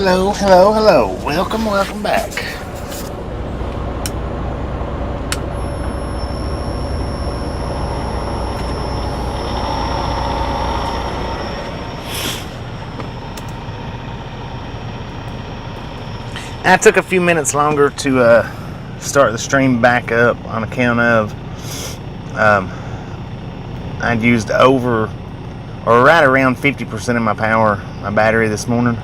Hello, hello, hello. Welcome back. I took a few minutes longer to start the stream back up on account of I'd used over or right around 50% of my battery this morning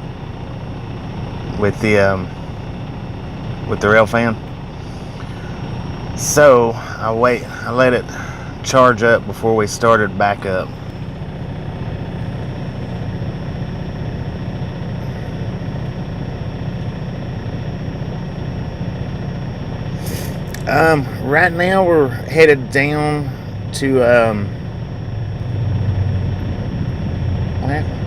with the rail fan. So I let it charge up before we started back up. Right now we're headed down to what happened?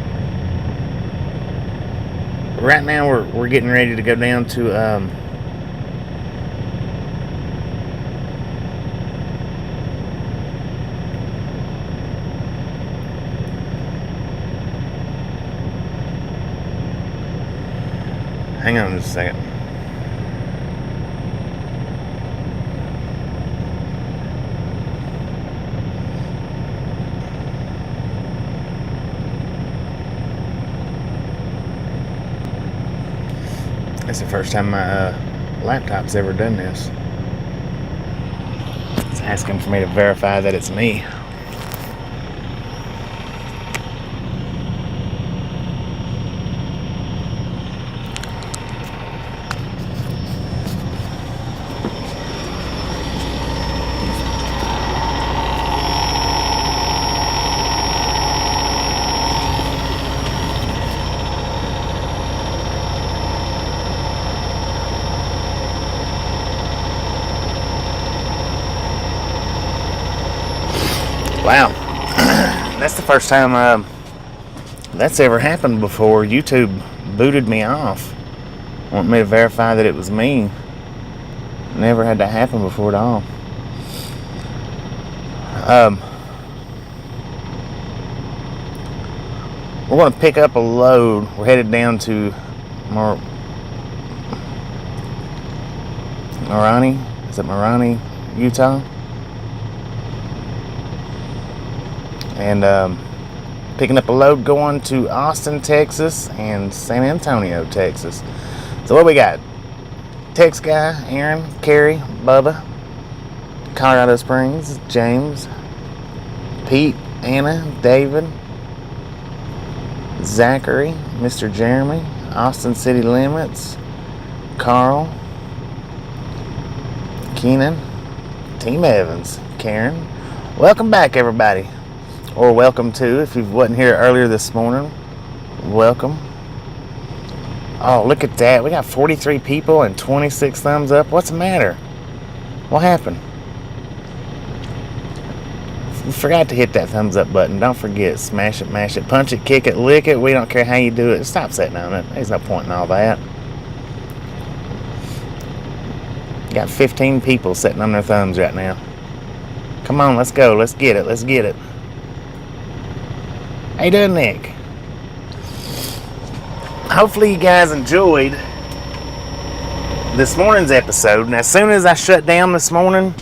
Right now we're getting ready to go down to hang on just a second. That's the first time my laptop's ever done this. It's asking for me to verify that it's me. Wow, that's the first time that's ever happened before. YouTube booted me off, wanting me to verify that it was me. Never had that happen before at all. We're going to pick up a load. We're headed down to Marani, Utah? And picking up a load going to Austin, Texas and San Antonio, Texas. So what we got? Tex Guy, Aaron, Carrie, Bubba, Colorado Springs, James, Pete, Anna, David, Zachary, Mr. Jeremy, Austin City Limits, Carl, Keenan, Team Evans, Karen. Welcome back, everybody. Or welcome to, if you wasn't here earlier this morning, welcome. Oh, look at that. We got 43 people and 26 thumbs up. What's the matter? What happened? You forgot to hit that thumbs up button. Don't forget. Smash it, mash it, punch it, kick it, lick it. We don't care how you do it. Stop sitting on it. There's no point in all that. Got 15 people sitting on their thumbs right now. Come on, let's go. Let's get it. Let's get it. How you doing, Nick? Hopefully you guys enjoyed this morning's episode. And as soon as I shut down this morning,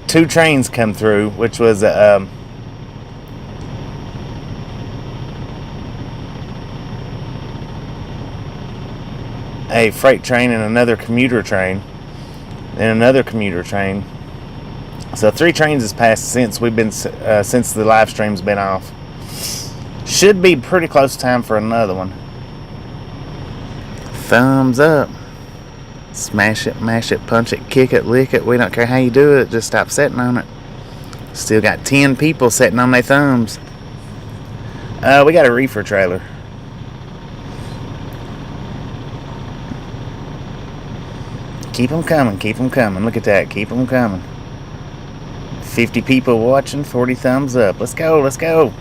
two trains come through, which was a freight train and another commuter train. So 3 trains has passed since since the live stream's been off. Should be pretty close time for another one. Thumbs up. Smash it, mash it, punch it, kick it, lick it. We don't care how you do it. Just stop sitting on it. Still got 10 people sitting on their thumbs. We got a reefer trailer. Keep them coming. Look at that. Keep them coming. 50 people watching, 40 thumbs up. Let's go.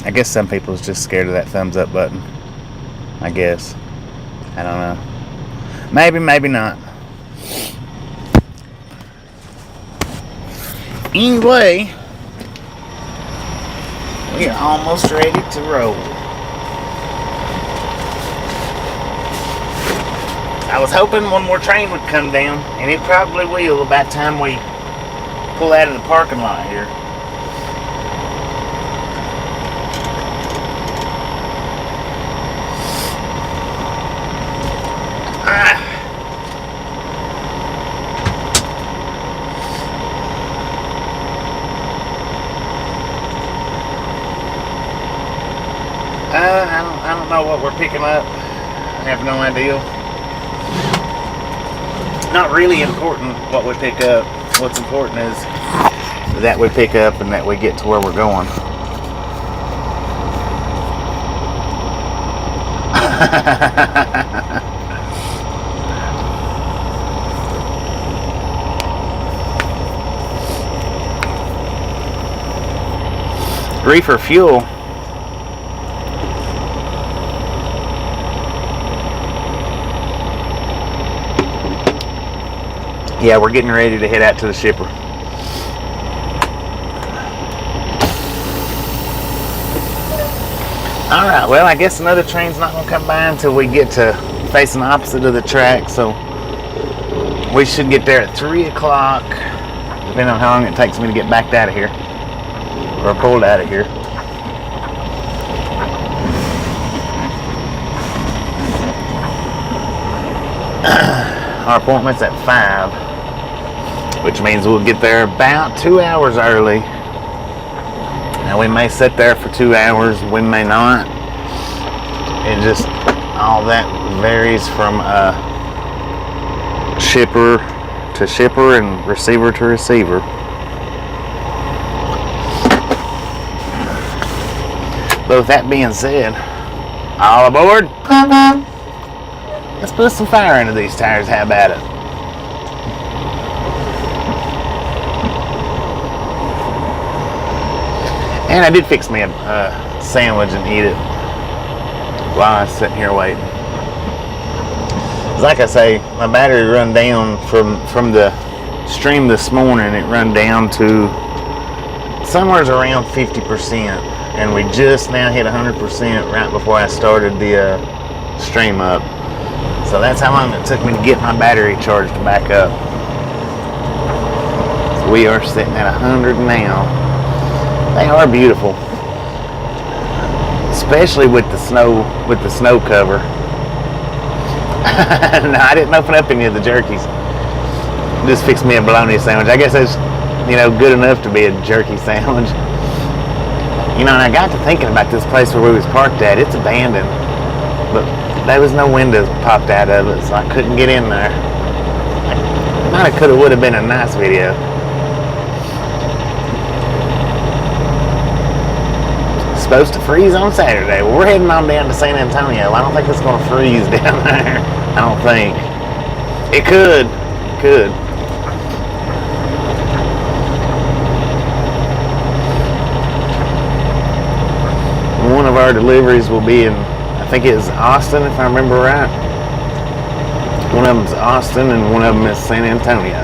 I guess some people's just scared of that thumbs up button. I guess. I don't know. Maybe, maybe not. Anyway, we are almost ready to roll. I was hoping one more train would come down, and it probably will by the time we pull out of the parking lot here. I don't know what we're picking up. I have no idea. Not really important what we pick up. What's important is that we pick up and that we get to where we're going. Reefer fuel. Yeah, we're getting ready to head out to the shipper. Alright, well, I guess another train's not going to come by until we get to facing the opposite of the track, so we should get there at 3 o'clock, depending on how long it takes me to get backed out of here, or pulled out of here. Our appointment's at 5. Which means we'll get there about 2 hours early. Now we may sit there for 2 hours, we may not. It just, all that varies from shipper to shipper and receiver to receiver. But with that being said, all aboard. Let's put some fire into these tires, how about it? And I did fix me a sandwich and eat it while I was sitting here waiting. Like I say, my battery run down from the stream this morning. It run down to somewhere around 50%, and we just now hit 100% right before I started the stream up. So that's how long it took me to get my battery charged back up. So we are sitting at 100 now. They are beautiful, especially with the snow cover. No, I didn't open up any of the jerkies. Just fixed me a bologna sandwich. I guess that's, good enough to be a jerky sandwich. And I got to thinking about this place where we was parked at. It's abandoned, but there was no windows popped out of it, so I couldn't get in there. Might have, could have, would have been a nice video. Supposed to freeze on Saturday. Well, we're heading on down to San Antonio. I don't think it's going to freeze down there. I don't think. It could. It could. One of our deliveries will be in, I think it is Austin, if I remember right. One of them's Austin and one of them is San Antonio.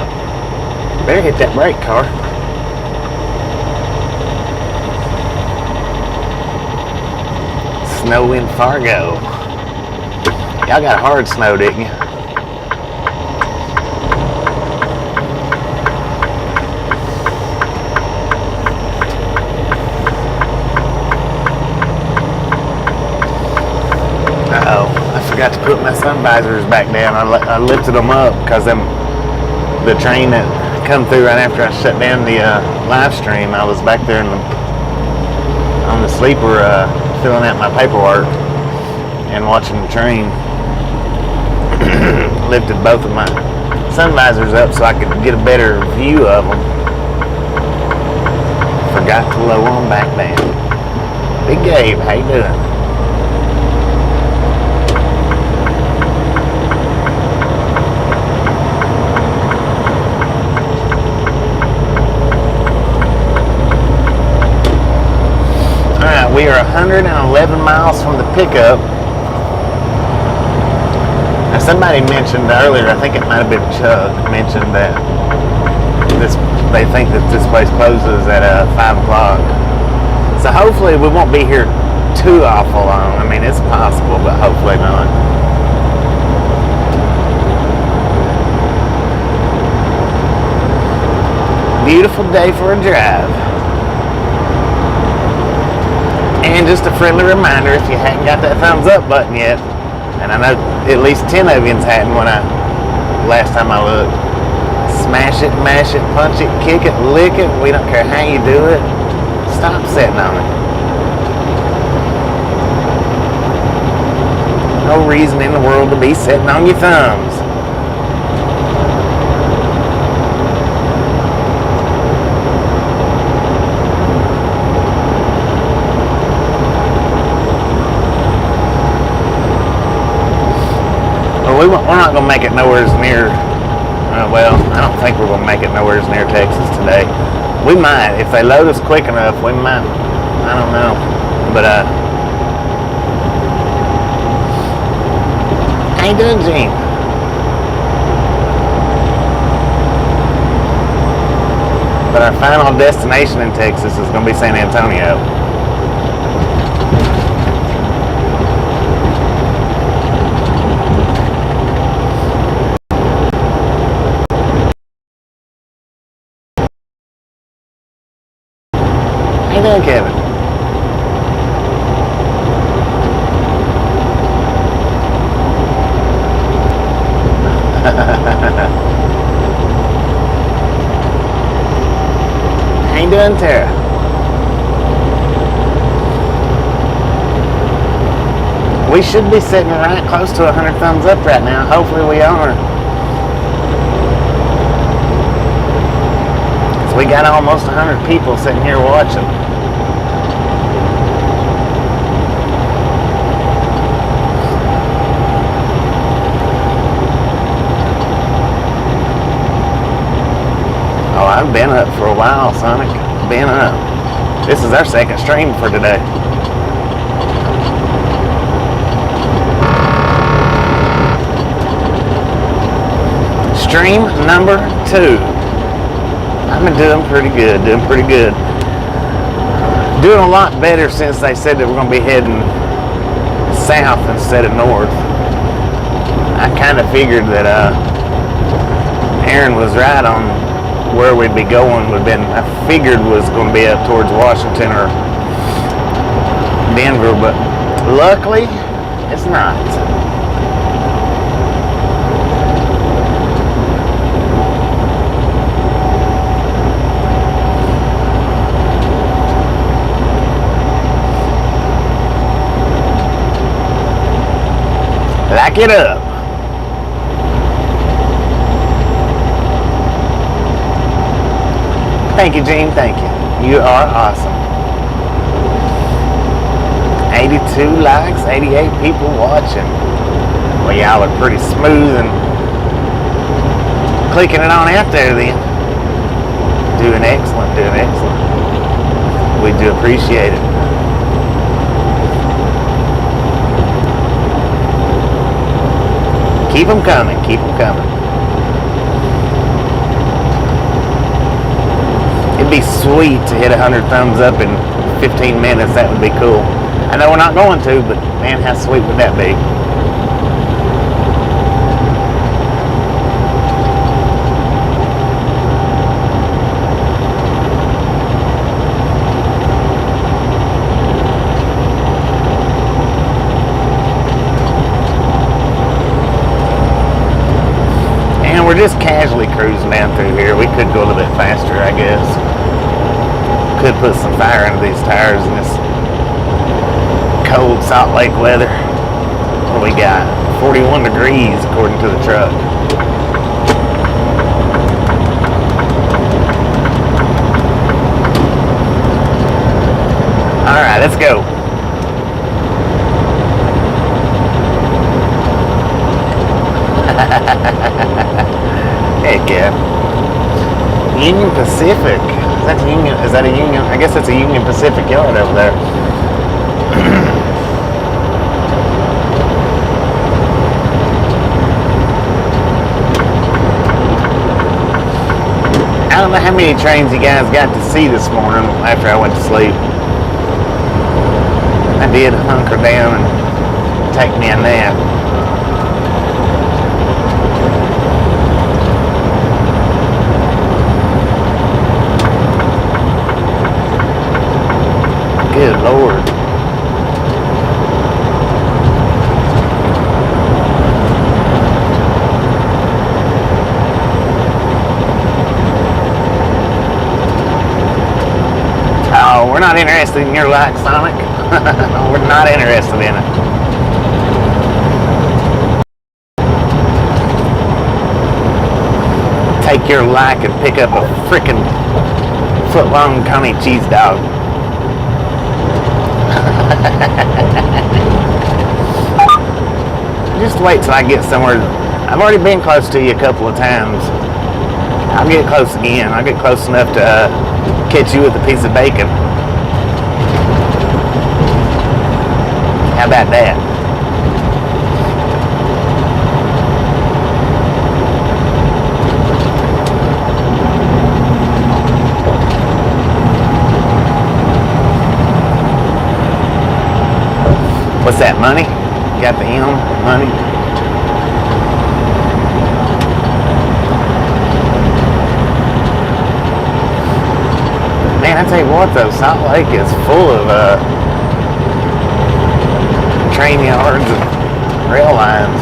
Better hit that brake, car. Snow in Fargo. Y'all got hard snow, didn't you? Uh-oh, I forgot to put my sun visors back down. I lifted them up because the train that come through right after I shut down the live stream, I was back there on the sleeper filling out my paperwork and watching the train. Lifted both of my sun visors up so I could get a better view of them. Forgot to lower them back down. Big Gabe, how you doing? We are 111 miles from the pickup. Now somebody mentioned earlier, I think it might have been Chuck, mentioned that they think that this place closes at 5 o'clock. So hopefully we won't be here too awful long. I mean, it's possible, but hopefully not. Beautiful day for a drive. And just a friendly reminder, if you hadn't got that thumbs up button yet, and I know at least 10 of you hadn't when last time I looked, smash it, mash it, punch it, kick it, lick it, we don't care how you do it, stop sitting on it. No reason in the world to be sitting on your thumbs. We're not going to make it nowhere near, well, I don't think we're going to make it nowhere near Texas today. We might. If they load us quick enough, we might. I don't know. But, how you doing, Gene? But our final destination in Texas is going to be San Antonio. How you doing, Kevin? How you doing, Tara? We should be sitting right close to 100 thumbs up right now. Hopefully we are. So we got almost 100 people sitting here watching. Oh, I've been up for a while, Sonic. Been up. This is our second stream for today. Stream number 2. I've been doing pretty good, Doing a lot better since they said that we're going to be heading south instead of north. I kind of figured that Aaron was right on where we'd be going. I figured was going to be up towards Washington or Denver, but luckily it's not. Lock it up. Thank you, Gene. Thank you. You are awesome. 82 likes, 88 people watching. Well, y'all are pretty smooth and clicking it on out there then. Doing excellent, We do appreciate it. Keep them coming, It'd be sweet to hit 100 thumbs up in 15 minutes. That would be cool. I know we're not going to, but man, how sweet would that be? And we're just casually cruising down through here. We could go a little bit faster, I guess. Could put some fire into these tires in this cold Salt Lake weather. What we got? 41 degrees according to the truck. All right, let's go. Heck yeah. Union Pacific. Is that a Union? I guess it's a Union Pacific yard over there. I don't know how many trains you guys got to see this morning after I went to sleep. I did hunker down and take me a nap. Good Lord. Oh, we're not interested in your light, Sonic. We're not interested in it. Take your like and pick up a frickin' foot-long Connie cheese dog. Just wait till I get somewhere. I've already been close to you a couple of times. I'll get close again. I'll get close enough to catch you with a piece of bacon. How about that? What's that, money? Got the M, money? Man, I tell you what though, Salt Lake is full of train yards and rail lines.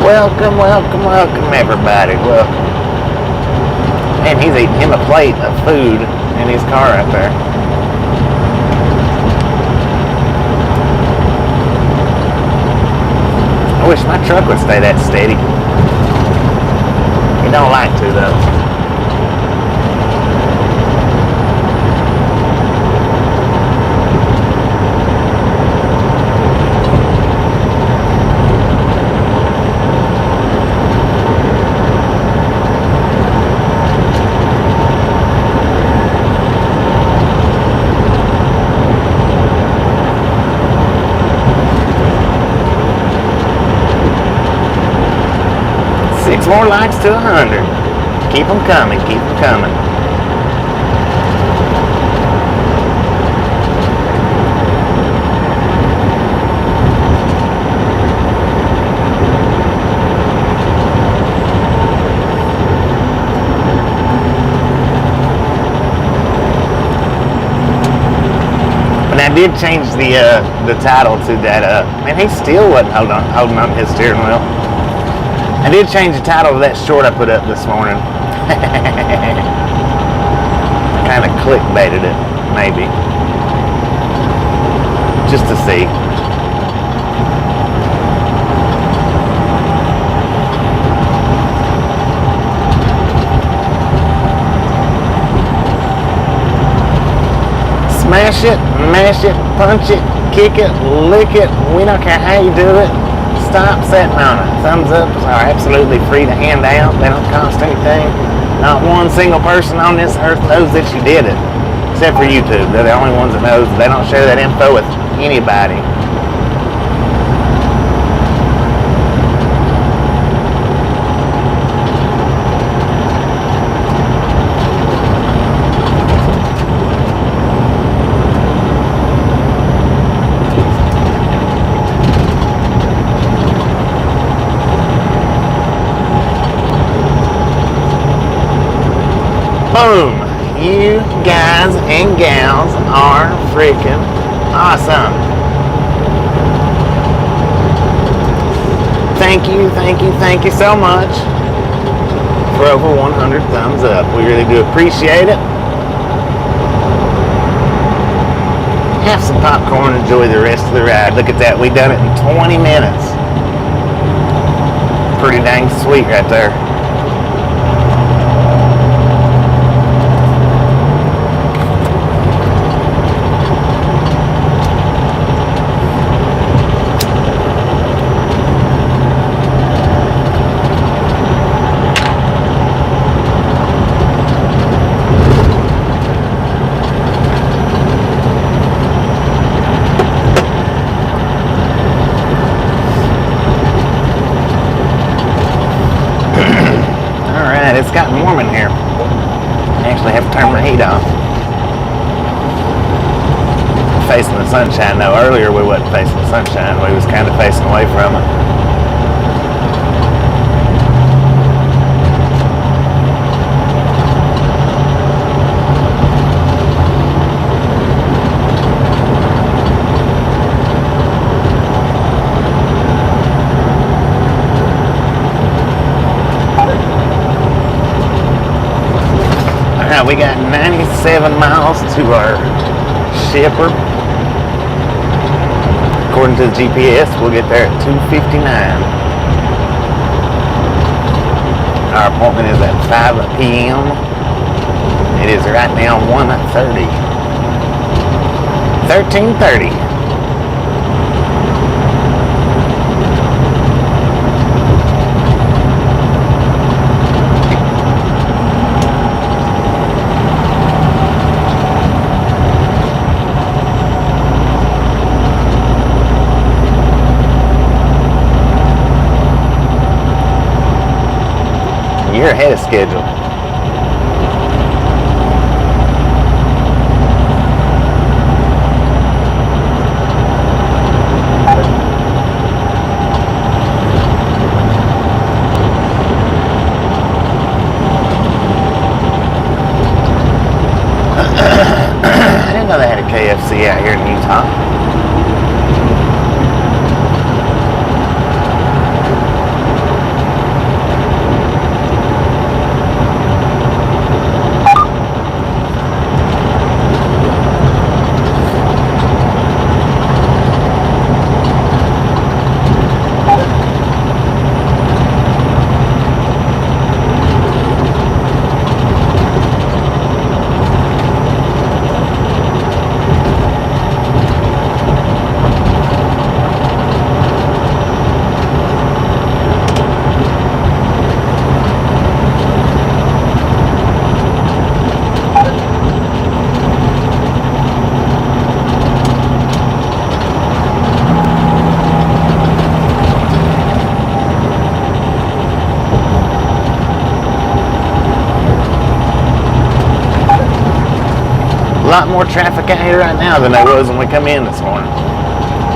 Welcome, welcome, welcome, everybody. Welcome. Man, he's eating him a plate of food in his car right there. I wish my truck would stay that steady. He don't like to, though. 6 more likes to 100. Keep them coming, keep them coming. And I did change the title to that. Man, he still wasn't holding on to his steering wheel. I did change the title of that short I put up this morning. Kind of clickbaited it, maybe. Just to see. push it, mash it, punch it, kick it, lick it. We don't care how you do it. Stop sitting on it. Thumbs ups are absolutely free to hand out. They don't cost anything. Not one single person on this earth knows that you did it, except for YouTube. They're the only ones that knows. They don't share that info with anybody. Boom! You guys and gals are freaking awesome. Thank you, thank you, thank you so much for over 100 thumbs up. We really do appreciate it. Have some popcorn and enjoy the rest of the ride. Look at that, we done it in 20 minutes. Pretty dang sweet right there. It's gotten warm in here. I actually have to turn my heat off. Facing the sunshine though. Earlier we wasn't facing the sunshine. We was kind of facing away from it. We got 97 miles to our shipper. According to the GPS, we'll get there at 2:59. Our appointment is at 5 p.m. It is right now 1:30. 13:30. You're ahead of schedule. I didn't know they had a KFC out here in Utah. A lot more traffic out here right now than there was when we come in this morning.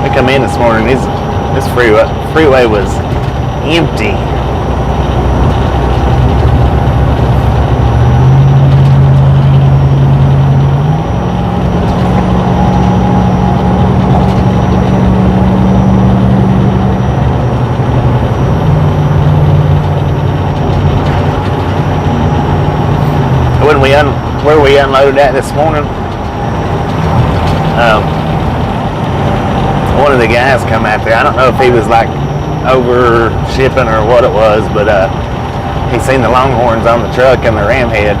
We come in this morning, this freeway was empty. Where we unloaded at this morning, one of the guys come out there. I don't know if he was like over shipping or what it was, but he seen the Longhorns on the truck and the ram head.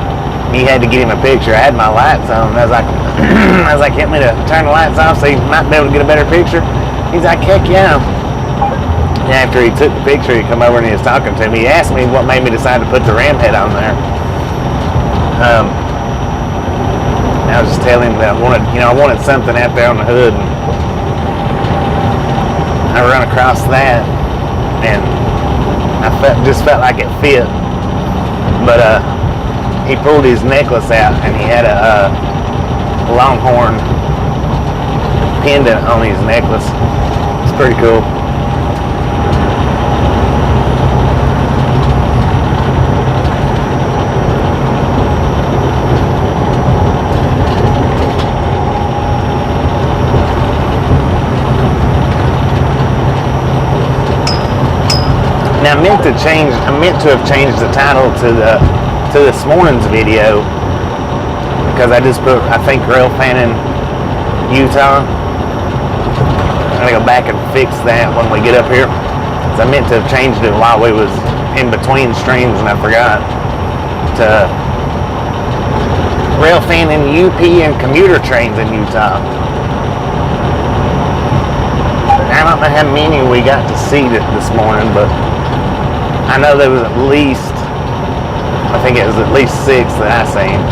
He had to get him a picture. I had my lights on, and I was like, I was like, "Get me to turn the lights off so you might be able to get a better picture." He's like, "Heck yeah." And after he took the picture, he come over and he was talking to me. He asked me what made me decide to put the ram head on there. I was just telling him that I wanted something out there on the hood. And I run across that, and I just felt like it fit. But he pulled his necklace out, and he had a longhorn pendant on his necklace. It's pretty cool. Now I meant to have changed the title to this morning's video, because I just put, I think, Girlfriend in Utah. I'm gonna go back and fix that when we get up here. I meant to have changed it while we was in between streams, and I forgot to Railfan in UP and commuter trains in Utah. I don't know how many we got to see this morning, but I know there was at least, I think it was at least 6 that I seen.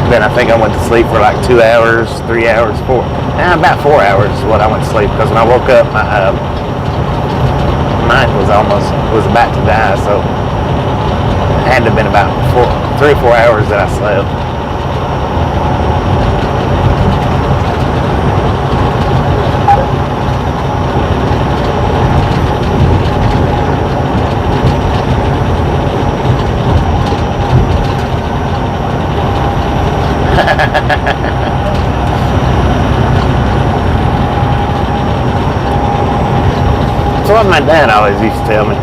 Then I think I went to sleep for like 2 hours, 3 hours, about 4 hours is what I went to sleep, because when I woke up, my mic was about to die, so it had to have been about 3 or 4 hours that I slept. That's what my dad always used to tell me.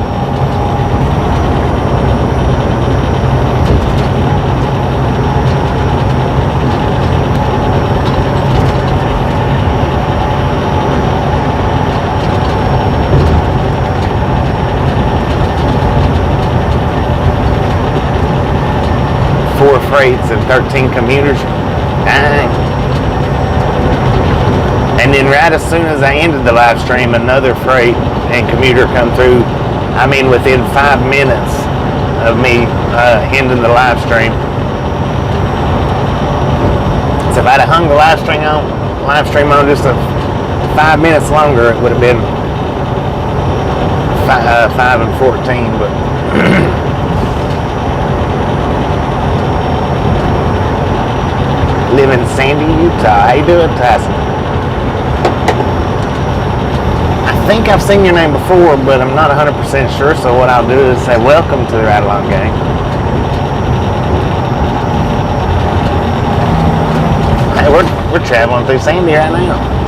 Four freights and 13 commuters. Dang. And then right as soon as I ended the live stream, another freight and commuter come through. I mean, within 5 minutes of me ending the live stream. So if I'd have hung the live stream on just 5 minutes longer, it would have been 5 and 14. But live in Sandy, Utah. How you doing, Tyson? I think I've seen your name before, but I'm not 100% sure, so what I'll do is say welcome to the Ride Along Gang. Hey, we're traveling through Sandy right now.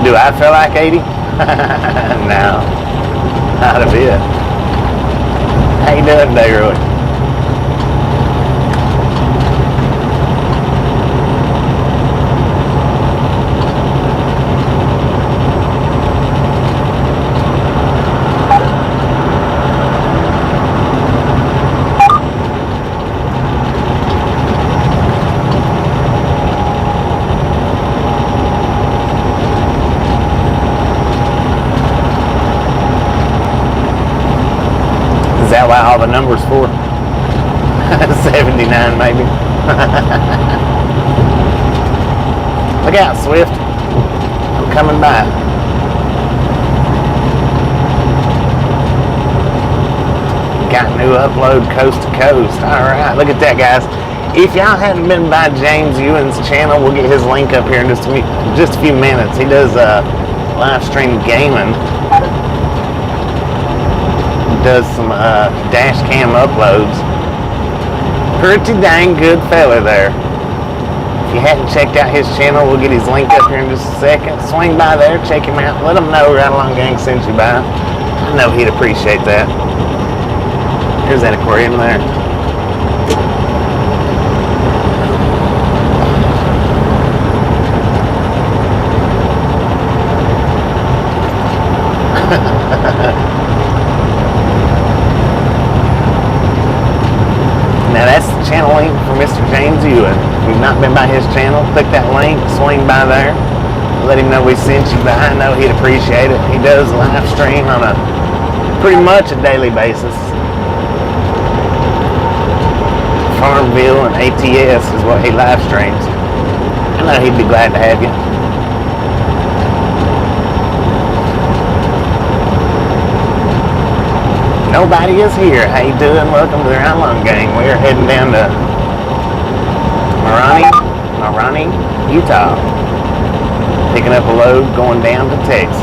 Do I feel like 80? No, not a bit. How you doing today, Roy? Is that why all the numbers for 79 maybe? Look out, Swift. I'm coming by. got new upload coast to coast. Alright, look at that, guys. If y'all hadn't been by James Ewan's channel, we'll get his link up here in just a few minutes. He does live stream gaming. Does some Dashcam uploads. Pretty dang good fella there. If you hadn't checked out his channel, we'll get his link up here in just a second. Swing by there, check him out, let him know Ride Along Gang sent you by. I know he'd appreciate that. Here's that aquarium there. Now that's the channel link for Mr. James Ewan. If you've not been by his channel, click that link, swing by there, let him know we sent you by. I know he'd appreciate it. He does live stream on a pretty much a daily basis. Farmville and ATS is what he live streams. I know he'd be glad to have you. Nobody is here. How you doing? Welcome to the Ride Along Gang. We are heading down to Marani, Utah. Picking up a load going down to Texas.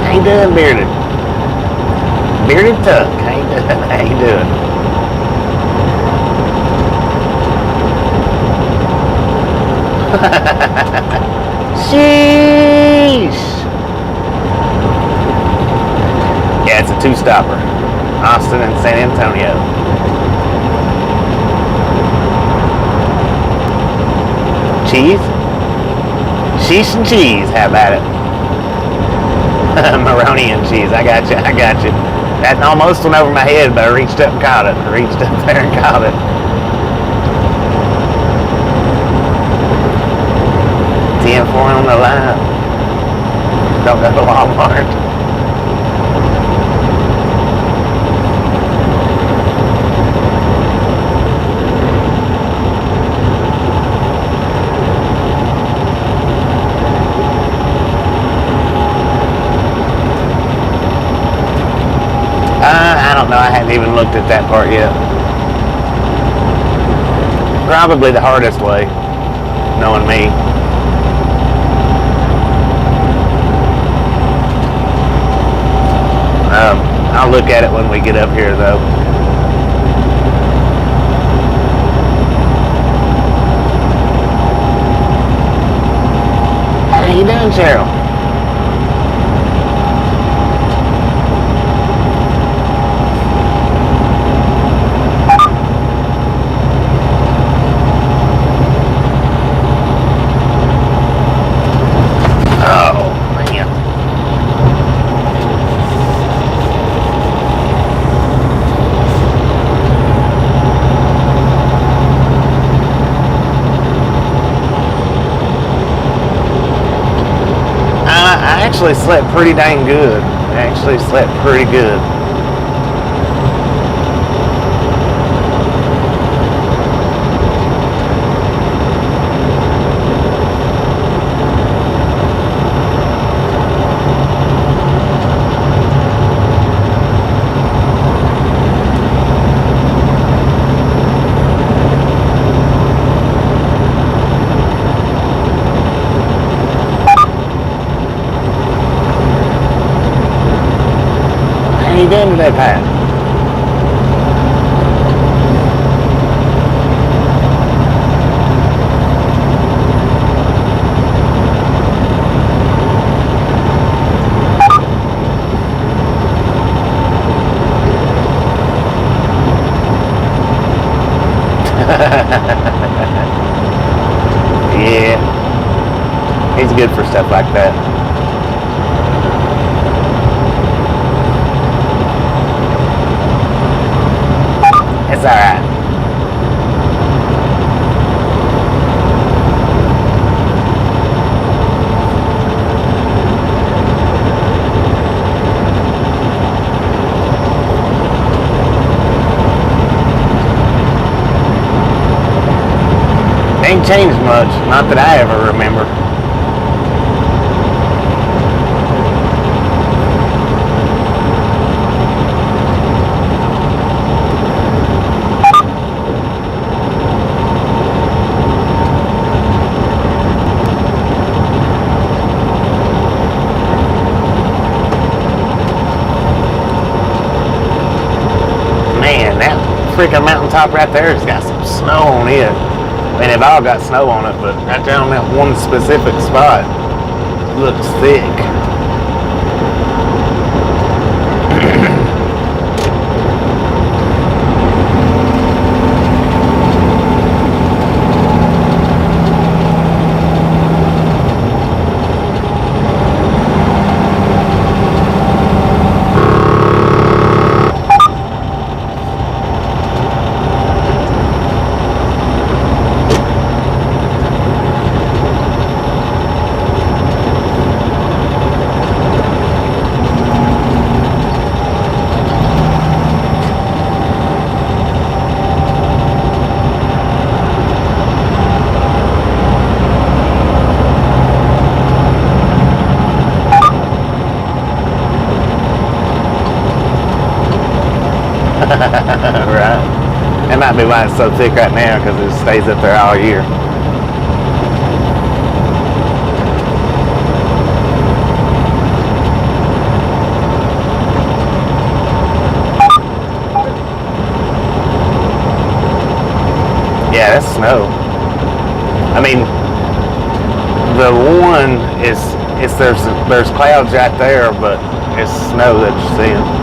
How you doing, Bearded? Bearded Tuck. How you doing? How you doing? Sheesh. Yeah, it's a two-stopper. Austin and San Antonio. Cheese? Sheesh and cheese. How about it? Maroney and cheese. I got you. I got you. That almost went over my head, but I reached up and caught it. I reached up there and caught it. 10-4 on the line. Don't go to Walmart. I don't know. I hadn't even looked at that part yet. Probably the hardest way, knowing me. I'll look at it when we get up here, though. How you doing, Cheryl? I actually slept pretty dang good. I actually slept pretty good. How you doing today, Pat? Yeah, he's good for stuff like that. It's all right. ain't changed much, not that I ever remember. Man, that freaking mountaintop right there has got some snow on it. I mean, they've all got snow on it, but right there on that one specific spot looks thick. Right. That might be why it's so thick right now, because it stays up there all year. Yeah, that's snow. I mean, the one is there's clouds right there, but it's snow that you're seeing.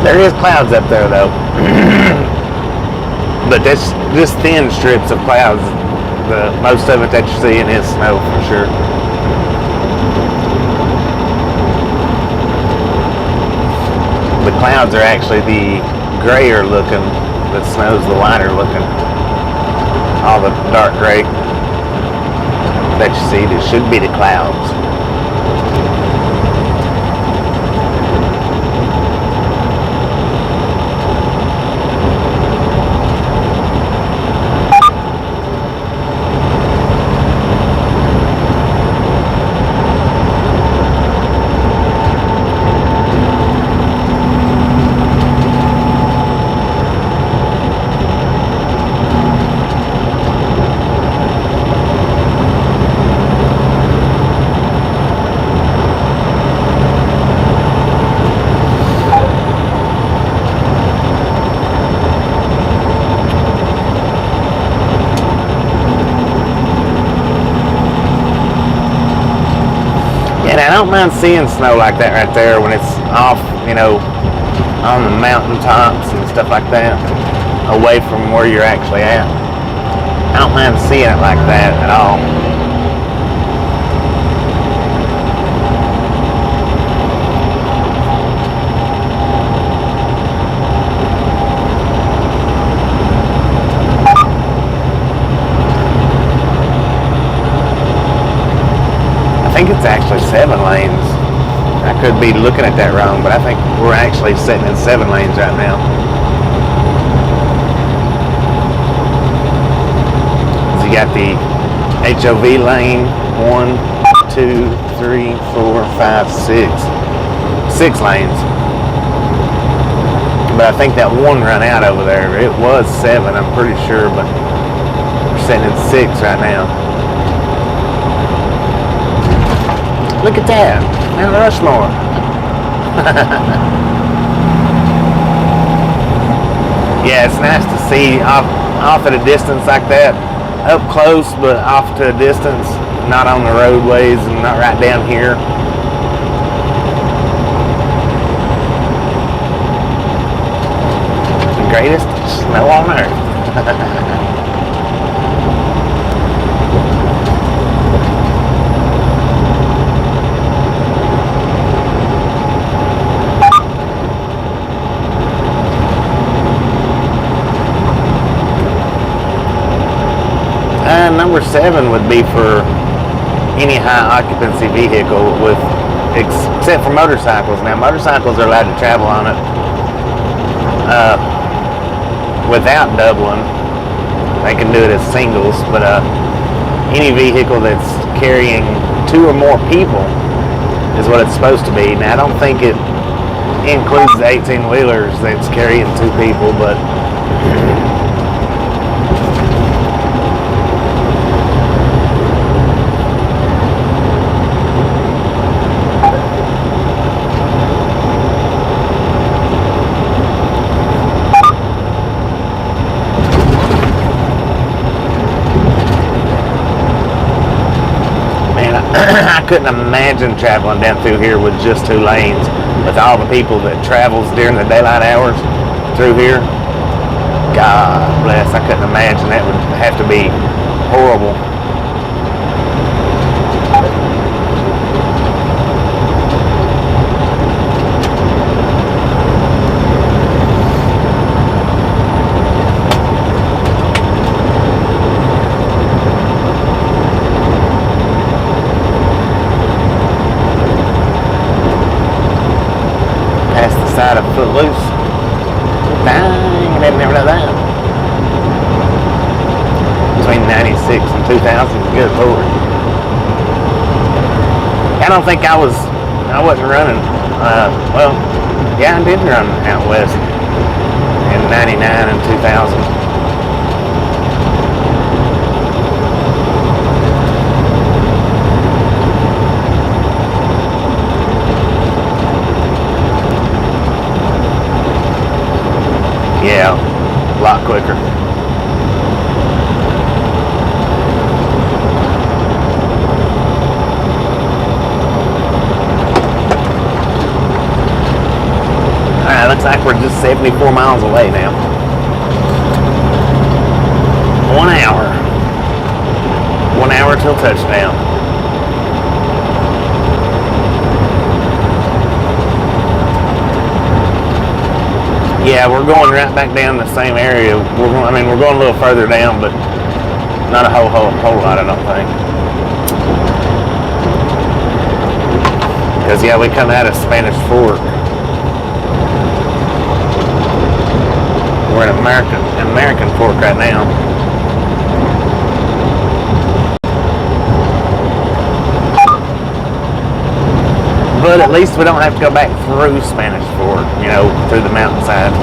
There is clouds up there though, but that's just thin strips of clouds. Most of it that you're seeing is snow for sure. The clouds are actually the grayer looking, the snow's the lighter looking. All the dark gray that you see, that should be the clouds. I don't mind seeing snow like that right there when it's off, you know, on the mountain tops and stuff like that, away from where you're actually at. I don't mind seeing it like that at all. I think it's actually 7 lanes. I could be looking at that wrong, but I think we're actually sitting in 7 lanes right now. So you got the HOV lane, 1, 2, 3, 4, 5, 6. 6 lanes. But I think that one run out over there. It was 7, I'm pretty sure, but we're sitting in 6 right now. Look at that, Mount Rushmore. Yeah, it's nice to see off at a distance like that. Up close, but off to a distance. Not on the roadways and not right down here. The greatest snow on earth. 7 would be for any high occupancy vehicle except for motorcycles. Now motorcycles are allowed to travel on it without doubling. They can do it as singles, but any vehicle that's carrying 2 or more people is what it's supposed to be. Now I don't think it includes the 18-wheelers that's carrying 2 people, but I couldn't imagine traveling down through here with just 2 lanes with all the people that travels during the daylight hours through here. God bless, I couldn't imagine. That would have to be horrible. Side of Footloose. Dang, I didn't never know that. Between 96 and 2000, good lord. I don't think I wasn't running, well, yeah, I did run out west in 99 and 2000. Yeah, a lot quicker. Alright, looks like we're just 74 miles away now. 1 hour. 1 hour till touchdown. Yeah, we're going right back down the same area. We're going a little further down, but not a whole lot, I don't think. Because yeah, we come out of Spanish Fork. We're in American Fork right now. But at least we don't have to go back through Spanish Fork, you know, through the mountainside.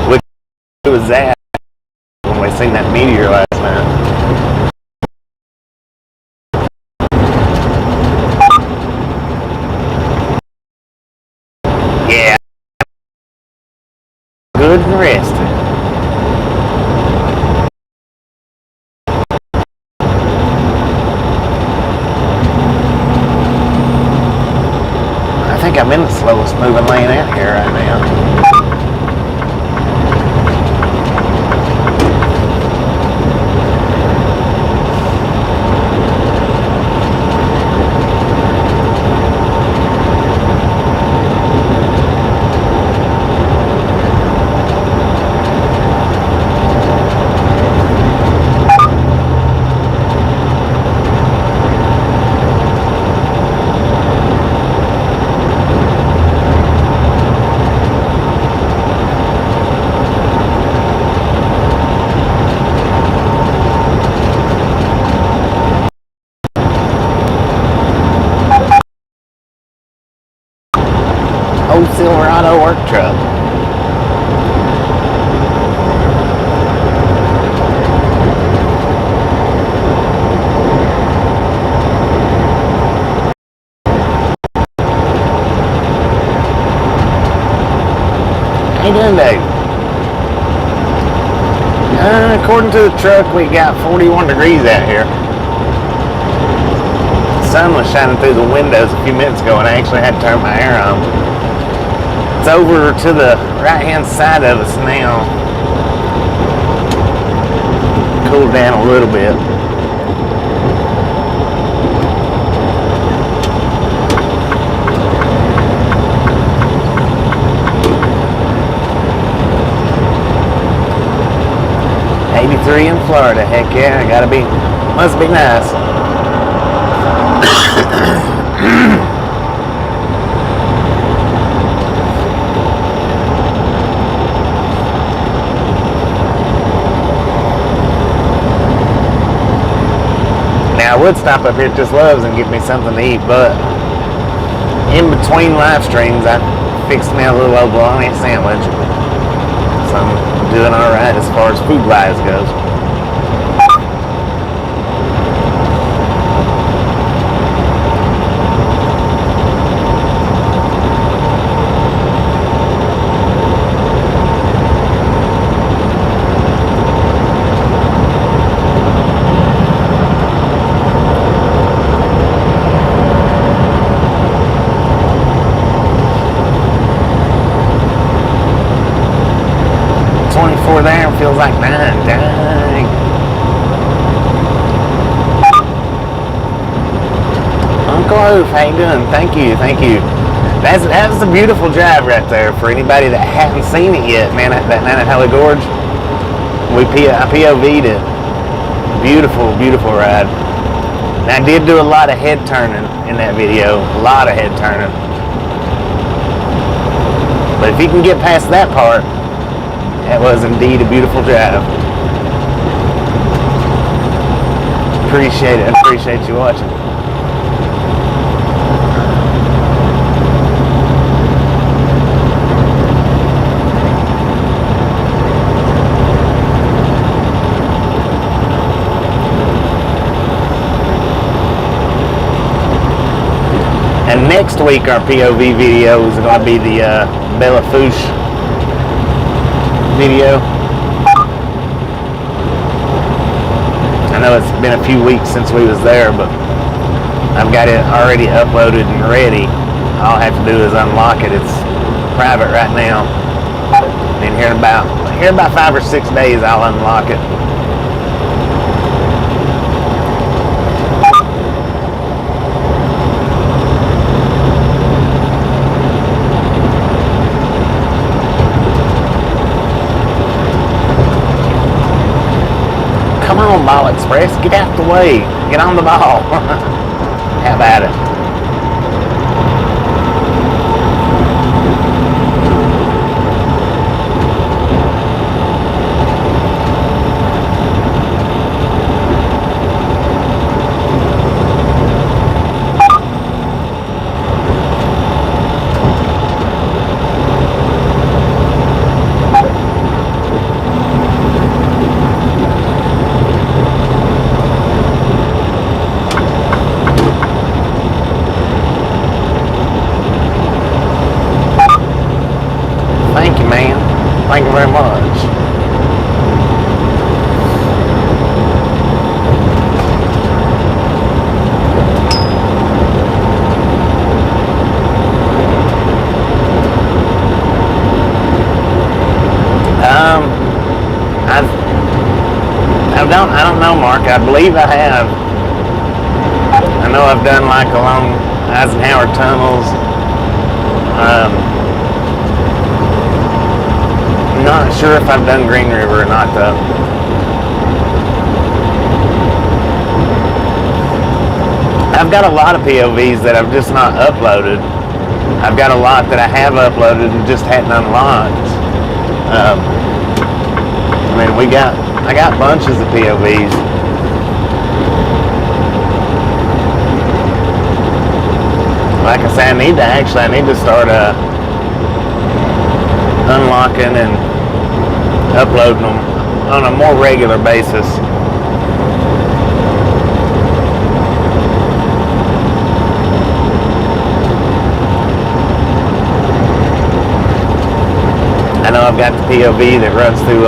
Which was that when we seen that meteor last night. Yeah. Good and rested. I think I'm in the slowest moving lane out here right now. Old Silverado work truck. How you doing, Dave? According to the truck, we got 41 degrees out here. The sun was shining through the windows a few minutes ago and I actually had to turn my air on. It's over to the right-hand side of us now. Cooled down a little bit. 63 in Florida. Heck yeah, gotta be, must be nice. Now I would stop up here at Just Loves and get me something to eat, but in between live streams I fixed me a little old bologna sandwich. So I'm doing alright as far as food wise goes. There feels like 9. Dang. Uncle Oof, how you doing? Thank you. That's a beautiful drive right there for anybody that hasn't seen it yet, man. That Nantahala Gorge. I POV'd it. Beautiful ride. And I did do a lot of head turning in that video. A lot of head turning. But if you can get past that part, that was indeed a beautiful drive. Appreciate it. I appreciate you watching. And next week our POV video is going to be the Bella Fouche video. I know it's been a few weeks since we was there, but I've got it already uploaded and ready. All I have to do is unlock it. It's private right now. And here in about 5 or 6 days I'll unlock it. Come on, Ball Express, get out the way. Get on the ball. How about it? Thank you very much. I don't know, Mark. I believe I have. I know I've done like along Eisenhower tunnels. Not sure if I've done Green River or not though. I've got a lot of POVs that I've just not uploaded. I've got a lot that I have uploaded and just hadn't unlocked. I mean, I got bunches of POVs. Like I said, I need to start unlocking and uploading them on a more regular basis. I know I've got the POV that runs through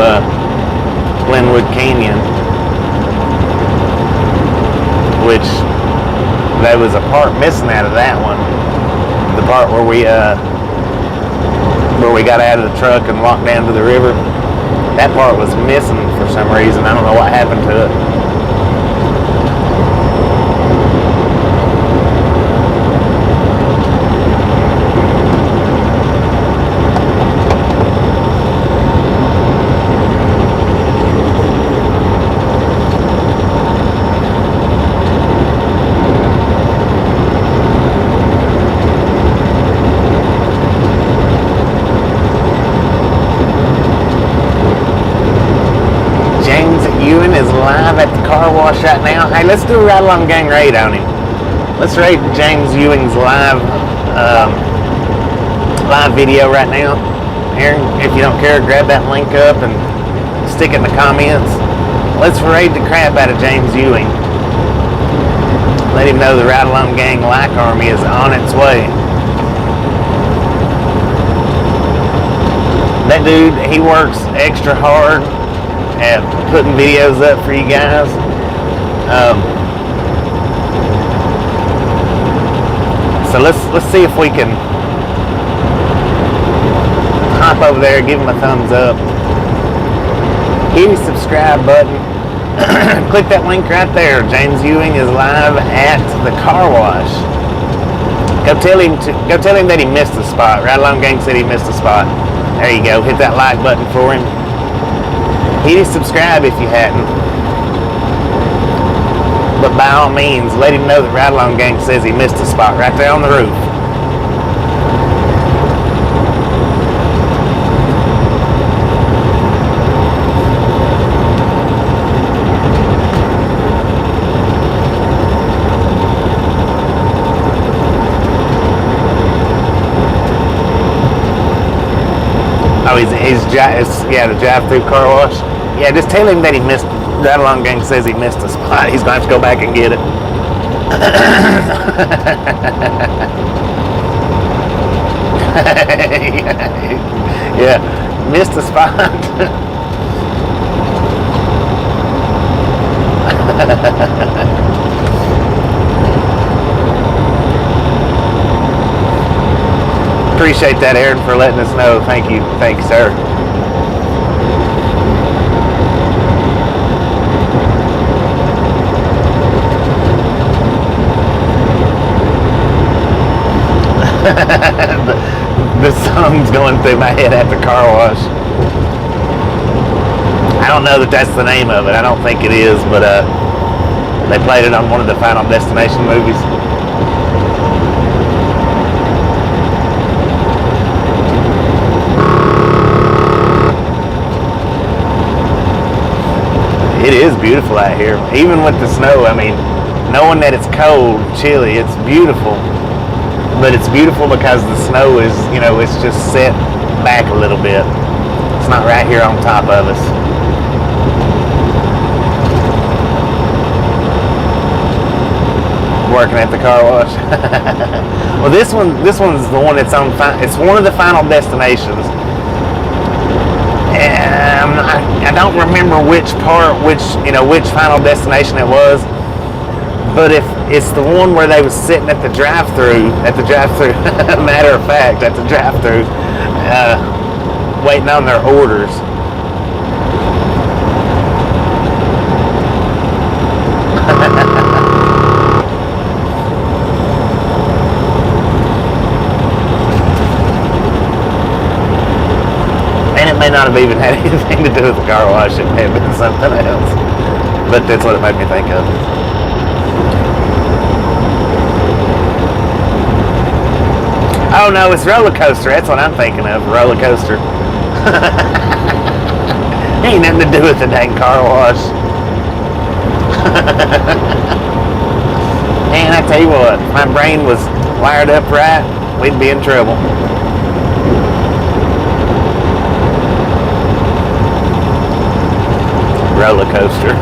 Glenwood Canyon, which there was a part missing out of that one. The part where we got out of the truck and walked down to the river. That part was missing for some reason. I don't know what happened to it. live at the car wash right now. Hey, let's do a ride along gang raid on him. Let's raid James Ewing's live video right now. Aaron, if you don't care, grab that link up and stick it in the comments. Let's raid the crap out of James Ewing. Let him know the Ride Along Gang like army is on its way. That dude, he works extra hard at putting videos up for you guys. So let's see if we can hop over there, give him a thumbs up, hit the subscribe button, click that link right there. James Ewing is live at the car wash. Go tell him that he missed a spot. Ride Along Gang said he missed a spot. There you go. Hit that like button for him. Hit subscribe if you hadn't. But by all means, let him know that Ride Along Gang says he missed a spot right there on the roof. Oh, he's the drive-through car wash. Yeah, just tell him that he missed. Ride Along Gang says he missed a spot. He's gonna have to go back and get it. Yeah, missed a spot. Appreciate that, Aaron, for letting us know. Thank you, sir. the song's going through my head at the car wash. I don't know that that's the name of it. I don't think it is, but they played it on one of the Final Destination movies. It is beautiful out here, even with the snow. I mean, knowing that it's cold, chilly, it's beautiful. But it's beautiful because the snow is, it's just set back a little bit. It's not right here on top of us. Working at the car wash. Well, this one's the one that's on. It's one of the Final Destinations. I don't remember which Final Destination it was, but if it's the one where they was sitting at the drive-through, matter of fact, at the drive-through, waiting on their orders. May not have even had anything to do with the car wash. It may have been something else, but that's what it made me think of. Oh no, it's roller coaster. That's what I'm thinking of. Roller coaster. Ain't nothing to do with the dang car wash. Man, I tell you what, if my brain was wired up right, we'd be in trouble. Roller coaster.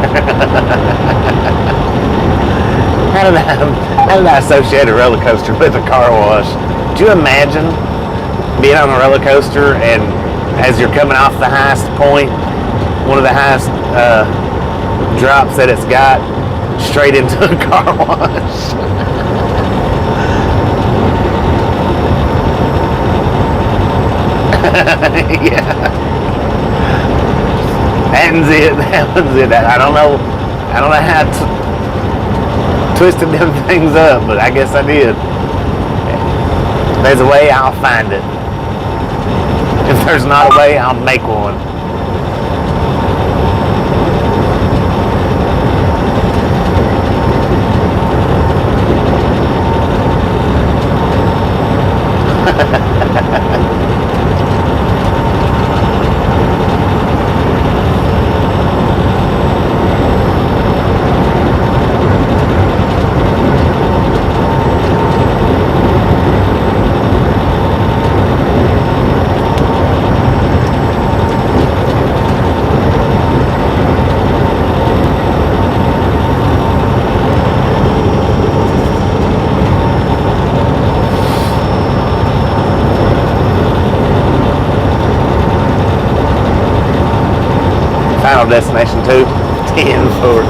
How did I associate a roller coaster with a car wash? Do you imagine being on a roller coaster and as you're coming off the highest point, one of the highest drops that it's got, straight into a car wash? Yeah. That was it. I don't know how twisted them things up, but I guess I did. If there's a way, I'll find it. If there's not a way, I'll make one. Final Destination 2. 10-4.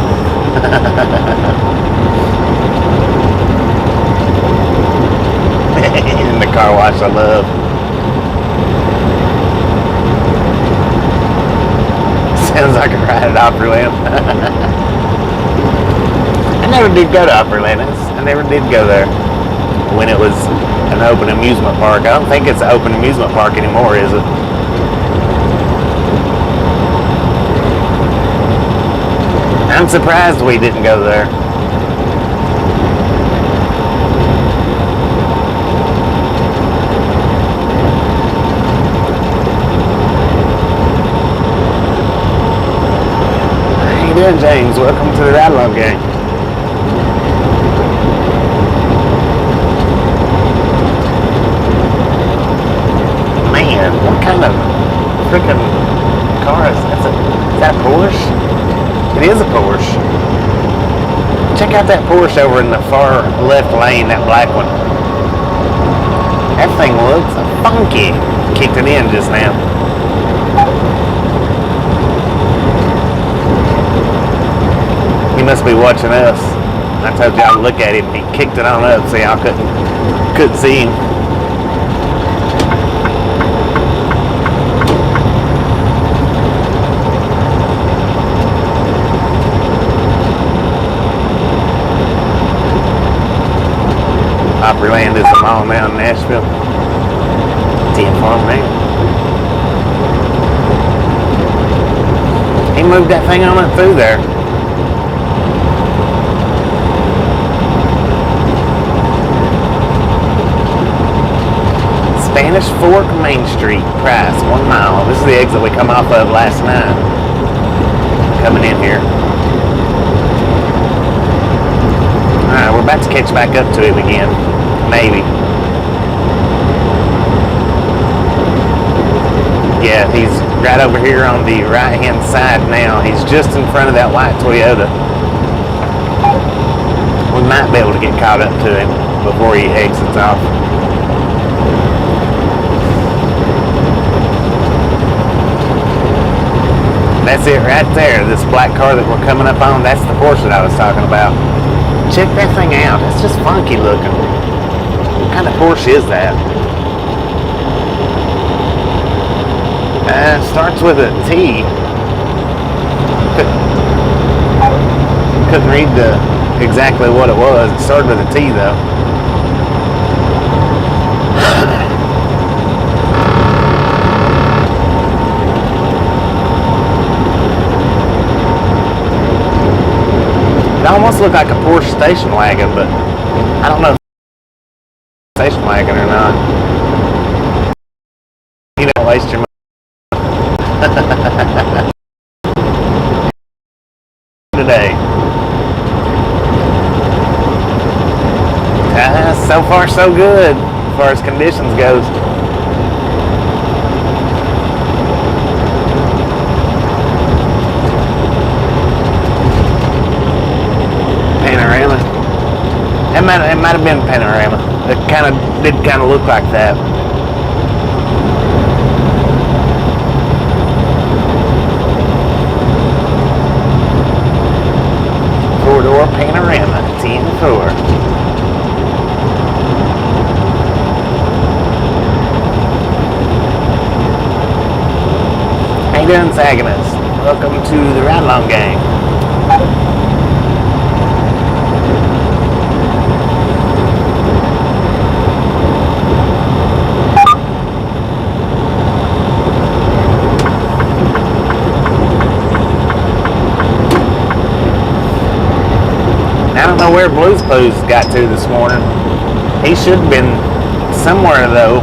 In the car wash I love. Sounds like a ride at Opryland. I never did go to Opryland. I never did go there when it was an open amusement park. I don't think it's an open amusement park anymore, is it? I'm surprised we didn't go there. How you doing, James? Welcome to the Ride Along Gang. Man, what kind of freaking car is that? Is that a Porsche? It is a Porsche. Check out that Porsche over in the far left lane, that black one. That thing looks funky. Kicked it in just now. He must be watching us. I told y'all to look at him. He kicked it on up so y'all couldn't see him. Opryland is a mall now in Nashville. 10-4 man. He moved that thing on up through there. Spanish Fork Main Street, price 1 mile. This is the exit we come off of last night. Coming in here. Alright, we're about to catch back up to him again. Maybe. Yeah, he's right over here on the right hand side now. He's just in front of that white Toyota. We might be able to get caught up to him before he exits off. That's it right there. This black car that we're coming up on, that's the Porsche that I was talking about. Check that thing out. It's just funky looking. What kind of Porsche is that? Starts with a T. Couldn't read exactly what it was. It started with a T though. It almost looked like a Porsche station wagon, but I don't know if it's a station wagon or not. You don't waste your money. Today. So far so good as far as conditions goes. Panorama. It might have been Panorama. It did kind of look like that. Four-door Panorama, 10-4. How you doing, Saganus? Welcome to the Ride Along Gang. I don't know where Blues Clues got to this morning. He should have been somewhere though,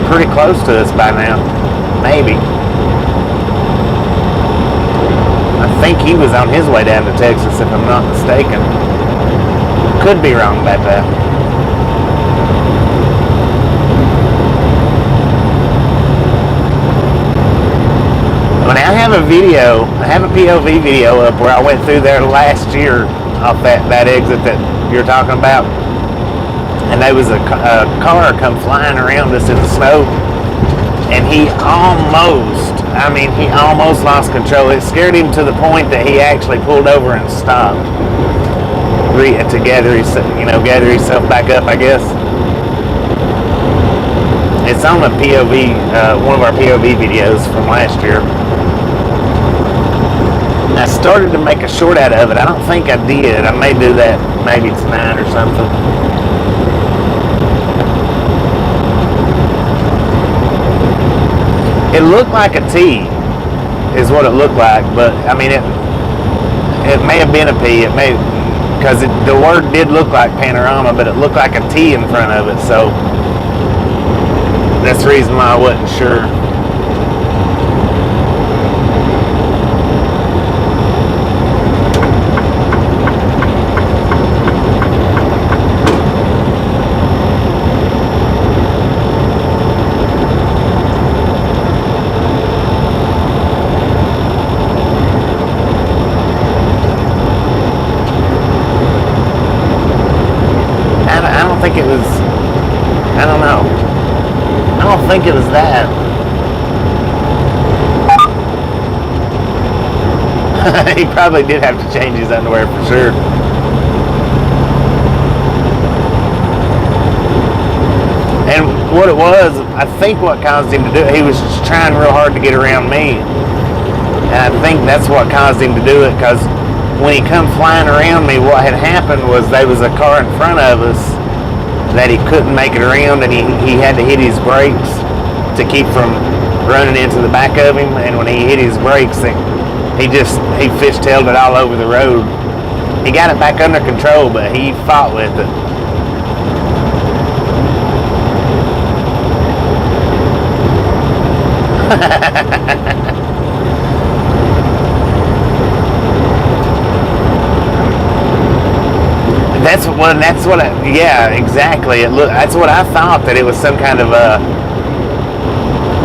pretty close to us by now. Maybe. I think he was on his way down to Texas, if I'm not mistaken. Could be wrong about that. But I have a POV video up where I went through there last year off that exit that you're talking about. And there was a car come flying around us in the snow. and he almost lost control. It scared him to the point that he actually pulled over and stopped to gather himself back up, I guess. It's on a POV, one of our POV videos from last year. I started to make a short out of it. I don't think I did. I may do that maybe tonight or something. It looked like a T, is what it looked like, but I mean it may have been a P. It may, because the word did look like panorama, but it looked like a T in front of it, so that's the reason why I wasn't sure. I think it was that. He probably did have to change his underwear for sure. And what it was, I think what caused him to do it, he was just trying real hard to get around me. And I think that's what caused him to do it, because when he come flying around me, what had happened was there was a car in front of us that he couldn't make it around, and he had to hit his brakes to keep from running into the back of him. And when he hit his brakes, he fishtailed it all over the road. He got it back under control, but he fought with it. Yeah, exactly. That's what I thought, that it was some kind of a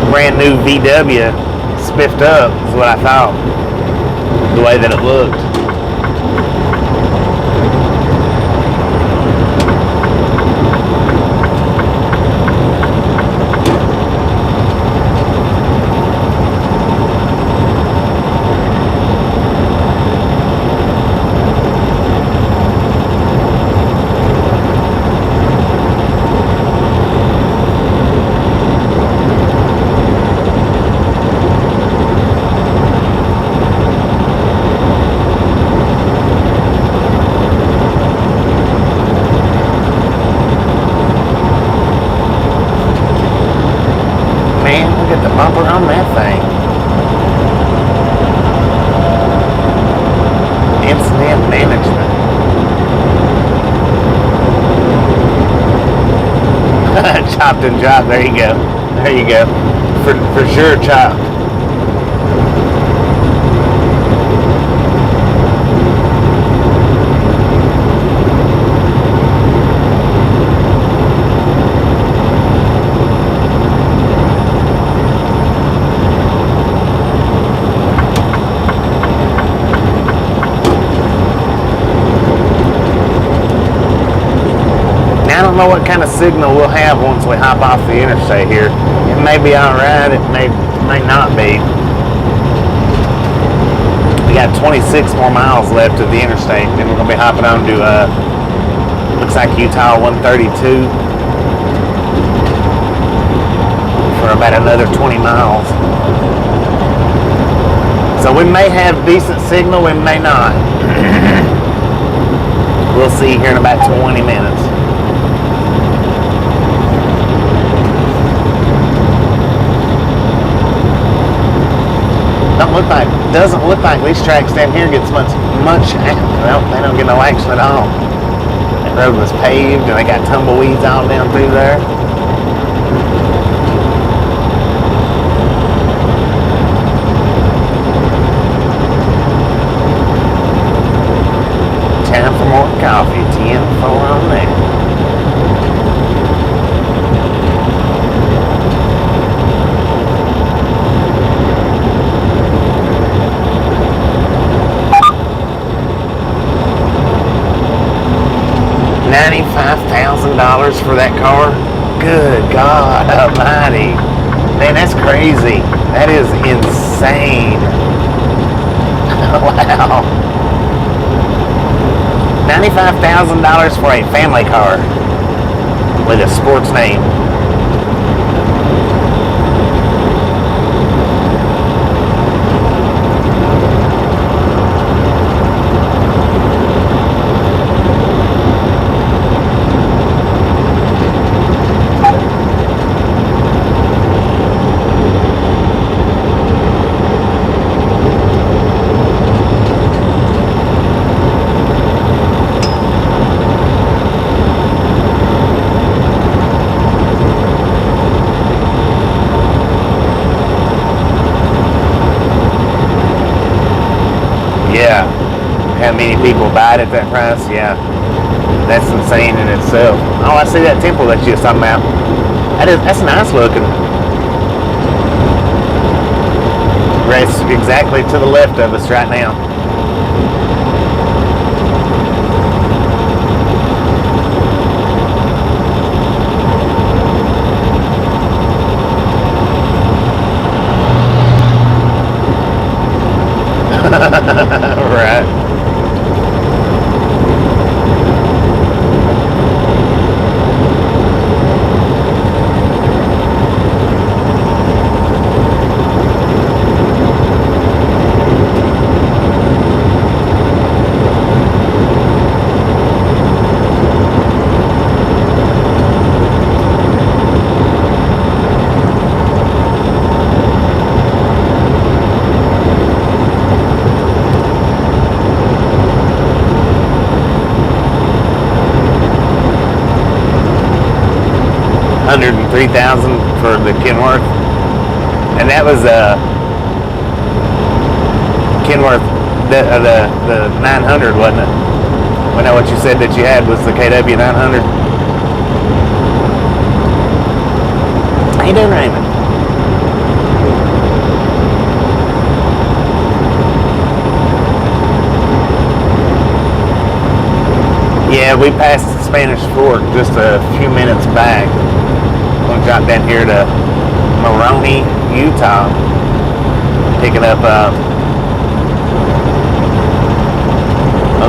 brand new VW spiffed up, is what I thought, the way that it looked. On that thing. Incident management. Chopped and dropped. There you go. There you go. For sure, chopped. I don't know what kind of signal we'll have once we hop off the interstate here. It may be alright, it may not be. We got 26 more miles left of the interstate, then we're going to be hopping on to, looks like Utah 132 for about another 20 miles. So we may have decent signal, we may not. We'll see here in about 20 minutes. Doesn't look like these tracks down here gets much well, they don't get no action at all. That road was paved and they got tumbleweeds all down through there. Time for more coffee. 10-4 on there. $95,000 for that car? Good God Almighty. Man, that's crazy. That is insane. Wow. $95,000 for a family car with a sports name. Yeah, how many people buy it at that price? Yeah, that's insane in itself. Oh, I see that temple that you was talking about. That's nice looking. It's exactly to the left of us right now. Right. $103,000 for the Kenworth, and that was Kenworth, the 900, wasn't it? I know what you said that you had was the KW 900. How you doing, Raymond? Yeah, we passed the Spanish Fork just a few minutes back. We'll drop down here to Maroney, Utah, picking up a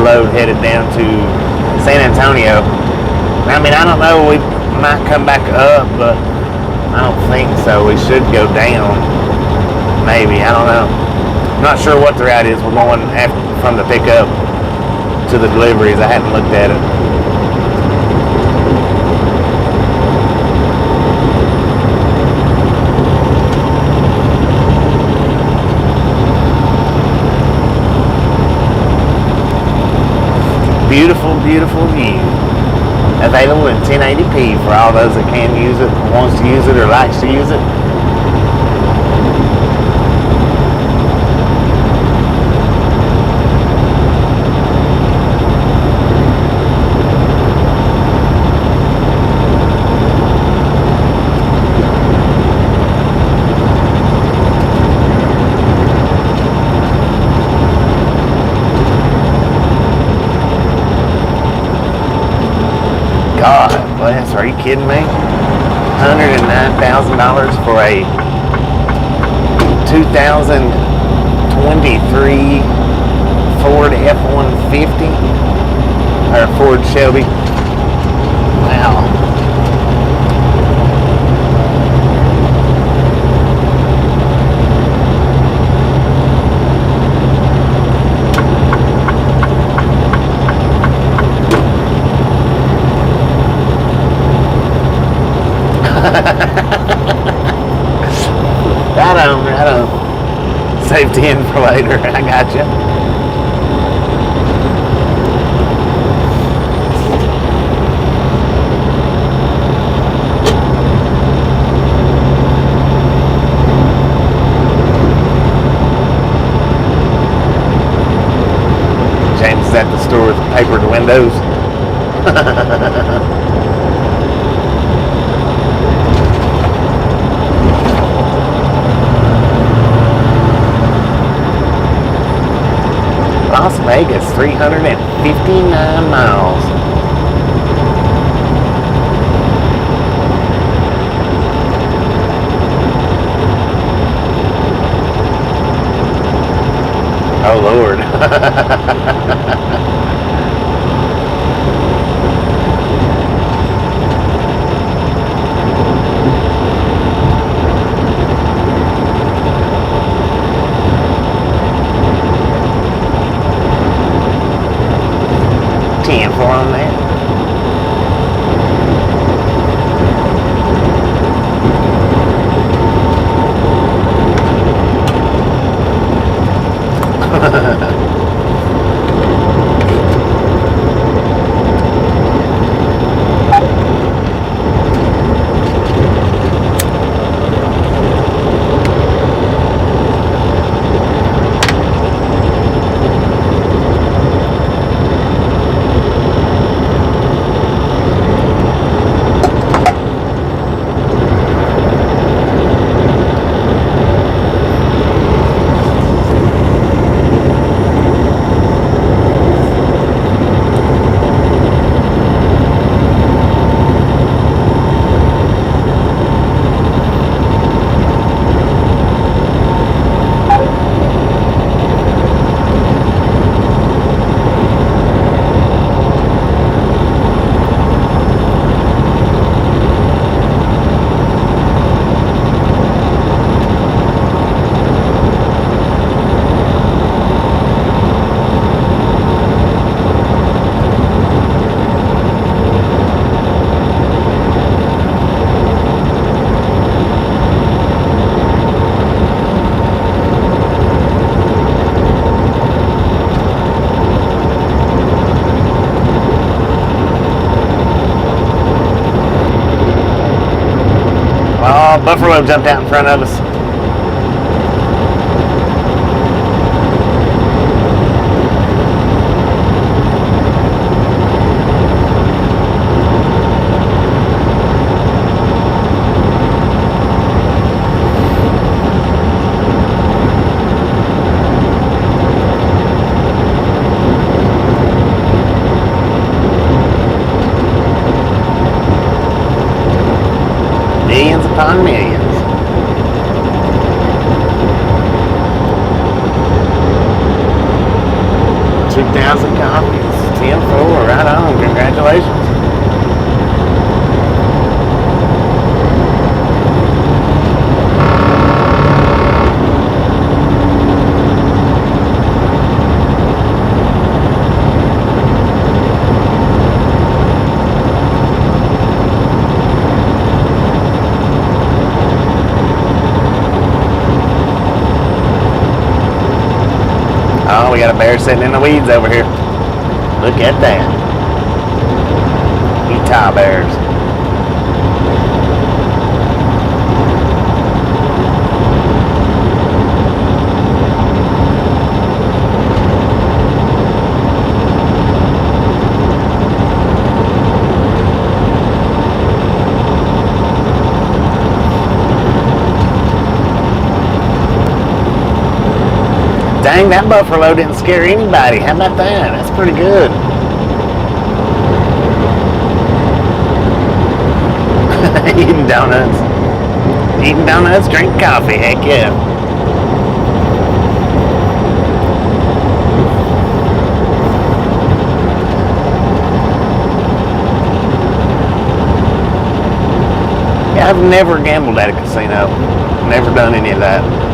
load headed down to San Antonio. I mean, I don't know, we might come back up, but I don't think so. We should go down, maybe, I don't know. I'm not sure what the route is. We're going from the pickup to the deliveries. I hadn't looked at it. Beautiful, beautiful view. Available in 1080p for all those that can use it, wants to use it, or likes to use it. God bless, are you kidding me? $109,000 for a 2023 Ford F-150 or Ford Shelby. Wow. Right on. Save 10 for later. I got you. James is at the store with papered windows. Las Vegas, 359 miles. Oh, Lord. For on that. Buffalo jumped out in front of us. Millions upon millions. 2,000 copies. 10-4, right on. Congratulations. Oh, we got a bear sitting in the weeds over here. Look at that. Utah bears. Dang, that buffalo didn't scare anybody. How about that? That's pretty good. Eating donuts. Eating donuts, drink coffee. Heck yeah. Yeah, I've never gambled at a casino. Never done any of that.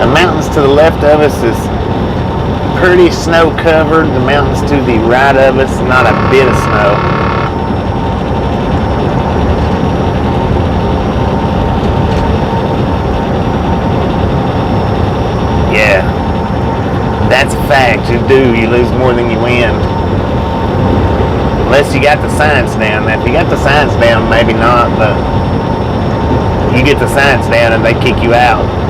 The mountains to the left of us is pretty snow covered. The mountains to the right of us, not a bit of snow. Yeah, that's a fact. You lose more than you win. Unless you got the science down. Now, if you got the science down, maybe not, but you get the science down and they kick you out.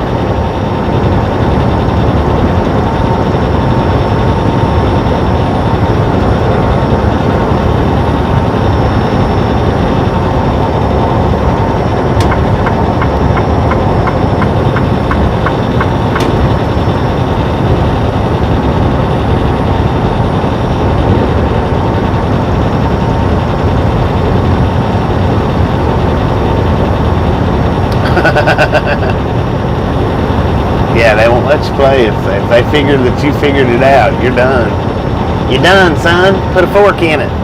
play. If they figure that you figured it out, you're done. You're done, son. Put a fork in it.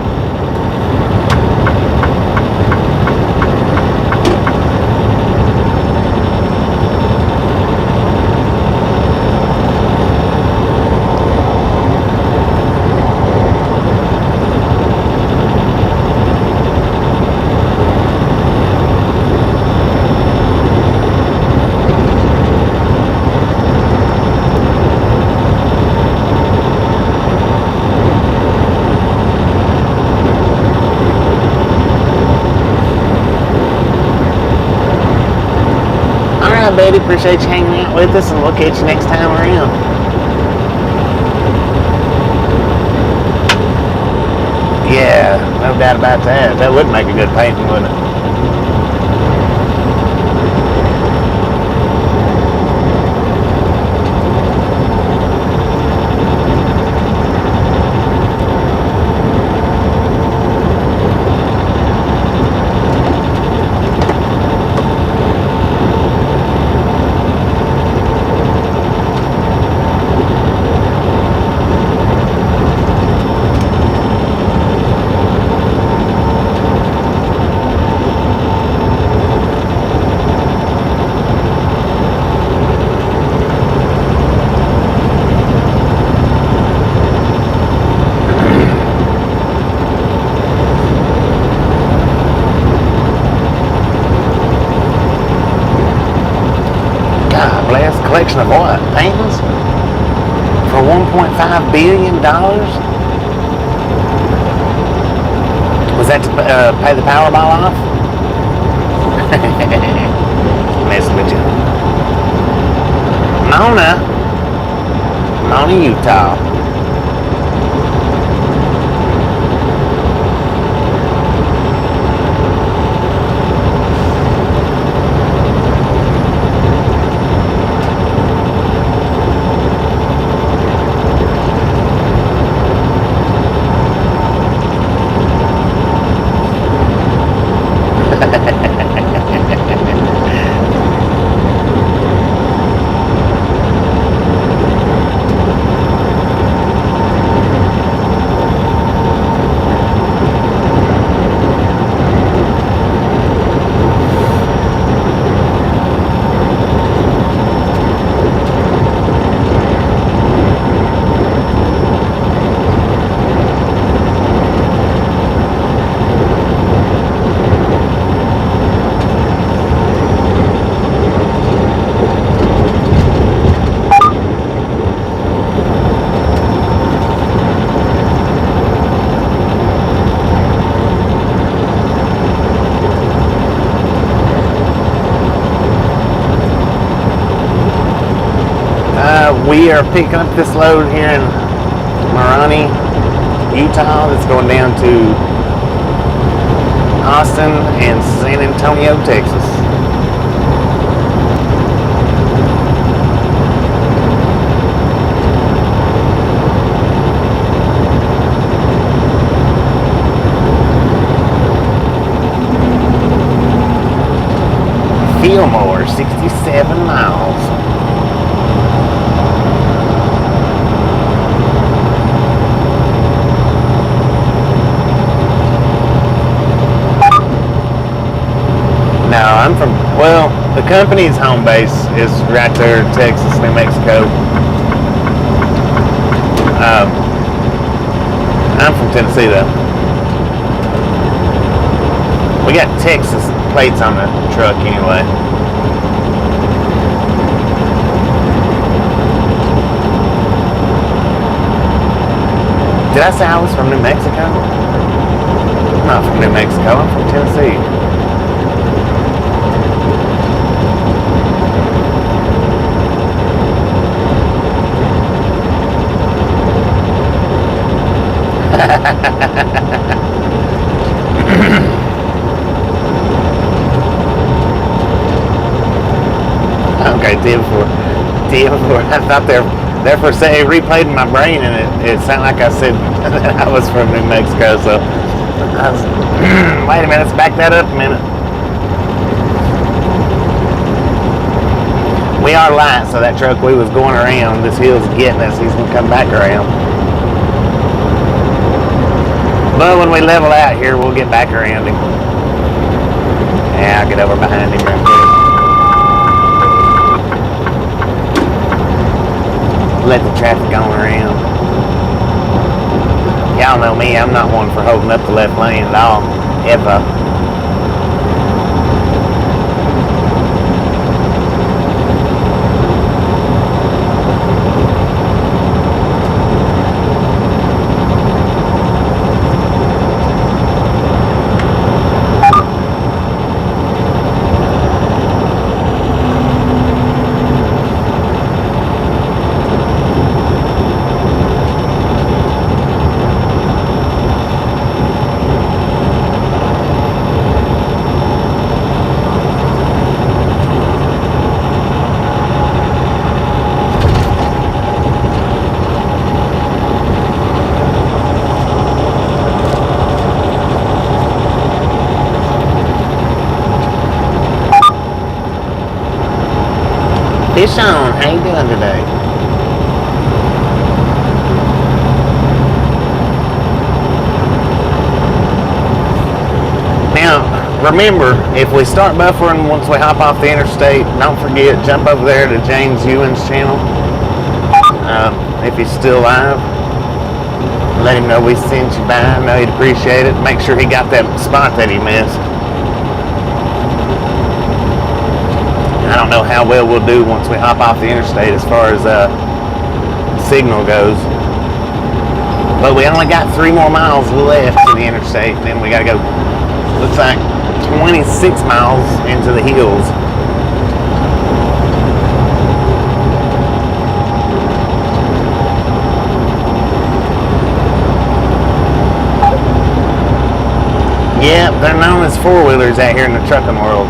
Betty, appreciate you hanging out with us, and we'll catch you next time around. Yeah, no doubt about that. That would make a good painting, wouldn't it? Collection of what? Paintings? For $1.5 billion? Was that to pay the Powerball off? Messing with you. Mona, Utah. We are picking up this load here in Marani, Utah, that's going down to Austin and San Antonio, Texas. Fillmore, 67 miles. No, I'm from, well, the company's home base is right there in Texas, New Mexico. I'm from Tennessee, though. We got Texas plates on the truck anyway. Did I say I was from New Mexico? I'm not from New Mexico, I'm from Tennessee. Okay, 10-4. I thought there for a second, it replayed in my brain, and it sounded like I said that I was from New Mexico. So I was, wait a minute, let's back that up a minute. we are light, so that truck we was going around, this hill's getting us. He's gonna come back around. But when we level out here, we'll get back around him. Yeah, I'll get over behind him real quick. Let the traffic on around. Y'all know me, I'm not one for holding up the left lane at all, ever. Fish on, how you doing today? Now, remember, if we start buffering once we hop off the interstate, don't forget, jump over there to James Ewan's channel. If he's still alive, let him know we sent you by. I know he'd appreciate it. Make sure he got that spot that he missed. I don't know how well we'll do once we hop off the interstate as far as signal goes. But we only got 3 more miles left to the interstate, and then we gotta go, looks like 26 miles into the hills. Yeah, they're known as four-wheelers out here in the trucking world.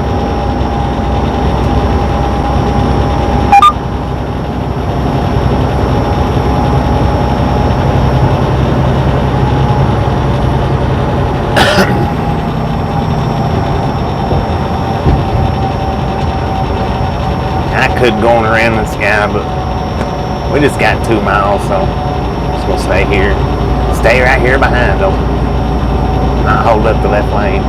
Could going around this guy, but we just got 2 miles, so I'm just gonna stay here. Stay right here behind them. Not hold up the left lane.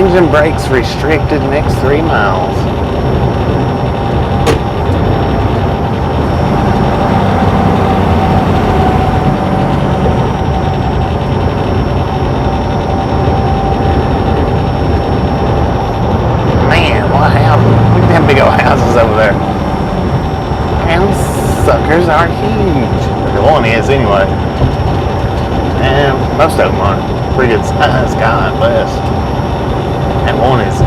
Engine brakes restricted next 3 miles. Man, what house? Look at them big old houses over there. Man, these suckers are huge. The one is anyway. And most of them are pretty good size, God bless. And one is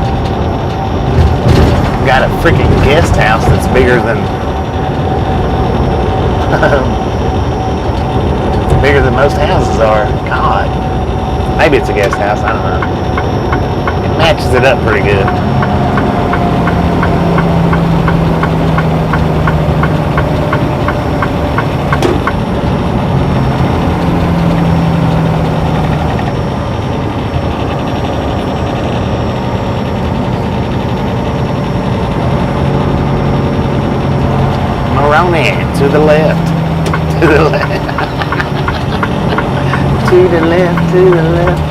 got a freaking guest house that's bigger than bigger than most houses are. God, maybe it's a guest house. I don't know. It matches it up pretty good. the left. To the left. To the left, to the left.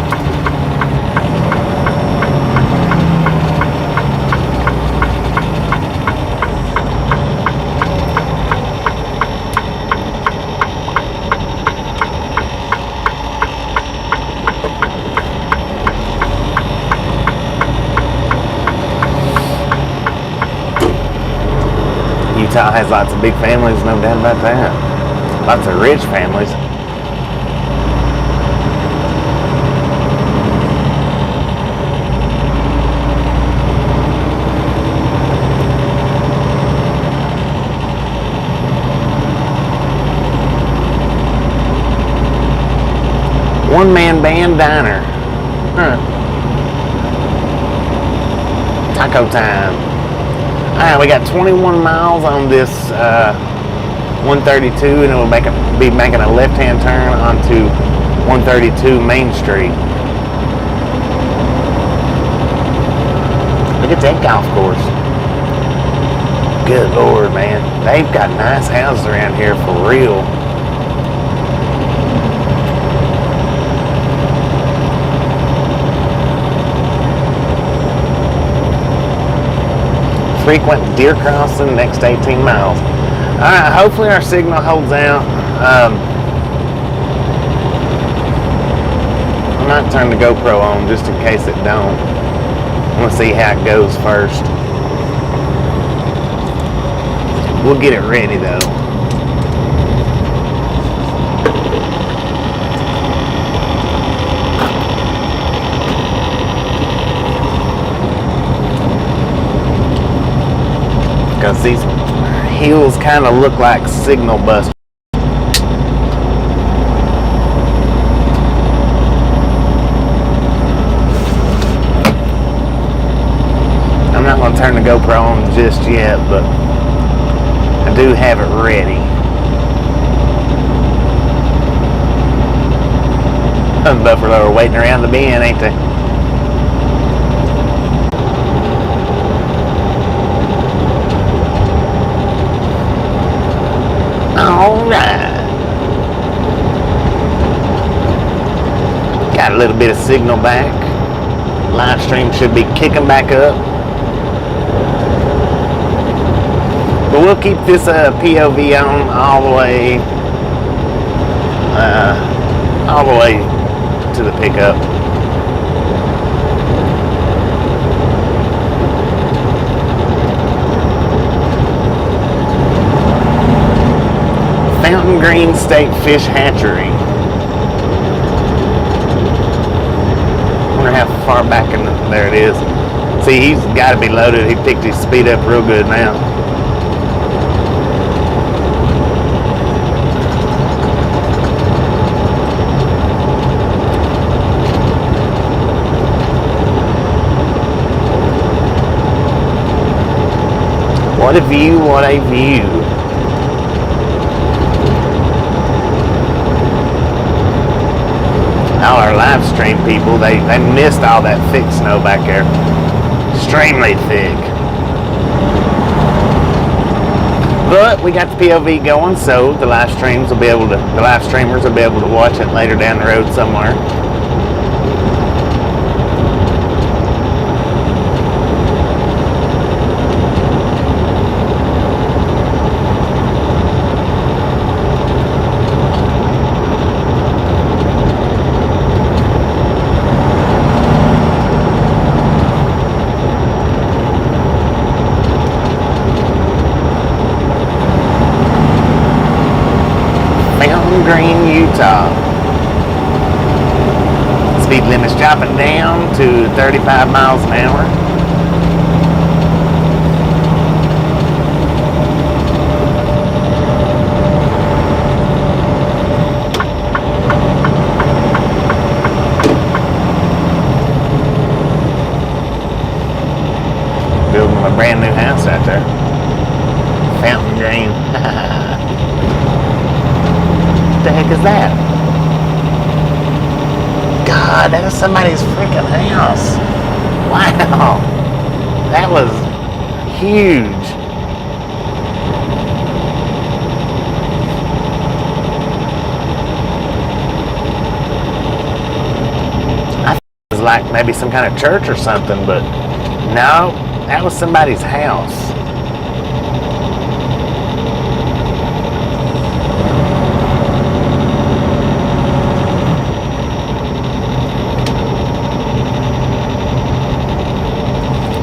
Utah has lots of big families, no doubt about that. Lots of rich families. One-man band diner. Huh. Taco time. Alright, we got 21 miles on this 132, and it will be making a left-hand turn onto 132 Main Street. Look at that golf course. Good Lord, man. They've got nice houses around here for real. Frequent deer crossing next 18 miles. Alright, hopefully our signal holds out. I might turn the GoPro on just in case it don't. I want to see how it goes first. We'll get it ready though. Because these hills kind of look like signal busters. I'm not going to turn the GoPro on just yet, but I do have it ready. Buffalo are waiting around the bend, ain't they? Alright. Got a little bit of signal back. Live stream should be kicking back up. But we'll keep this POV on all the way to the pickup. Fountain Green State Fish Hatchery. Wonder how far back in there it is. See, he's got to be loaded. He picked his speed up real good now. What a view, what a view. All our live stream people, they missed all that thick snow back there. Extremely thick. But we got the POV going, so the live streamers will be able to watch it later down the road somewhere. Green, Utah. Speed limit's dropping down to 35 miles an hour. Building a brand new house out there. Fountain Green. What the heck is that? God, that is somebody's freaking house. Wow. That was huge. like maybe some kind of church or something, but no, that was somebody's house.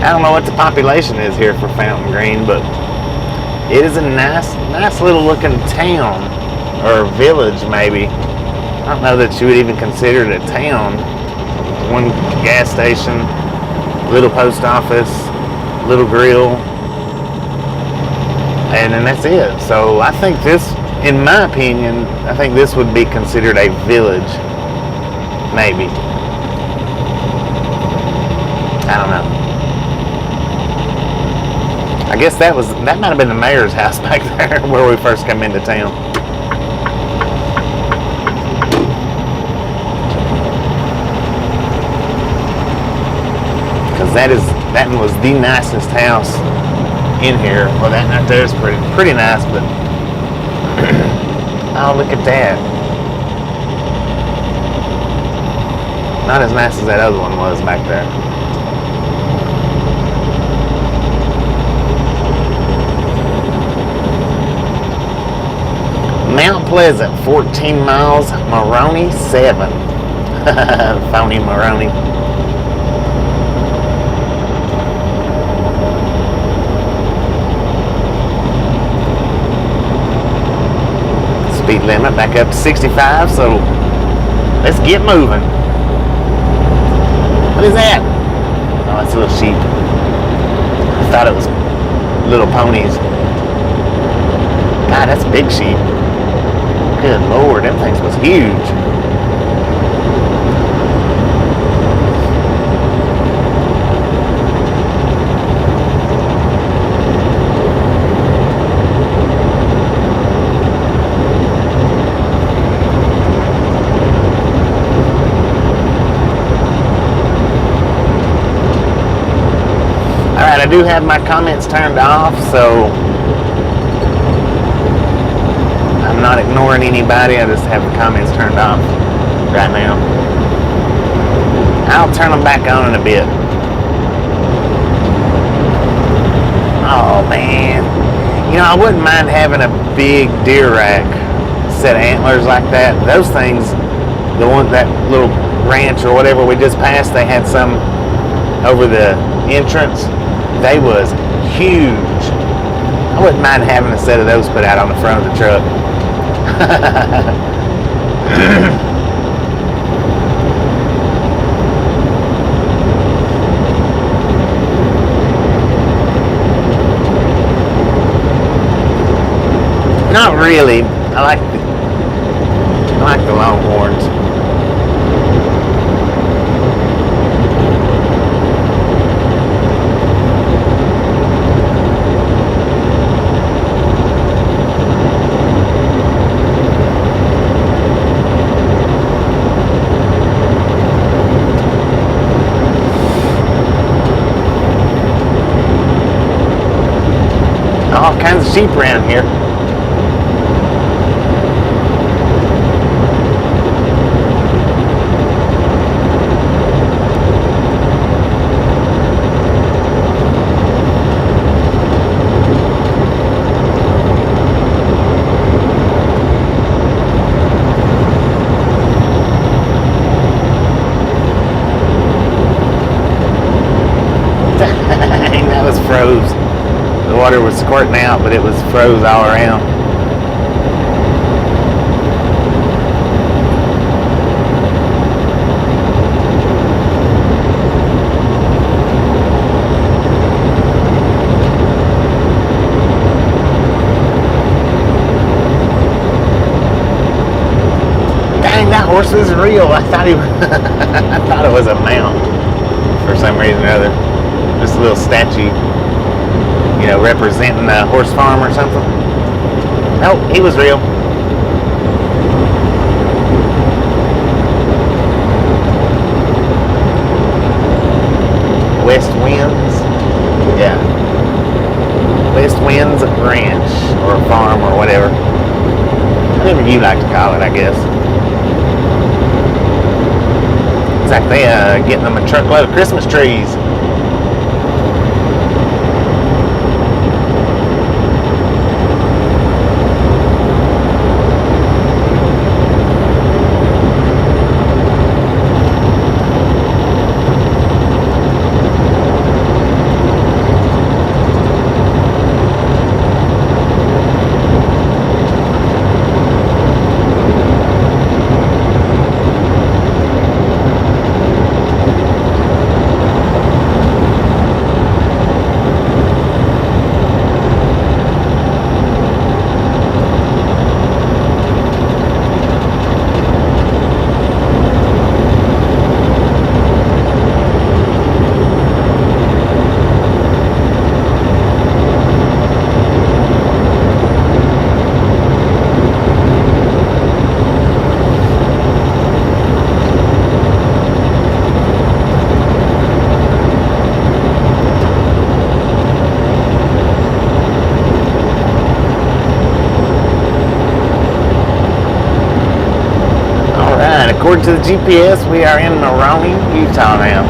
I don't know what the population is here for Fountain Green, but it is a nice little looking town, or village maybe. I don't know that you would even consider it a town. One gas station, little post office, little grill, and then that's it. So I think this, in my opinion, I think this would be considered a village, maybe. I don't know. I guess that might have been the mayor's house back there where we first come into town. Because that was the nicest house in here. Well, that right there is pretty nice, but oh, look at that. Not as nice as that other one was back there. Mount Pleasant, 14 miles, Maroney 7. Phony Maroney. Speed limit back up to 65, so let's get moving. What is that? Oh, that's a little sheep. I thought it was little ponies. God, that's a big sheep. Good Lord, them things was huge. Alright, I do have my comments turned off, so I'm not ignoring anybody. I just have the comments turned off right now. I'll turn them back on in a bit. Oh man, you know, I wouldn't mind having a big deer rack set of antlers like that. Those things, the one, that little ranch or whatever we just passed, they had some over the entrance. They was huge. I wouldn't mind having a set of those put out on the front of the truck. Not really. I like the Longhorns. All kinds of sheep around here. Dang, that was froze. The water was squirting out, but it was froze all around. Dang, that horse is real. I thought I thought it was a mount for some reason or other. Just a little statue. You know, representing a horse farm or something. No, he was real. West Winds. Yeah. West Winds Ranch or farm or whatever. Whatever you like to call it, I guess. Looks like they getting them a truckload of Christmas trees. According to the GPS, we are in Maroney, Utah now.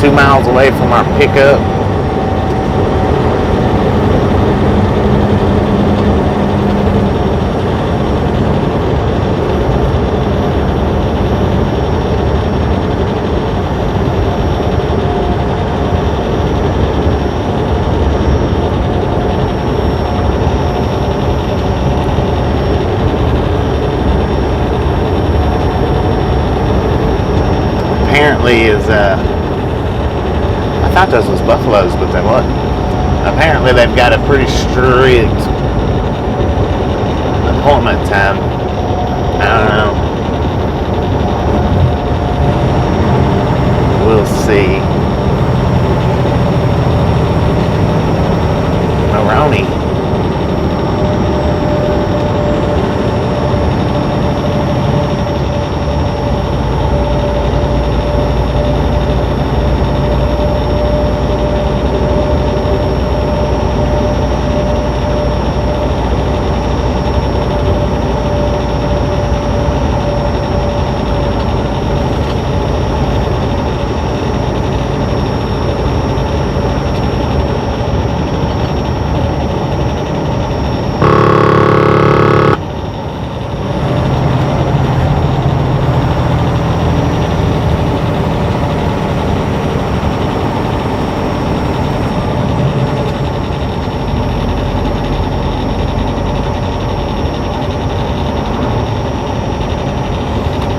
2 miles away from our pickup. Is I thought those was buffaloes, but they wasn't. Apparently they've got a pretty strict appointment time. I don't know. We'll see. Maroney.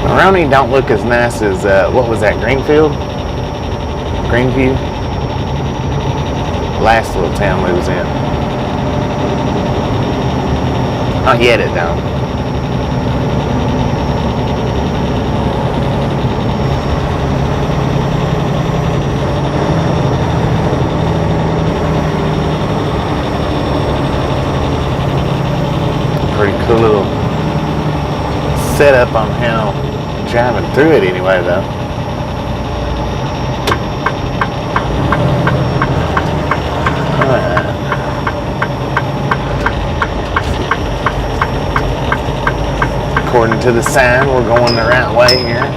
Maroney don't look as nice as, what was that, Greenview? Last little town we was in. Not yet it don't. Pretty cool little setup on how driving through it anyway though. Alright. According to the sign, we're going the right way here.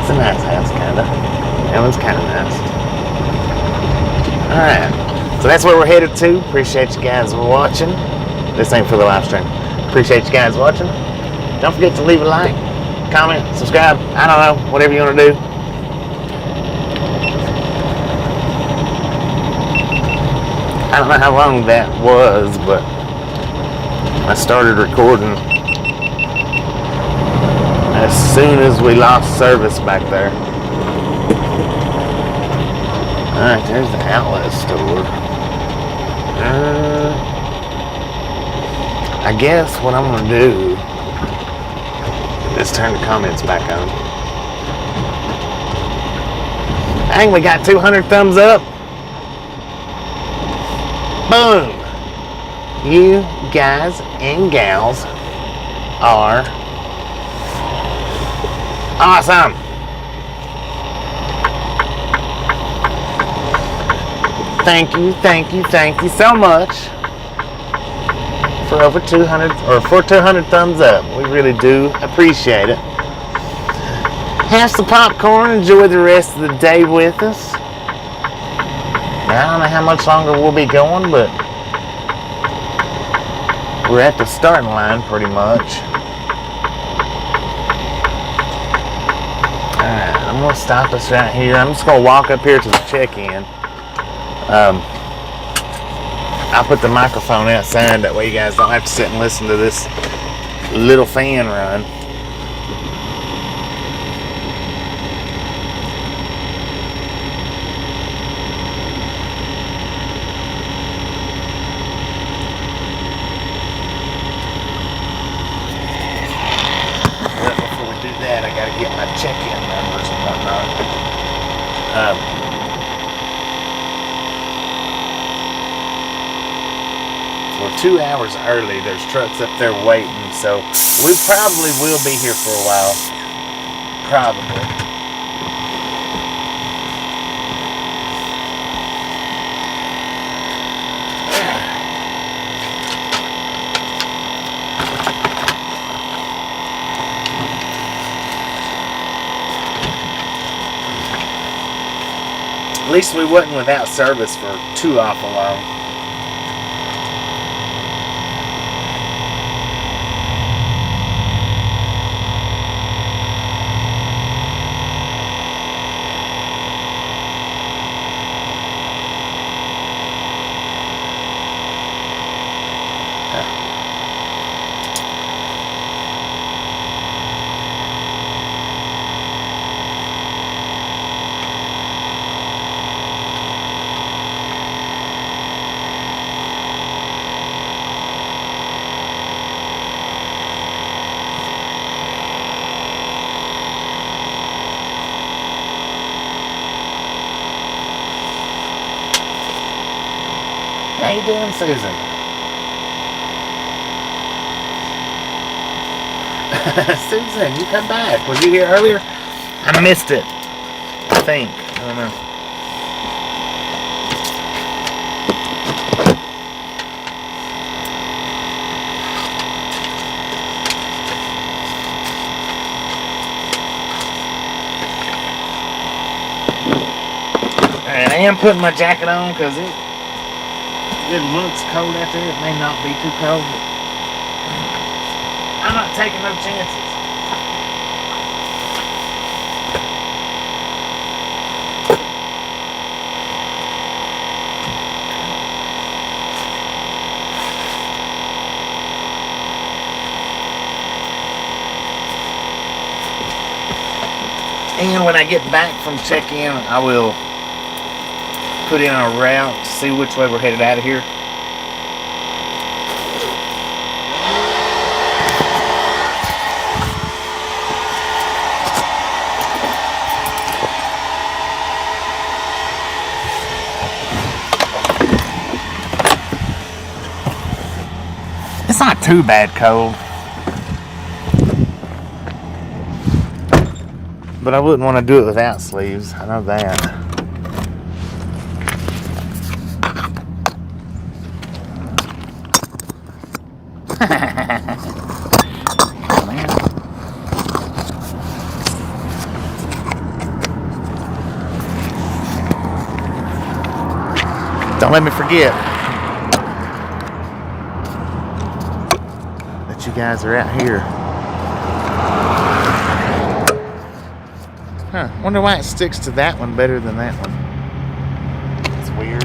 It's a nice house, kinda. That one's kind of nice. Alright, so that's where we're headed to. Appreciate you guys watching. This ain't for the live stream. Appreciate you guys watching. Don't forget to leave a like, comment, subscribe. I don't know, whatever you want to do. I don't know how long that was, but I started recording as soon as we lost service back there. Alright, there's the outlet store. I guess what I'm going to do is turn the comments back on. Dang, we got 200 thumbs up. Boom. You guys and gals are awesome. Thank you so much for over 200 or for 200 thumbs up. We really do appreciate it. Have some popcorn. Enjoy the rest of the day with us. Now, I don't know how much longer we'll be going, but we're at the starting line pretty much. Alright, I'm going to stop us right here. I'm just going to walk up here to the check-in. I'll put the microphone outside, that way you guys don't have to sit and listen to this little fan run. But before we do that, I got to get my check-in numbers and whatnot. We're 2 hours early. There's trucks up there waiting, so we probably will be here for a while. Probably. At least we wasn't without service for too awful long. How you doing, Susan? Susan, you come back. Was you here earlier? I missed it. I think. I don't know. Alright, I am putting my jacket on because it looks cold out there. It may not be too cold, but I'm not taking no chances. And when I get back from check-in, I will put in a route to see which way we're headed out of here. It's not too bad cold, but I wouldn't want to do it without sleeves. I know that. Don't let me forget that you guys are out here. Huh, wonder why it sticks to that one better than that one. It's weird.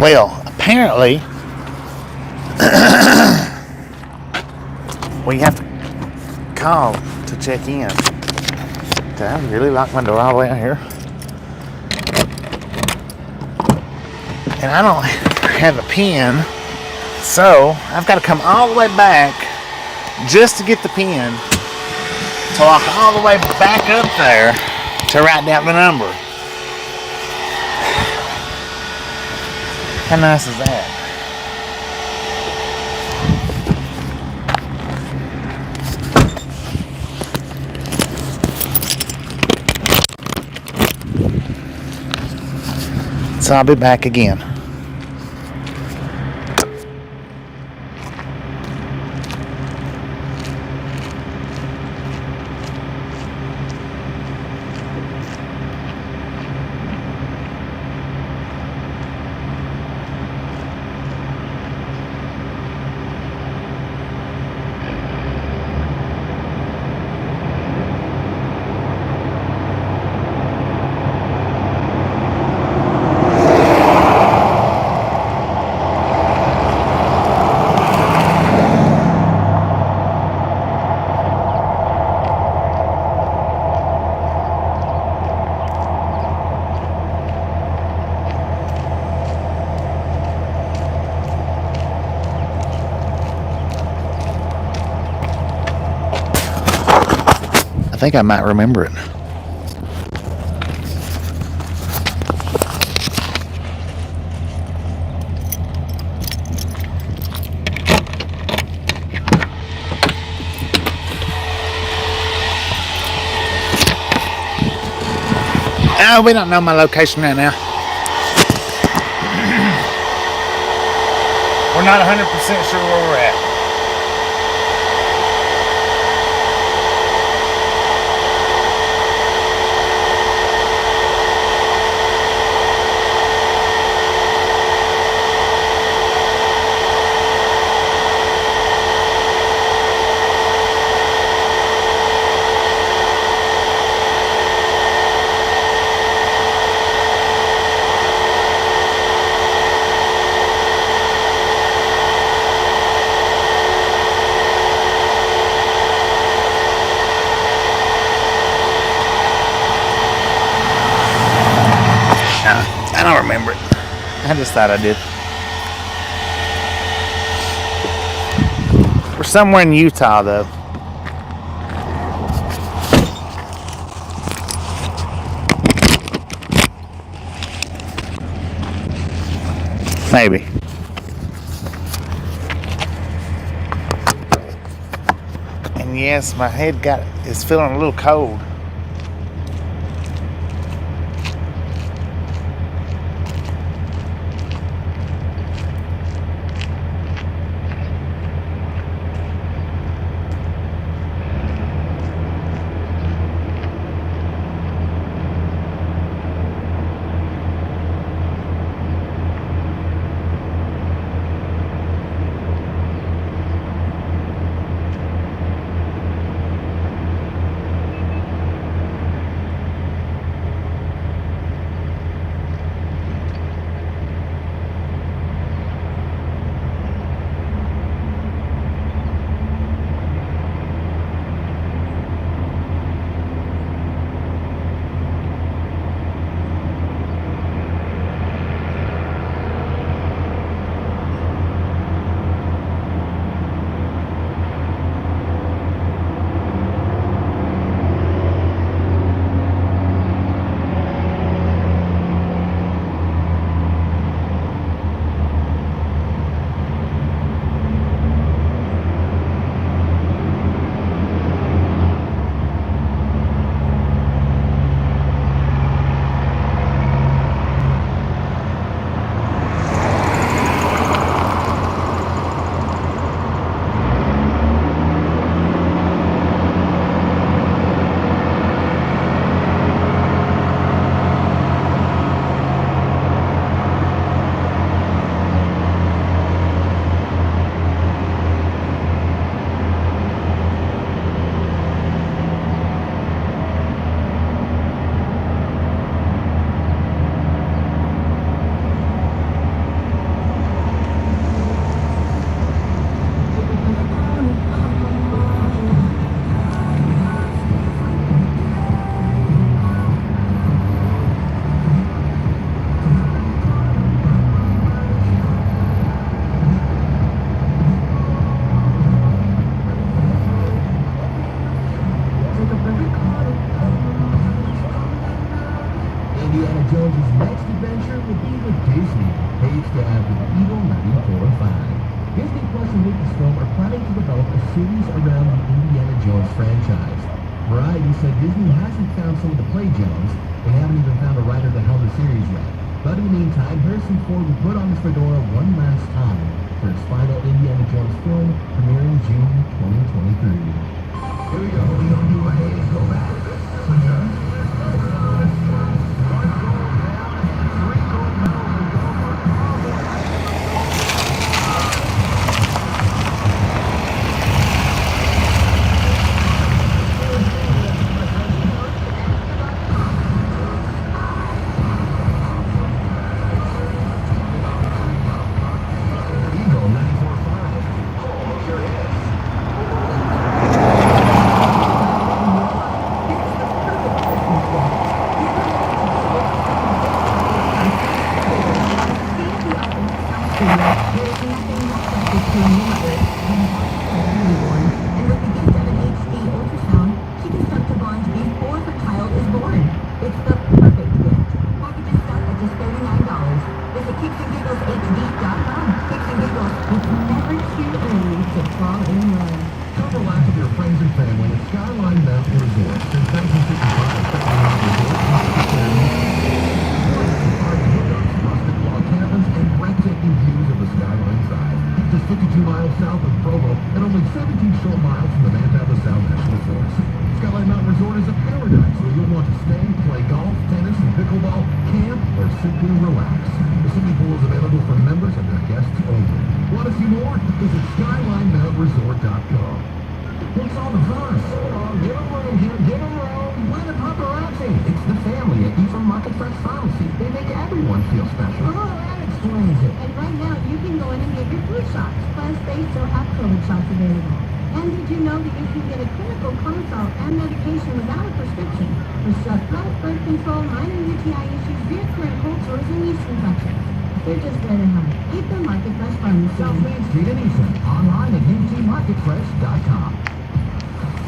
Well, apparently, we have to call to check in. Did I really lock my door all the way out here? And I don't have a pin, so I've got to come all the way back just to get the pin to walk all the way back up there to write down the number. How nice is that? So I'll be back again. I think I might remember it. Oh, we don't know my location right now. We're not 100% sure where we're at. I don't remember it. I just thought I did. We're somewhere in Utah, though. Maybe. And yes, my head is feeling a little cold. Jones's next adventure will be with Disney, page to add the Eagle 945. Disney Plus and Lucasfilm are planning to develop a series around the Indiana Jones franchise. Variety said Disney hasn't found someone to play Jones. They haven't even found a writer to helm the series yet. But in the meantime, Harrison Ford will put on his fedora one last time for his final Indiana Jones film, premiering June 2023. Here we go. Go back.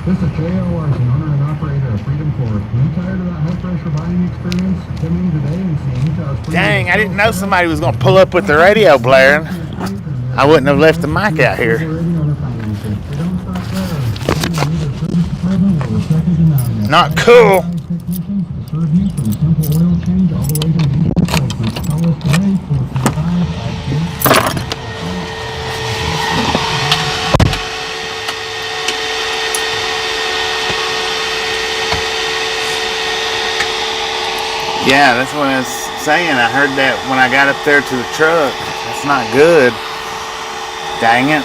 This is J.O. Larson, owner and operator of Freedom Force. Are you tired of that high-pressure buying experience? Come in today and see Utah's... Dang, I didn't know somebody was going to pull up with the radio blaring. I wouldn't have left the mic out here. Not cool. Yeah, that's what I was saying. I heard that when I got up there to the truck. That's not good. Dang it.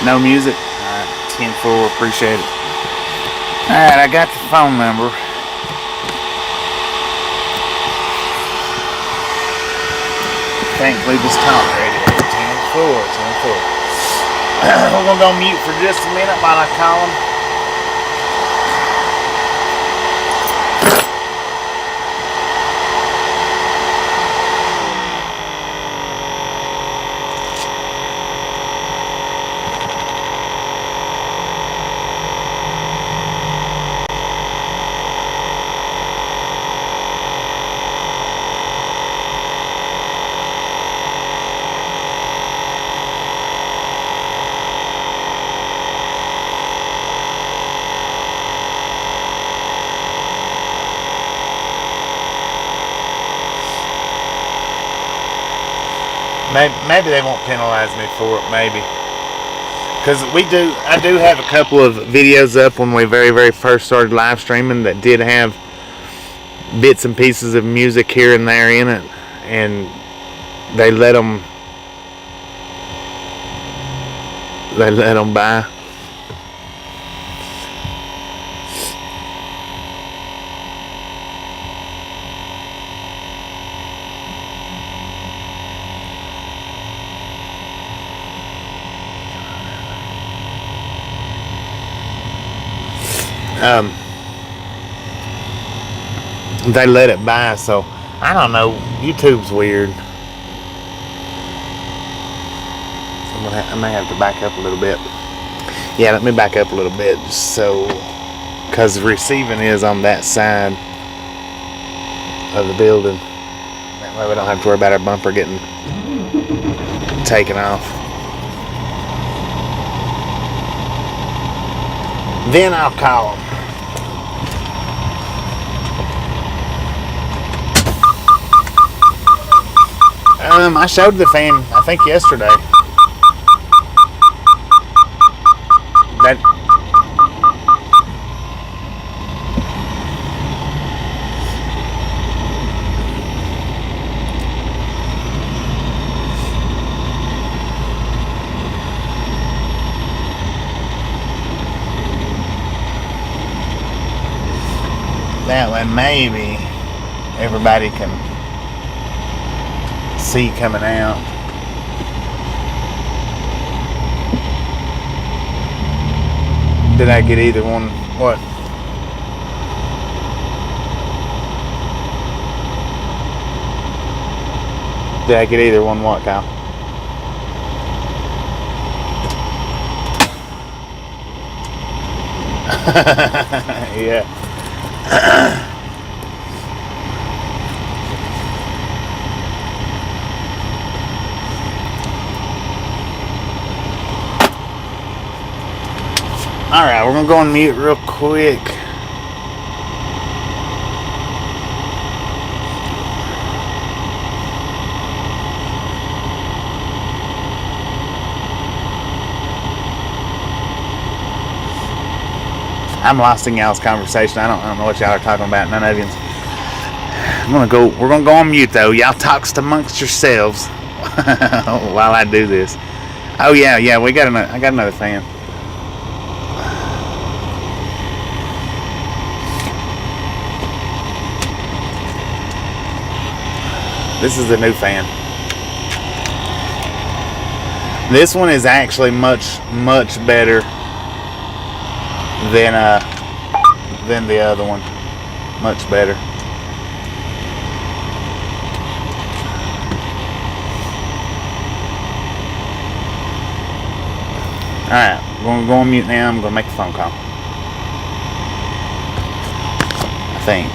No music. Alright, 10-4, appreciate it. Alright, I got the phone number. Thankfully, this talk radio. 10-4, 10-4. We're going to go mute for just a minute while I call them. Maybe they won't penalize me for it, maybe. Because I do have a couple of videos up when we very first started live streaming that did have bits and pieces of music here and there in it. And they let them by. They let it by, so I don't know. YouTube's weird. I may have to back up a little bit. Yeah, let me back up a little bit just so because receiving is on that side of the building. That way we don't have to worry about our bumper getting taken off. Then I'll call them. I showed the fan, I think yesterday. That way maybe everybody can see coming out. Did I get either one? What? Did I get either one what, Kyle? Yeah. Alright, we're gonna go on mute real quick. I'm lost in y'all's conversation. I don't know what y'all are talking about. None of you. We're gonna go on mute though. Y'all talks amongst yourselves while I do this. Oh yeah, I got another fan. This is the new fan. This one is actually much better than the other one. Much better. Alright, we're gonna go on mute now. I'm gonna make a phone call. I think.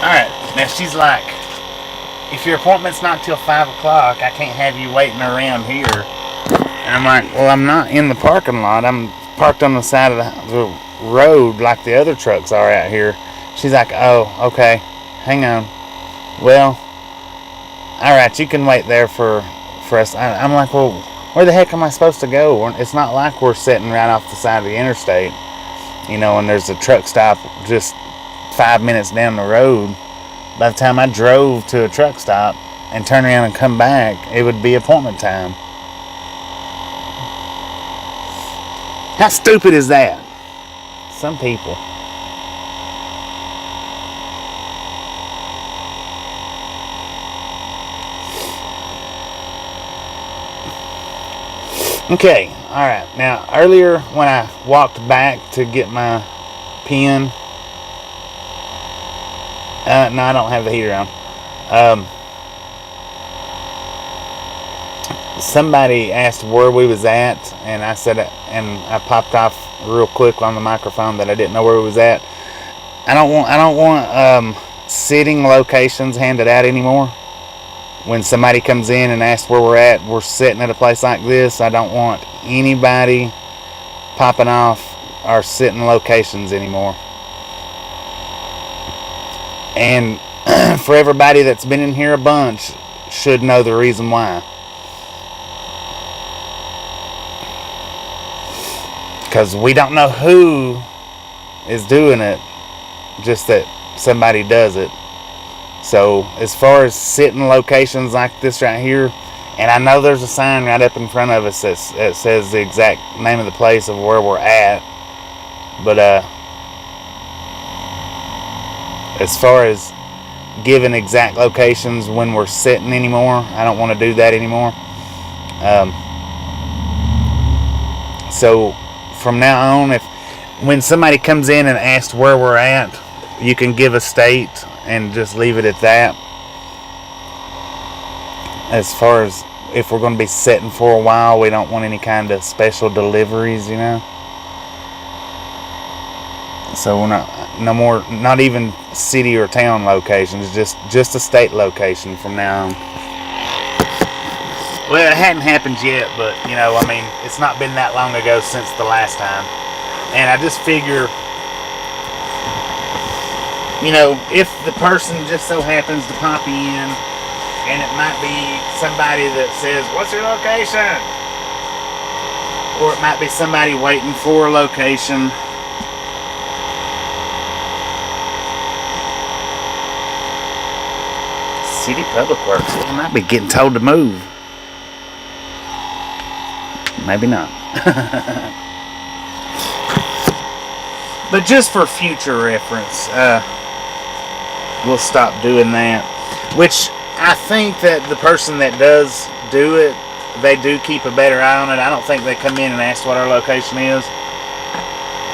Alright, now she's like, if your appointment's not till 5 o'clock, I can't have you waiting around here. And I'm like, well, I'm not in the parking lot. I'm parked on the side of the road like the other trucks are out here. She's like, oh, okay, hang on. Well, alright, you can wait there for us. I'm like, well, where the heck am I supposed to go? It's not like we're sitting right off the side of the interstate, you know, and there's a truck stop just 5 minutes down the road. By the time I drove to a truck stop and turn around and come back, it would be appointment time. How stupid is that? Some people. Okay, alright. Now, earlier when I walked back to get my pen, no, I don't have the heater on. Somebody asked where we was at, and I said, and I popped off real quick on the microphone that I didn't know where we was at. I don't want sitting locations handed out anymore. When somebody comes in and asks where we're at, we're sitting at a place like this. I don't want anybody popping off our sitting locations anymore. And for everybody that's been in here a bunch, should know the reason why. Because we don't know who is doing it, just that somebody does it. So as far as sitting locations like this right here, and I know there's a sign right up in front of us that says the exact name of the place of where we're at, but as far as giving exact locations when we're sitting anymore, I don't want to do that anymore. So from now on, when somebody comes in and asks where we're at, you can give a state and just leave it at that. As far as if we're going to be sitting for a while, we don't want any kind of special deliveries, you know. So we're not even city or town locations, just a state location from now on. Well, it hadn't happened yet, but you know, I mean, it's not been that long ago since the last time, and I just figure, you know, if the person just so happens to pop in, and it might be somebody that says, what's your location? Or it might be somebody waiting for a location. City Public Works, they might be getting told to move. Maybe not. But just for future reference, we'll stop doing that. Which I think that the person that does do it, they do keep a better eye on it. I don't think they come in and ask what our location is,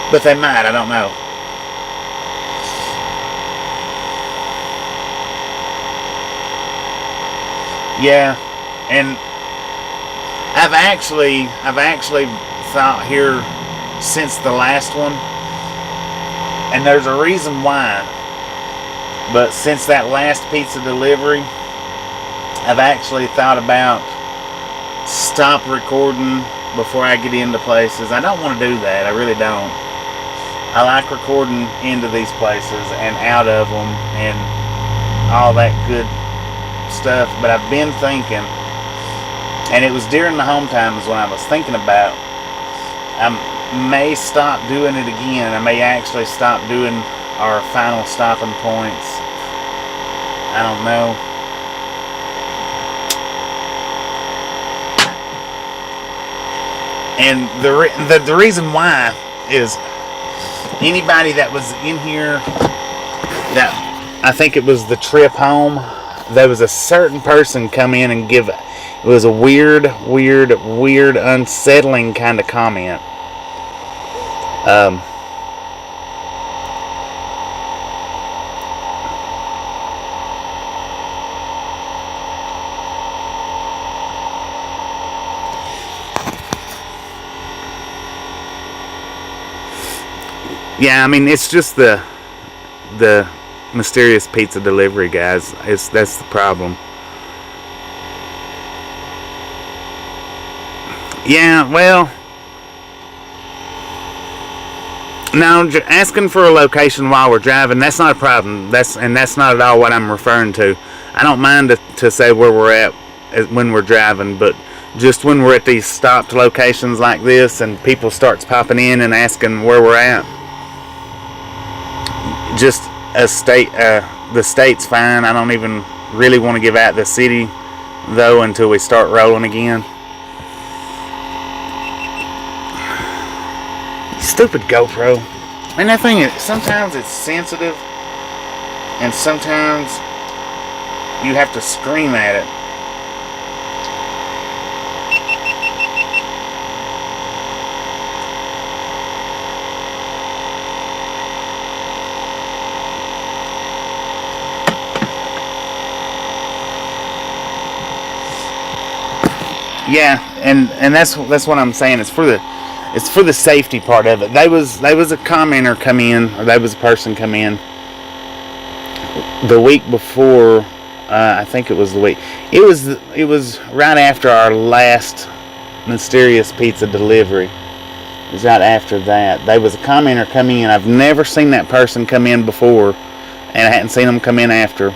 but they might. I don't know. Yeah, and I've actually thought here since the last one, and there's a reason why. But since that last pizza delivery, I've actually thought about stop recording before I get into places. I don't want to do that. I really don't. I like recording into these places and out of them and all that good stuff. But I've been thinking, and it was during the home times when I was thinking about, I may stop doing it again. I may actually stop doing our final stopping points. I don't know. And the reason why is anybody that was in here, that I think it was the trip home, there was a certain person come in and give, it was a weird, unsettling kind of comment. Yeah, I mean, it's just the mysterious pizza delivery, guys. That's the problem. Yeah, well, now asking for a location while we're driving, that's not a problem. That's not at all what I'm referring to. I don't mind to say where we're at when we're driving, but just when we're at these stopped locations like this and people starts popping in and asking where we're at, just the state's fine. I don't even really want to give out the city though until we start rolling again. Stupid GoPro. And that thing, sometimes it's sensitive and sometimes you have to scream at it. Yeah, and that's what I'm saying. It's for the safety part of it. There was a commenter come in, or there was a person come in the week before. I think it was the week. It was right after our last mysterious pizza delivery. It was right after that. There was a commenter come in. I've never seen that person come in before, and I hadn't seen them come in after.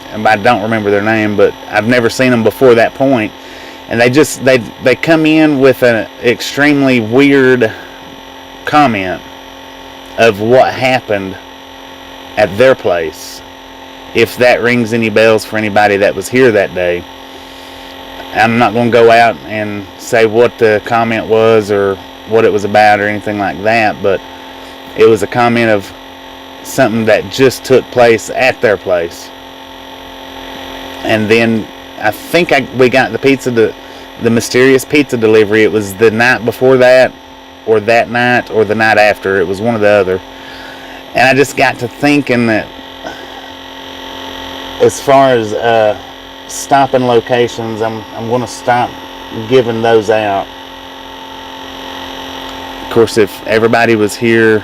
And I don't remember their name, but I've never seen them before that point. And they come in with an extremely weird comment of what happened at their place. If that rings any bells for anybody that was here that day. I'm not going to go out and say what the comment was or what it was about or anything like that, but it was a comment of something that just took place at their place. And then I think we got the mysterious pizza delivery. It was the night before that, or that night, or the night after. It was one or the other. And I just got to thinking that as far as stopping locations, I'm going to stop giving those out. Of course, if everybody was here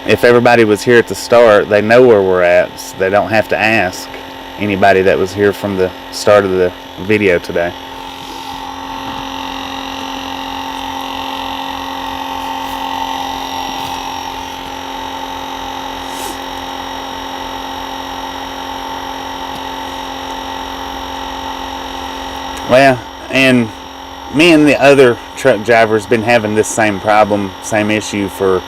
at the start, they know where we're at. So they don't have to ask anybody that was here from the start of the video today. Well, and me and the other truck drivers been having this same problem, same issue for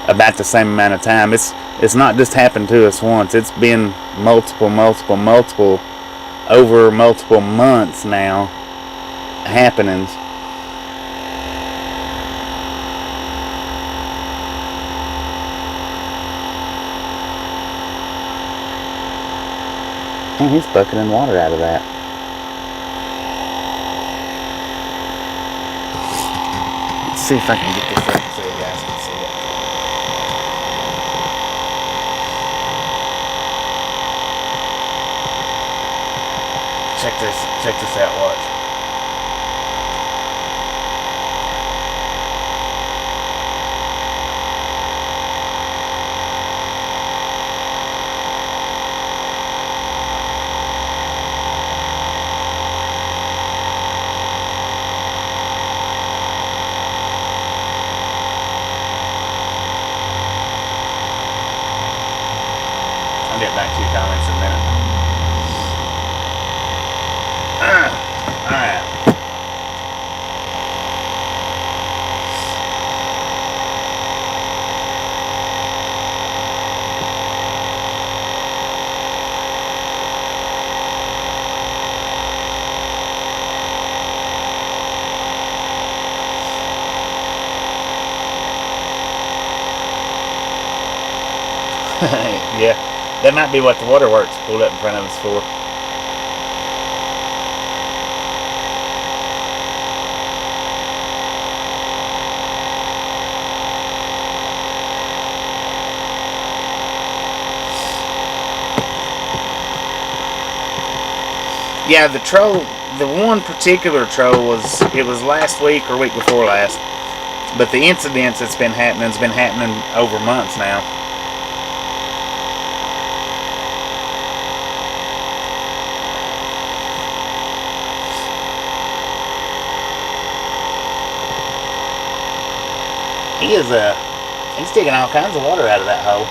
about the same amount of time. It's not just happened to us once. It's been multiple over multiple months now happenings. And he's bucketing water out of that. Let's see if I can get this up so you guys can see it. Check this out, watch. I'll get back to your comments in a minute. Alright. Yeah, that might be what the waterworks pulled up in front of us for. Yeah, the one particular troll was last week or week before last. But the incidents that's been happening has been happening over months now. He's taking all kinds of water out of that hole.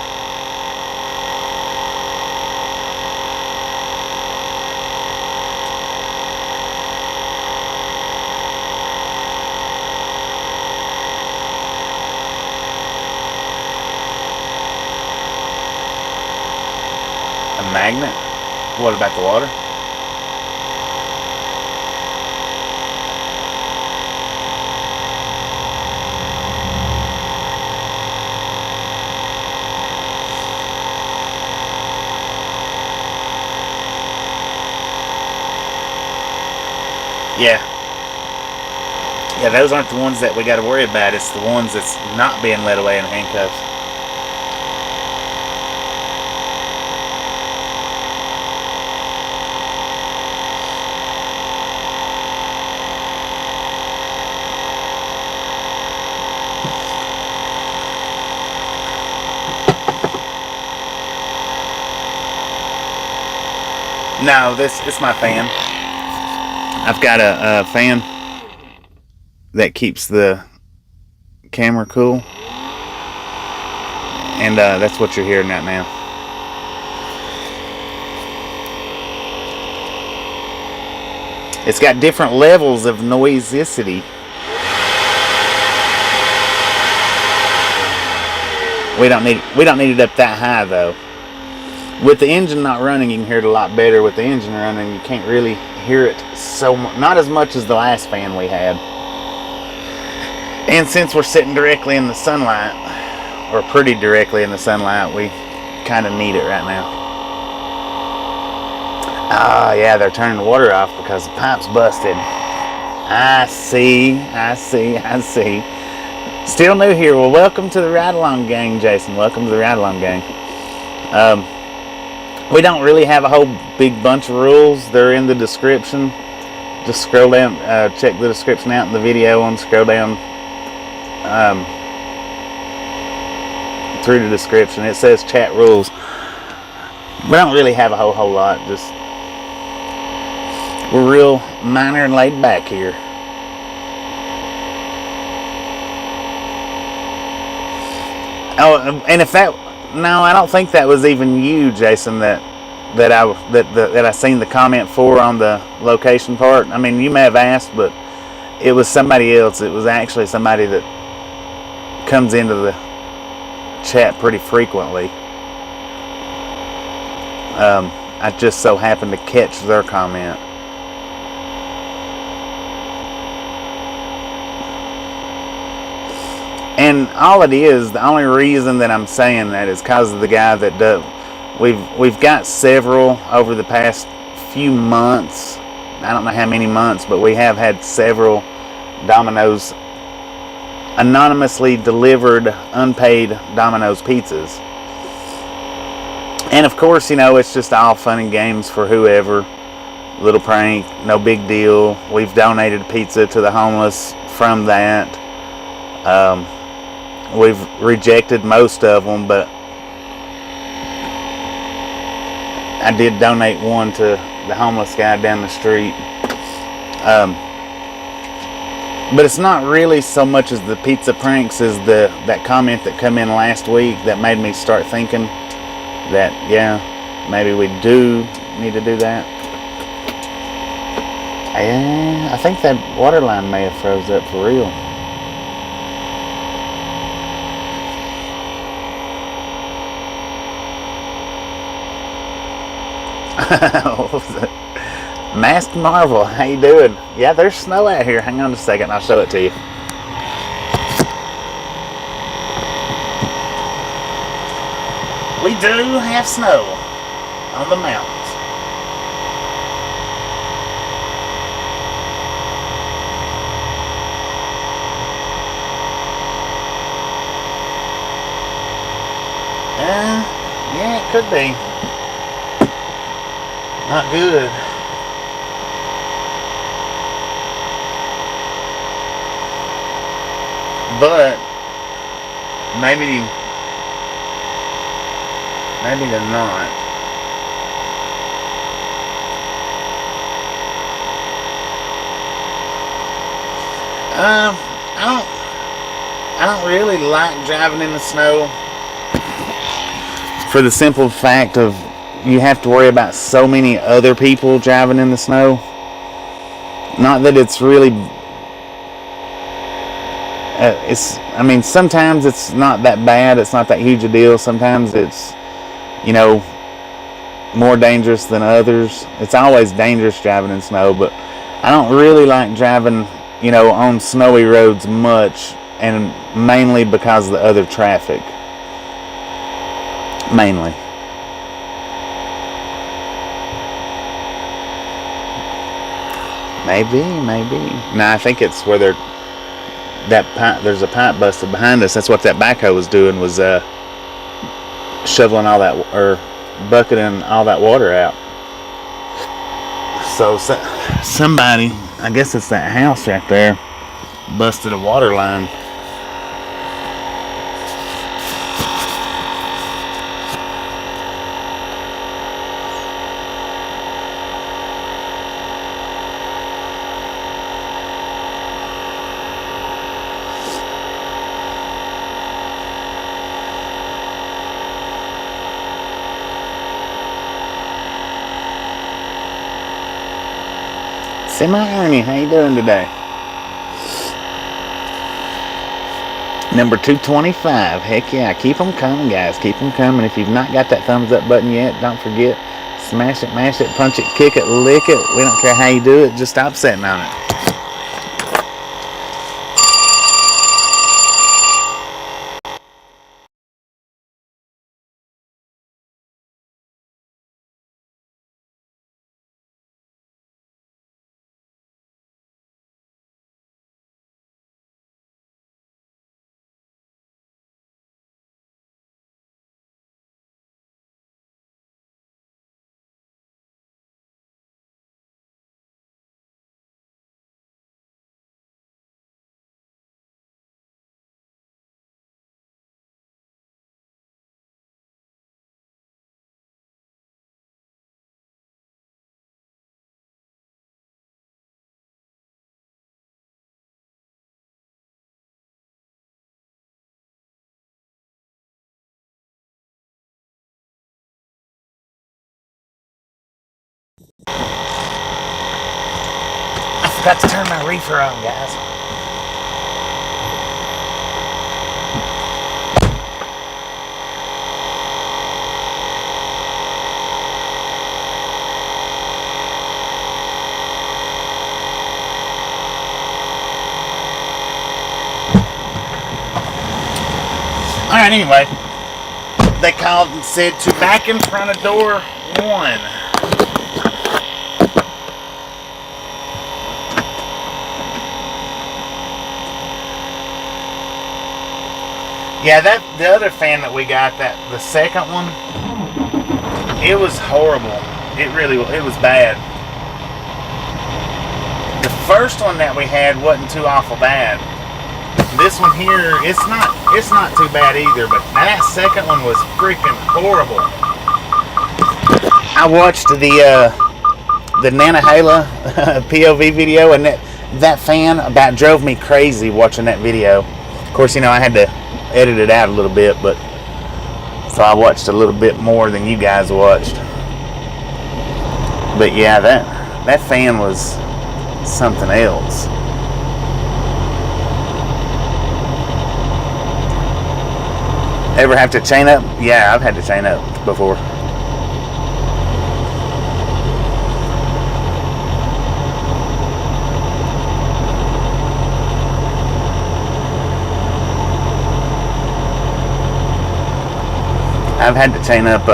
A magnet? What about the water? Yeah. Yeah, those aren't the ones that we got to worry about. It's the ones that's not being led away in handcuffs. No, it's my fan. I've got a fan that keeps the camera cool, and that's what you're hearing right now. It's got different levels of noisicity. We don't need it up that high though. With the engine not running, you can hear it a lot better. With the engine running, you can't really hear it so much, not as much as the last fan we had. And since we're sitting directly in the sunlight, or pretty directly in the sunlight, we kind of need it right now. Ah, yeah, they're turning the water off because the pipe's busted. I see. Still new here. Well, welcome to the Ride Along Gang, Jason. Welcome to the Ride Along Gang. We don't really have a whole big bunch of rules. They're in the description. Just scroll down, check the description out in the video and scroll down through the description. It says chat rules. We don't really have a whole lot. Just we're real minor and laid back here. Oh, and if that. No, I don't think that was even you, Jason, that I seen the comment for on the location part. I mean, you may have asked, but it was somebody else. It was actually somebody that comes into the chat pretty frequently. I just so happened to catch their comment. And all it is, the only reason that I'm saying that is because of the guy that does. We've got several over the past few months. I don't know how many months, but we have had several Domino's anonymously delivered unpaid Domino's pizzas. And of course, you know, it's just all fun and games for whoever. Little prank, no big deal. We've donated pizza to the homeless from that. We've rejected most of them, but I did donate one to the homeless guy down the street. But it's not really so much as the pizza pranks as that comment that come in last week that made me start thinking that, yeah, maybe we do need to do that. Yeah, I think that water line may have froze up for real. Masked Marvel, how you doing? Yeah, there's snow out here. Hang on a second, I'll show it to you. We do have snow on the mountains. Yeah, it could be. Not good. But maybe they're not. I don't really like driving in the snow for the simple fact of you have to worry about so many other people driving in the snow. Not that it's really I mean, sometimes it's not that bad, it's not that huge a deal. Sometimes it's, you know, more dangerous than others. It's always dangerous driving in snow, but I don't really like driving, you know, on snowy roads much, and mainly because of the other traffic. Mainly. Maybe. No, I think it's where there's a pipe busted behind us. That's what that backhoe was doing, was shoveling all that, or bucketing all that water out. So somebody, I guess it's that house right there, busted a water line. Semi-Ernie, how you doing today? Number 225. Heck yeah, keep them coming, guys. Keep them coming. If you've not got that thumbs up button yet, don't forget. Smash it, mash it, punch it, kick it, lick it. We don't care how you do it. Just stop sitting on it. I forgot to turn my reefer on, guys. Alright, anyway. They called and said to back in front of door 1. Yeah, the other fan that we got, the second one, it was horrible. It was bad. The first one that we had wasn't too awful bad. This one here, it's not too bad either, but that second one was freaking horrible. I watched the Nanahala POV video, and that fan about drove me crazy watching that video. Of course, you know, I had to edit it out a little bit, but so I watched a little bit more than you guys watched. But yeah, that fan was something else. Ever have to chain up? Yeah, I've had to chain up before. I've had to chain up.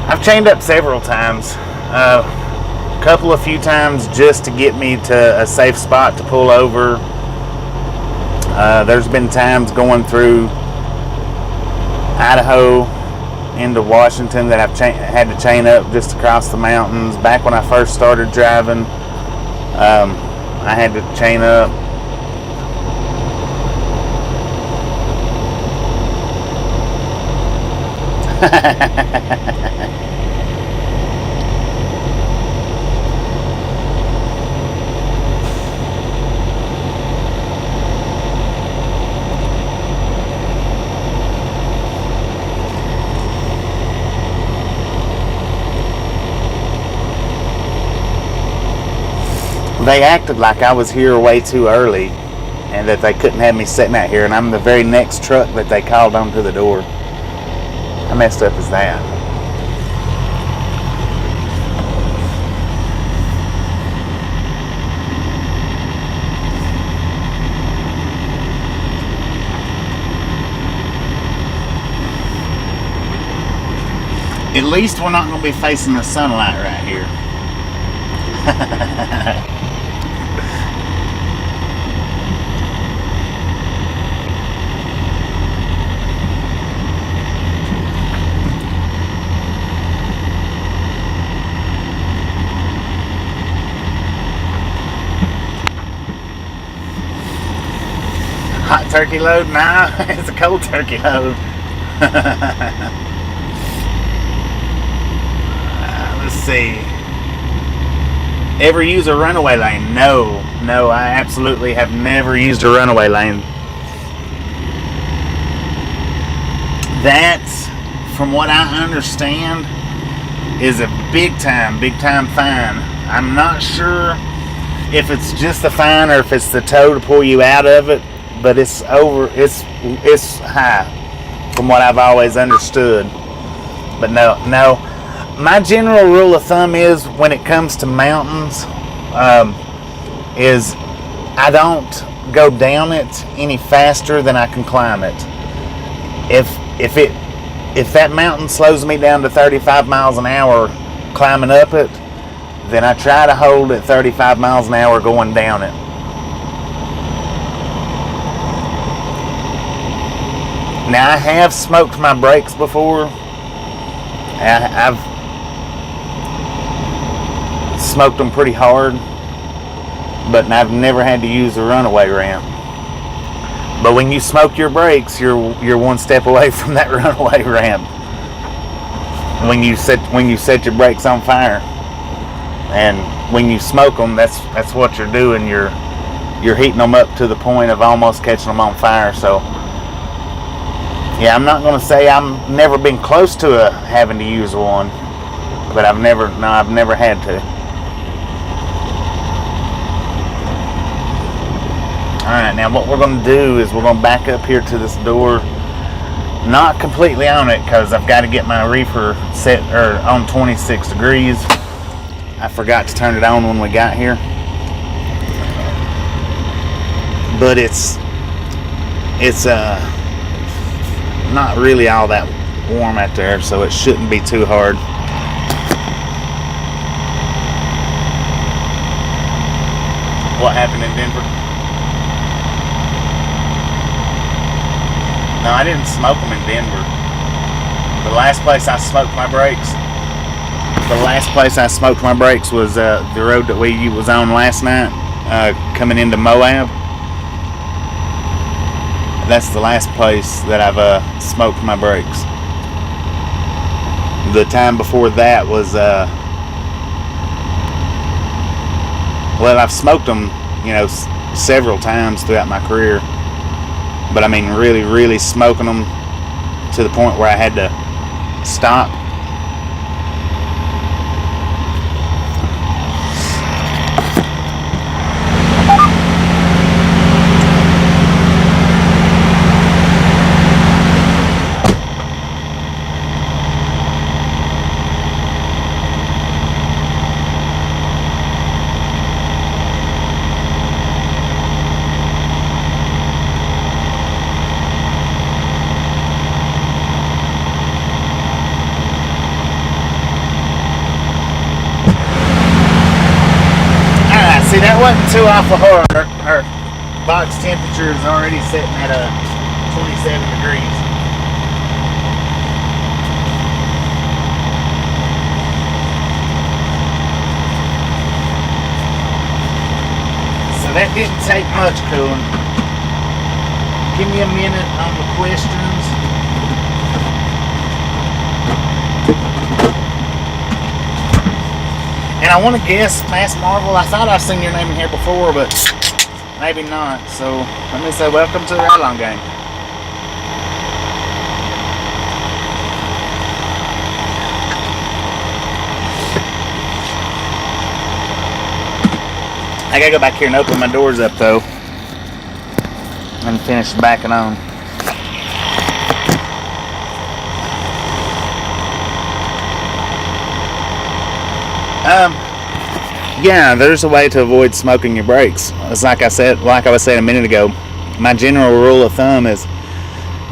I've chained up several times. A few times just to get me to a safe spot to pull over. There's been times going through Idaho into Washington that I've had to chain up just to cross the mountains. Back when I first started driving, I had to chain up. they acted like I was here way too early and that they couldn't have me sitting out here, and I'm the very next truck that they called onto the door. How messed up is that? At least we're not going to be facing the sunlight right here. Hot turkey load? Nah, it's a cold turkey load. Let's see. Ever use a runaway lane? No, I absolutely have never used a runaway lane. That, from what I understand, is a big time fine. I'm not sure if it's just the fine or if it's the tow to pull you out of it, but it's high from what I've always understood. But no. My general rule of thumb is when it comes to mountains, is I don't go down it any faster than I can climb it. If that mountain slows me down to 35 miles an hour climbing up it, then I try to hold at 35 miles an hour going down it. Now, I have smoked my brakes before. I've smoked them pretty hard, but I've never had to use a runaway ramp. But when you smoke your brakes, you're one step away from that runaway ramp. When you set your brakes on fire, and when you smoke them, that's what you're doing. You're heating them up to the point of almost catching them on fire. So yeah, I'm not going to say I've never been close to having to use one, but I've never had to. Alright, now what we're going to do is we're going to back up here to this door. Not completely on it because I've got to get my reefer set on 26 degrees. I forgot to turn it on when we got here. But it's not really all that warm out there, so it shouldn't be too hard. What happened in Denver? No, I didn't smoke them in Denver. The last place I smoked my brakes was the road that we was on last night, coming into Moab. That's the last place that I've smoked my brakes. The time before that was, well, I've smoked them, several times throughout my career. But I mean, really, really smoking them to the point where I had to stop. See, that wasn't too awful hard. Our box temperature is already sitting at 27 degrees. So that didn't take much cooling. Give me a minute on the questions. And I want to guess, Mass Marvel, I thought I've seen your name in here before, but maybe not. So let me say welcome to the Ride-Along Gang. I gotta go back here and open my doors up though and finish backing on. Yeah, there's a way to avoid smoking your brakes. It's like I was saying a minute ago, my general rule of thumb is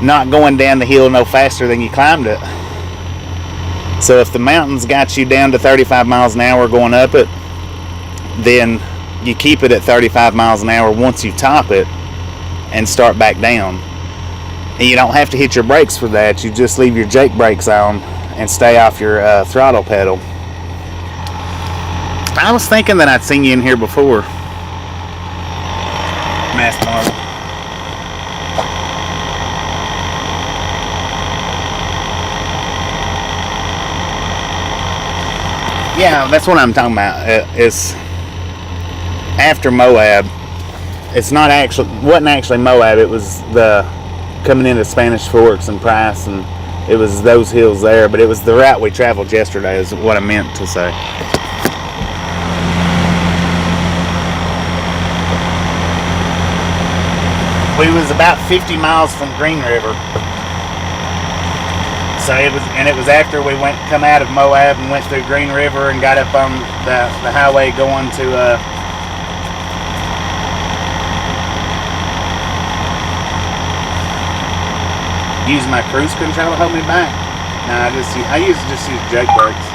not going down the hill no faster than you climbed it. So if the mountains got you down to 35 miles an hour going up it, then you keep it at 35 miles an hour once you top it and start back down. And you don't have to hit your brakes for that. You just leave your Jake brakes on and stay off your throttle pedal. I was thinking that I'd seen you in here before, Master Marvel. Yeah, that's what I'm talking about. It's after Moab. It's not actually, wasn't actually Moab. It was the coming into Spanish Forks and Price, and it was those hills there. But it was the route we traveled yesterday, is what I meant to say. We was about 50 miles from Green River. So it was after we come out of Moab and went through Green River and got up on the highway going to use my cruise control to hold me back. No, I used to just use Jake brakes.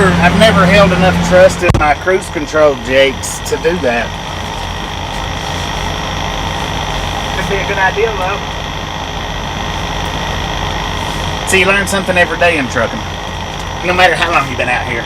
I've never held enough trust in my cruise control Jakes to do that. Could be a good idea though. So you learn something every day in trucking, no matter how long you've been out here.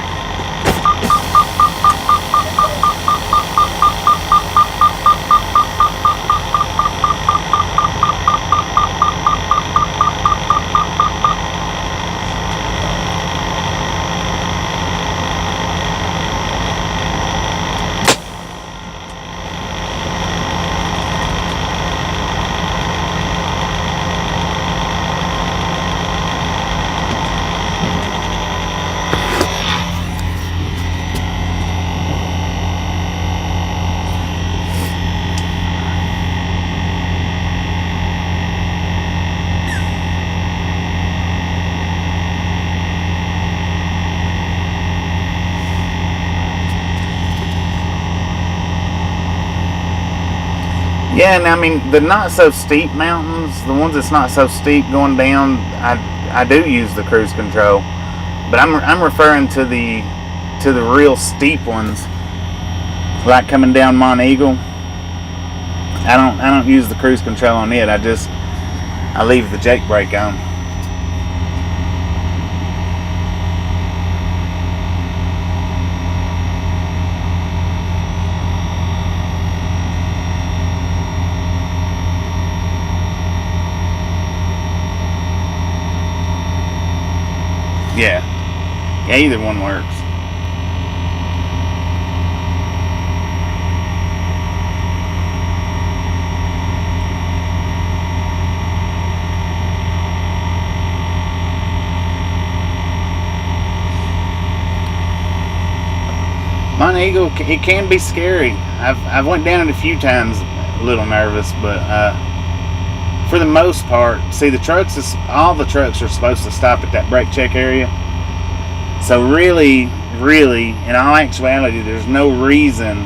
Yeah, and I mean the not so steep mountains, the ones that's not so steep going down, I do use the cruise control, but I'm referring to the real steep ones, like coming down Mont Eagle. I don't use the cruise control on it. I leave the Jake brake on. Yeah, either one works. Eagle, it can be scary. I've went down it a few times, a little nervous, but for the most part, see all the trucks are supposed to stop at that brake check area. So really, in all actuality, there's no reason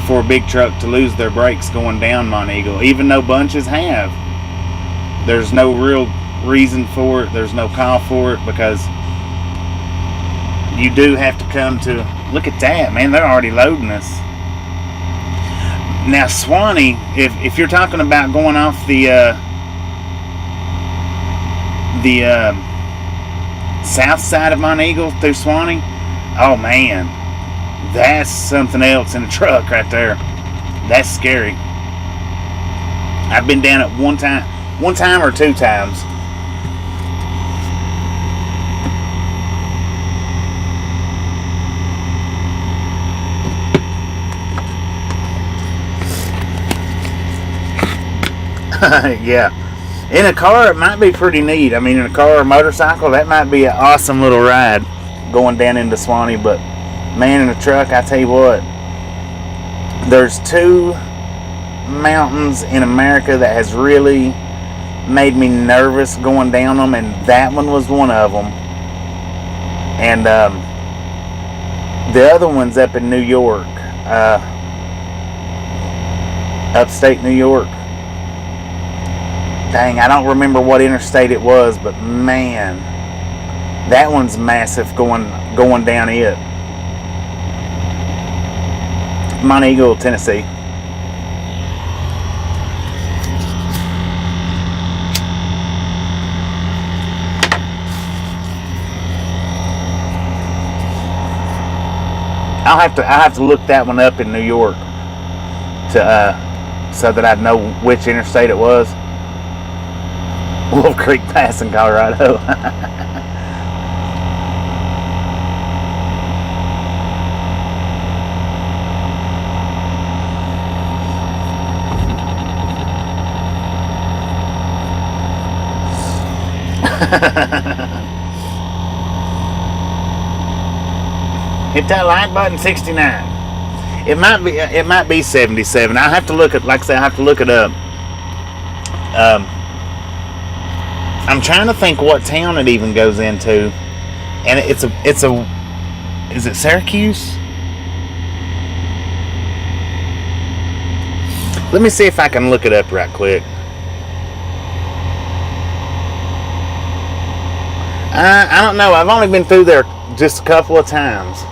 for a big truck to lose their brakes going down Mont Eagle, even though bunches have. There's no real reason for it. There's no call for it, because you do have to come to, look at that, man, they're already loading us. Now Swanee, if you're talking about going off the south side of Mont Eagle through Swanee, oh man, that's something else in a truck right there. That's scary. I've been down it one time or two times. Yeah. In a car, it might be pretty neat. I mean, in a car or motorcycle, that might be an awesome little ride going down into Swanee. But, man, in a truck, I tell you what, there's two mountains in America that has really made me nervous going down them, and that one was one of them. And the other one's up in New York, upstate New York. Dang, I don't remember what interstate it was, but man, that one's massive going down it. Mont Eagle, Tennessee. I'll have to look that one up in New York to so that I'd know which interstate it was. Wolf Creek Pass in Colorado. Hit that like button. 69. It might be 77. I have to look at, like I say, I have to look it up. I'm trying to think what town it even goes into, and is it Syracuse? Let me see if I can look it up right quick. I don't know. I've only been through there just a couple of times.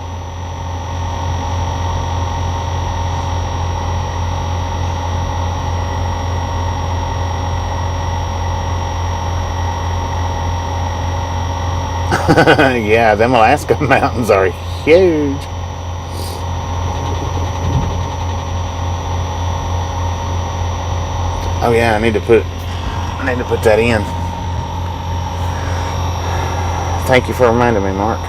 Yeah, them Alaska mountains are huge. Oh yeah, I need to put that in. Thank you for reminding me, Mark.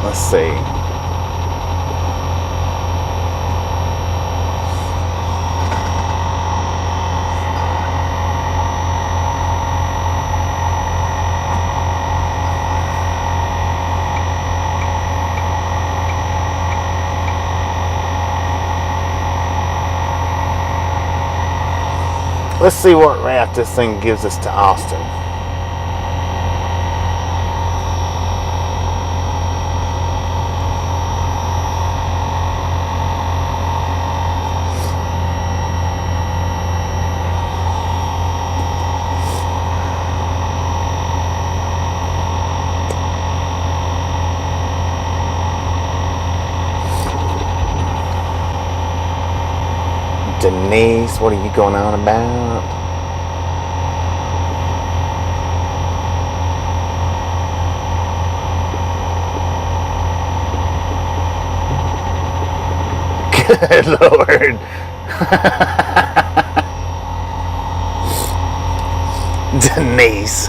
Let's see. Let's see what route this thing gives us to Austin. Denise, what are you going on about? Good Lord. Denise.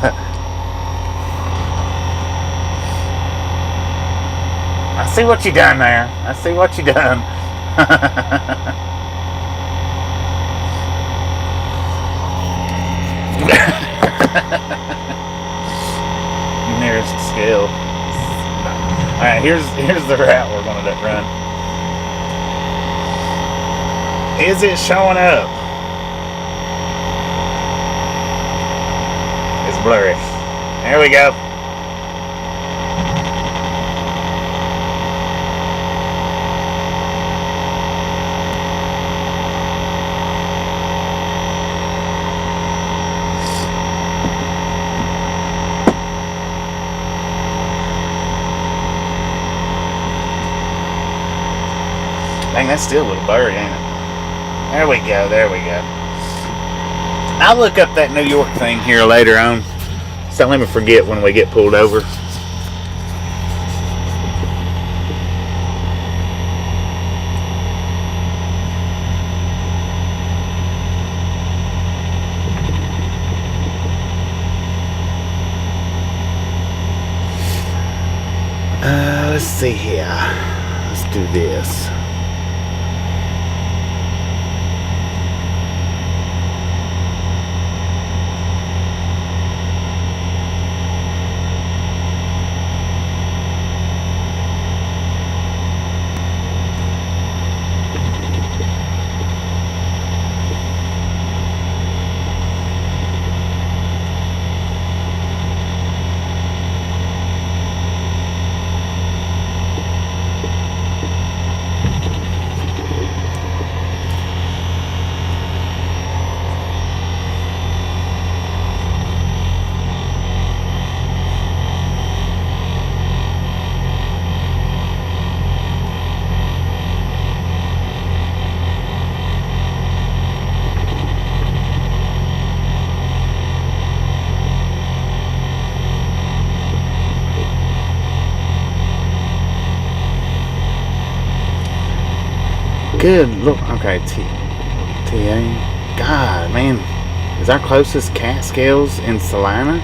I see what you done there. I see what you done. Alright, here's the route we're gonna run. Is it showing up? It's blurry. There we go. Dang, that's still a little blurry, ain't it? There we go, there we go. I'll look up that New York thing here later on. So let me forget when we get pulled over. Let's see here. Let's do this. Good look. Okay, TA. God, man, is our closest Catskills in Salina?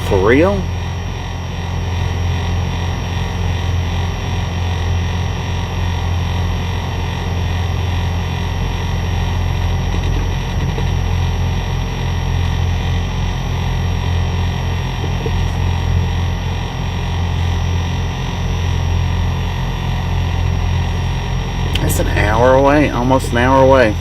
For real? That's an hour away, almost an hour away.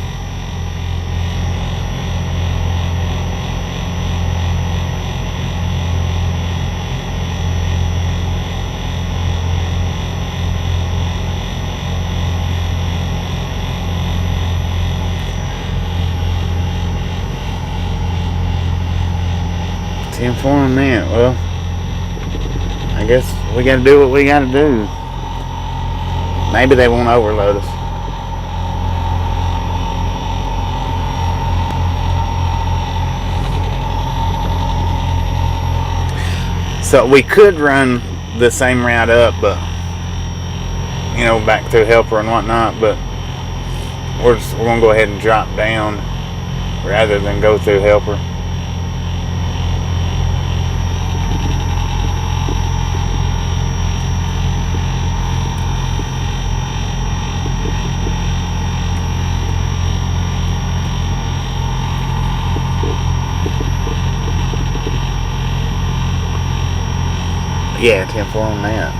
Inform that. Well, I guess we gotta do what we gotta do. Maybe they won't overload us. So we could run the same route up, but you know, back through Helper and whatnot. But we're gonna go ahead and drop down rather than go through Helper. Yeah, 10-4 on that.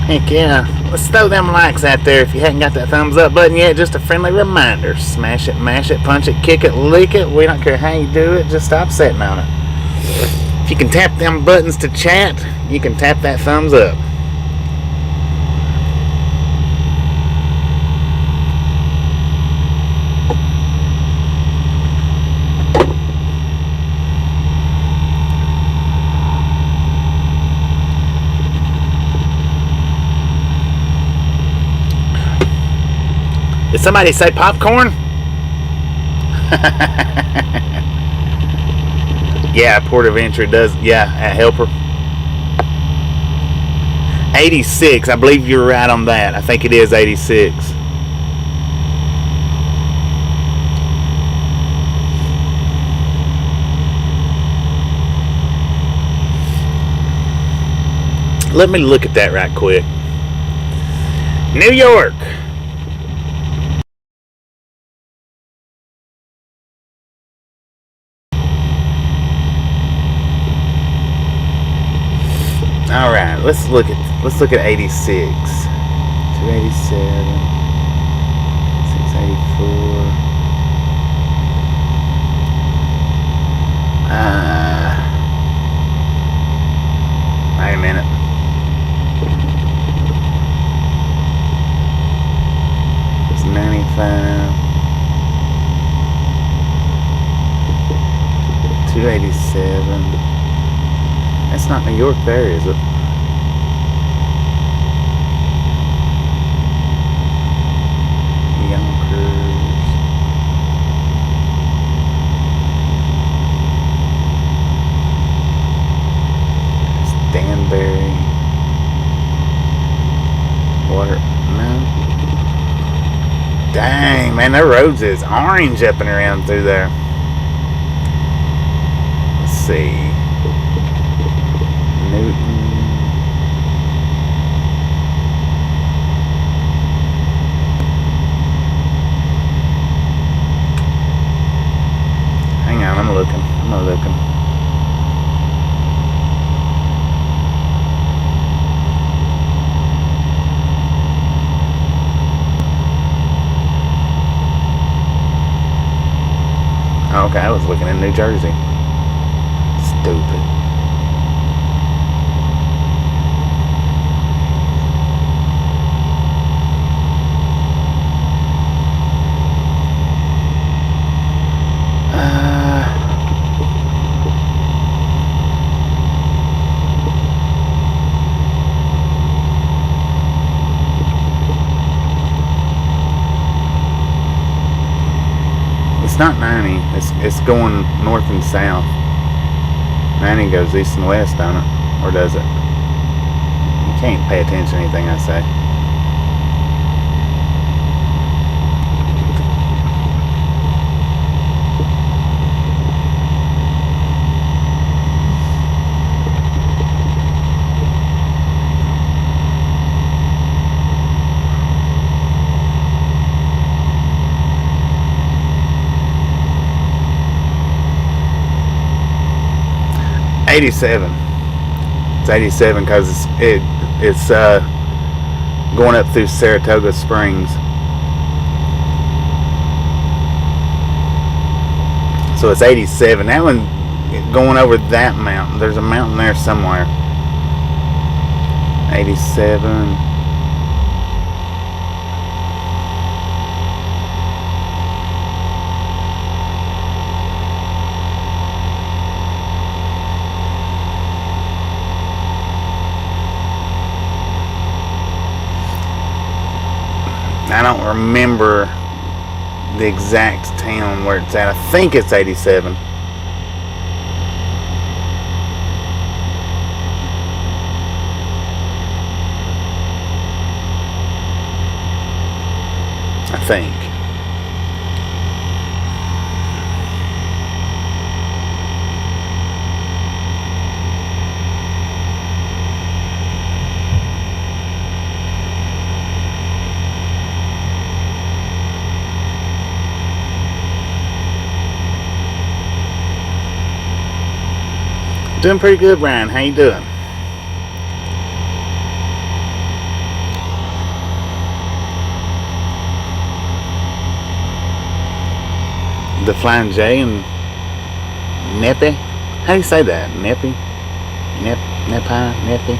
Heck yeah. Let's throw them likes out there. If you hadn't got that thumbs up button yet, just a friendly reminder. Smash it, mash it, punch it, kick it, lick it. We don't care how you do it. Just stop sitting on it. If you can tap them buttons to chat, you can tap that thumbs up. Did somebody say popcorn? Yeah, port of entry does. Yeah, at Helper. 86. I believe you're right on that. I think it is 86. Let me look at that right quick. New York. All right, let's look at 86. 287, 684. Wait a minute. It's 95. 287. That's not New York there, is it? Yonkers. Danbury. Water. No. Dang, man, their roads is orange up and around through there. Let's see. Newton. Hang on, I'm looking. Okay, I was looking in New Jersey. Stupid. It's not 90. It's going north and south. 90 goes east and west, don't it? Or does it? You can't pay attention to anything I say. It's 87 because it's going up through Saratoga Springs. So it's 87. That one going over that mountain. There's a mountain there somewhere. 87. I don't remember the exact town where it's at. I think it's 87. I think. Doing pretty good, Ryan. How you doing? The Flying J and Neppy? How do you say that? Neppy? Nepi? Neppy?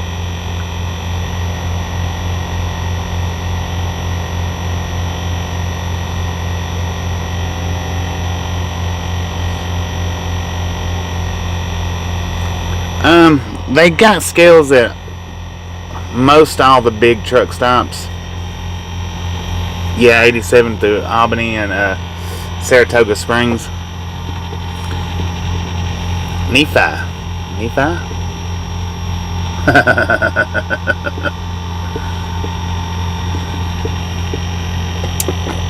They got scales at most all the big truck stops. Yeah, 87 through Albany and Saratoga Springs. Nephi.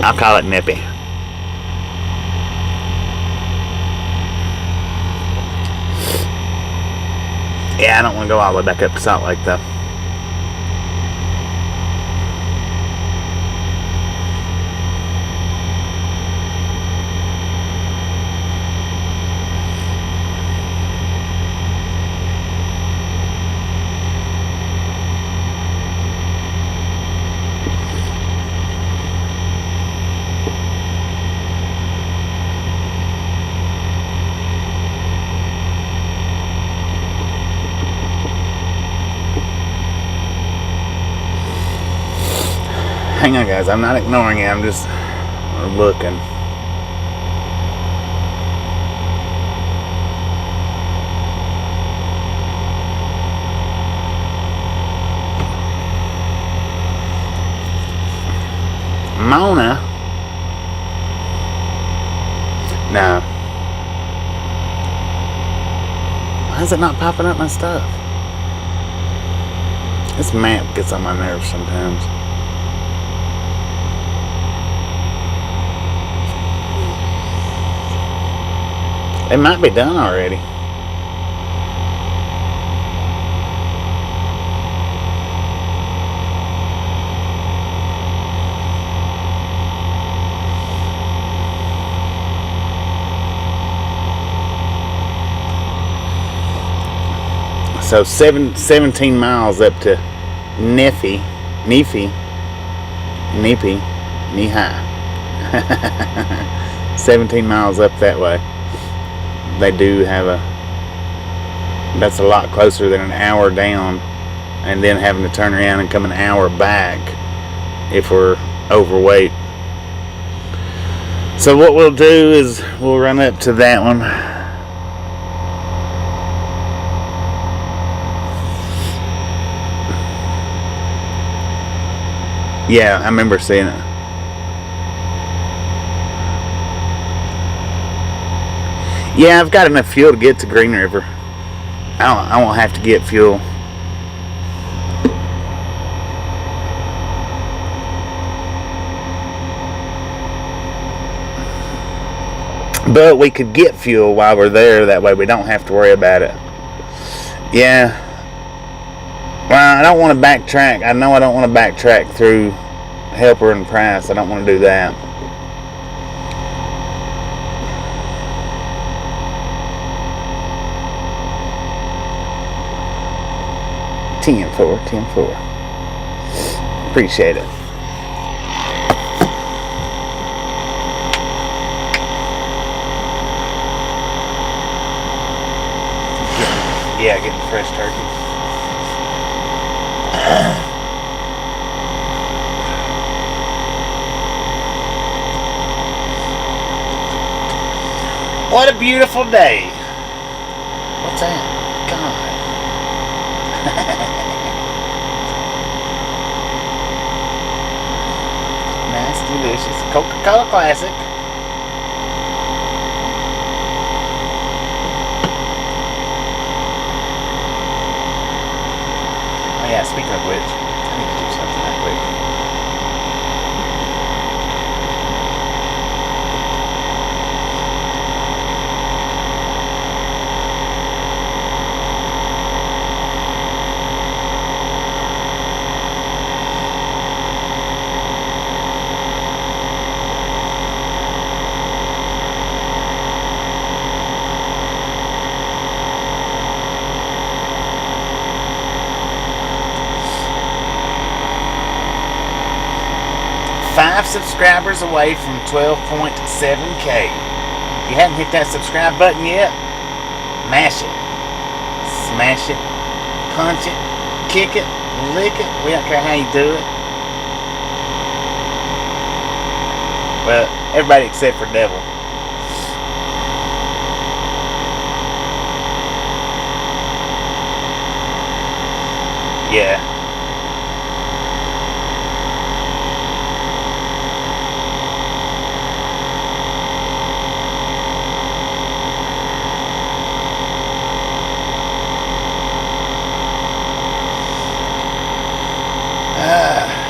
I'll call it Nippy. Yeah, I don't want to go all the way back up to Salt Lake though. Hang on, guys. I'm not ignoring you. I'm just looking. Mona? No. Why is it not popping up my stuff? This map gets on my nerves sometimes. It might be done already. So 17 miles up to Nefi, Nehi. 17 miles up that way. They do have that's a lot closer than an hour down, and then having to turn around and come an hour back if we're overweight. So what we'll do is we'll run up to that one. Yeah, I remember seeing it. Yeah, I've got enough fuel to get to Green River. I won't have to get fuel. But we could get fuel while we're there. That way we don't have to worry about it. Yeah. Well, I don't want to backtrack. I know I don't want to backtrack through Helper and Price. I don't want to do that. $10-4, $10-4. Appreciate it. Yeah, getting fresh turkey. What a beautiful day. What's that? God. Nice, delicious. Coca-Cola Classic. Oh yeah, speaking of which, I need to do something that quick. Five subscribers away from 12.7K. If you hadn't hit that subscribe button yet, mash it, smash it, punch it, kick it, lick it. We don't care how you do it. Well, everybody except for Devil. Yeah.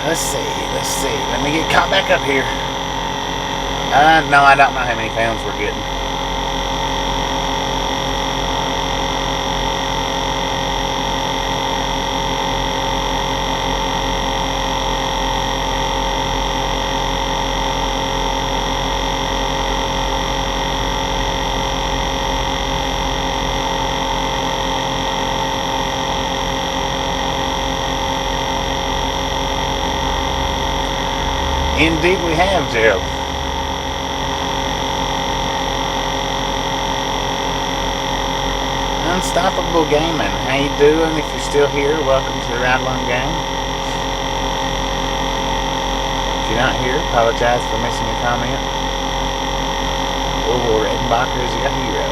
Let's see. Let me get caught back up here. No, I don't know how many pounds we're getting. Indeed we have, Gerald. Unstoppable Gaming. How you doing? If you're still here, welcome to the Ride Along Game. If you're not here, apologize for missing your comment. Lord Redenbacher is your hero.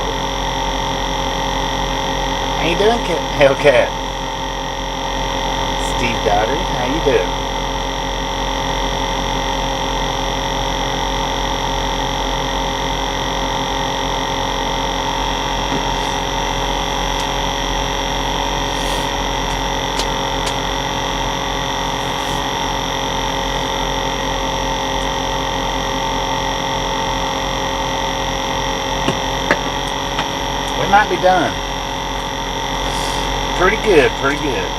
How you doing, Hellcat? Steve Daugherty, how you doing? We might be done. Pretty good, pretty good.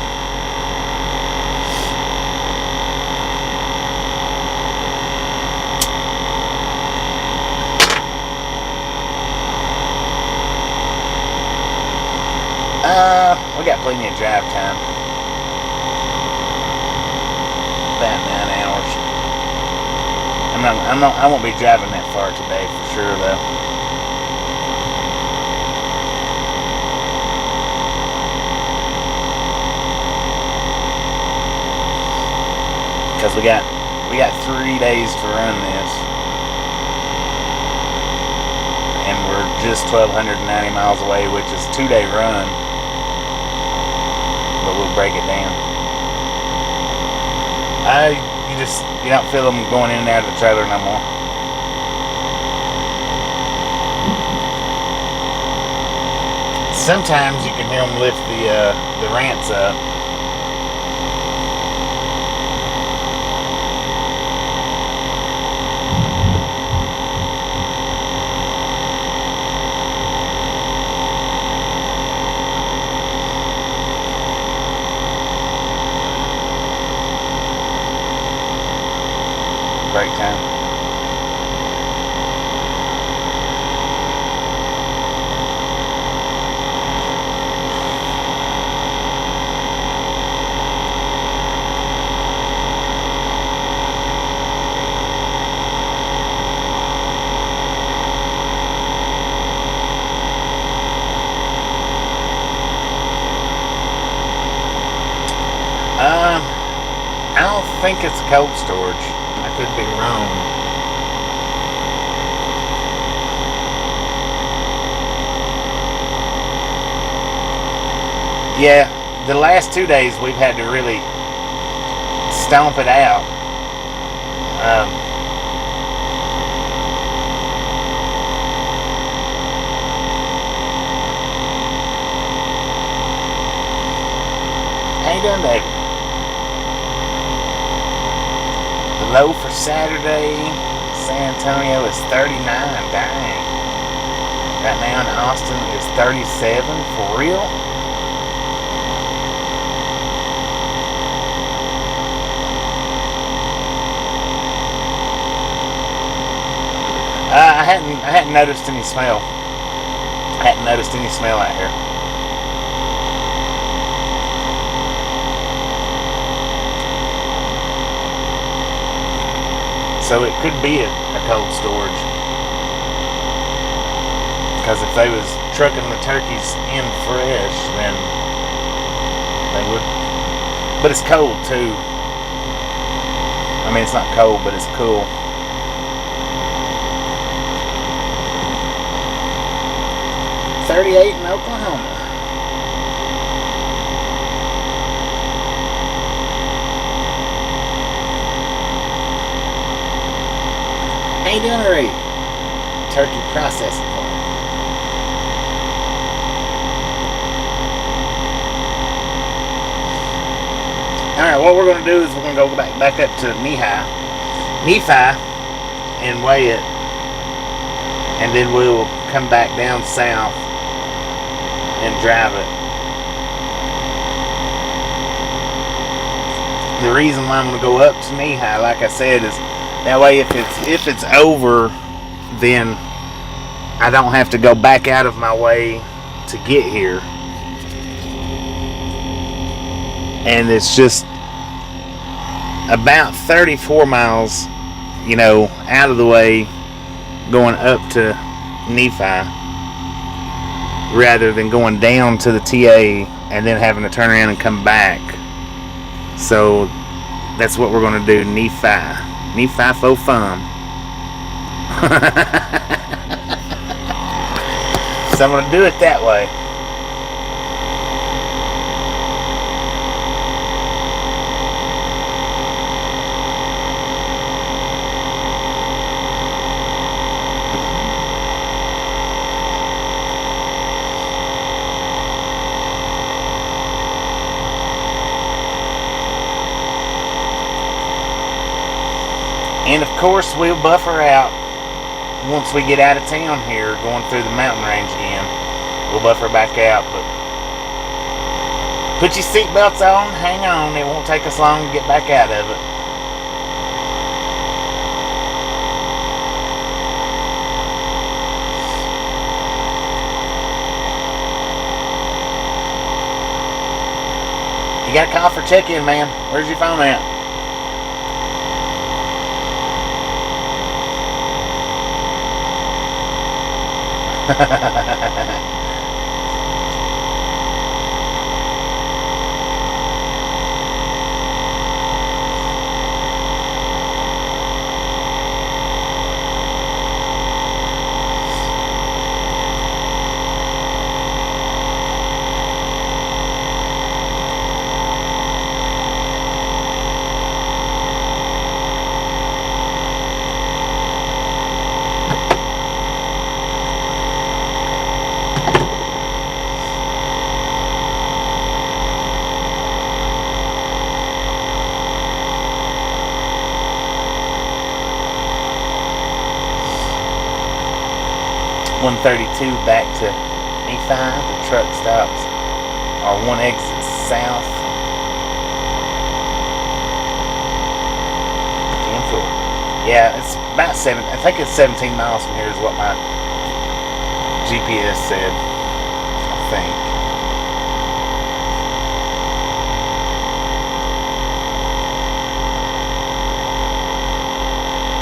We got plenty of drive time. About 9 hours. I won't be driving that far today for sure though. Because we got 3 days to run this, and we're just 1,290 miles away, which is a 2-day run, but we'll break it down. You don't feel them going in and out of the trailer no more. Sometimes you can hear them lift the rants up. Break time. I don't think it's cold storage. I could be wrong. Yeah, the last 2 days we've had to really stomp it out. How you doing, David? The low for Saturday, San Antonio is 39. Dang. Right now in Austin is 37. For real? I hadn't noticed any smell. I hadn't noticed any smell out here. So it could be a cold storage. Because if they was trucking the turkeys in fresh, then they would. But it's cold too. I mean, it's not cold, but it's cool. .38 in Oklahoma. How you doing, Ray? Turkey processing plant. Alright, what we're going to do is we're going to go back up to Nephi and weigh it, and then we'll come back down south and drive it. The reason why I'm going to go up to Nephi, like I said, is that way if it's over, then I don't have to go back out of my way to get here. And it's just about 34 miles, out of the way going up to Nephi, rather than going down to the TA and then having to turn around and come back. So that's what we're going to do, Nephi. Me FIFO fum. So I'm going to do it that way. And of course, we'll buffer out once we get out of town here, going through the mountain range again. We'll buffer back out, but put your seatbelts on, hang on, it won't take us long to get back out of it. You got a call for check-in, man. Where's your phone at? 132 back to E5. The truck stops. Our one exit south. 10-4. Yeah, it's about 7. I think it's 17 miles from here is what my GPS said. I think.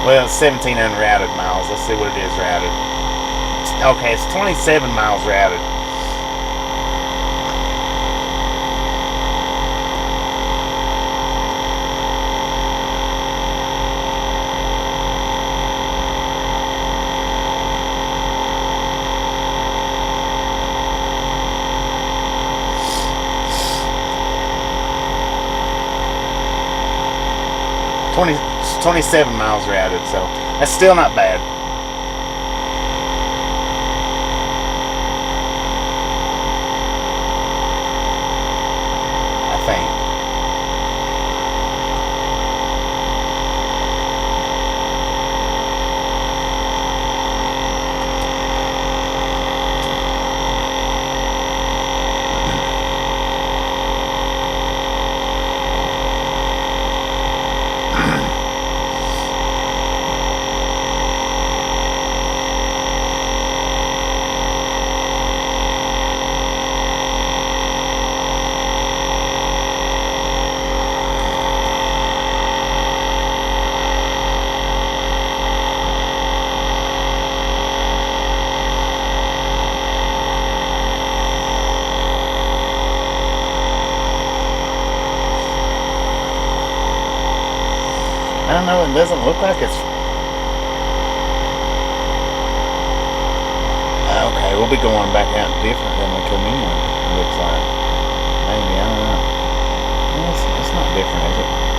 Well, it's 17 unrouted miles. Let's see what it is routed. Okay, it's 27 miles routed. It's 27 miles routed, so that's still not bad. I don't know, it doesn't look like it's... Okay, we'll be going back out different than we come in, it looks like. Maybe, I don't know. It's not different, is it?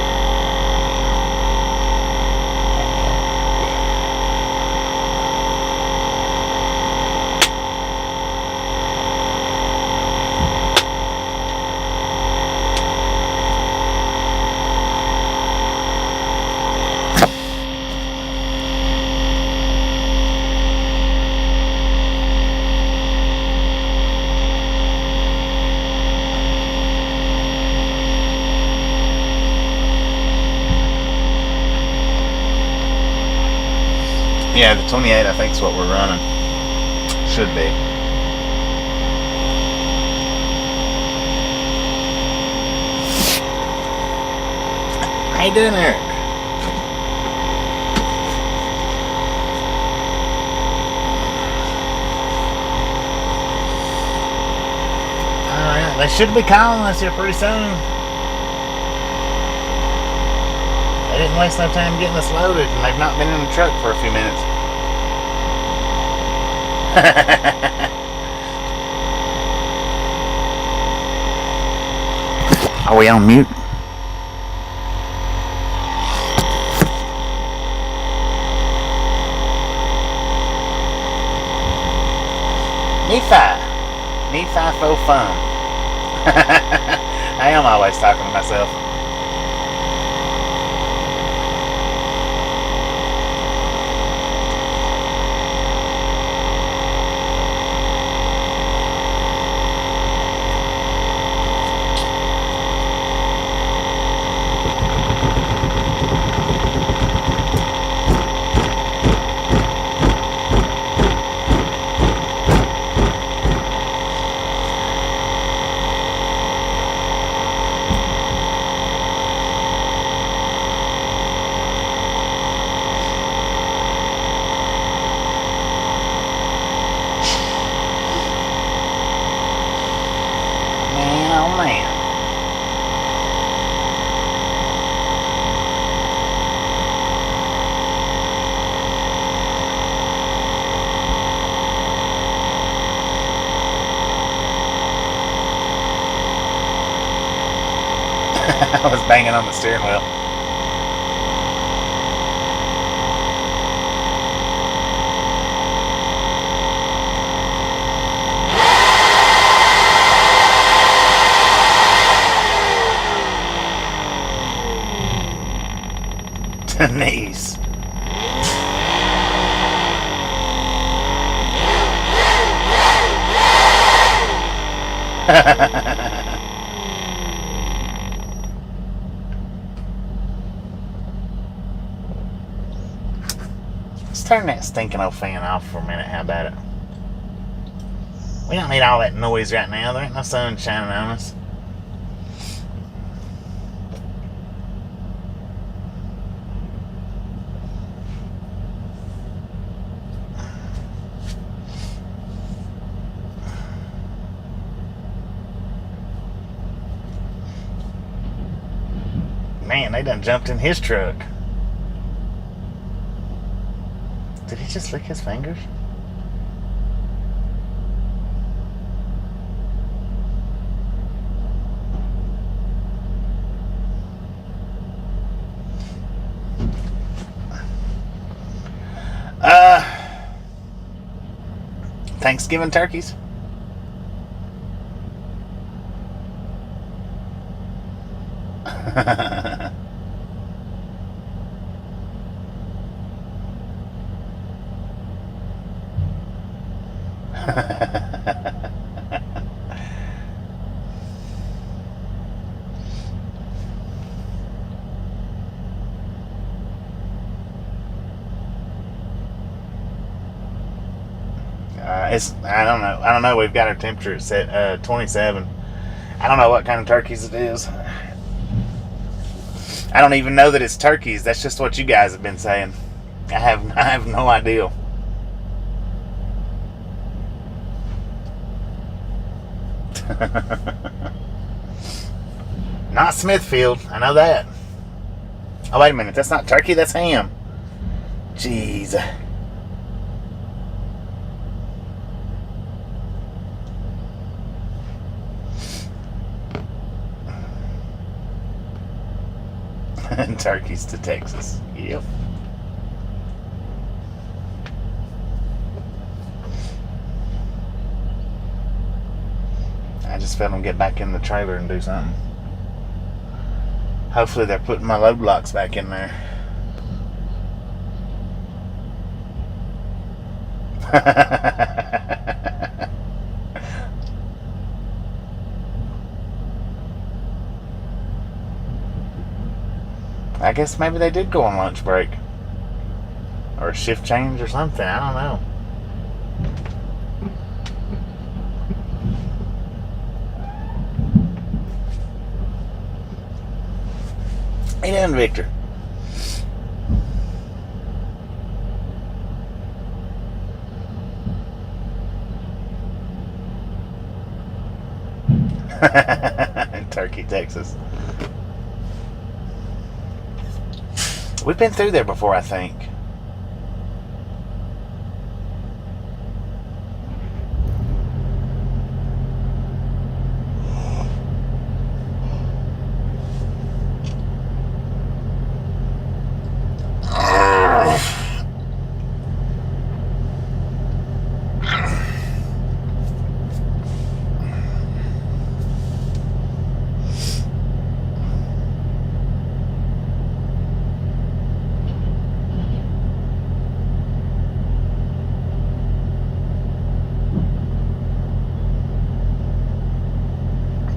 Yeah, the 28 I think is what we're running. Should be. How you doing, Eric? Alright, they should be calling us here pretty soon. They didn't waste no time getting us loaded, and they've not been in the truck for a few minutes. Are we on mute? Nephi for fun. I am always talking to myself. I was banging on the steering wheel. Denise. Let's turn that stinking old fan off for a minute. How about it? We don't need all that noise right now. There ain't no sun shining on us. Man, they done jumped in his truck. Did he just lick his fingers? Thanksgiving turkeys. I don't know. We've got our temperature set 27. I don't know what kind of turkeys it is. I don't even know that it's turkeys. That's just what you guys have been saying. I have no idea. Not Smithfield. I know that. Oh, wait a minute. That's not turkey. That's ham. Jeez. And turkeys to Texas. Yep. I just felt them get back in the trailer and do something. Hopefully they're putting my load locks back in there. I guess maybe they did go on lunch break. Or a shift change or something. I don't know. How you doing, Victor? In Turkey, Texas. We've been through there before, I think.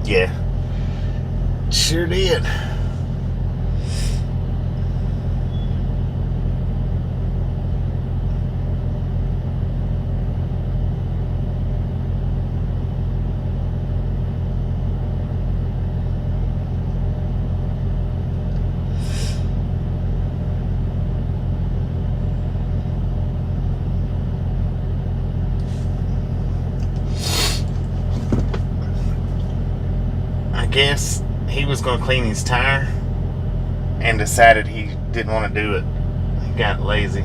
Yeah, sure did. I guess he was going to clean his tire and decided he didn't want to do it. He got lazy.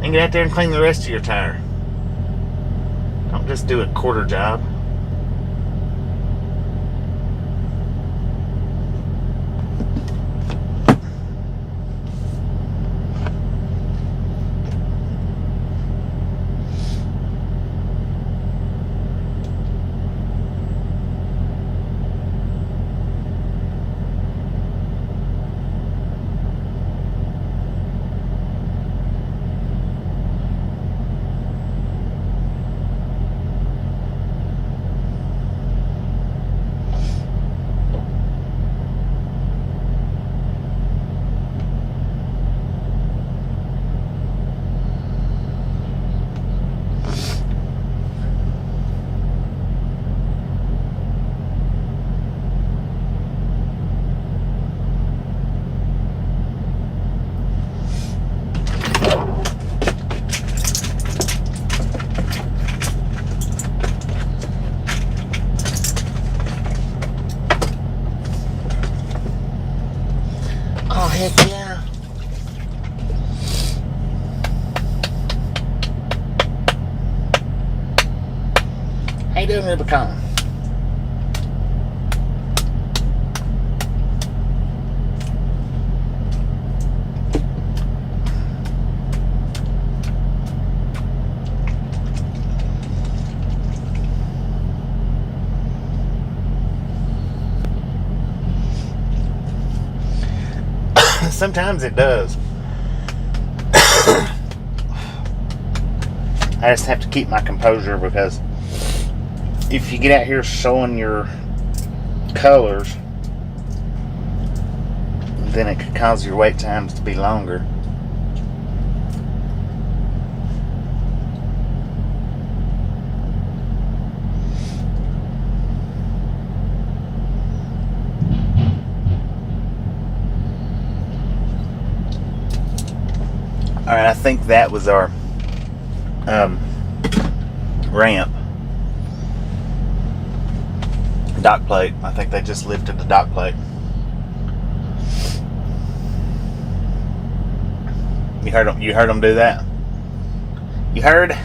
And get out there and clean the rest of your tire. Don't just do a quarter job. Oh, heck yeah. How you doing, Rubicon? Sometimes it does. I just have to keep my composure, because if you get out here showing your colors, then it could cause your wait times to be longer. Alright, I think that was our ramp. Dock plate. I think they just lifted the dock plate. You heard them do that? You heard?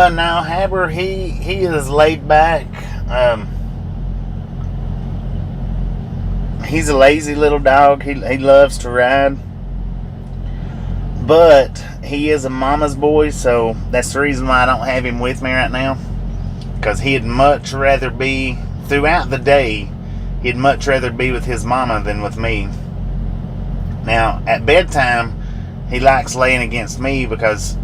No, Haber, he is laid back. He's a lazy little dog. He loves to ride. But he is a mama's boy, so that's the reason why I don't have him with me right now. Because he'd much rather be, throughout the day, he'd much rather be with his mama than with me. Now, at bedtime, he likes laying against me because,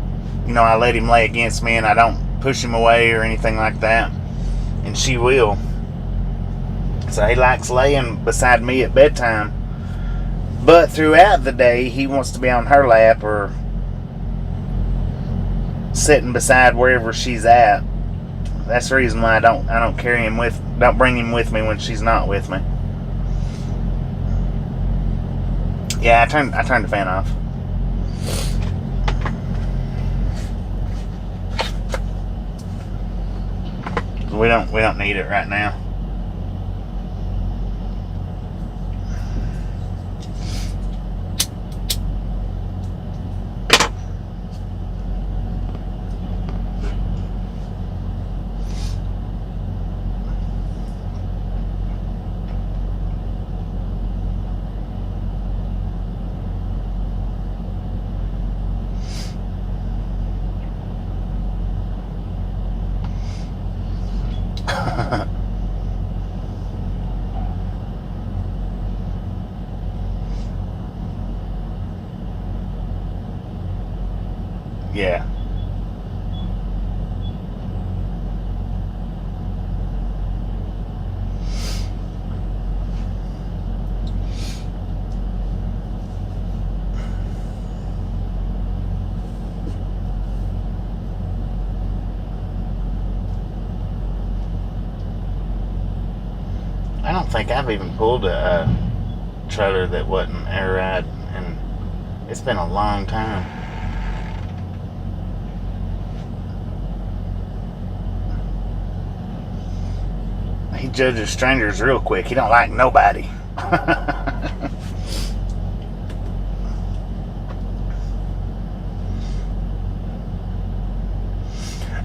you know, I let him lay against me and I don't push him away or anything like that. And she will. So he likes laying beside me at bedtime. But throughout the day, he wants to be on her lap or sitting beside wherever she's at. That's the reason why I don't bring him with me when she's not with me. Yeah, I turned the fan off. We don't need it right now. Yeah. I don't think I've even pulled a trailer that wasn't air ride, and it's been a long time. He judges strangers real quick. He don't like nobody.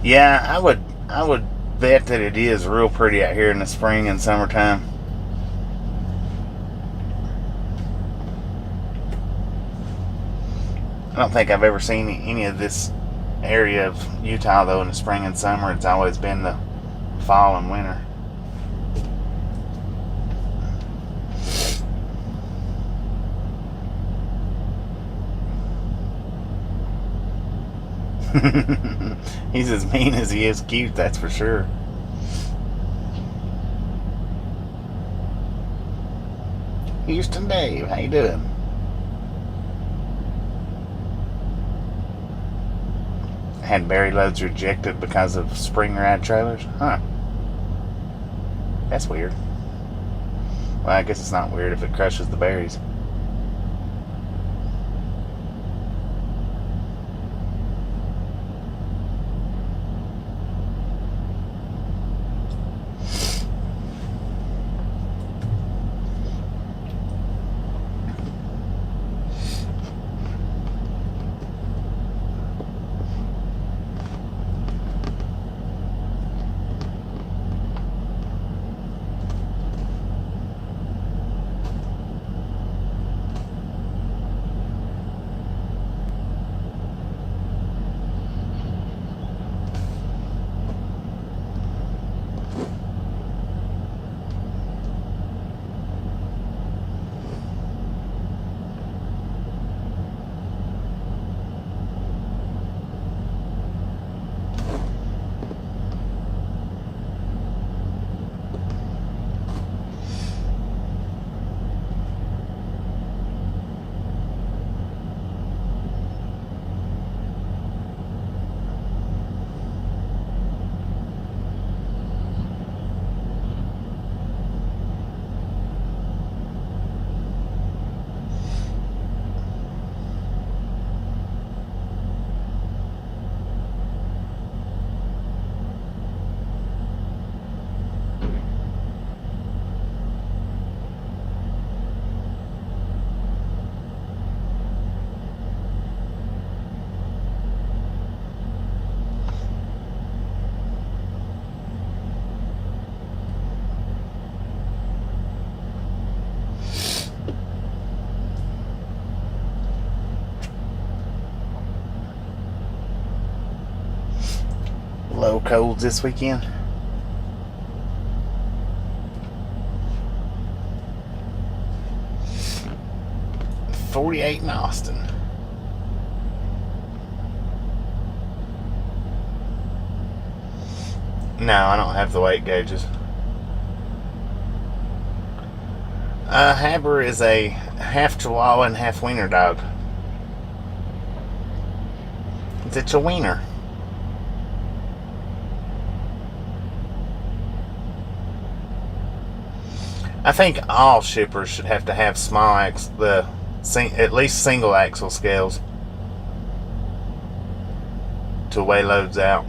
Yeah, I would bet that it is real pretty out here in the spring and summertime. I don't think I've ever seen any of this area of Utah though in the spring and summer. It's always been the fall and winter. He's as mean as he is cute, that's for sure. Houston Dave, how you doing? Had berry loads rejected because of spring ride trailers? Huh. That's weird. Well, I guess it's not weird if it crushes the berries. Low colds this weekend. .48 in Austin. No, I don't have the weight gauges. Haber is a half Chihuahua and half wiener dog. It's a wiener. I think all shippers should have to have at least single axle scales to weigh loads out.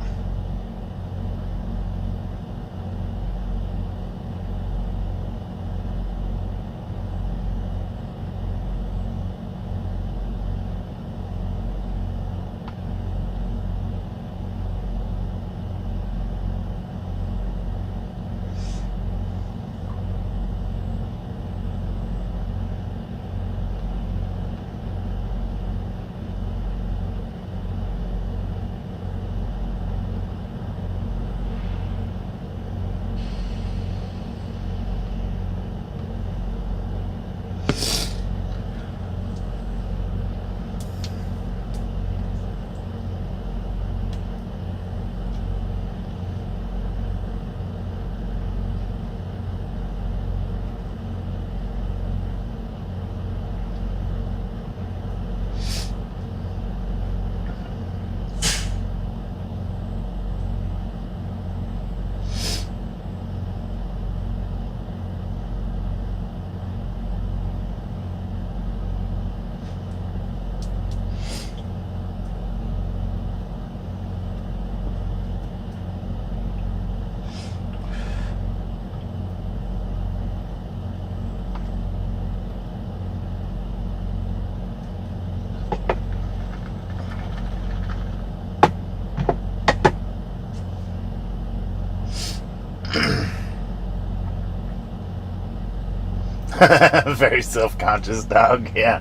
Very self-conscious dog, yeah.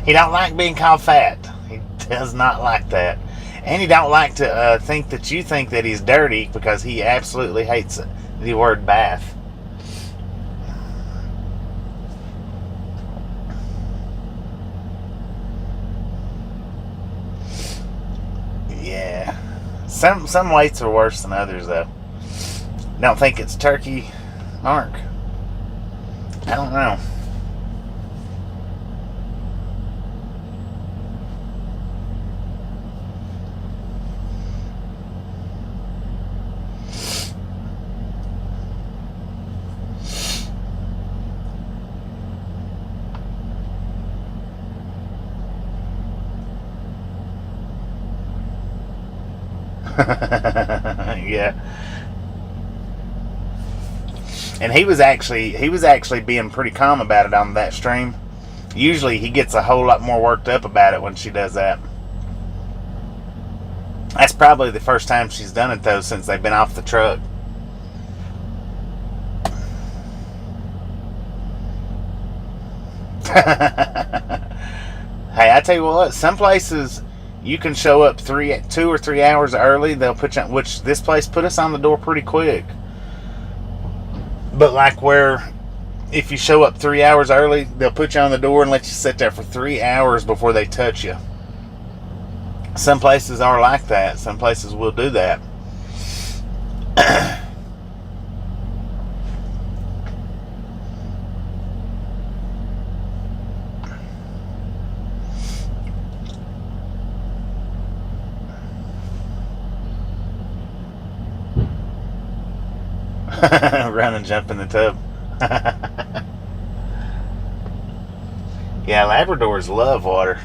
He don't like being called fat. He does not like that. And he don't like to think that you think that he's dirty, because he absolutely hates the word bath. Yeah. Some weights are worse than others, though. Don't think it's turkey, Mark? I don't know. Yeah. And he was actually being pretty calm about it on that stream. Usually he gets a whole lot more worked up about it when she does that. That's probably the first time she's done it, though, since they've been off the truck. Hey, I tell you what, some places you can show up 2 or 3 hours early. They'll put you on, which this place put us on the door pretty quick. But like where if you show up 3 hours early, they'll put you on the door and let you sit there for 3 hours before they touch you. Some places are like that. Some places will do that. Run and jump in the tub. Yeah, Labradors love water.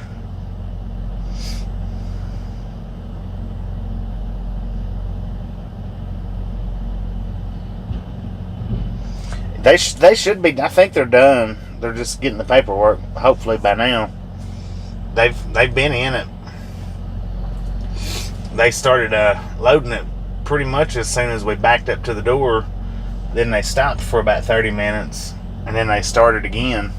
They should be. I think they're done. They're just getting the paperwork. Hopefully by now. They've been in it. They started loading it pretty much as soon as we backed up to the door. Then they stopped for about 30 minutes, and then they started again.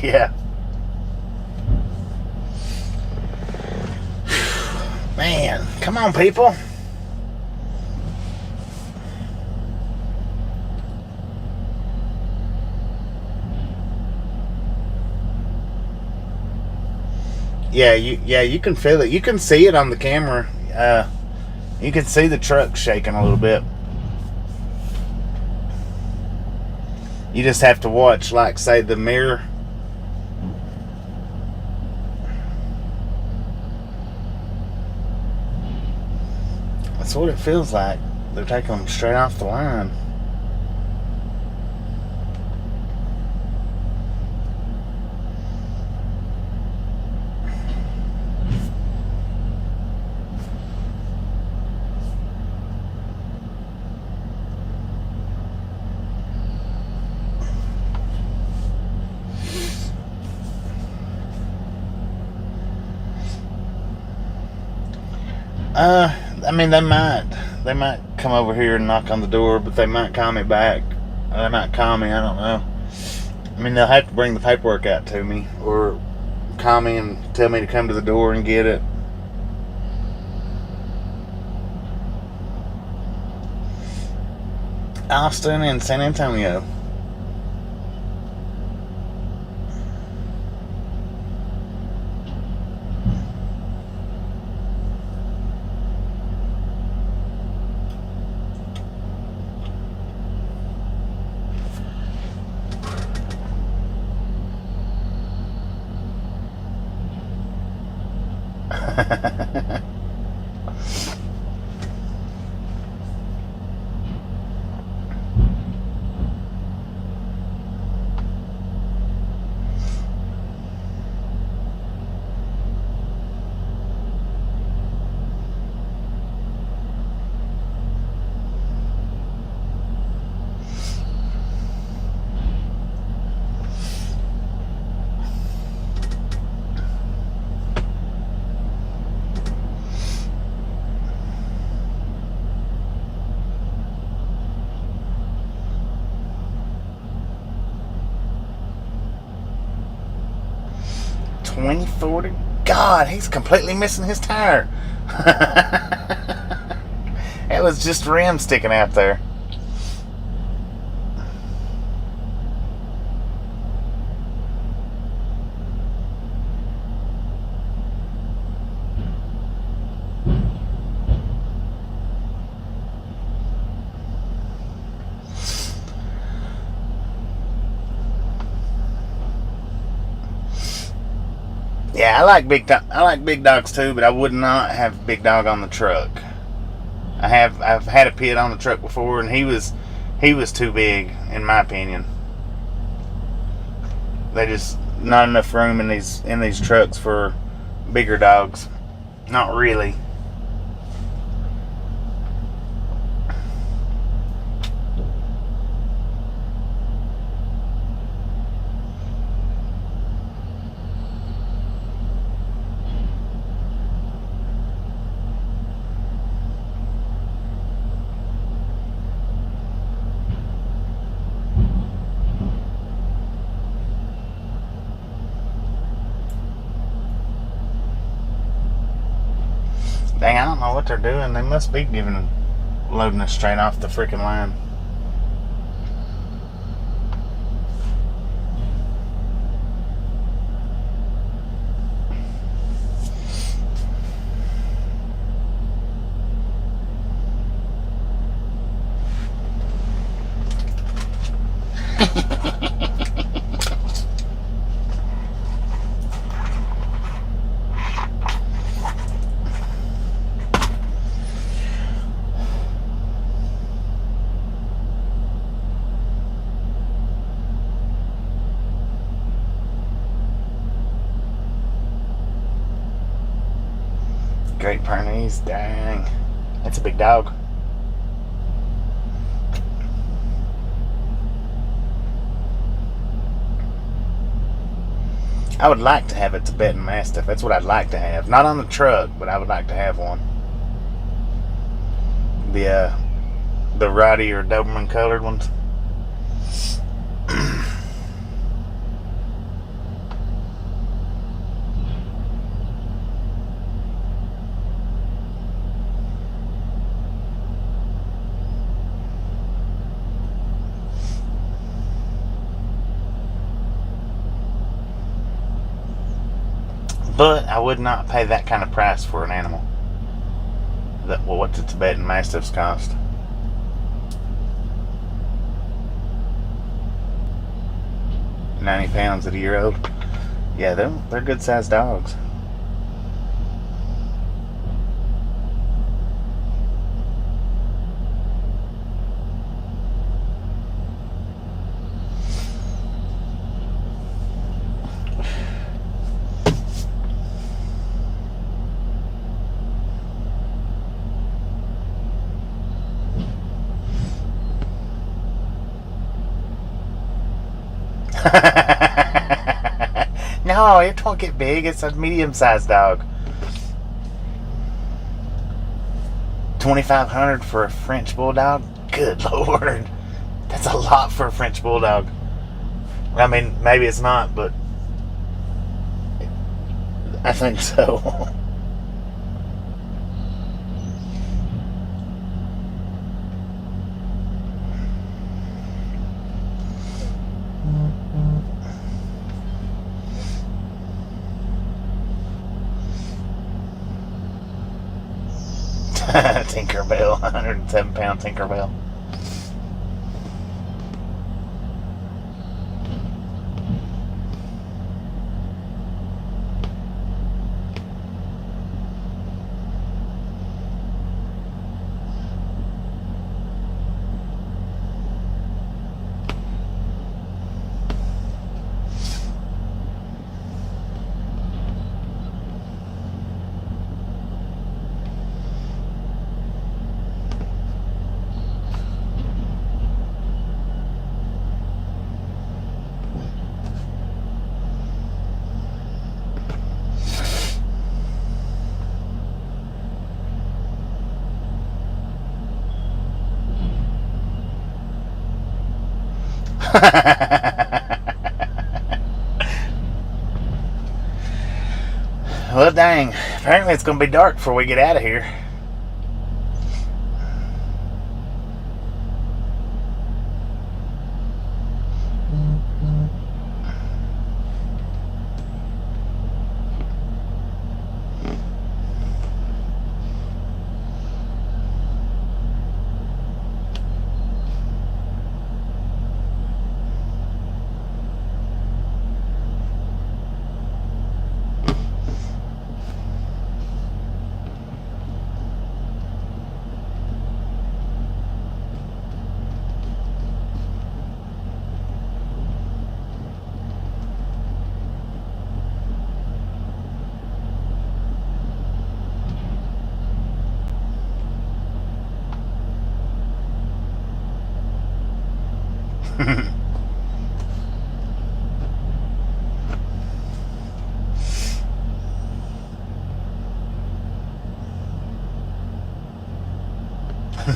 Yeah. Man, come on, people. Yeah, you can feel it. You can see it on the camera. You can see the truck shaking a little bit. You just have to watch, like, say, the mirror. That's what it feels like. They're taking them straight off the line. I mean, they might come over here and knock on the door, but they might call me back. Or they might call me, I don't know. I mean, they'll have to bring the paperwork out to me, or call me and tell me to come to the door and get it. Austin and San Antonio. 2040. God, he's completely missing his tire. It was just rim sticking out there. Yeah, I like big dogs too, but I would not have Big Dog on the truck. I've had a pit on the truck before, and he was too big in my opinion. They just not enough room in these trucks for bigger dogs. Not really. Dang, I don't know what they're doing. They must be loading us straight off the freaking line. Great Pyrenees, dang. That's a big dog. I would like to have a Tibetan Mastiff. That's what I'd like to have. Not on the truck, but I would like to have one. The Roddy or Doberman colored ones. But I would not pay that kind of price for an animal. Well, what's a Tibetan Mastiffs cost? £90 at a year old. Yeah, they're good sized dogs. No, it won't get big. It's a medium-sized dog. $2,500 for a French bulldog. Good Lord, that's a lot for a French bulldog. I mean, maybe it's not, but I think so. Tinkerbell, 107-pound Tinkerbell. Well, dang. Apparently it's going to be dark before we get out of here.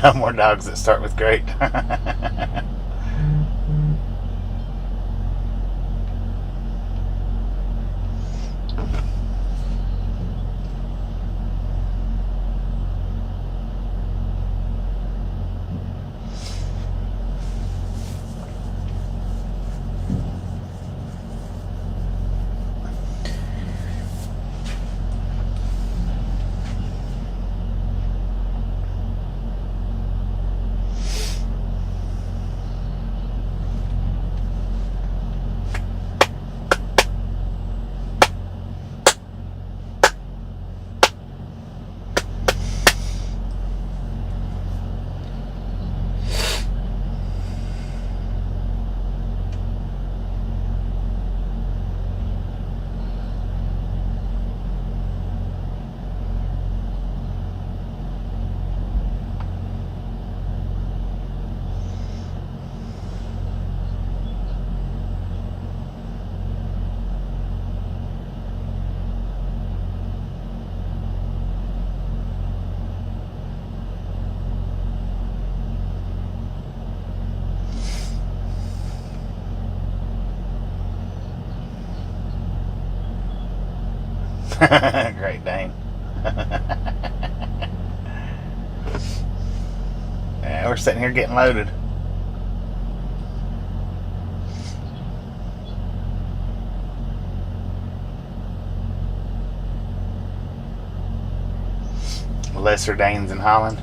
No more dogs that start with great. Great Dane. Yeah, we're sitting here getting loaded. Lesser Danes in Holland.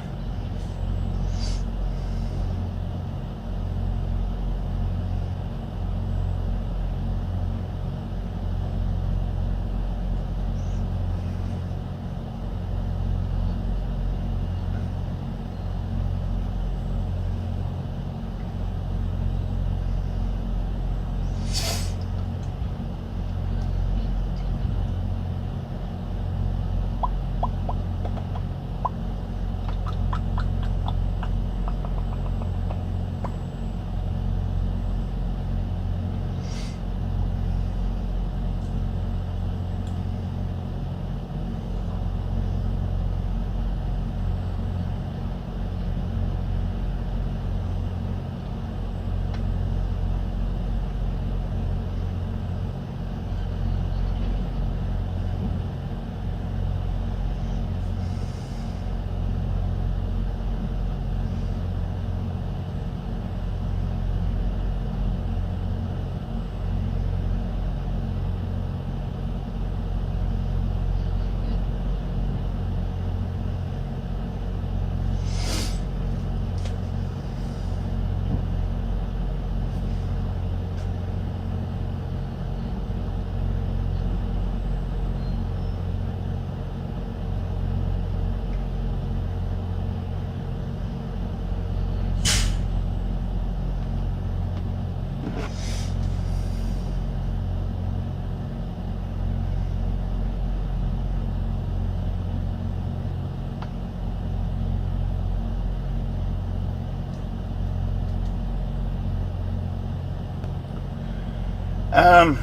Um,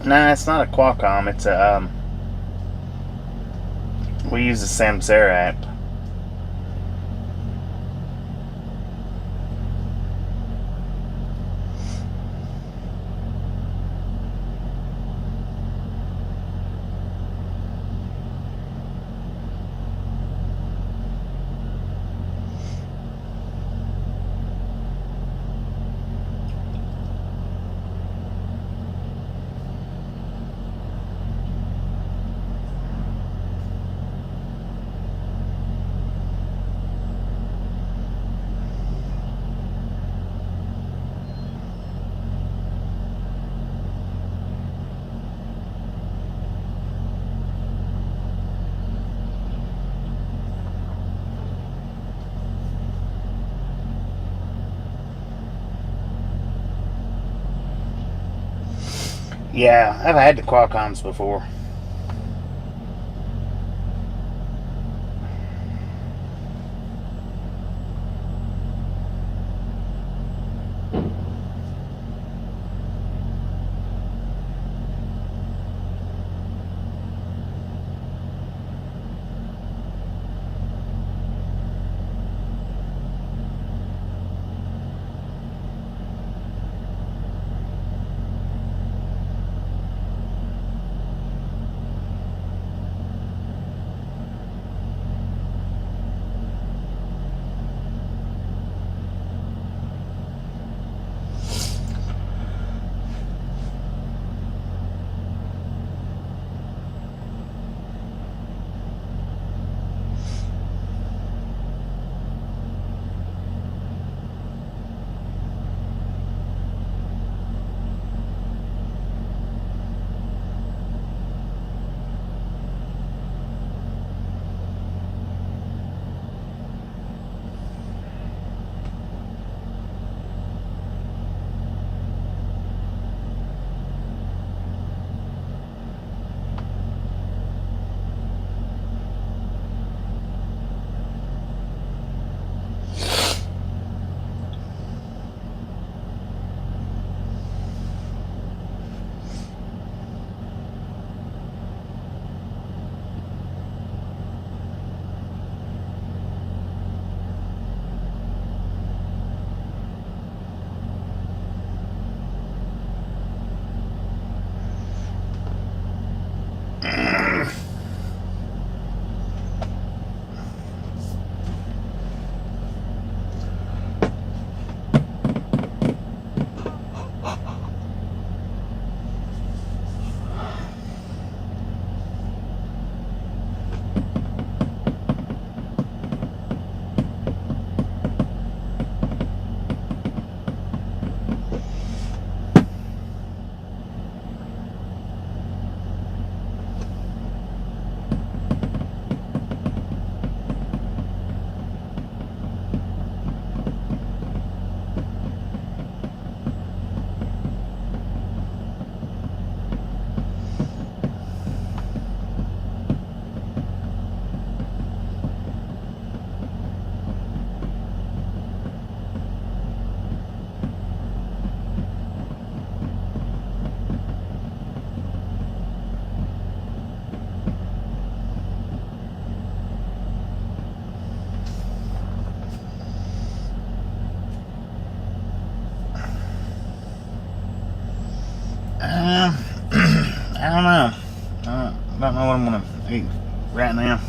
nah, it's not a Qualcomm. It's a we use the Samsara app. Yeah, I've had the Qualcomms before. I don't know. I don't know what I'm gonna eat right now.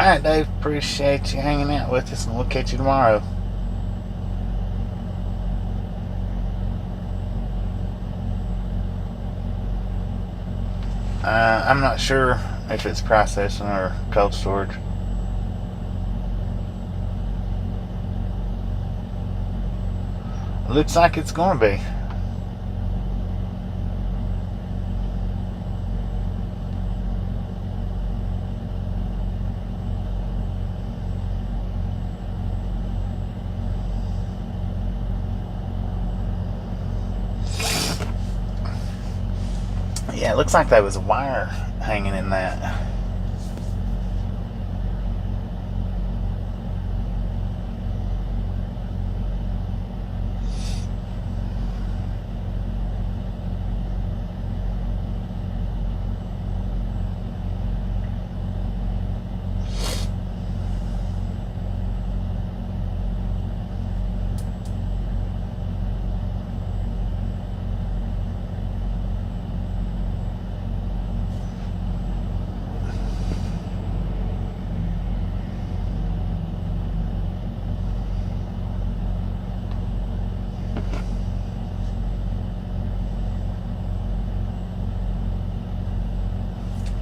Alright, Dave. Appreciate you hanging out with us, and we'll catch you tomorrow. I'm not sure if it's processing or cold storage. Looks like it's going to be. Yeah, it looks like there was a wire hanging in that.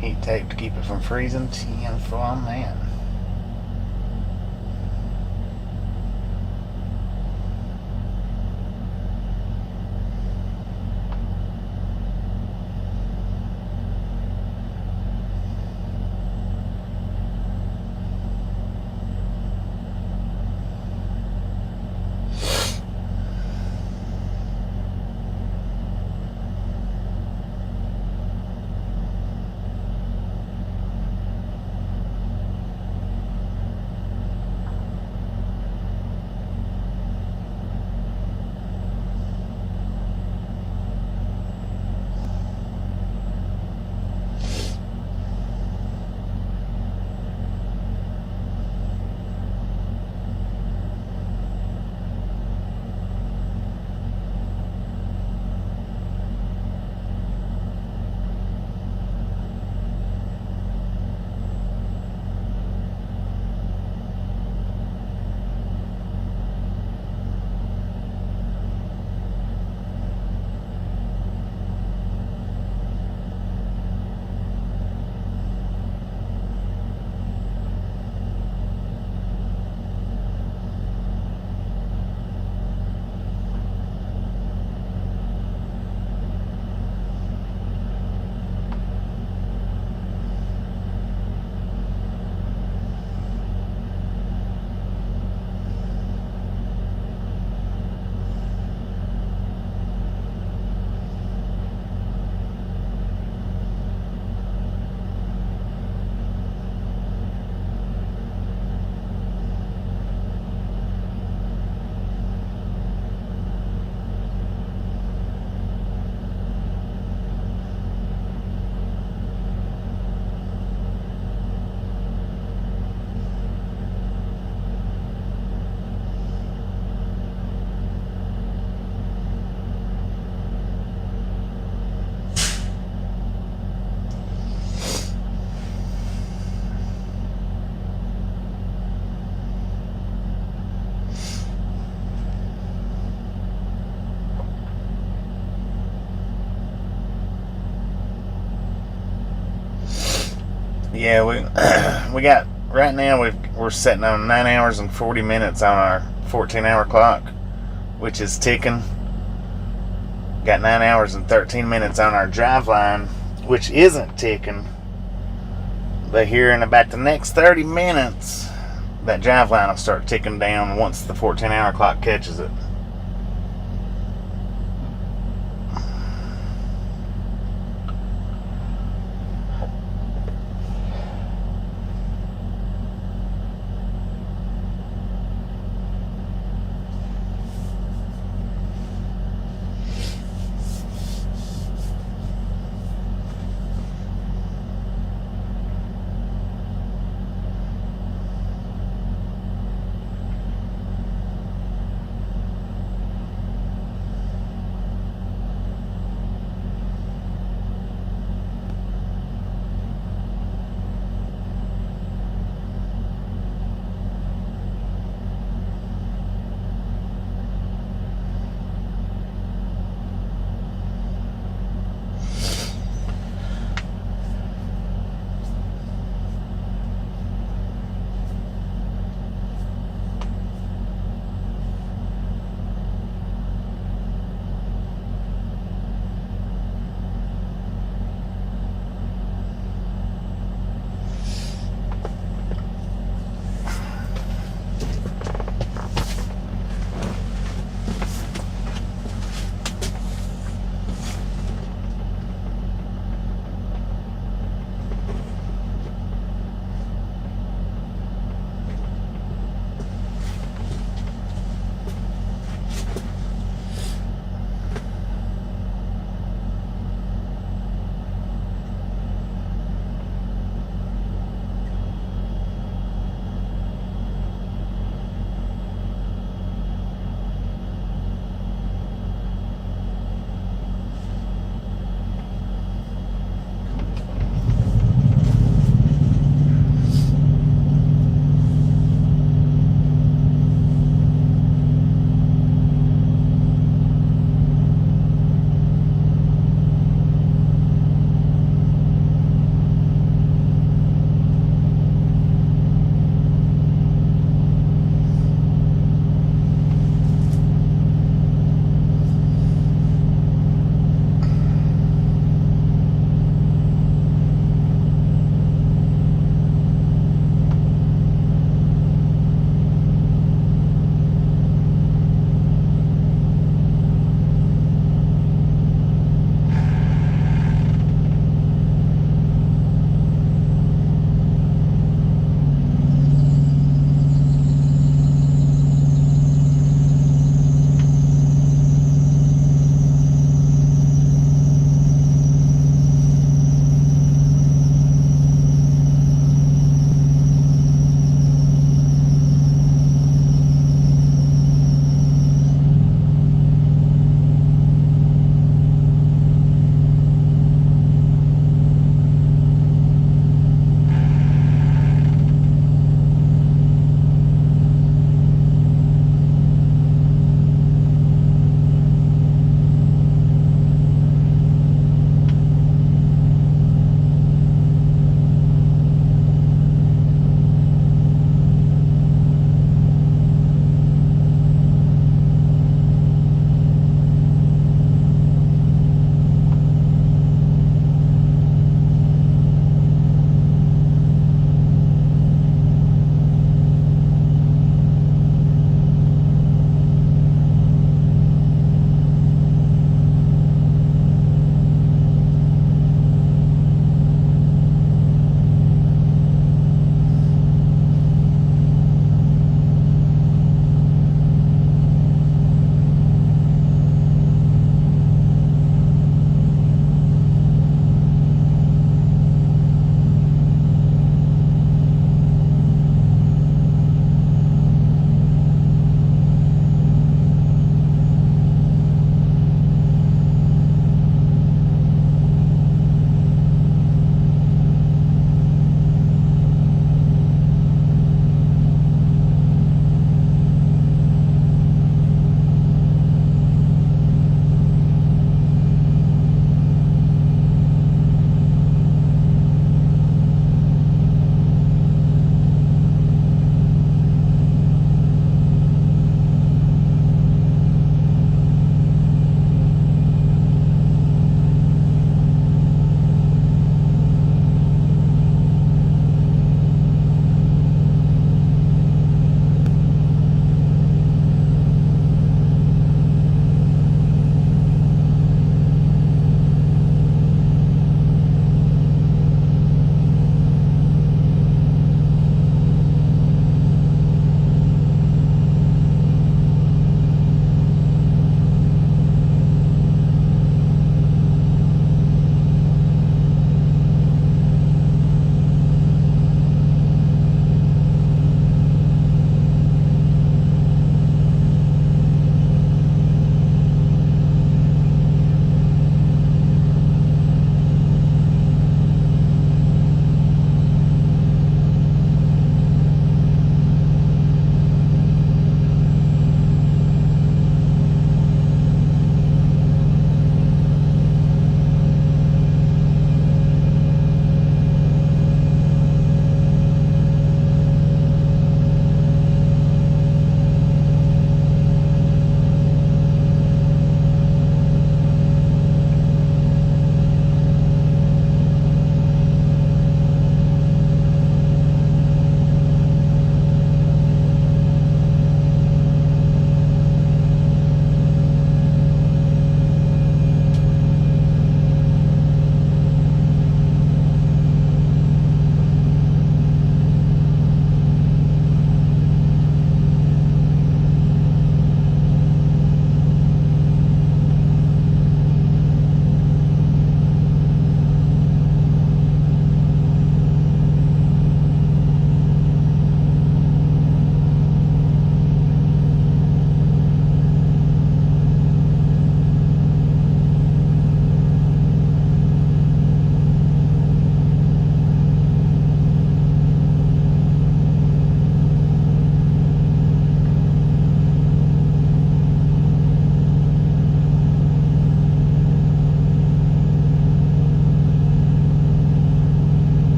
Heat tape to keep it from freezing. 10 for on that. Yeah, we got right now. We're sitting on 9 hours and 40 minutes on our 14-hour clock, which is ticking. Got 9 hours and 13 minutes on our drive line, which isn't ticking. But here in about the next 30 minutes, that drive line will start ticking down once the 14-hour clock catches it.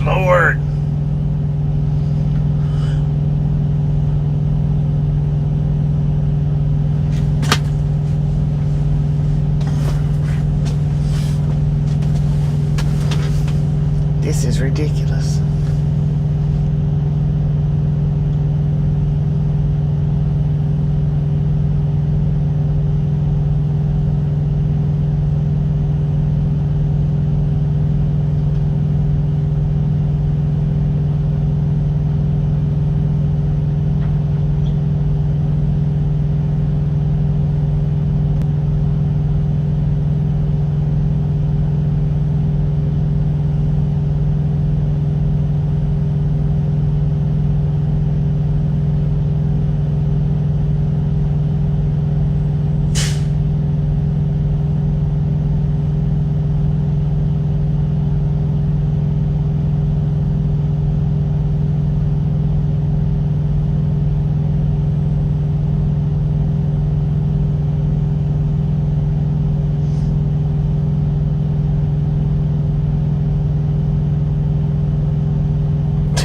Lord. This is ridiculous.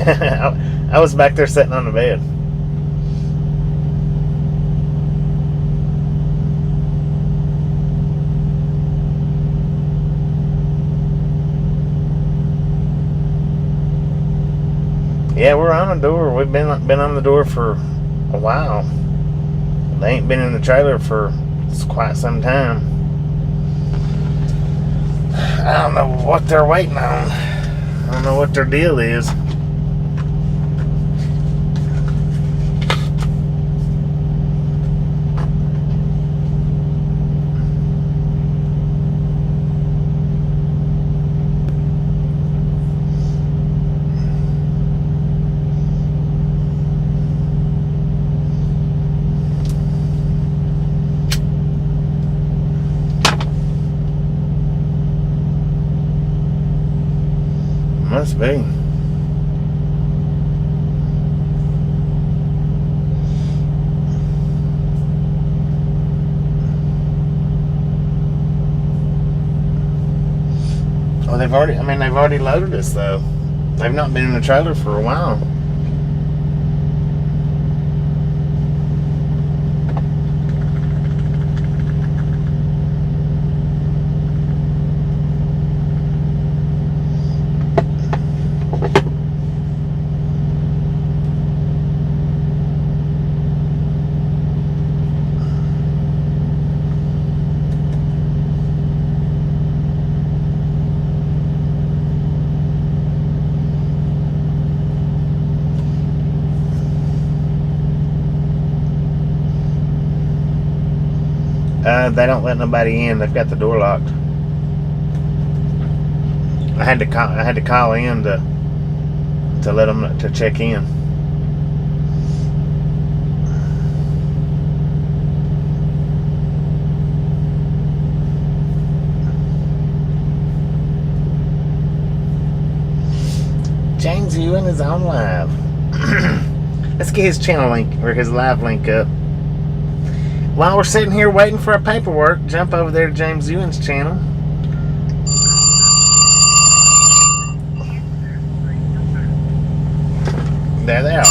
I was back there sitting on the bed. Yeah, we're on the door. We've been on the door for a while. They ain't been in the trailer for quite some time. I don't know what they're waiting on. I don't know what their deal is. Must be. Oh, they've already loaded us though. They've not been in the trailer for a while. They don't let nobody in. They've got the door locked. I had to call in to let them to check in. James Ewan is on live. Let's get his channel link or his live link up. While we're sitting here waiting for our paperwork, jump over there to James Ewan's channel. There they are.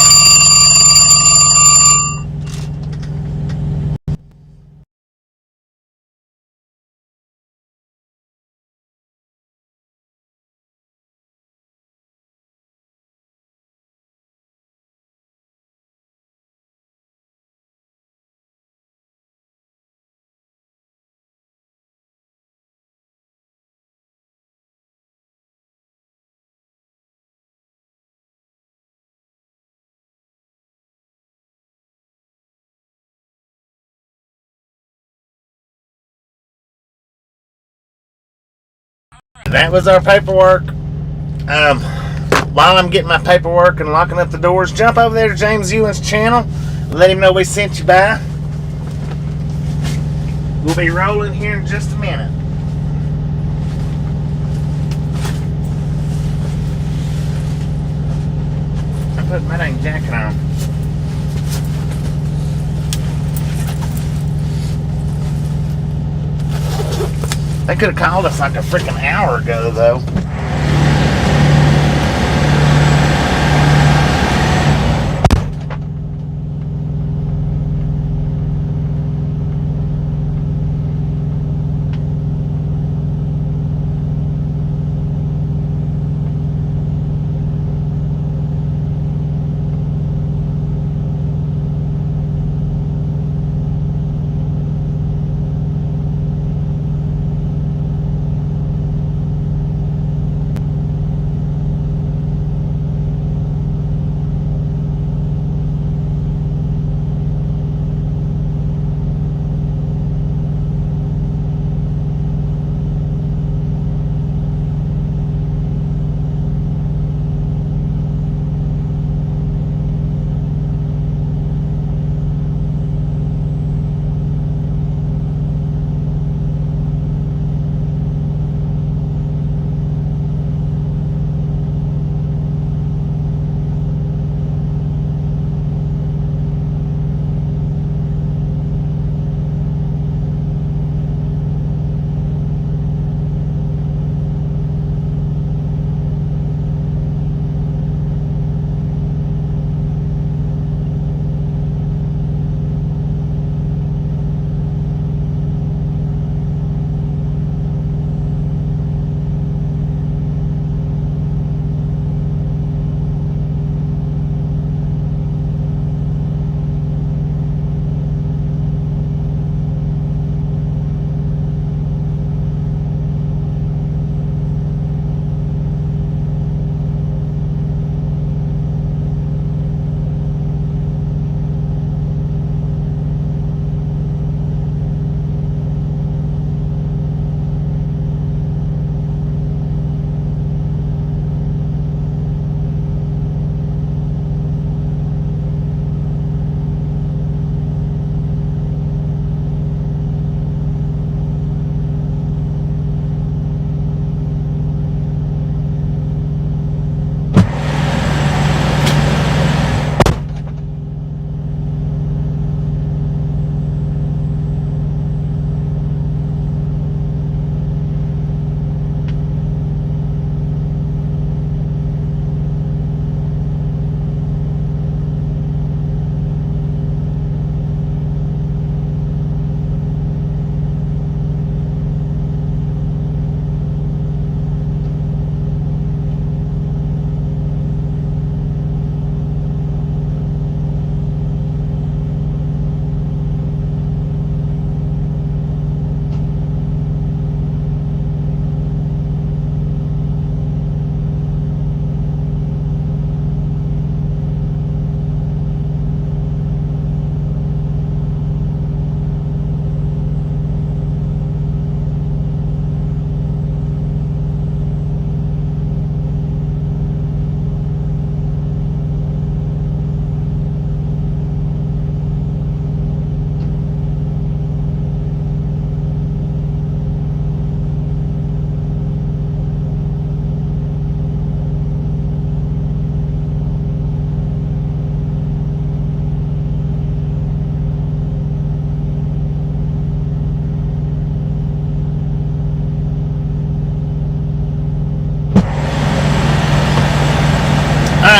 That was our paperwork. While I'm getting my paperwork and locking up the doors, jump over there to James Ewan's channel. Let him know we sent you by. We'll be rolling here in just a minute. I put my dang jacket on. They could have called us like a freaking hour ago, though.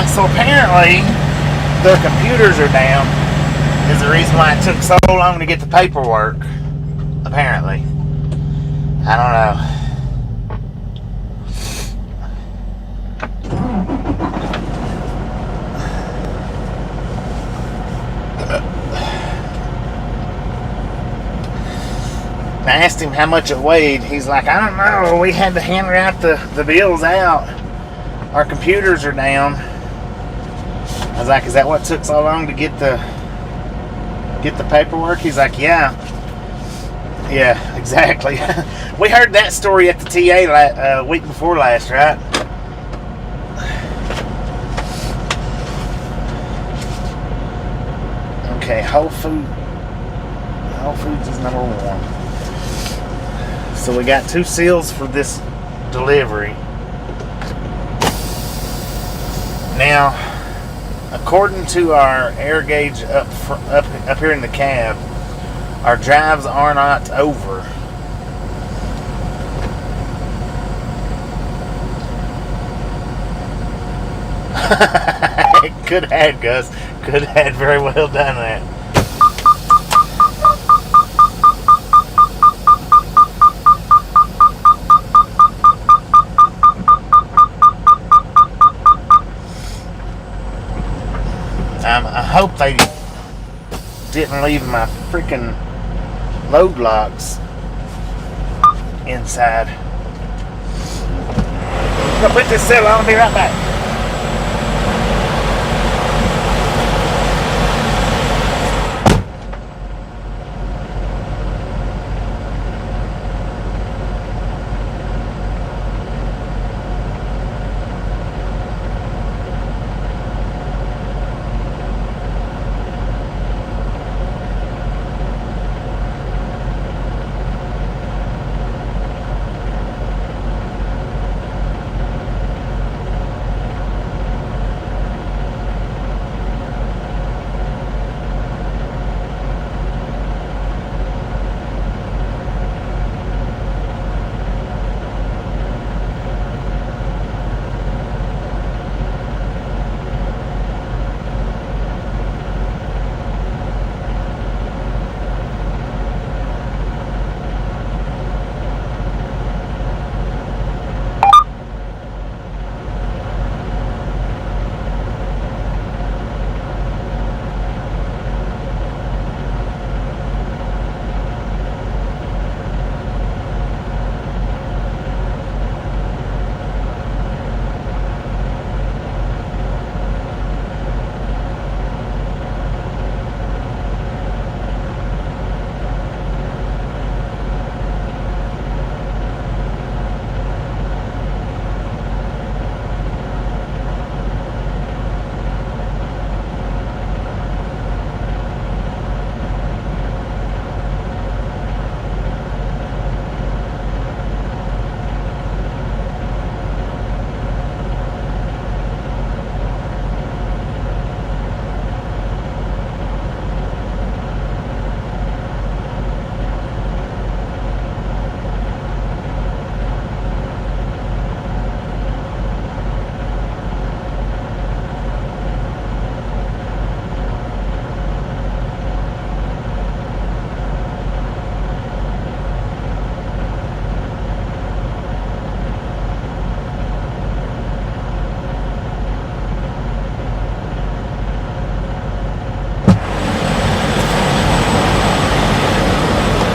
So apparently their computers are down is the reason why it took so long to get the paperwork. Apparently. I don't know. I asked him how much it weighed. He's like, I don't know. We had to hand out the bills out. Our computers are down. I was like, is that what took so long to get the paperwork? He's like, yeah. Yeah, exactly. We heard that story at the TA week before last, right? Okay, Whole Foods is number 1. So we got 2 seals for this delivery. Now, according to our air gauge up here in the cab, our drives are not over. Good had, Gus. Good had. Very well done that. I hope they didn't leave my freaking load locks inside. I'm gonna put this cell on and be right back.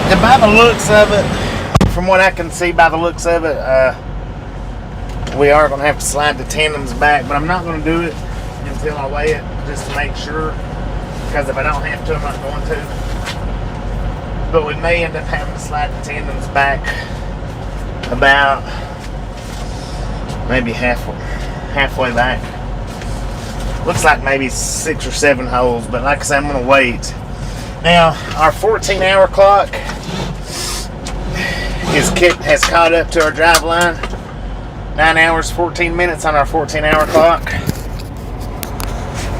And by the looks of it, from what I can see by the looks of it, we are going to have to slide the tandems back, but I'm not going to do it until I weigh it, just to make sure, because if I don't have to, I'm not going to. But we may end up having to slide the tandems back about maybe halfway back. Looks like maybe 6 or 7 holes, but like I said, I'm going to wait. Now, our 14-hour clock has caught up to our drive line. 9 hours, 14 minutes on our 14-hour clock.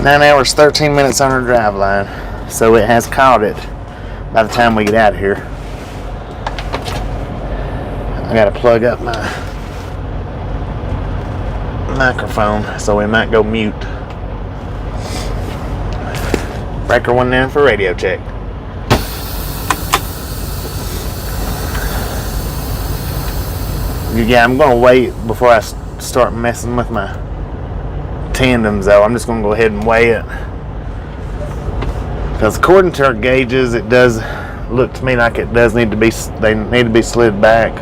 9 hours, 13 minutes on our drive line. So it has caught it by the time we get out of here. I gotta plug up my microphone, so we might go mute. Breaker 1 down for radio check. Yeah, I'm going to wait before I start messing with my tandems, though. I'm just going to go ahead and weigh it. Because according to our gauges, it does look to me like it does need to be, they need to be slid back.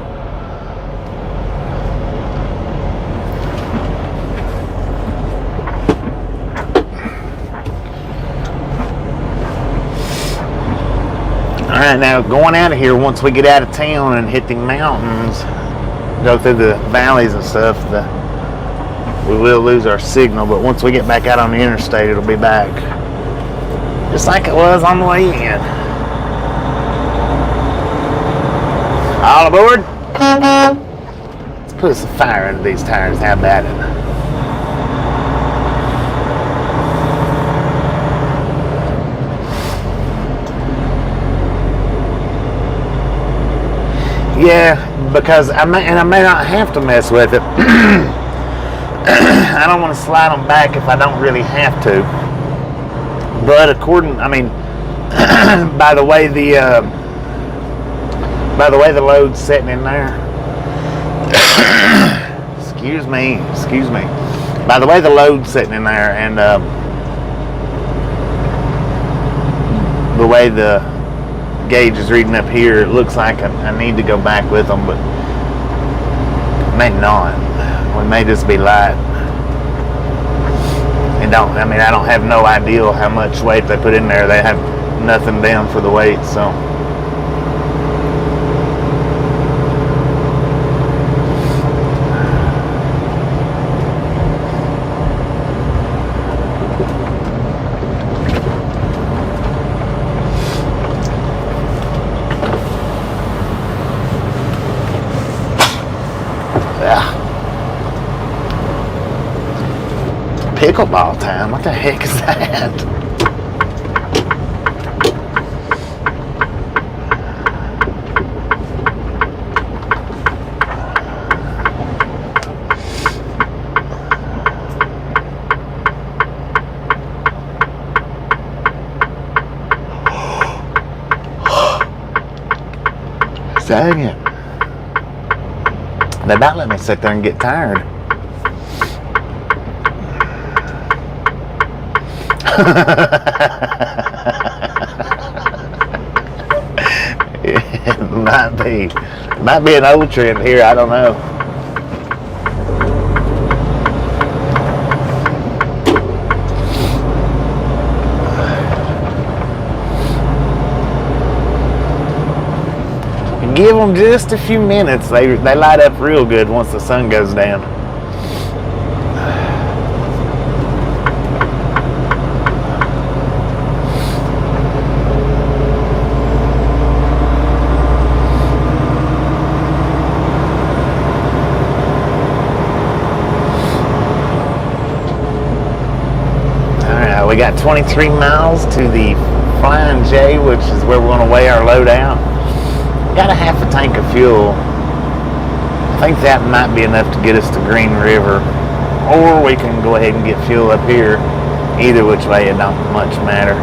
Alright, now going out of here, once we get out of town and hit the mountains, go through the valleys and stuff, we will lose our signal, but once we get back out on the interstate, it'll be back. Just like it was on the way in. All aboard. Let's put some fire into these tires. How about it? Yeah, because I may not have to mess with it. I don't want to slide them back if I don't really have to. But by the way the load's sitting in there. excuse me. By the way the load's sitting in there, and the way the gauge is reading up here, it looks like I need to go back with them, but may not. We may just be light. And I don't have no idea how much weight they put in there. They have nothing down for the weight, so. Pickleball time? What the heck is that? Dang it. They about let me sit there and get tired. It might be an old trend here, I don't know. Give them just a few minutes, they light up real good once the sun goes down. We got 23 miles to the Flying J, which is where we're going to weigh our load out. Got a half a tank of fuel. I think that might be enough to get us to Green River, or we can go ahead and get fuel up here. Either which way, it don't much matter.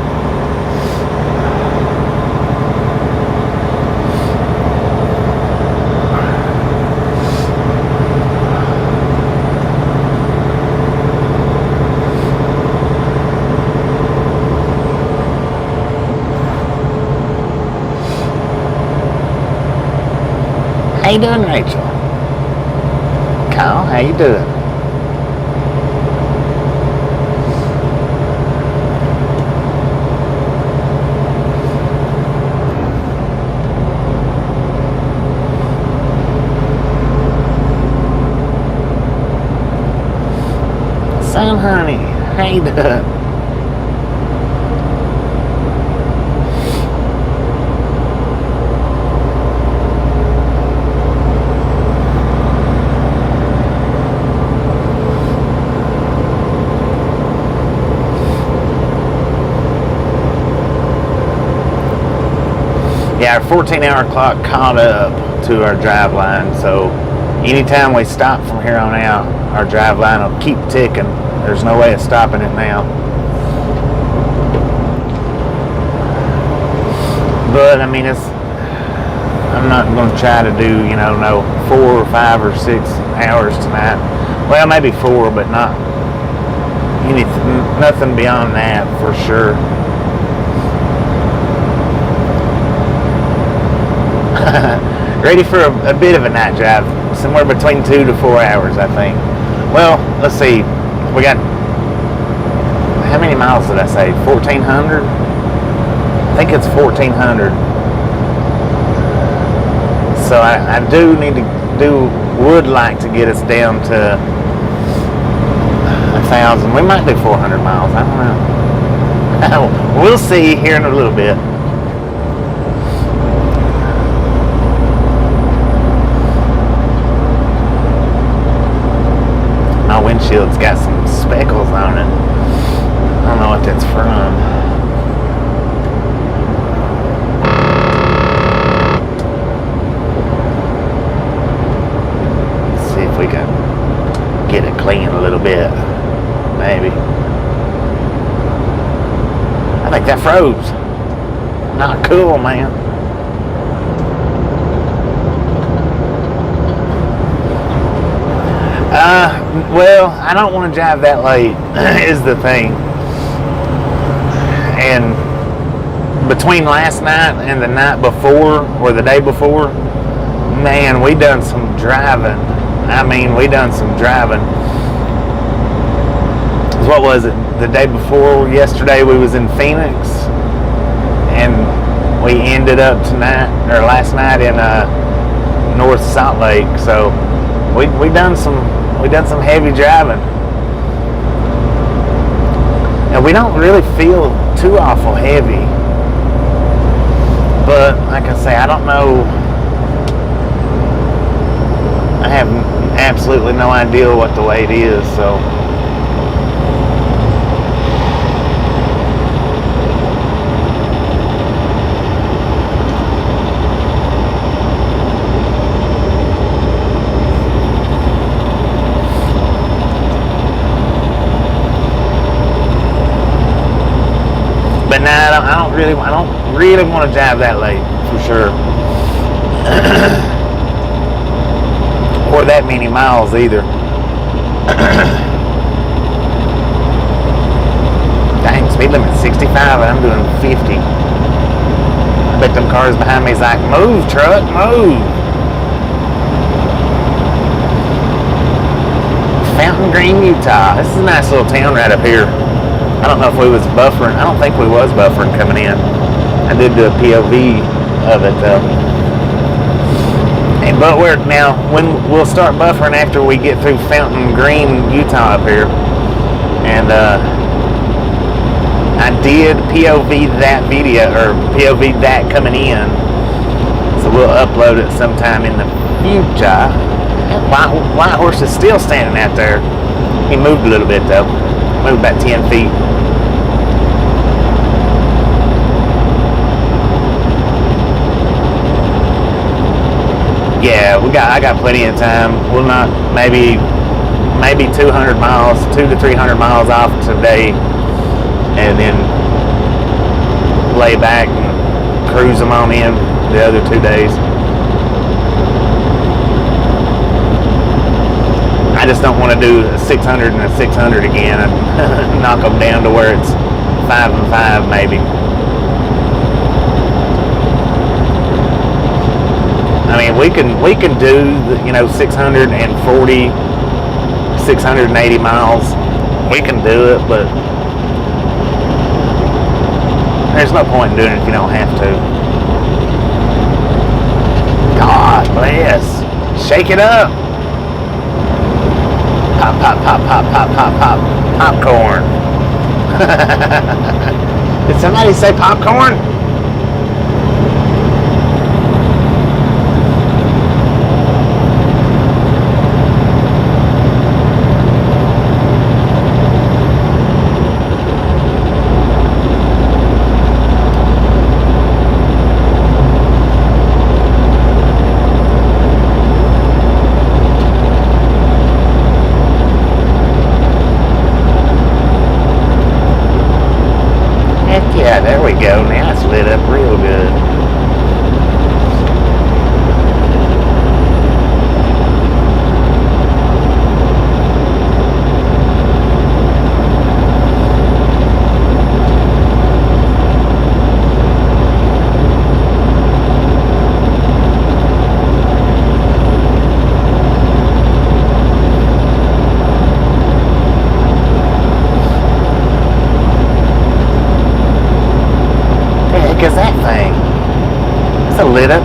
How you doing, Rachel? Kyle, how you doing? Son, honey, how you doing? Yeah, our 14-hour clock caught up to our drive line, so anytime we stop from here on out, our drive line will keep ticking. There's no way of stopping it now. But I mean, I'm not going to try to do, no 4 or 5 or 6 hours tonight. Well, maybe 4, but not nothing beyond that for sure. Ready for a bit of a night drive, somewhere between 2 to 4 hours, I think. Well, let's see. We got, how many miles did I say? 1,400? I think it's 1,400. So I would like to get us down to 1,000. We might do 400 miles. I don't know. We'll see here in a little bit. My windshield's got some speckles on it. I don't know what that's from. We can get it clean a little bit, maybe. I think that froze. Not cool, man. Well, I don't want to drive that late, is the thing. And between last night and the night before, or the day before, man, we done some driving. I mean, we done some driving. What was it? The day before yesterday we was in Phoenix, and we ended up last night in North Salt Lake. So we done some heavy driving, and we don't really feel too awful heavy. But like I say, I don't know. I have absolutely no idea what the weight is, so. But nah, I don't really want to drive that late, for sure. Or that many miles either. Dang, speed limit 65 and I'm doing 50. I bet them cars behind me is like, move truck, move. Fountain Green, Utah. This is a nice little town right up here. I don't know if we was buffering. I don't think we was buffering coming in. I did do a POV of it though. But we'll start buffering after we get through Fountain Green, Utah up here. And I did POV that video, or POV that coming in. So we'll upload it sometime in the future. That white horse is still standing out there. He moved a little bit though. Moved about 10 feet. Yeah, I got plenty of time. We'll not, maybe 200 miles, 200 to 300 miles off today, and then lay back and cruise them on in the other 2 days. I just don't want to do a 600 and a 600 again and knock them down to where it's 5 and 5 maybe. I mean, we can do 640, 680 miles. We can do it, but there's no point in doing it if you don't have to. God bless. Shake it up. Pop, pop, pop, pop, pop, pop, pop. Popcorn. Did somebody say popcorn?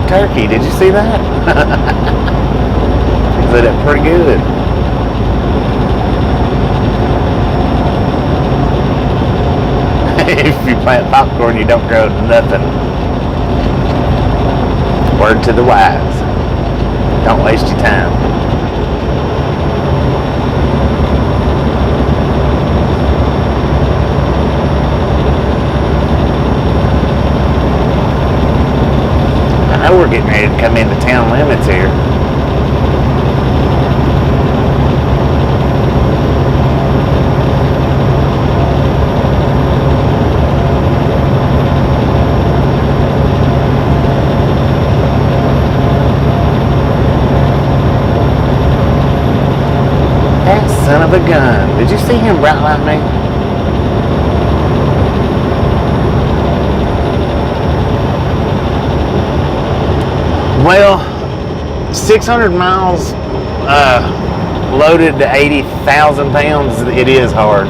turkey. Did you see that? Lit up pretty good. If you plant popcorn, you don't grow nothing. Word to the wise. Don't waste your time. I know we're getting ready to come into town limits here. Son of a gun. Did you see him bright like me? Well, 600 miles loaded to 80,000 pounds, it is hard.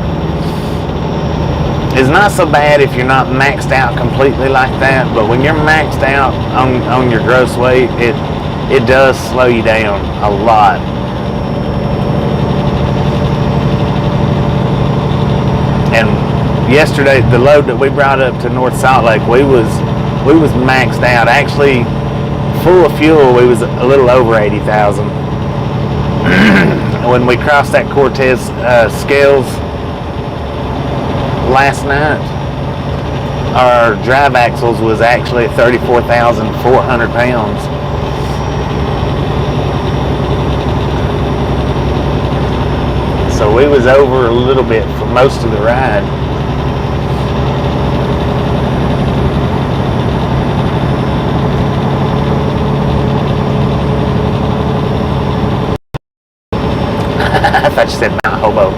It's not so bad if you're not maxed out completely like that, but when you're maxed out on your gross weight, it does slow you down a lot. And yesterday, the load that we brought up to North Salt Lake, we was maxed out. Actually, full of fuel, we was a little over 80,000. When we crossed that Cortez scales last night, our drive axles was actually 34,400 pounds. So we was over a little bit for most of the ride. I thought you said Mount Hobo.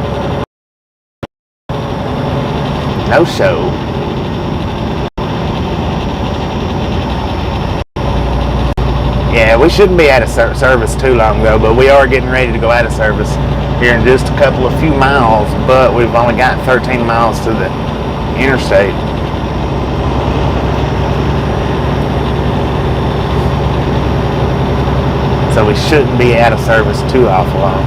No show. Yeah, we shouldn't be out of service too long though, but we are getting ready to go out of service here in just a couple of few miles, but we've only got 13 miles to the interstate. So we shouldn't be out of service too awful long.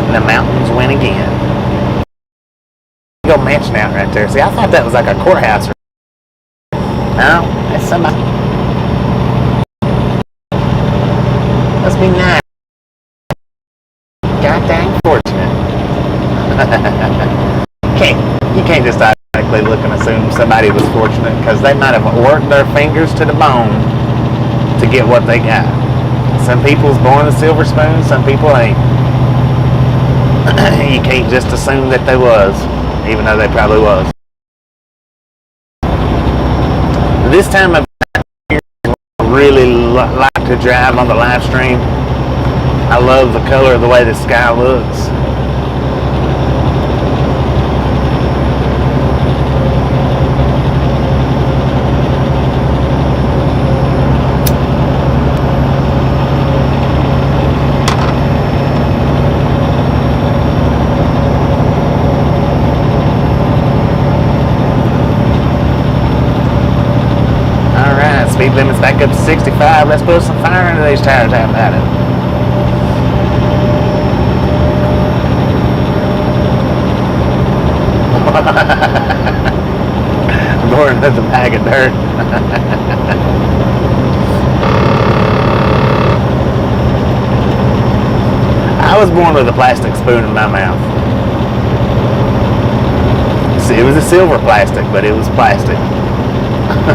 And the mountains win again. Go mansion out right there. See, I thought that was like a courthouse. No, that's somebody. Must be nice. God dang fortunate. You can't just automatically look and assume somebody was fortunate, because they might have worked their fingers to the bone to get what they got. Some people's born a silver spoon, some people ain't. You can't just assume that they was, even though they probably was. This time of year, I really like to drive on the live stream. I love the color of the way the sky looks. Speed limit's back up to 65. Let's put some fire into these tires. How about it? Born with a bag of dirt. I was born with a plastic spoon in my mouth. See, it was a silver plastic, but it was plastic. I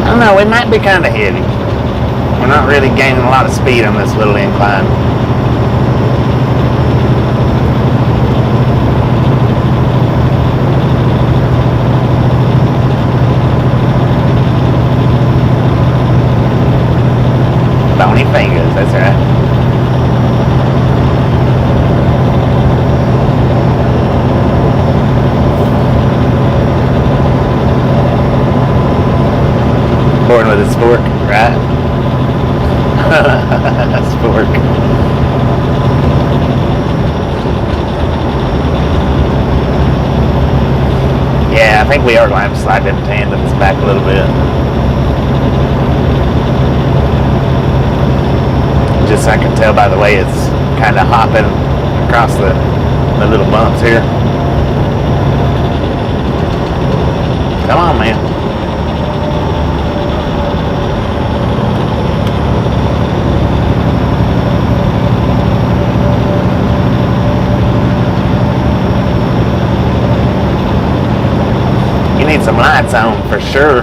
don't know, we might be kind of heavy. We're not really gaining a lot of speed on this little incline. Bony fingers, that's right. Spork, right? Spork. Yeah, I think we are going to have to slide them tandems back a little bit. Just I can tell by the way it's kind of hopping across the little bumps here. Come on, man. You need some lights on for sure.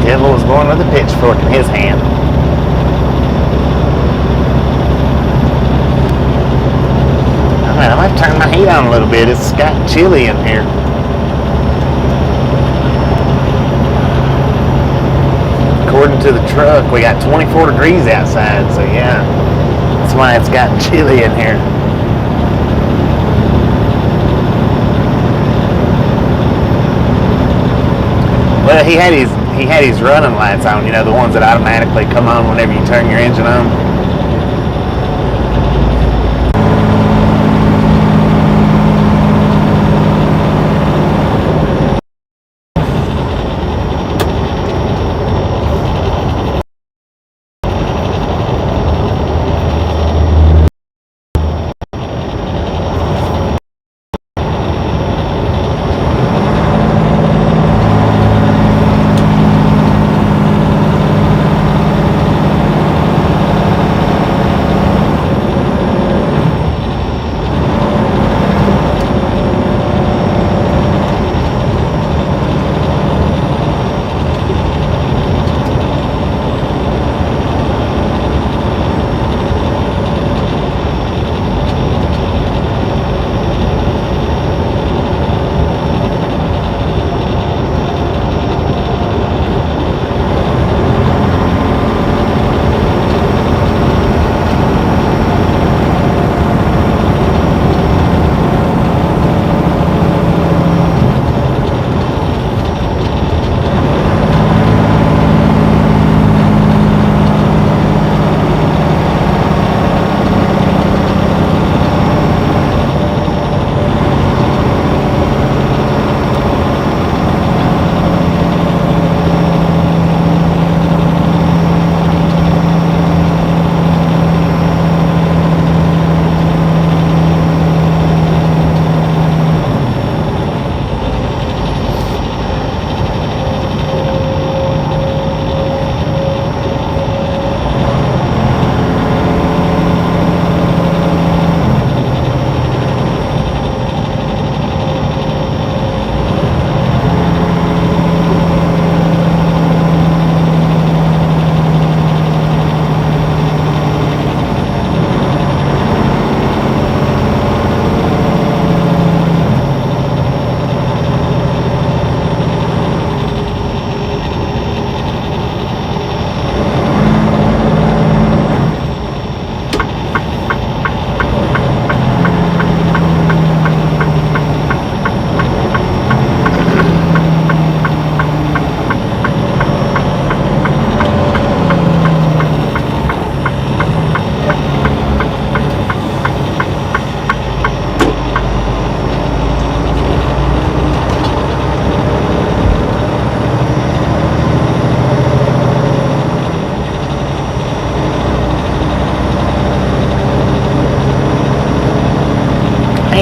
Devil was born with a pitchfork in his hand. Alright, I might turn my heat on a little bit. It's got chilly in here. According to the truck, we got 24 degrees outside, so yeah, that's why it's gotten chilly in here. Well, he had his running lights on, you know, the ones that automatically come on whenever you turn your engine on.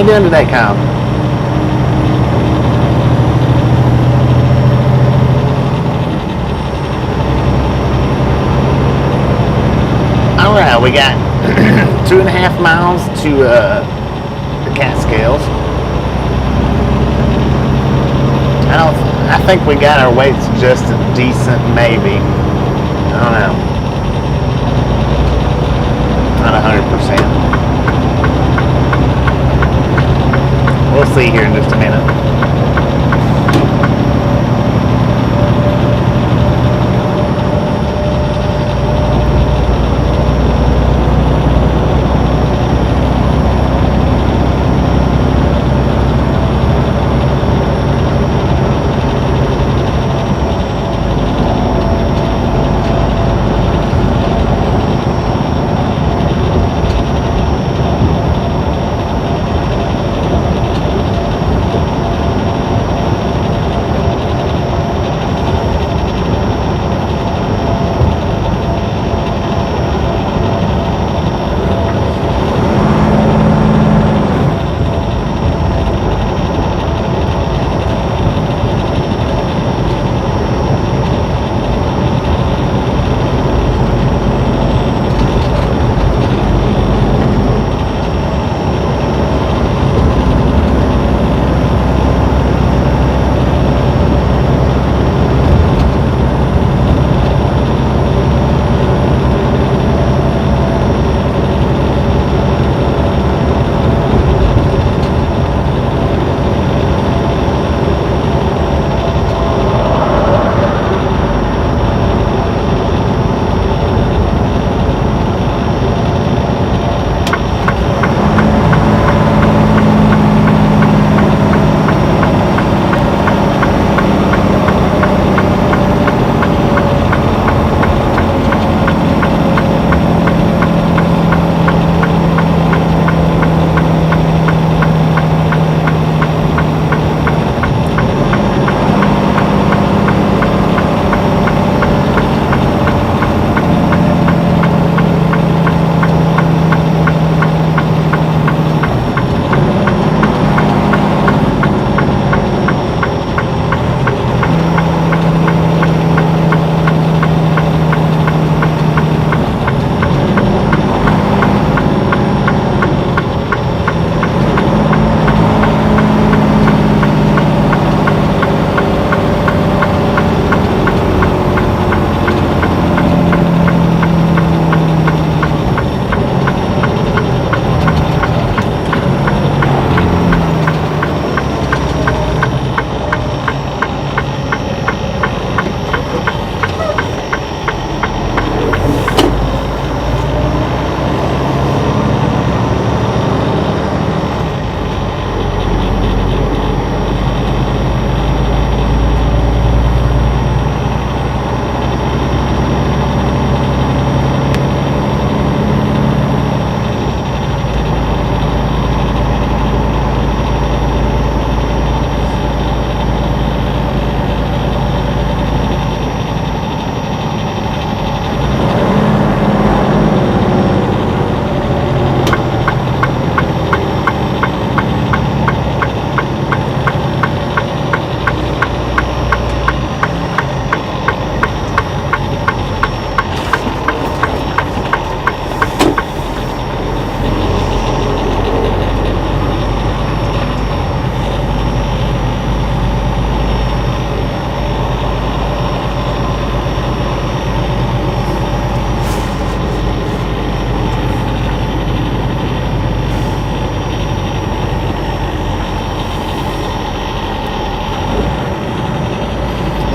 you doing today, Kyle? Alright, we got 2.5 miles to the Catskills. I think we got our weights adjusted decent, maybe. I don't know. Not 100%. We'll see here in just a minute.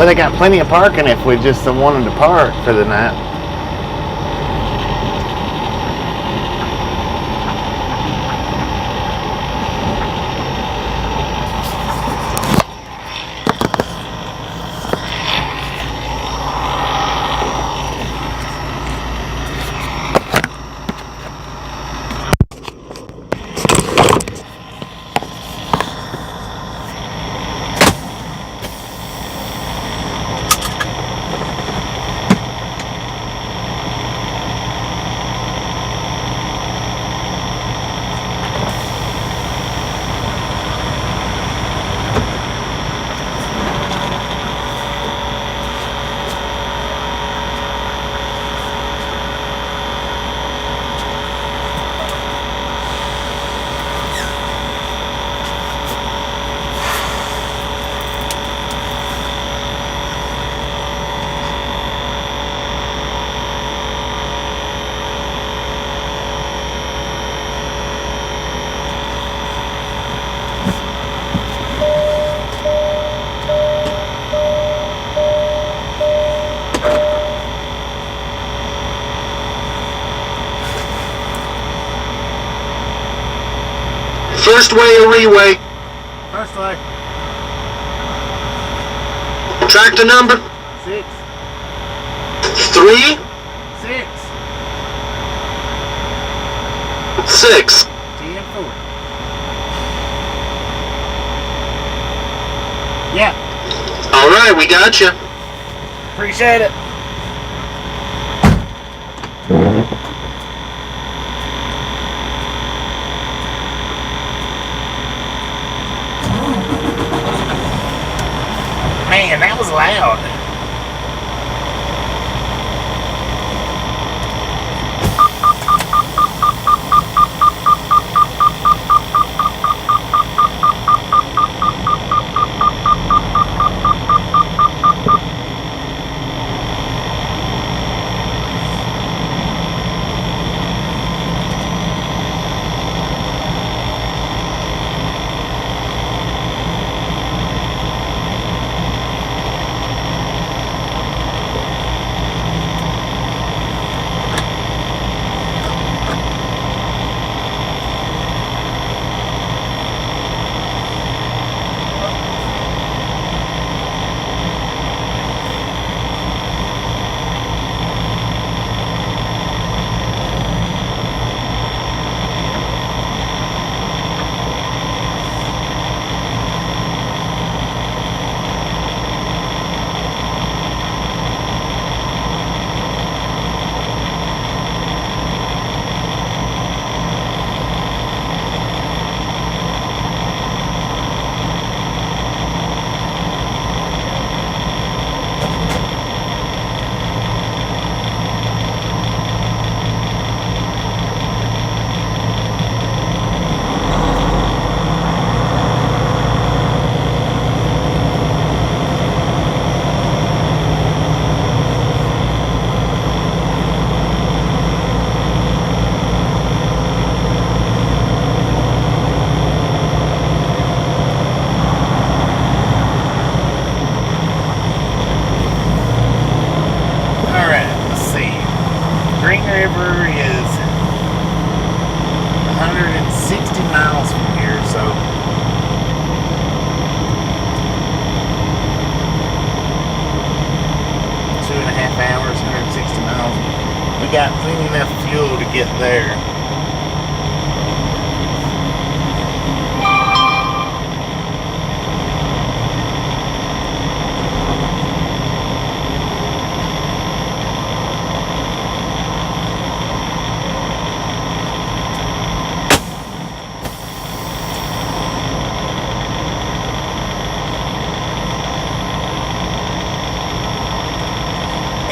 Well, they got plenty of parking if we just wanted to park for the night. First way or re-way? First way. Tractor number? 6. 3? 6. 6. 10-4. Yeah. All right, we got you. Appreciate it. Man, that was loud. Got plenty enough fuel to get there.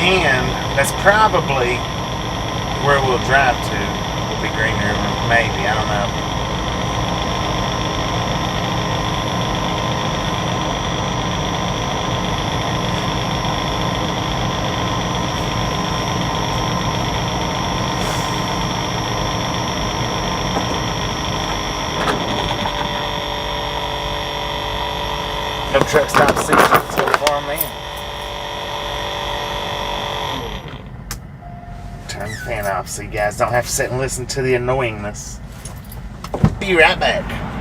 And that's probably where we'll drive to. Will be Green River, maybe, I don't know. No truck stop seats until the farm man. fan off so you guys don't have to sit and listen to the annoyingness. Be right back.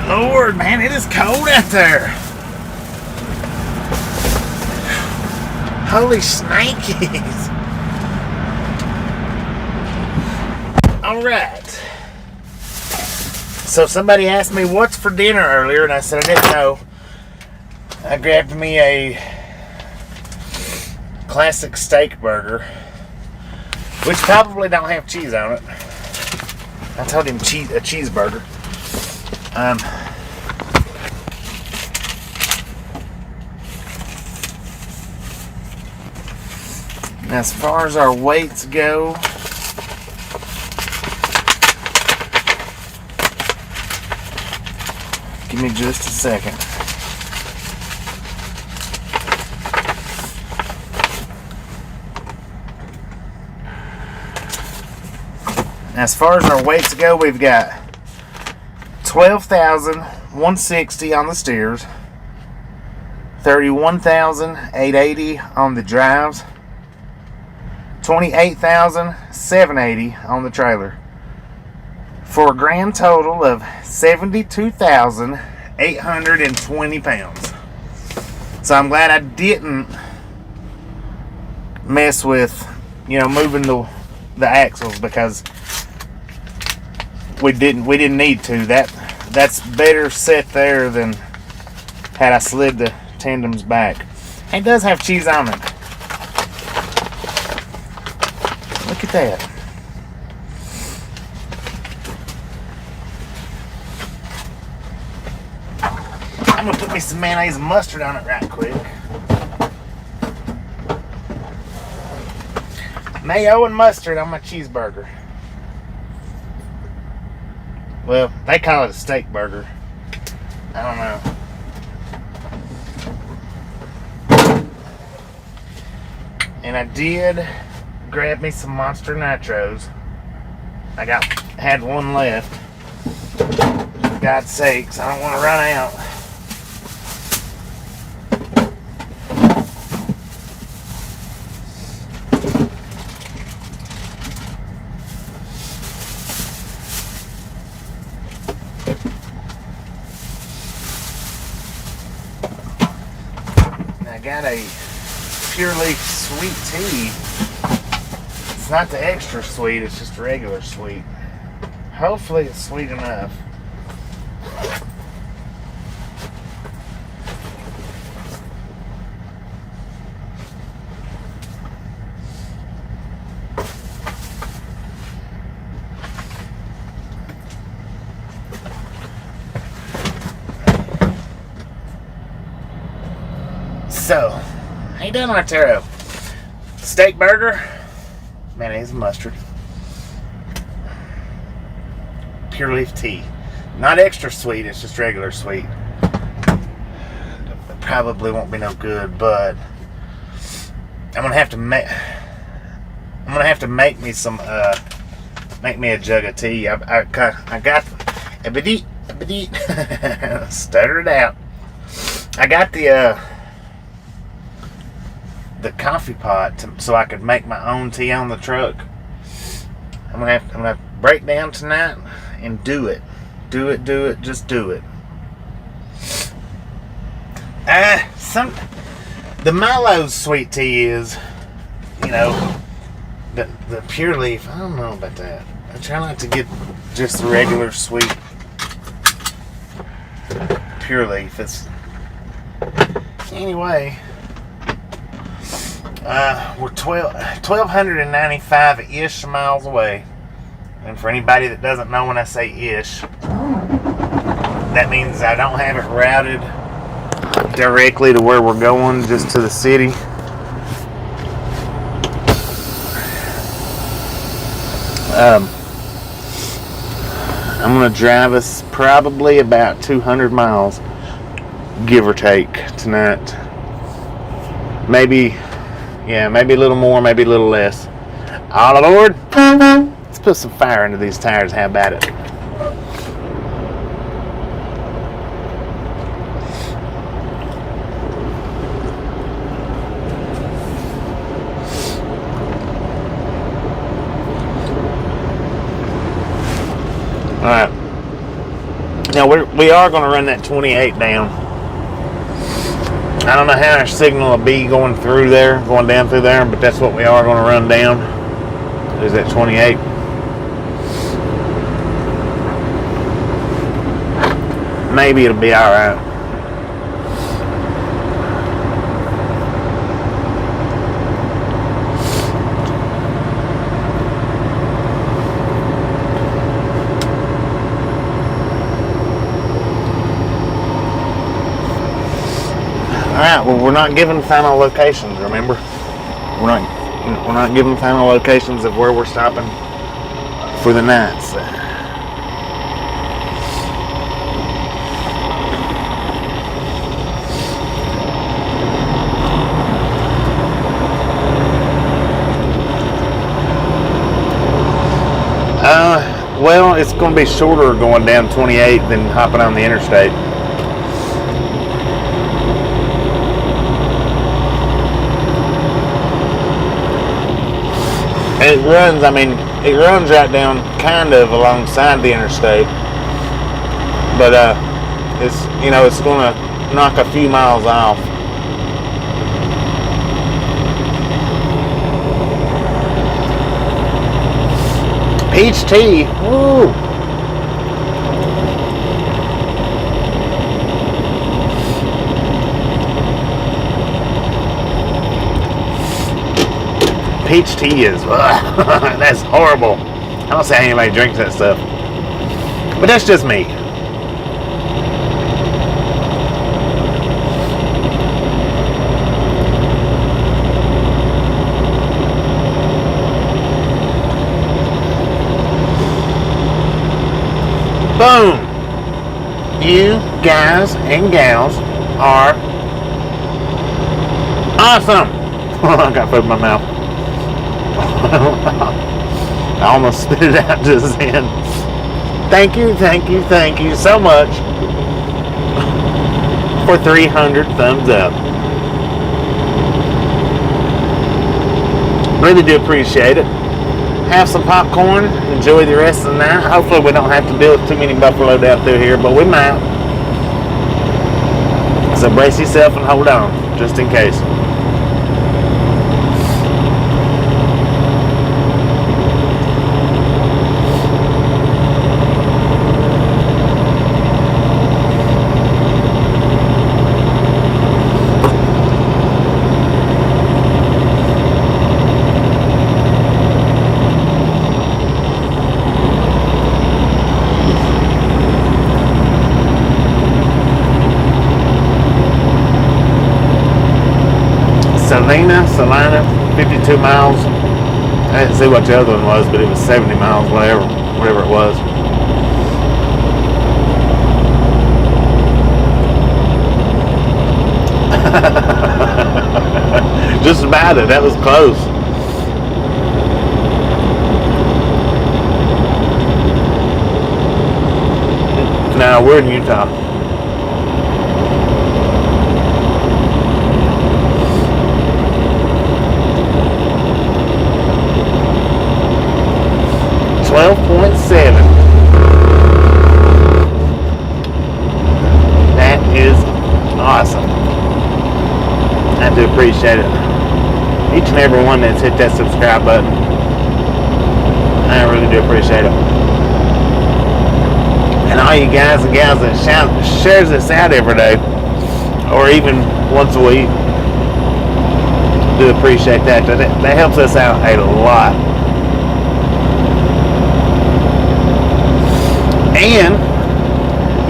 Lord, man, it is cold out there. Holy snakies. Alright. So somebody asked me what's for dinner earlier, and I said I didn't know. I grabbed me a classic steak burger, which probably don't have cheese on it. I told him a cheeseburger. As far as our weights go, give me just a second. As far as our weights go, we've got 12,160 on the steers, 31,880 on the drives, 28,780 on the trailer, for a grand total of 72,820 pounds. So I'm glad I didn't mess with, moving the axles, because we didn't need to. That's better set there than had I slid the tandems back. It does have cheese on it. Look at that. I'm gonna put me some mayonnaise and mustard on it right quick. Mayo and mustard on my cheeseburger. Well, they call it a steak burger. I don't know. And I did grab me some Monster Nitros. I had one left. For God's sakes, I don't want to run out. I got a Pure Leaf sweet tea. It's not the extra sweet, it's just regular sweet. Hopefully it's sweet enough. So, how you doing, Arturo? Steak burger, mayonnaise and mustard, Pure Leaf tea. Not extra sweet, it's just regular sweet. It probably won't be no good, but I'm gonna have to make me some make me a jug of tea. I got stutter it out. I got the coffee pot so I could make my own tea on the truck. I'm gonna have to break down tonight and do it. Just do it. The Milo's sweet tea is, the Pure Leaf. I don't know about that. I try not to get just the regular sweet Pure Leaf. Anyway. We're 1,295-ish miles away. And for anybody that doesn't know, when I say ish, that means I don't have it routed directly to where we're going, just to the city. I'm going to drive us probably about 200 miles, give or take, tonight. Maybe a little more, maybe a little less. Oh, Lord. Let's put some fire into these tires. How about it? Alright. Now we are going to run that 28 down. I don't know how our signal will be going down through there, but that's what we are going to run down. Is that 28? Maybe it'll be all right. Alright, well, we're not giving final locations, remember? We're not giving final locations of where we're stopping for the night. So. Well, it's going to be shorter going down 28 than hopping on the interstate. It runs right down kind of alongside the interstate, but it's going to knock a few miles off. Peach tea, woo! Peach tea is, that's horrible. I don't see how anybody drinks that stuff. But that's just me. Boom! You guys and gals are awesome! I got food in my mouth. I almost spit it out just then. Thank you so much for 300 thumbs up. Really do appreciate it. Have some popcorn. Enjoy the rest of the night. Hopefully we don't have to deal with too many buffalo down through here, but we might. So brace yourself and hold on, just in case. Salina, 52 miles. I didn't see what the other one was, but it was 70 miles, whatever it was. Just about it. That was close. Now we're in Utah. That is awesome. I do appreciate it. Each and every one that's hit that subscribe button. I really do appreciate it. And all you guys and gals that shares this out every day, or even once a week, do appreciate that. That helps us out a lot. And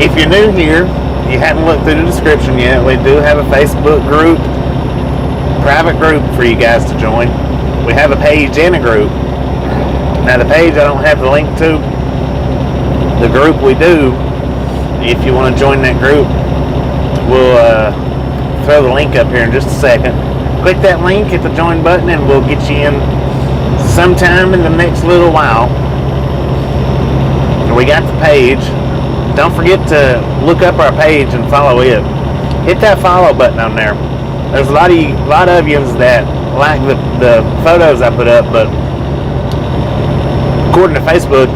if you're new here, you haven't looked through the description yet, we do have a Facebook group, private group for you guys to join. We have a page and a group. Now the page I don't have the link to. The group we do. If you want to join that group, we'll throw the link up here in just a second. Click that link, hit the join button, and we'll get you in sometime in the next little while. We got the page. Don't forget to look up our page and follow it. Hit that follow button on there. There's a lot of you that like the photos I put up, but according to Facebook,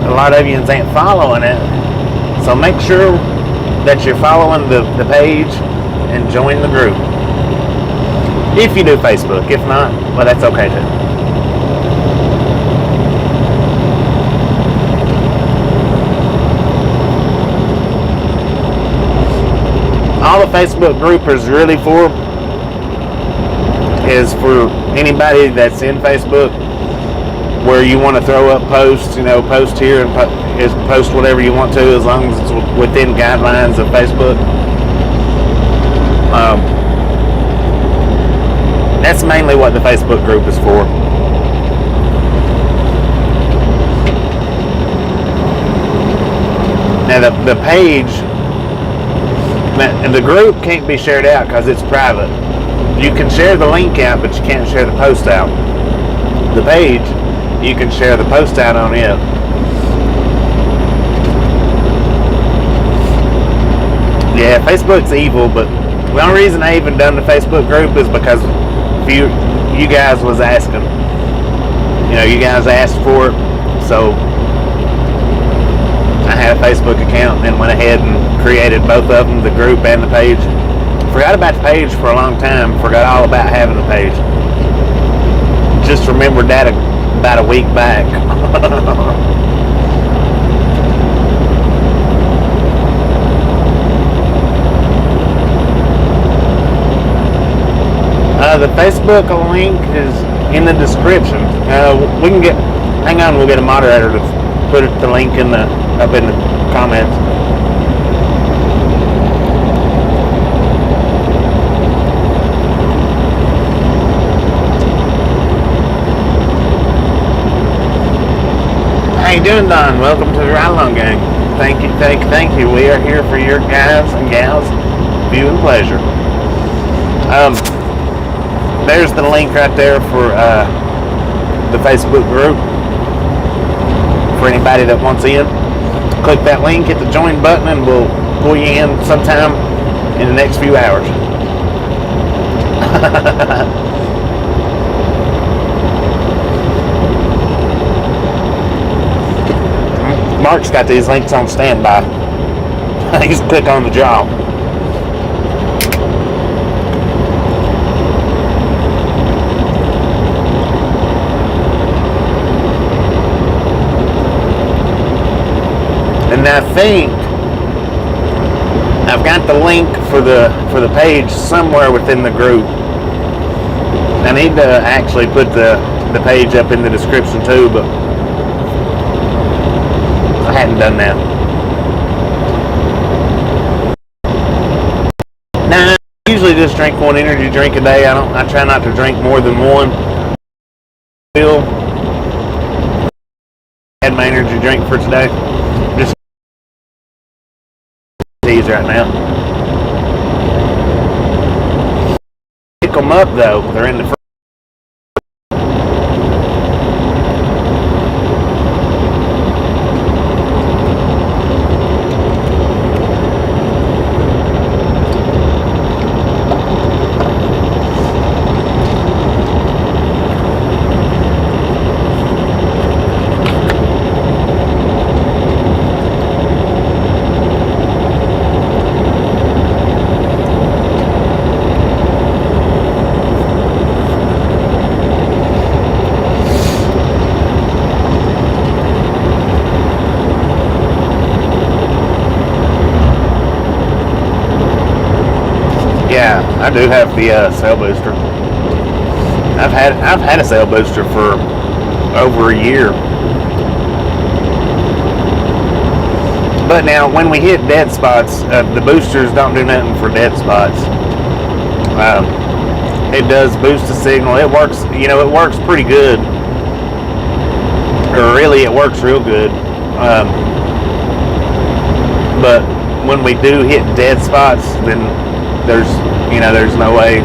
a lot of you ain't following it. So So make sure that you're following the page and join the group. If you do Facebook. If not, well, that's okay too. All the Facebook group is really for is for anybody that's in Facebook where you want to throw up posts, post here and post whatever you want to, as long as it's within guidelines of Facebook. That's mainly what the Facebook group is for. Now the page, and the group can't be shared out because it's private. You can share the link out, but you can't share the post out. The page, you can share the post out on it. Yeah, Facebook's evil, but the only reason I even done the Facebook group is because you guys was asking. You guys asked for it, so I had a Facebook account and went ahead and created both of them, the group and the page. Forgot about the page for a long time. Forgot all about having a page. Just remembered that about a week back. The Facebook link is in the description. Hang on, we'll get a moderator to put the link up in the comments. How you doing, Don? Welcome to the Ride Along Gang. Thank you. We are here for your guys and gals' view and pleasure. There's the link right there for the Facebook group. For anybody that wants in, click that link, hit the join button, and we'll pull you in sometime in the next few hours. Mark's got these links on standby. He's click on the job. And I think I've got the link for the page somewhere within the group. I need to actually put the page up in the description too, but I hadn't done that. Now, I usually just drink one energy drink a day. I try not to drink more than one. Still had my energy drink for today. Just these right now. Pick them up though. They're in the front. Yeah, I do have the sail booster. I've had a sail booster for over a year. But now, when we hit dead spots, the boosters don't do nothing for dead spots. It does boost the signal. It works. It works pretty good. Or really, it works real good. But when we do hit dead spots, then there's no way.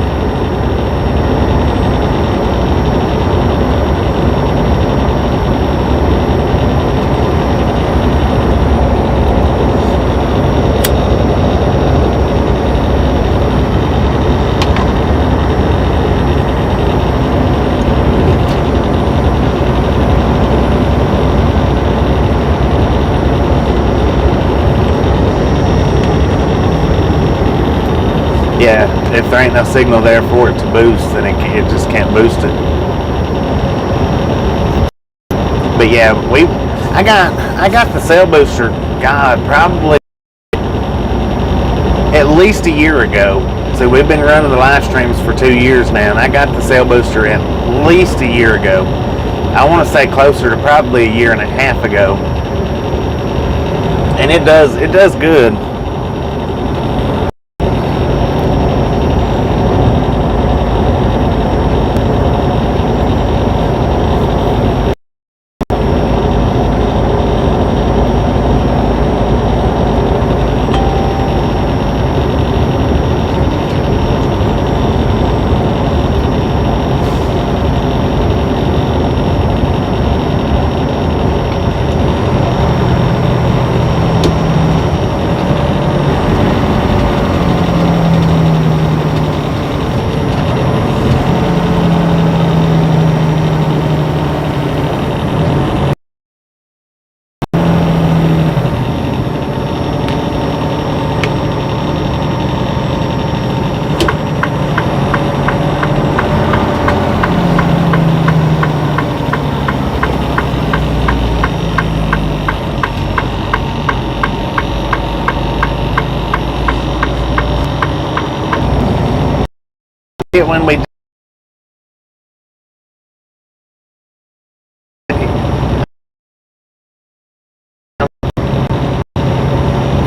yeah, if there ain't no signal there for it to boost, then it just can't boost it. But yeah, I got the sail booster, God, probably at least a year ago. So we've been running the live streams for 2 years now, and I got the sail booster at least a year ago. I want to say closer to probably a year and a half ago. And it does good.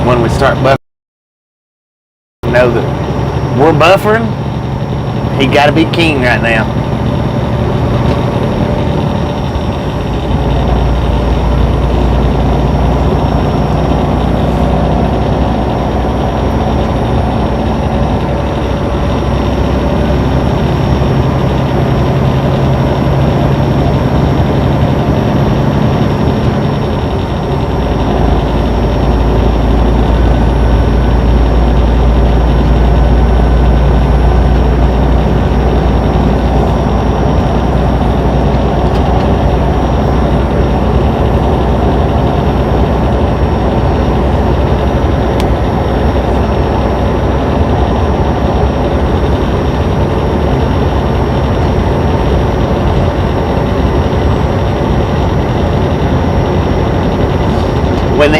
When we start buffering, know that we're buffering. He got to be king right now. When the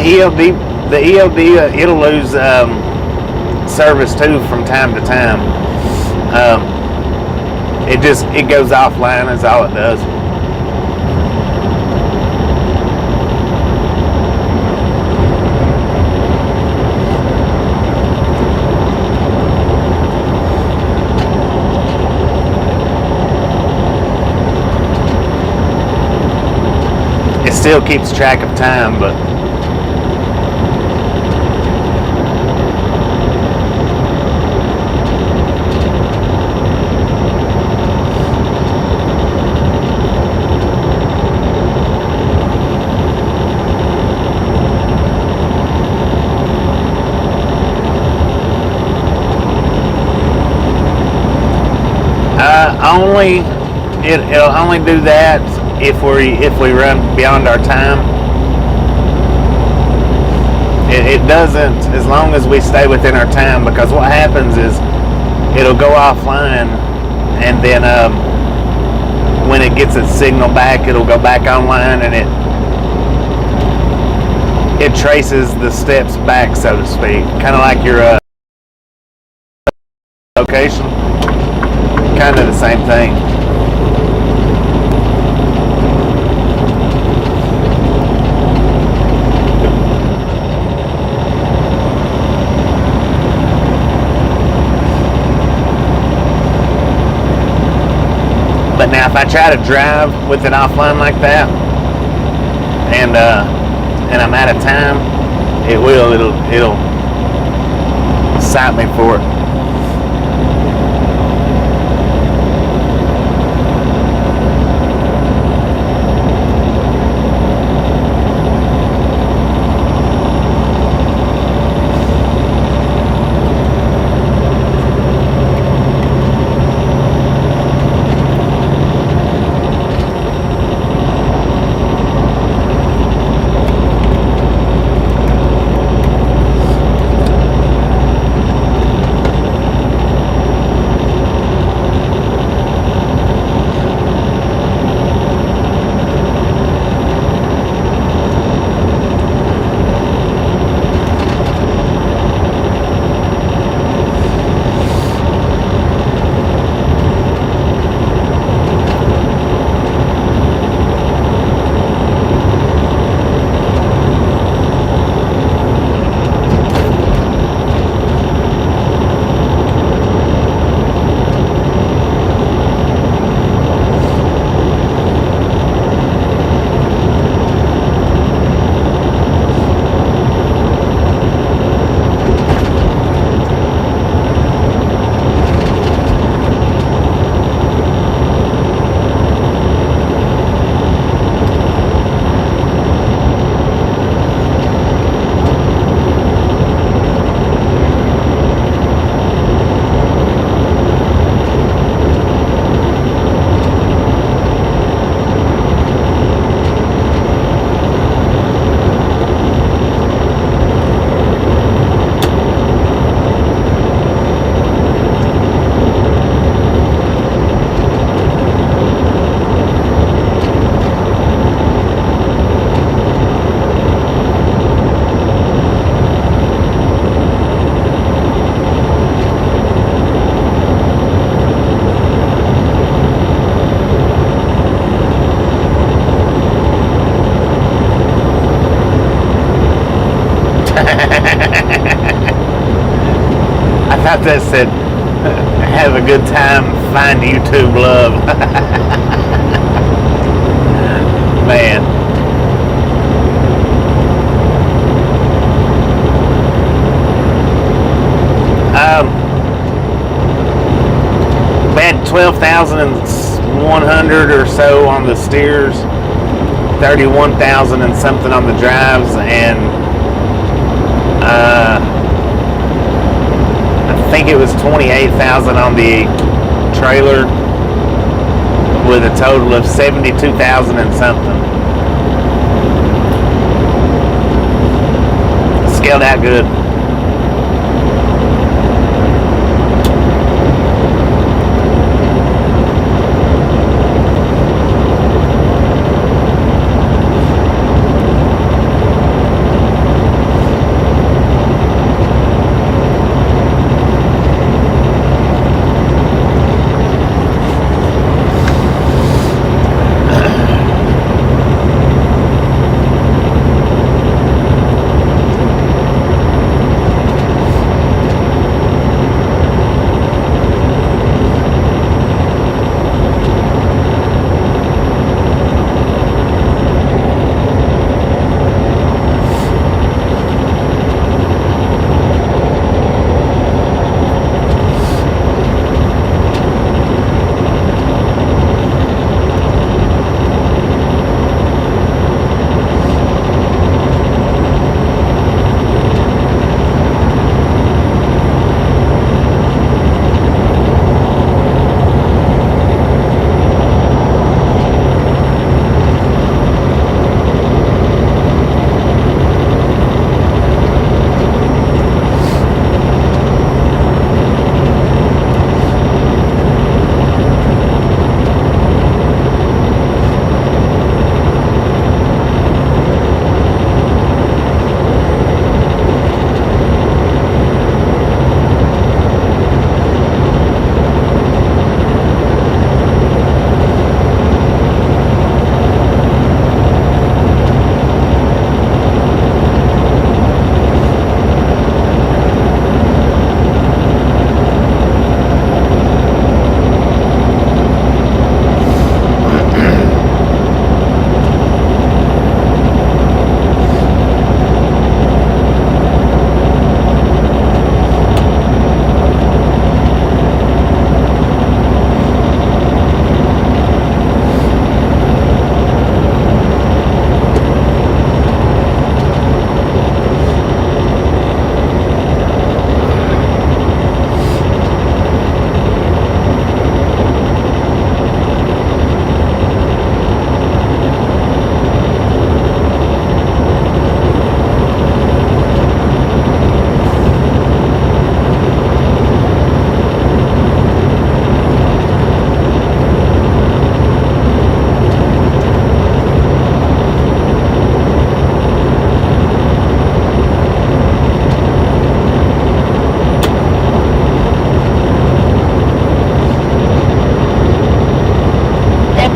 ELD, it'll lose service too from time to time. It goes offline is all it does. It still keeps track of time, but it'll only do that if we run beyond our time. It doesn't as long as we stay within our time, because what happens is it'll go offline, and then when it gets its signal back, it'll go back online, and it traces the steps back, so to speak, kind of like your location. Kind of the same thing. But now if I try to drive with it offline like that, and I'm out of time, it'll cite me for it. thought that said, have a good time, find YouTube love. Man. We had 12,100 or so on the steers, 31,000 and something on the drives, and I think it was 28,000 on the trailer, with a total of 72,000 and something. Scaled out good.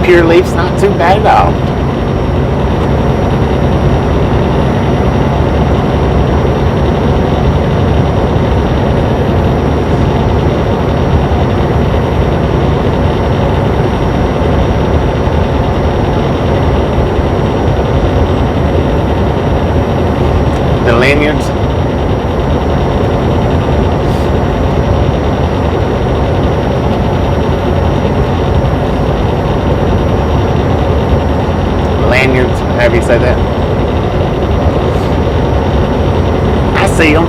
Pure Leaf's not too bad at all. The lanyards. Lanyards, however you say that. I see them.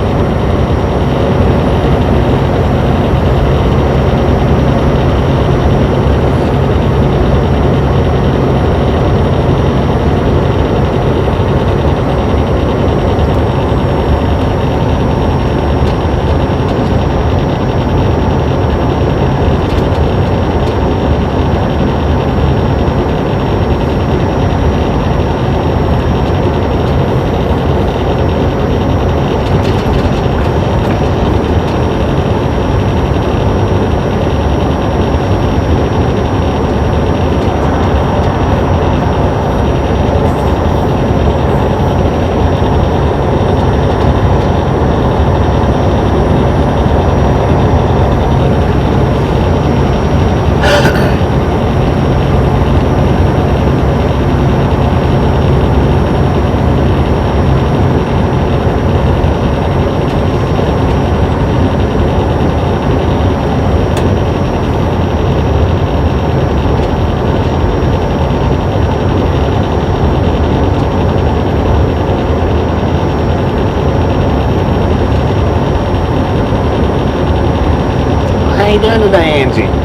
doing today, Angie?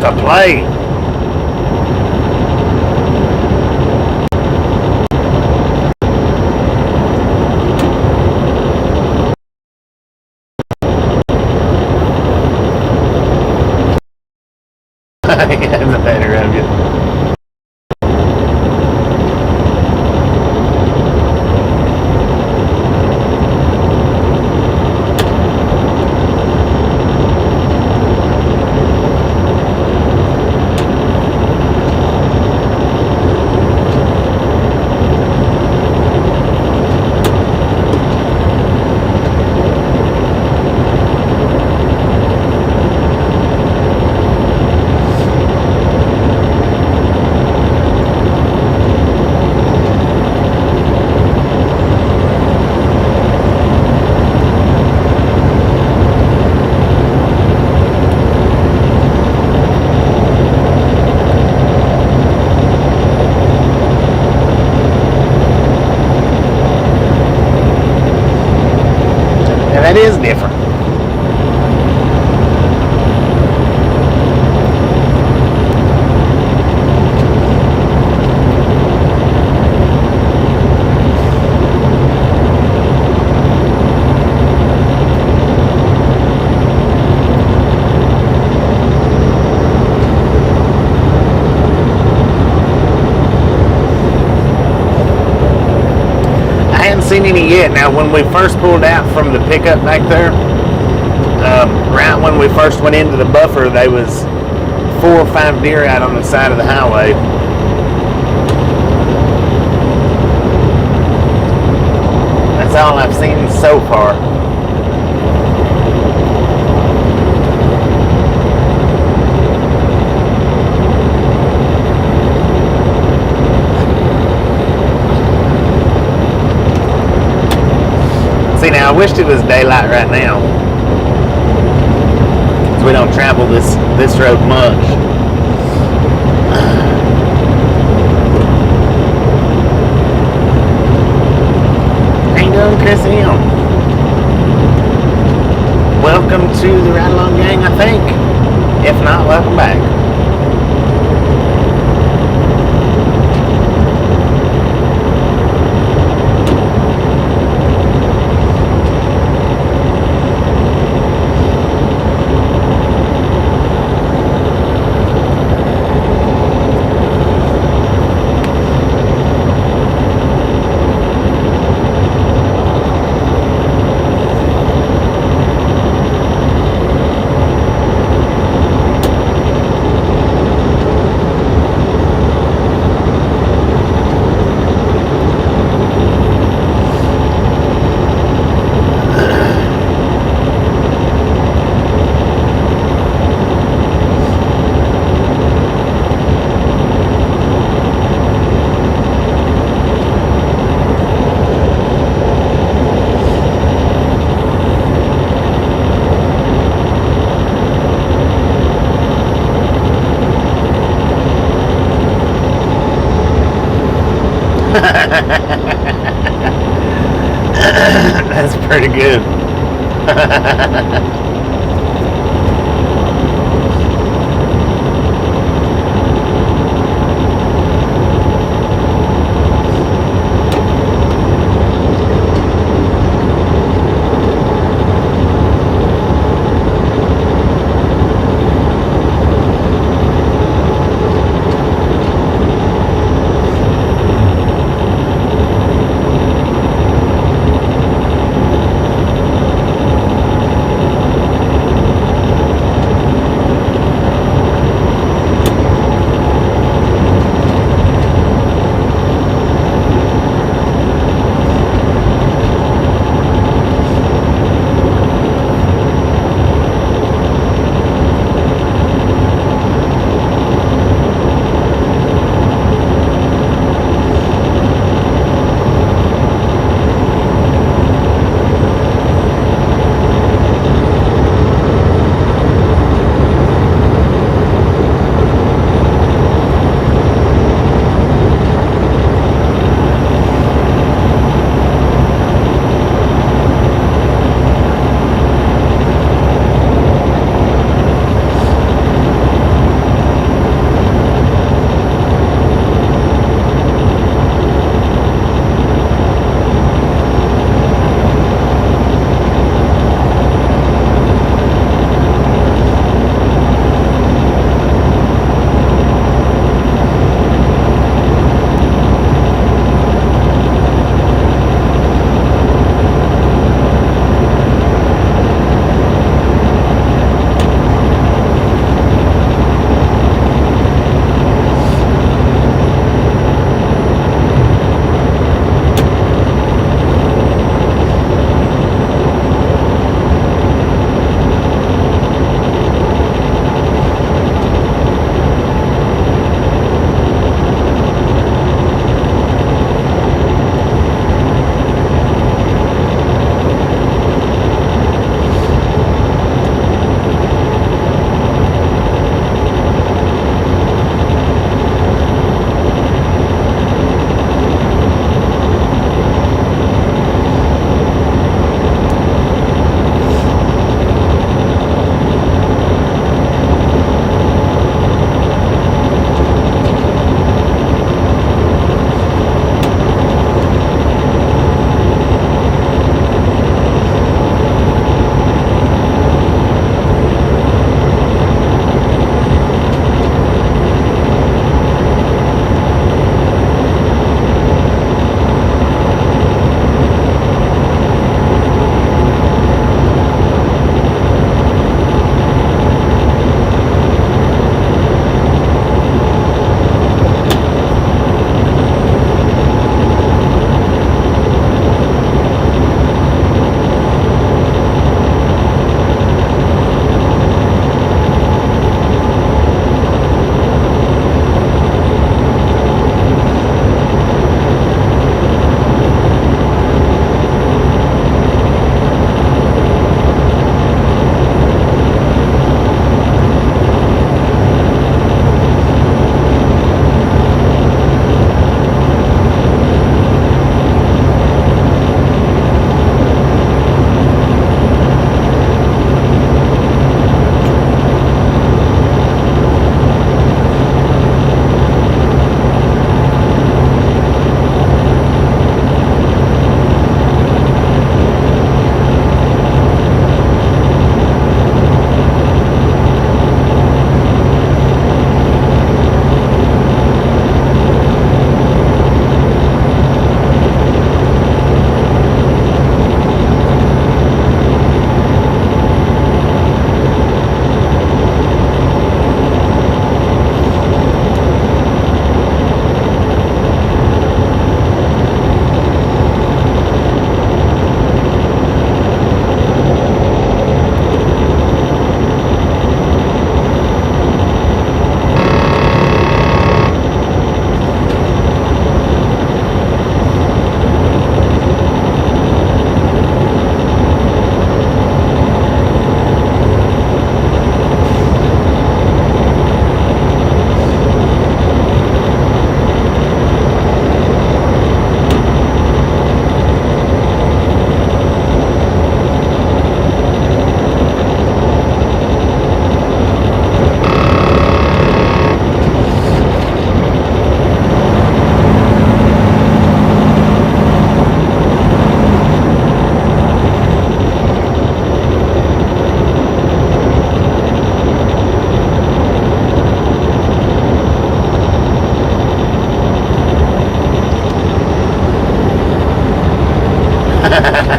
To play. Yeah, the better of you. That is different. I hadn't seen any yet. Now, when we first pulled out from the pickup back there, right when we first went into the buffer, there was 4 or 5 deer out on the side of the highway. That's all I've seen so far. See, now I wished it was daylight right now, we don't travel this road much. How you doing, Chrissy? Welcome to the Ride Along Gang, I think. If not, welcome back. That's pretty good.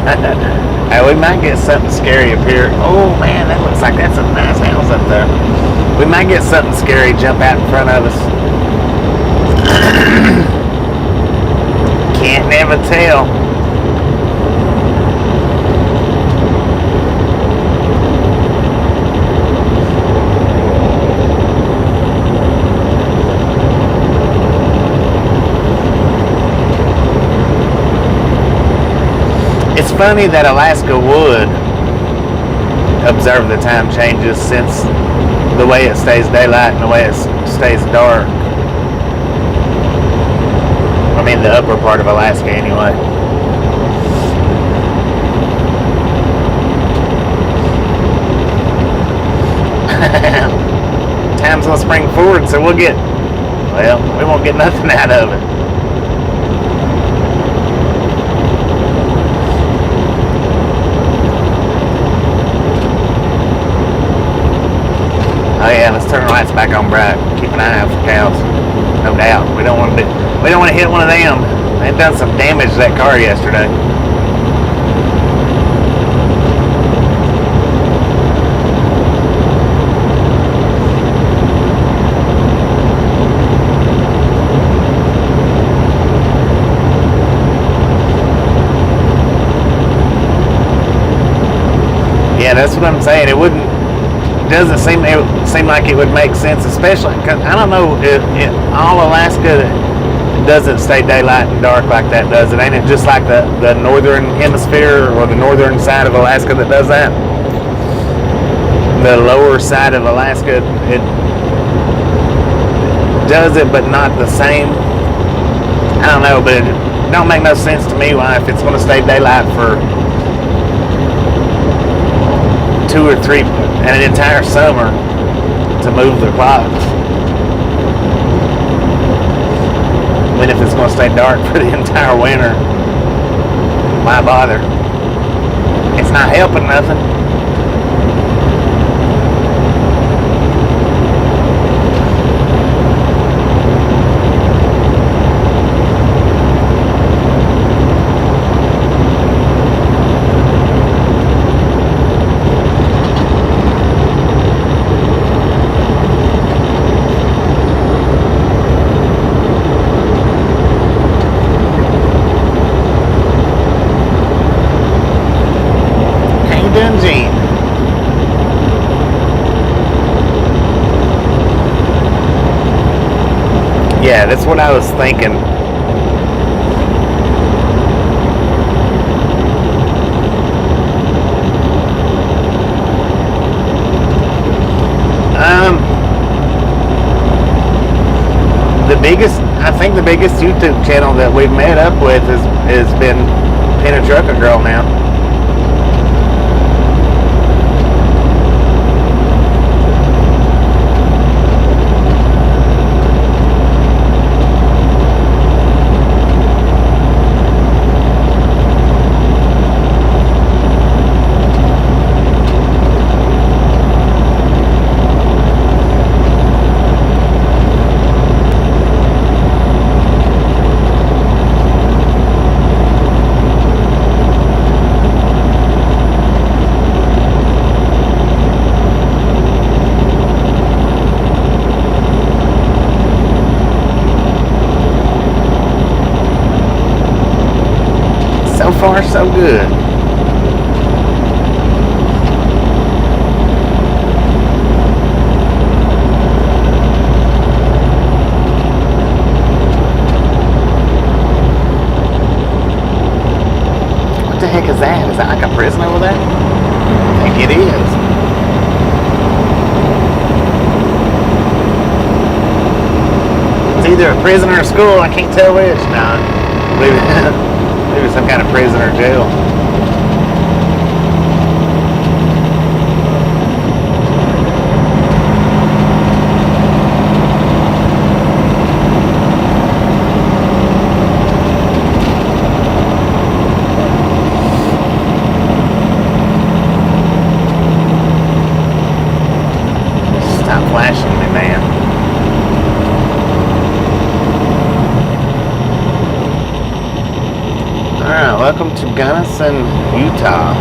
Hey, we might get something scary up here. Oh man, that looks like that's a nice house up there. We might get something scary jump out in front of us. Can't never tell. It's funny that Alaska would observe the time changes since the way it stays daylight and the way it stays dark. I mean, the upper part of Alaska anyway. Time's gonna spring forward, so we won't get nothing out of it. Oh yeah, let's turn the lights back on bright. Keep an eye out for cows. No doubt. We don't want to hit one of them. They done some damage to that car yesterday. Yeah, that's what I'm saying. It doesn't seem like it would make sense, especially because I don't know if all Alaska doesn't stay daylight and dark like that, does it? Ain't it just like the northern hemisphere or the northern side of Alaska that does that? The lower side of Alaska, it does it, but not the same. I don't know, but it don't make no sense to me why, if it's going to stay daylight for 2 or 3 an entire summer, to move the clocks. When if it's going to stay dark for the entire winter, why bother? It's not helping nothing. Gene. Yeah, that's what I was thinking. I think the biggest YouTube channel that we've met up with has been Pin a Trucker Girl now. So far, so good. What the heck is that? Is that like a prison over there? I think it is. It's either a prison or a school. I can't tell which. No, maybe some kind of prison or jail. Stop flashing me, man. Alright, welcome to Gunnison, Utah,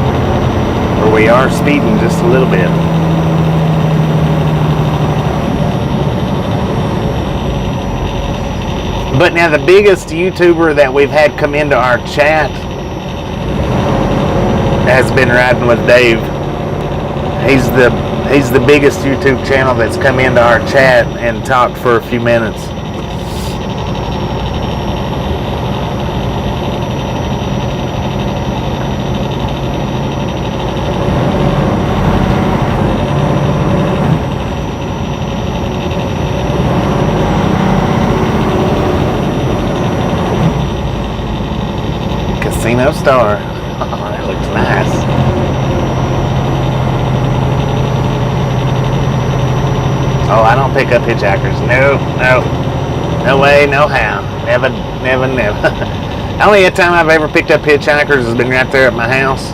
where we are speeding just a little bit. But now the biggest YouTuber that we've had come into our chat has been riding with Dave. He's the biggest YouTube channel that's come into our chat and talked for a few minutes. Casino Star. Oh, that looks nice. Oh, I don't pick up hitchhikers. No way, no how. Never. The only time I've ever picked up hitchhikers has been right there at my house,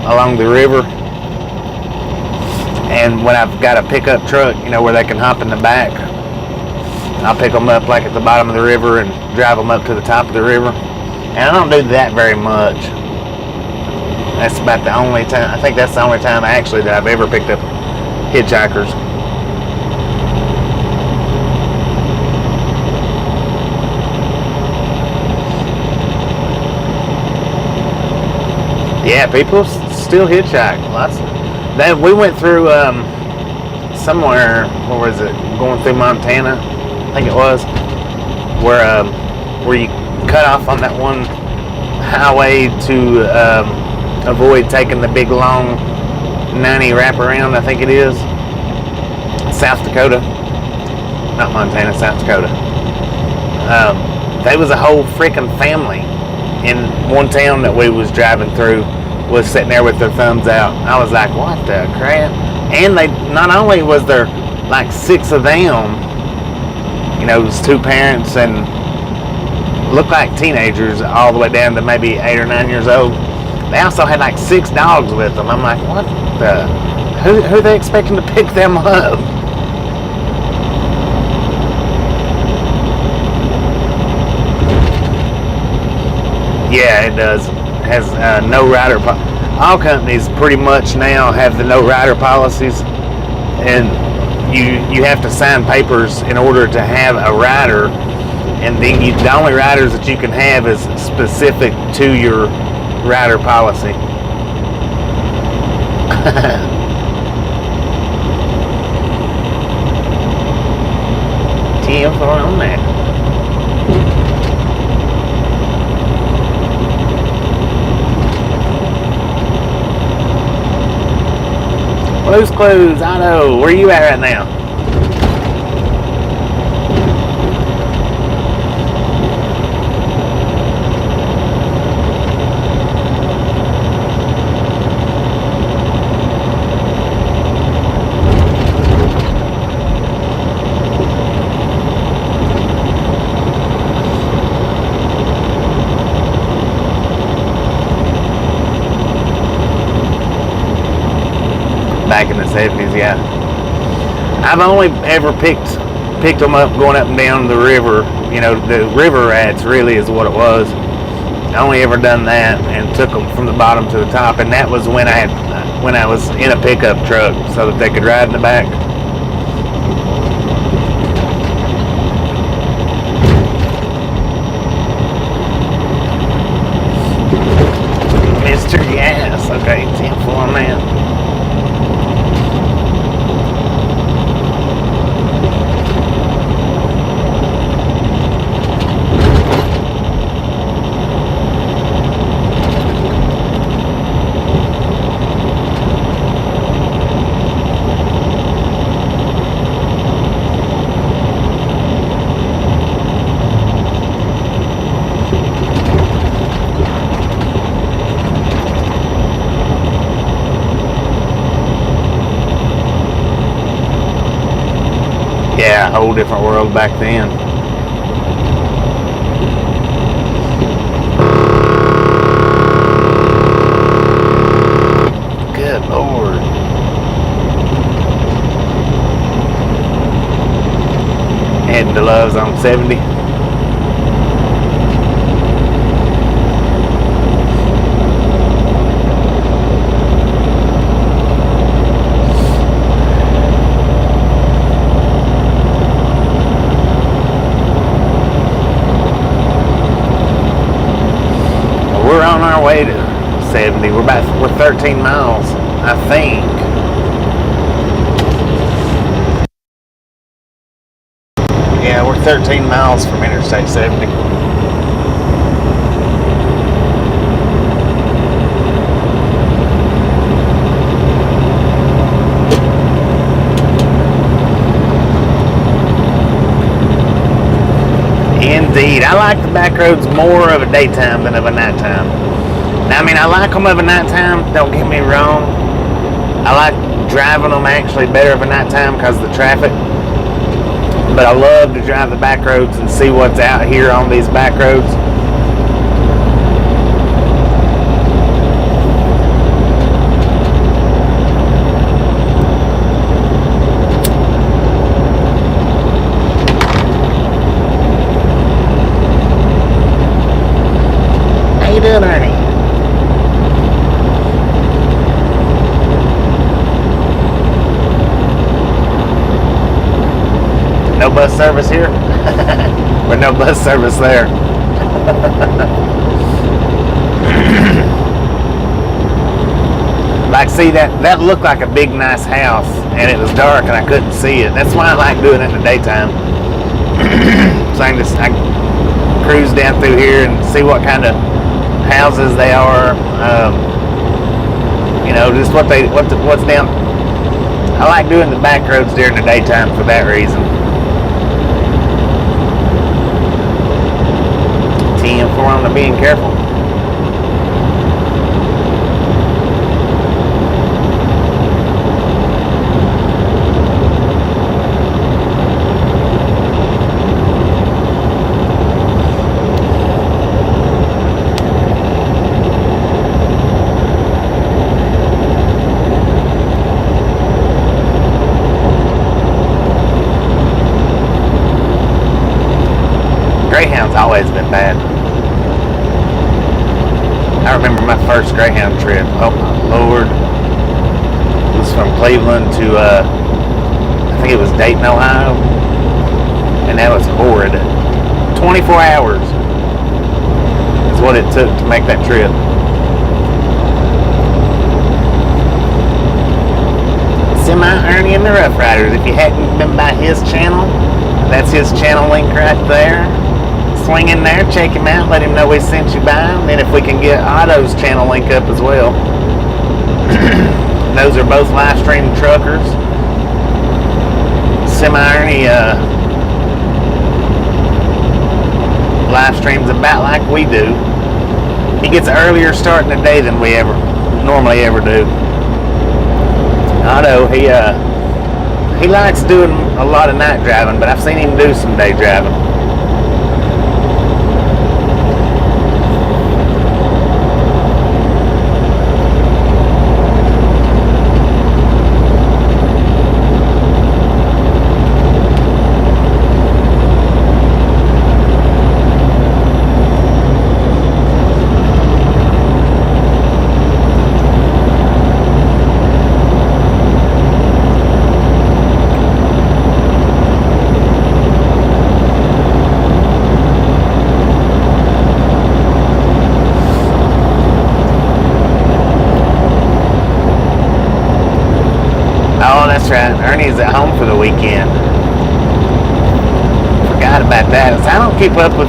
along the river. And when I've got a pickup truck, where they can hop in the back, I'll pick them up like at the bottom of the river and drive them up to the top of the river. And I don't do that very much. That's about the only time. I think that's the only time actually that I've ever picked up hitchhikers. Yeah, people still hitchhike. Lots. We went through somewhere. Where was it? Going through Montana, I think it was, where you cut off on that one highway to avoid taking the big long 90 wraparound. I think it is South Dakota, not Montana, South Dakota. There was a whole freaking family in one town that we was driving through, was sitting there with their thumbs out. I was like, what the crap? And they, not only was there like 6 of them, it was 2 parents and looked like teenagers all the way down to maybe 8 or 9 years old. They also had like 6 dogs with them. I'm like, what the? Who are they expecting to pick them up? Yeah, it does. It has no rider. All companies pretty much now have the no rider policies, and you have to sign papers in order to have a rider. And then the only riders that you can have is specific to your rider policy. TM for on that. Blue's Clues, Otto, where are you at right now? Back in the 70s, yeah. I've only ever picked them up going up and down the river. The river rats really is what it was. I only ever done that and took them from the bottom to the top, and that was when I was in a pickup truck so that they could ride in the back. Mr. Gas, okay, 10-4 on that. Yeah, a whole different world back then. Good Lord. Heading to Love's on 70. we're 13 miles, I think. Yeah, we're 13 miles from Interstate 70. Indeed. I like the back roads more of a daytime than of a nighttime. Now, I mean, I like them of a nighttime, don't get me wrong. I like driving them actually better of a nighttime because of the traffic. But I love to drive the back roads and see what's out here on these back roads. How you doing, Ernie? No bus service here? Or no bus service there? Like, see, that looked like a big, nice house, and it was dark, and I couldn't see it. That's why I like doing it in the daytime. So I can cruise down through here and see what kind of houses they are. You know, just what's down. I like doing the back roads during the daytime for that reason. 10-4 on the being careful. Greyhound's always been bad. I remember my first Greyhound trip. Oh my Lord. It was from Cleveland to, I think it was Dayton, Ohio. And that was horrid. 24 hours is what it took to make that trip. Semi-Ernie and the Rough Riders. If you hadn't been by his channel, that's his channel link right there. Swing in there, check him out, let him know we sent you by. And then if we can get Otto's channel link up as well. Those are both live stream truckers. Semi-Ernie live streams about like we do. He gets an earlier start in the day than we normally ever do. Otto, he likes doing a lot of night driving, but I've seen him do some day driving. Oh, that's right. Ernie's at home for the weekend. Forgot about that. So I don't keep up with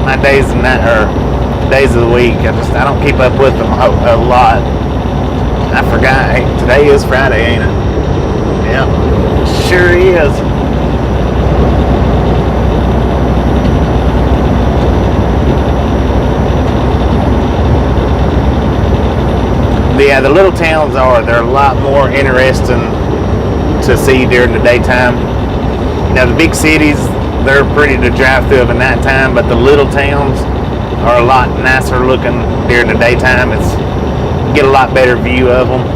my days of the week. I don't keep up with them a lot. I forgot. Hey, today is Friday, ain't it? Yep. Sure is. Yeah, the little towns they're a lot more interesting to see during the daytime. Now the big cities, they're pretty to drive through of a nighttime, but the little towns are a lot nicer looking during the daytime. You get a lot better view of them.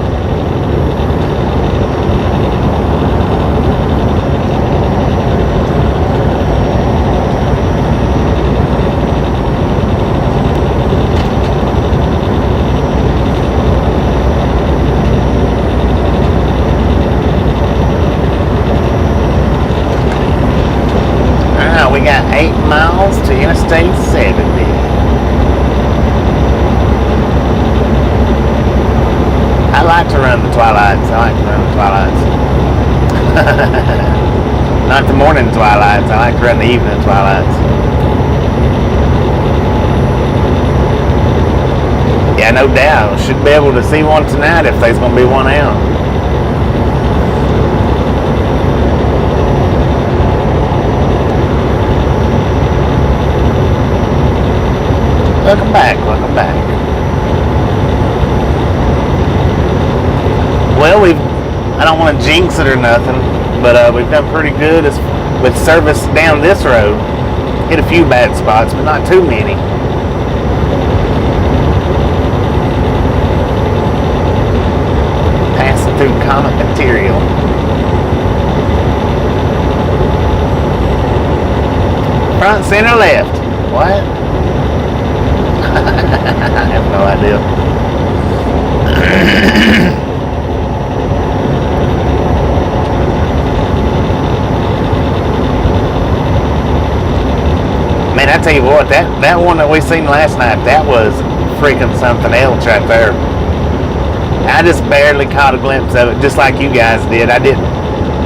We got 8 miles to Interstate 70. like the morning twilights. I like to run the evening twilights. Yeah, no doubt. Should be able to see one tonight if there's going to be one out. Welcome back, welcome back. Well, I don't want to jinx it or nothing, but we've done pretty good with service down this road. Hit a few bad spots, but not too many. Passing through common material. Front, center, left. What? I have no idea. Man, I tell you what, that one that we seen last night, that was freaking something else right there. I just barely caught a glimpse of it, just like you guys did. I didn't,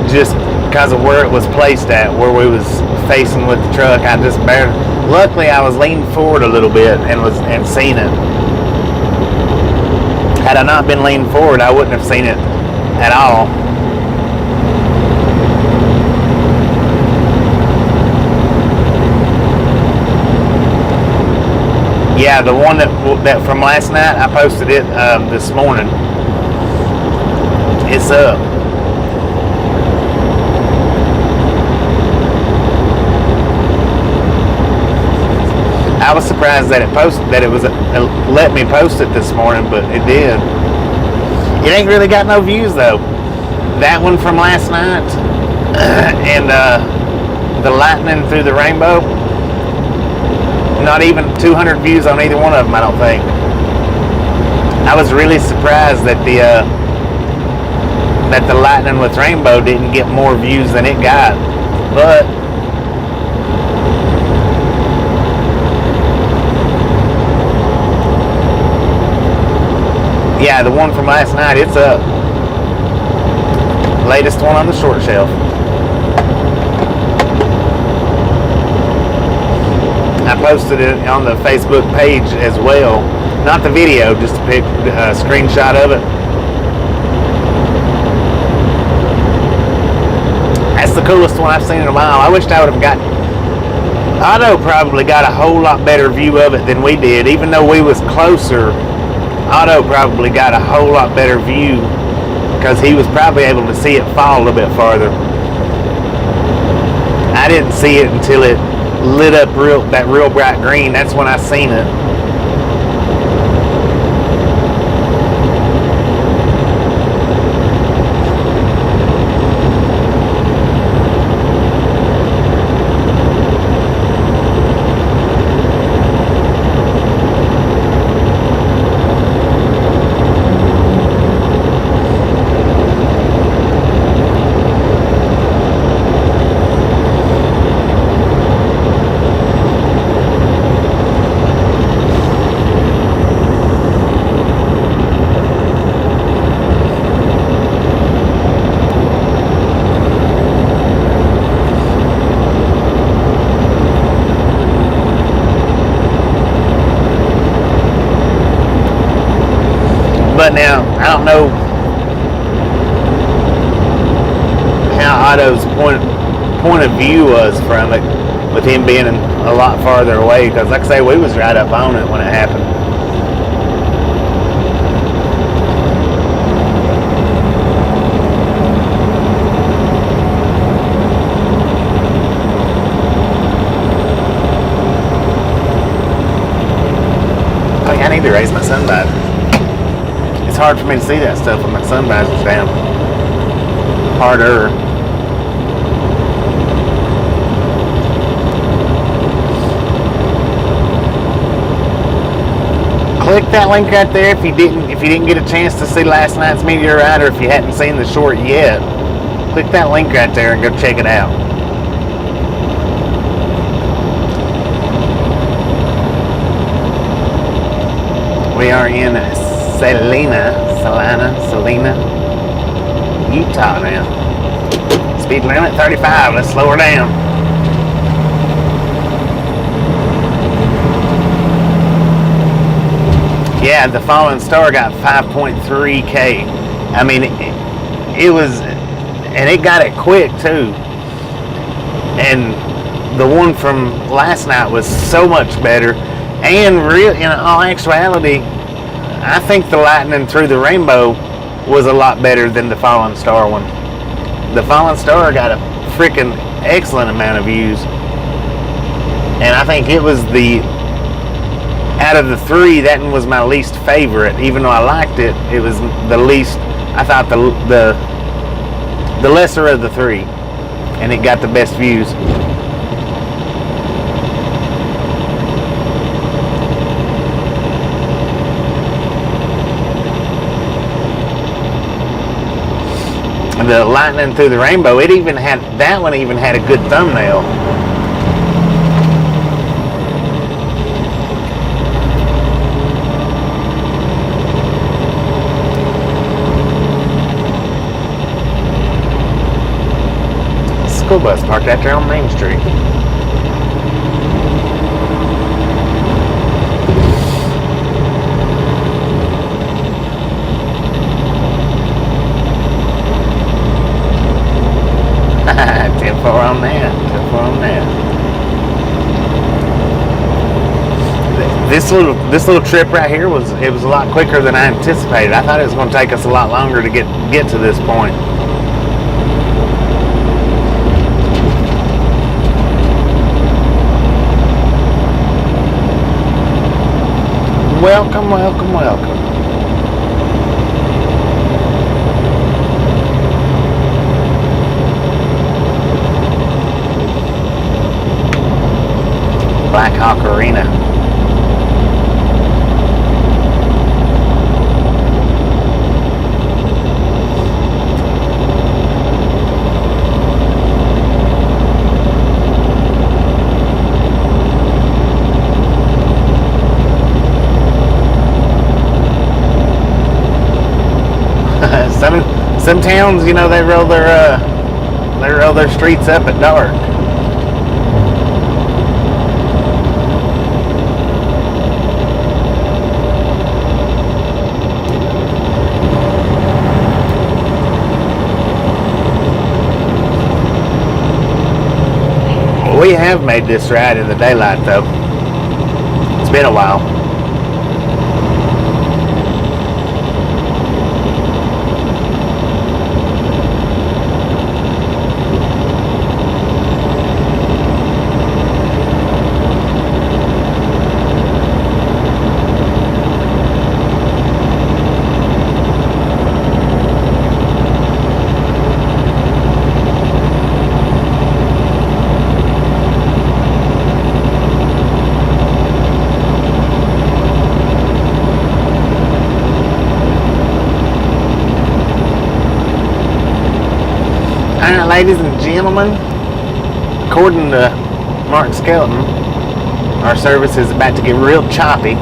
just because of where it was placed at, where we was facing with the truck. I just barely. Luckily, I was leaning forward a little bit and seen it. Had I not been leaning forward, I wouldn't have seen it at all. Yeah, the one that from last night, I posted it this morning. It's up. I was surprised that it let me post it this morning, but it did. It ain't really got no views though. That one from last night and the lightning through the rainbow, not even 200 views on either one of them, I don't think. I was really surprised that the lightning with rainbow didn't get more views than it got, but yeah, the one from last night, it's up. Latest one on the short shelf. I posted it on the Facebook page as well. Not the video, just a screenshot of it. That's the coolest one I've seen in a while. I wished I would have gotten... Otto probably got a whole lot better view of it than we did. Even though we was closer, Otto probably got a whole lot better view because he was probably able to see it fall a little bit farther. I didn't see it until it lit up that real bright green. That's when I seen it. But now, I don't know how Otto's point of view was from it, with him being a lot farther away, because like I say, we was right up on it when it happened. Oh yeah, I need to raise my sun visor. It's hard for me to see that stuff when my sun visor's down. Harder. Click that link right there if you didn't get a chance to see last night's meteorite, or if you hadn't seen the short yet. Click that link right there and go check it out. We are in Salina, Utah now. Speed limit 35. Let's slow her down. Yeah, the Fallen Star got 5.3K. I mean, it was, and it got it quick too. And the one from last night was so much better. And in all actuality, I think the Lightning Through the Rainbow was a lot better than the Fallen Star one. The Fallen Star got a freaking excellent amount of views. And I think it was out of the three, that one was my least favorite. Even though I liked it, it was the least, I thought the lesser of the three. And it got the best views. The Lightning Through the Rainbow, that one even had a good thumbnail. School bus parked out there on Main Street. on that. This little trip right here was a lot quicker than I anticipated. I thought it was going to take us a lot longer to get to this point. Welcome, welcome, welcome. Black Hawk Arena. Some towns, you know, they roll their streets up at dark. We have made this ride in the daylight, though. It's been a while. Alright, ladies and gentlemen, according to Mark Skelton, our service is about to get real choppy.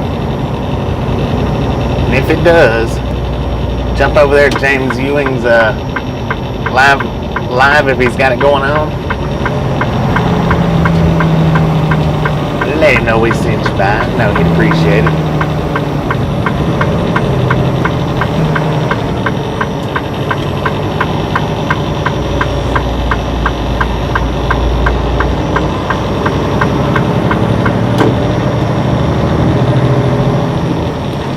And if it does, jump over there to James Ewing's live if he's got it going on. Let him know we sent you by. I know he'd appreciate it.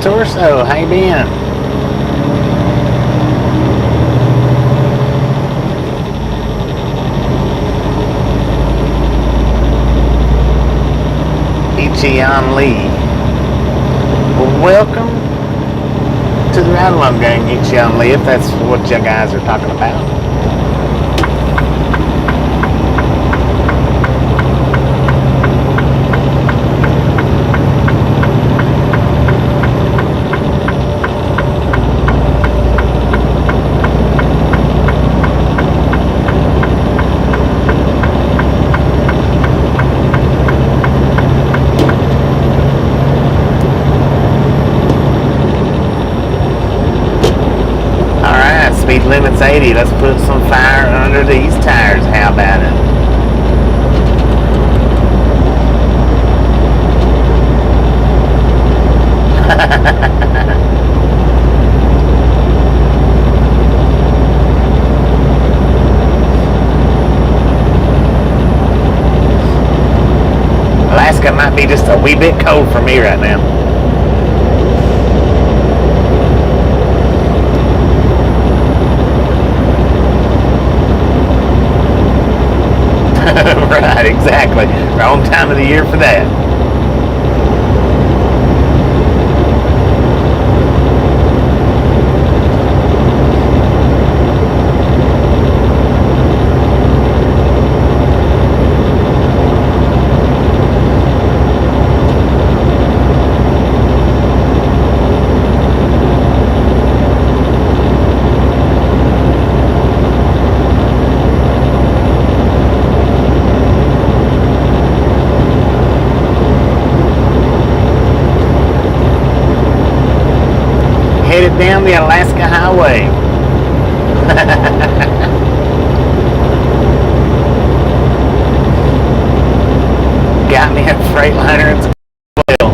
Torso, how you been? Ichion Lee. Well, welcome to the Ride Along Gang, Ichion Lee, if that's what you guys are talking about. Limit's Sadie, let's put some fire under these tires. How about it? Alaska might be just a wee bit cold for me right now. Right, exactly. Wrong time of the year for that. Headed down the Alaska Highway. Got me a Freightliner and well.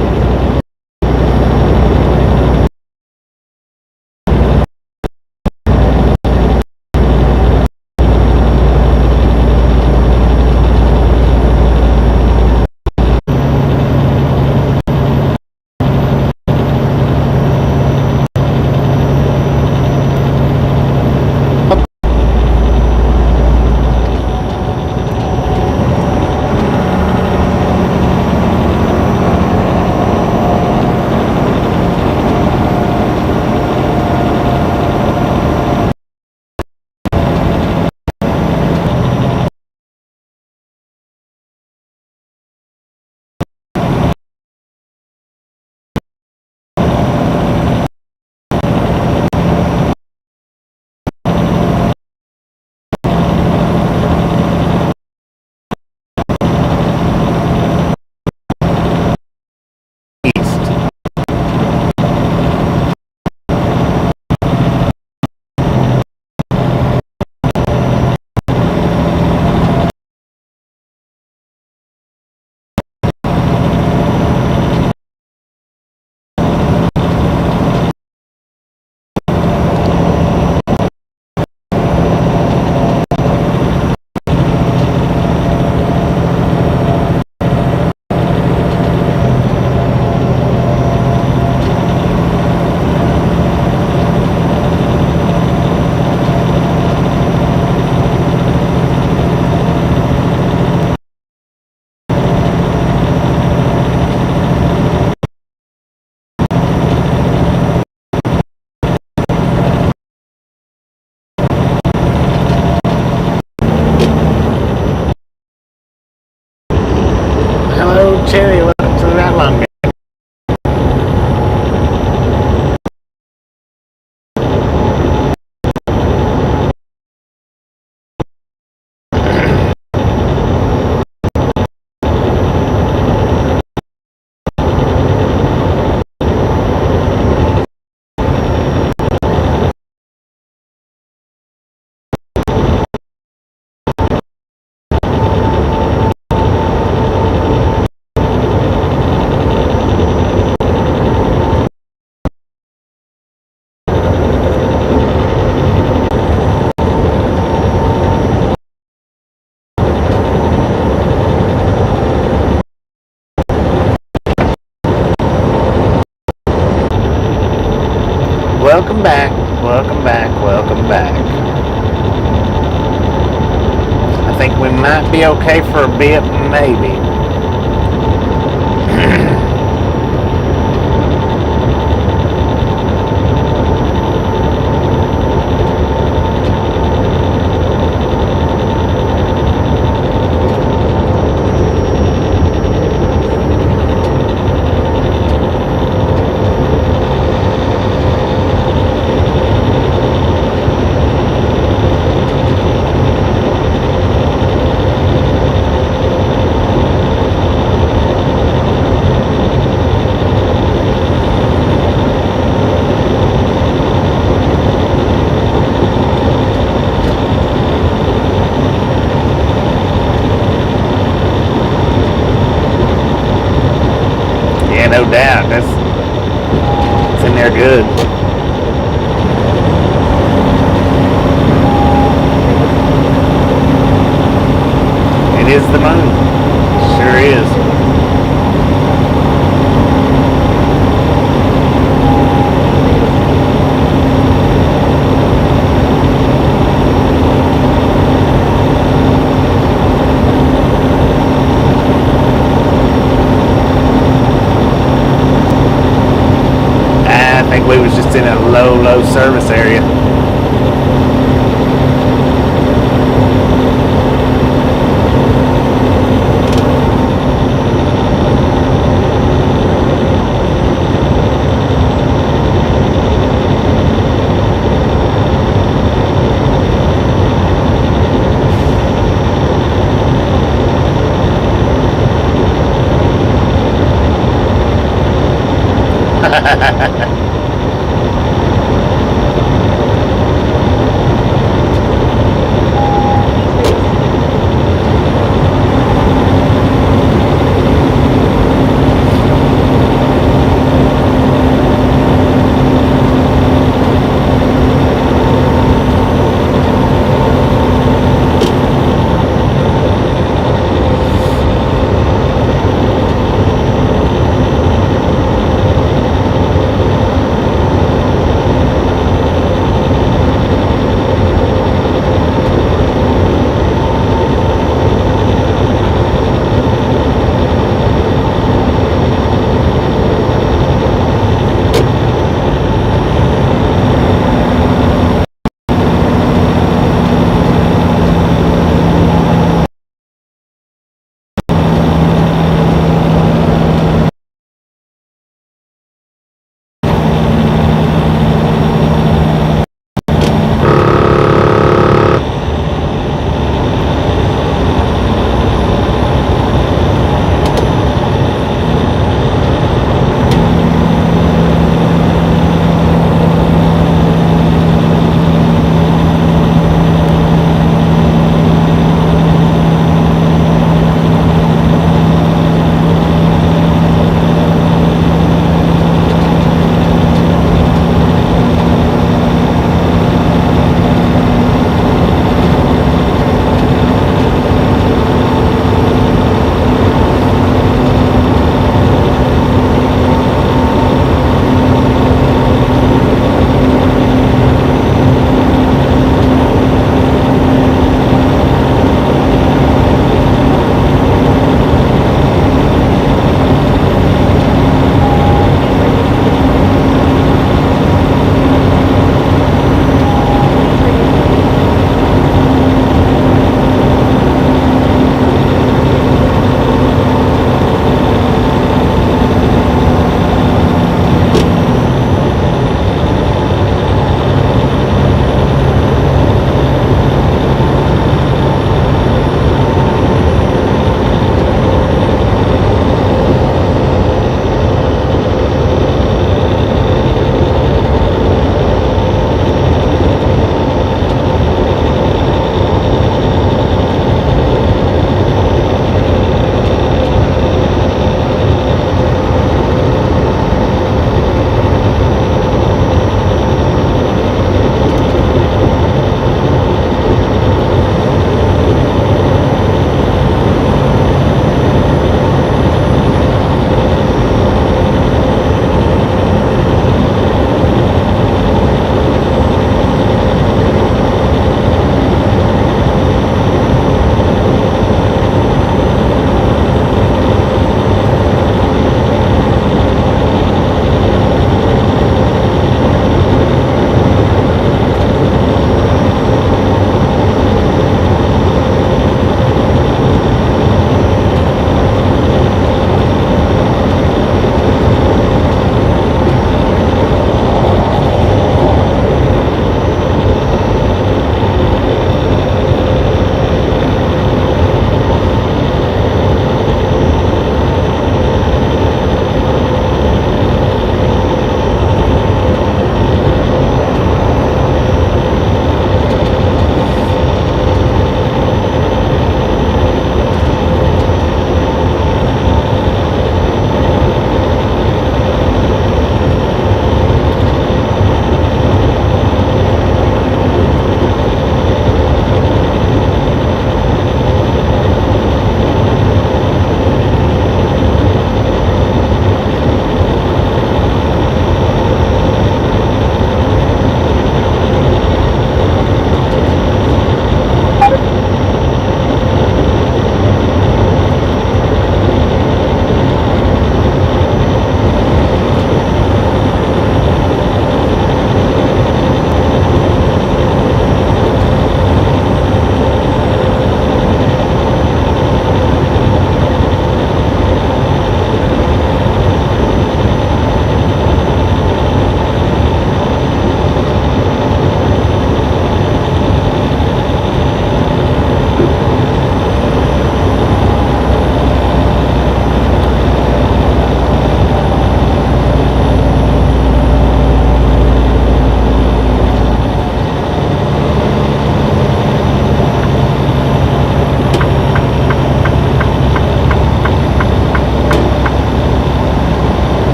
Hello, Cherry. Welcome to the Ride Along Game. Welcome back, welcome back, welcome back. I think we might be okay for a bit, maybe. they're good. It is the moon. Sure is. I think we was just in a low service area.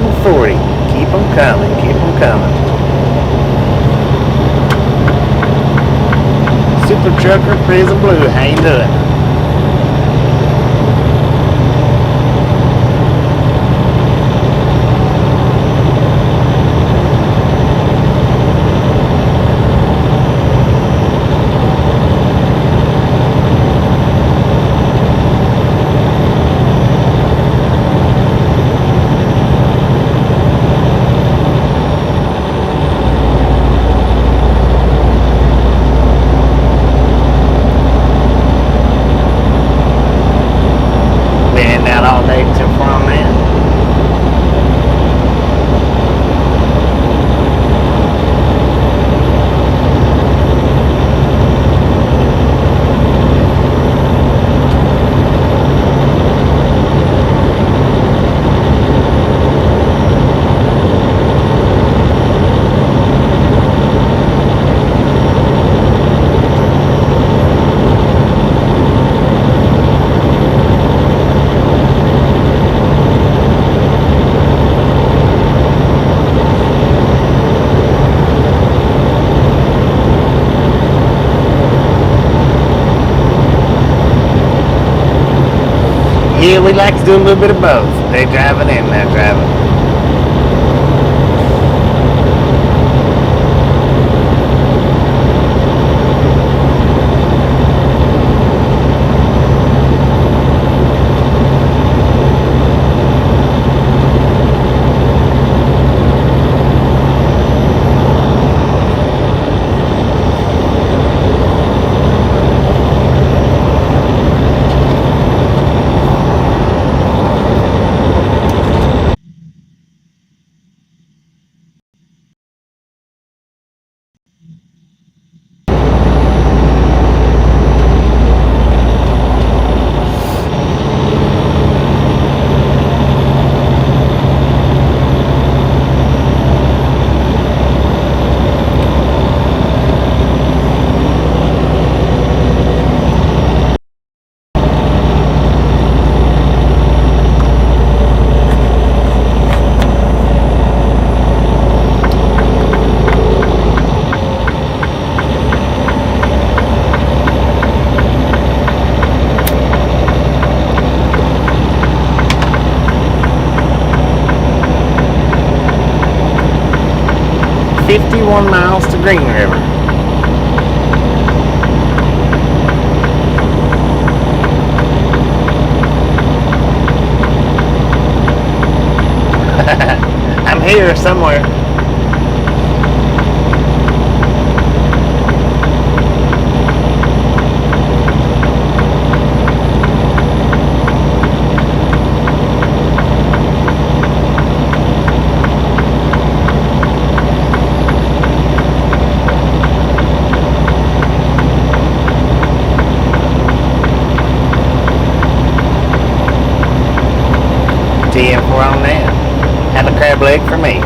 140. Keep them coming. Keep them coming. Super Trucker Prison Blue. How you doing? All day till from then. Yeah, we like to do a little bit of both. They driving and they're driving. "51 miles to Green River." I'm here somewhere. TM4 on that. Have a crab leg for me.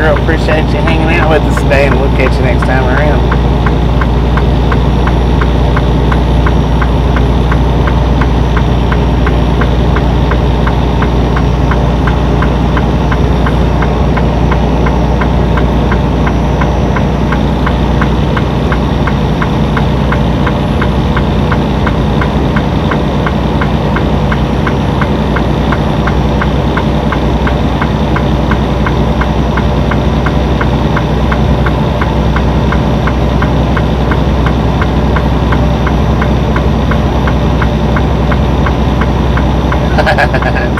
girl. Appreciate you hanging out with us today, and we'll catch you next time around.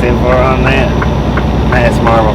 Too far on that. Nice marble.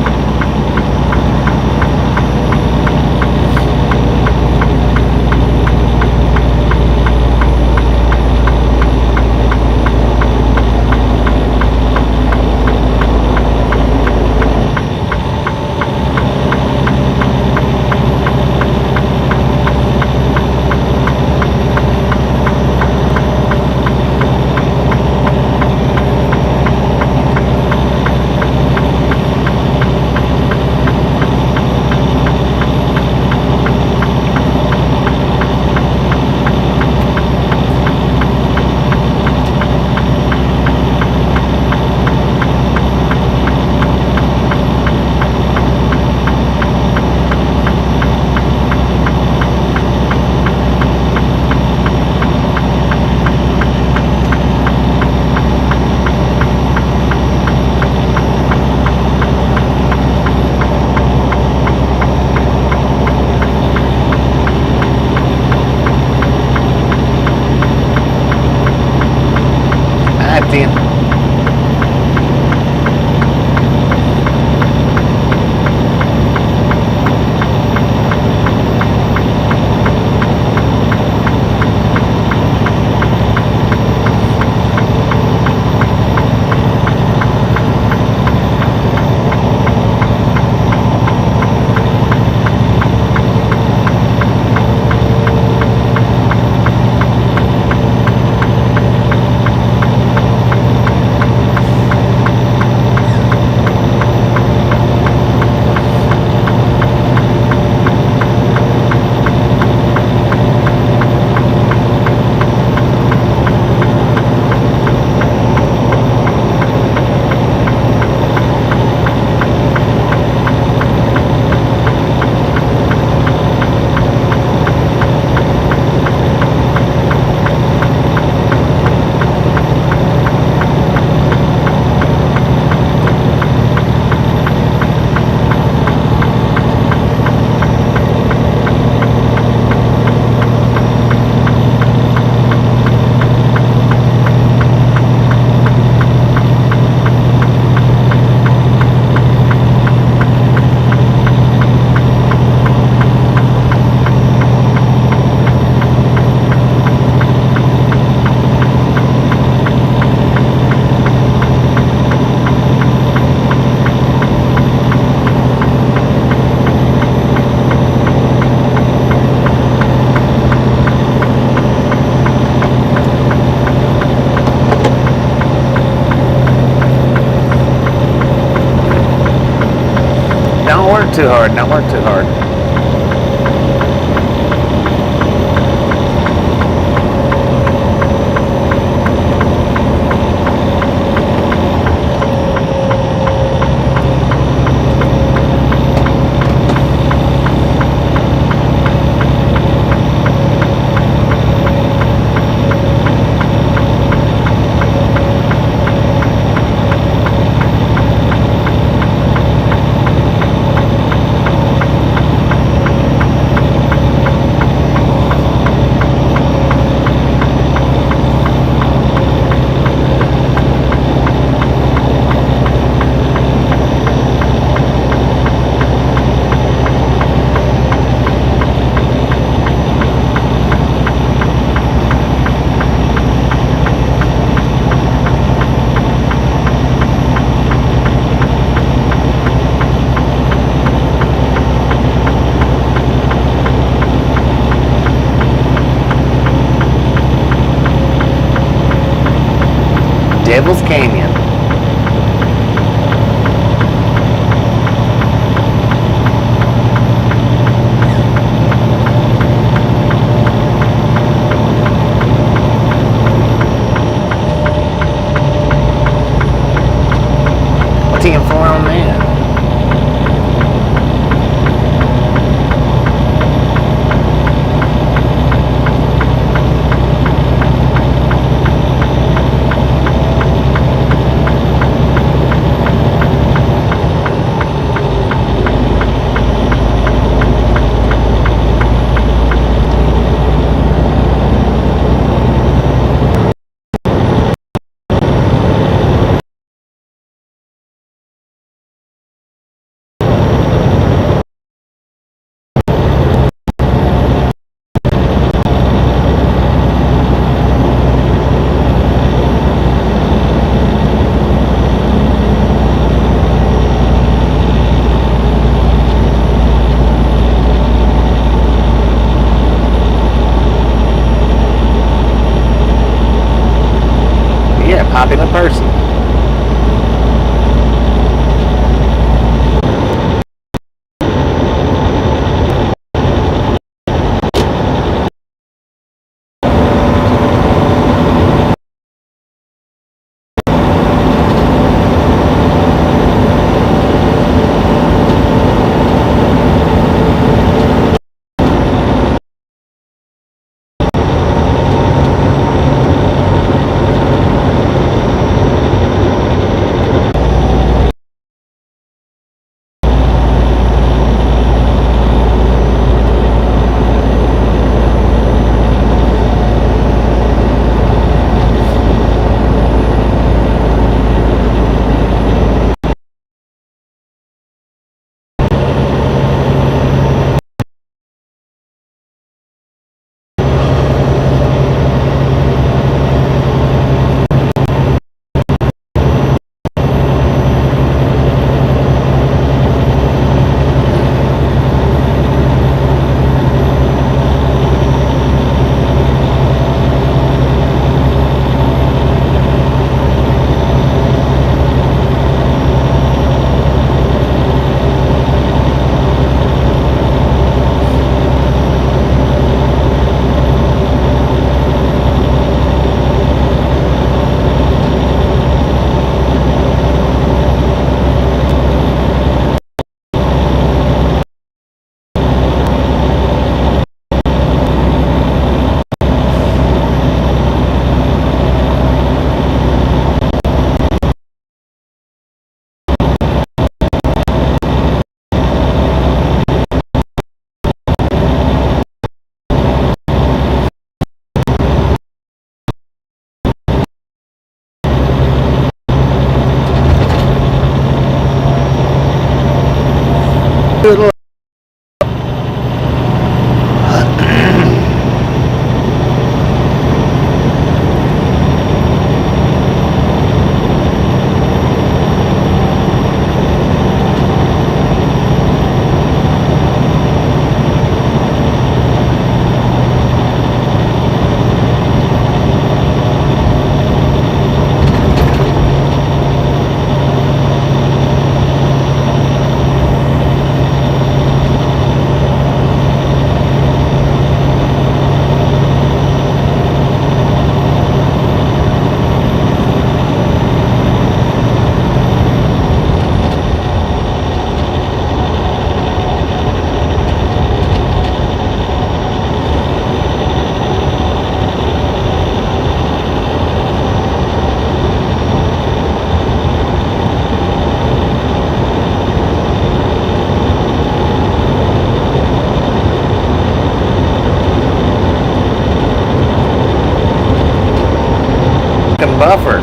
Don't work too hard. Don't work too hard. Devil's Canyon. popular person. Good. Buffer.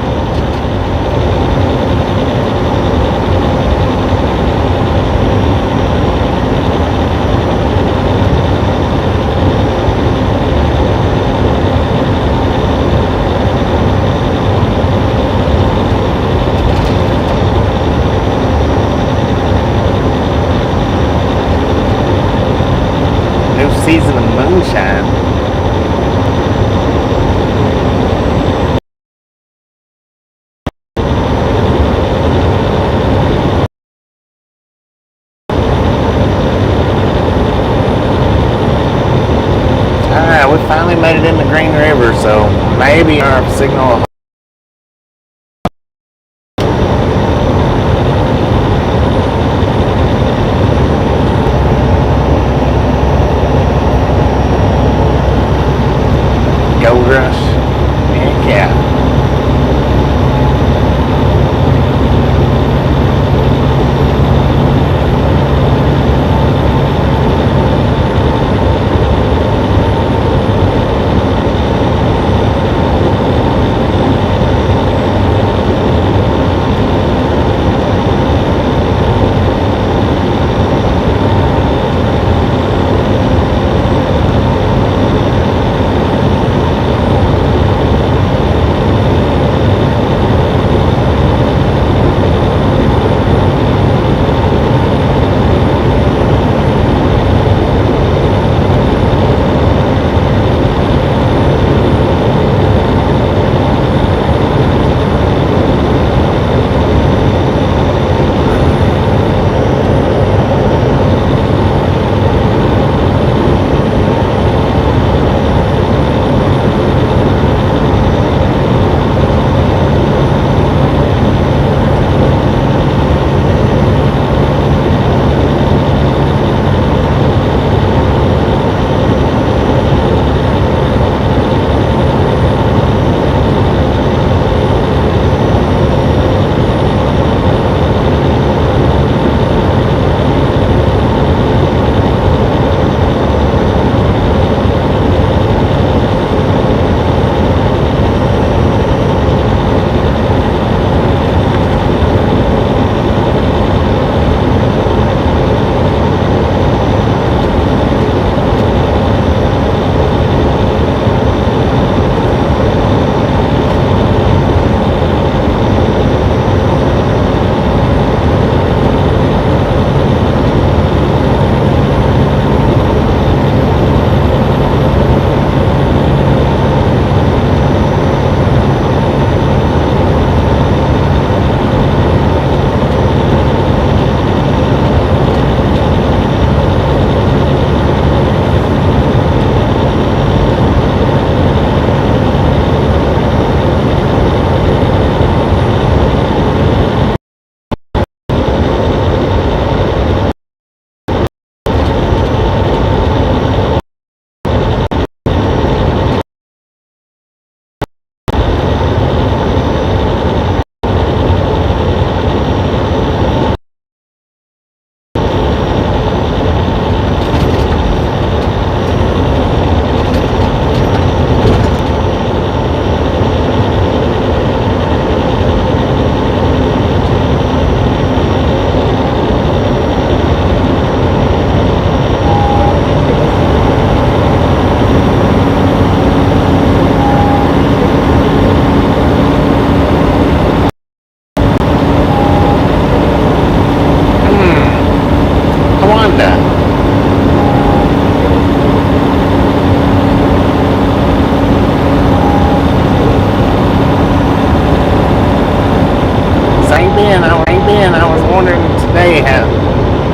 New season of moonshine. We finally made it in the Green River, so maybe our signal. Gold Rush. Heck yeah. fine. I was wondering today how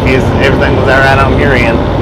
if everything was all right on your end.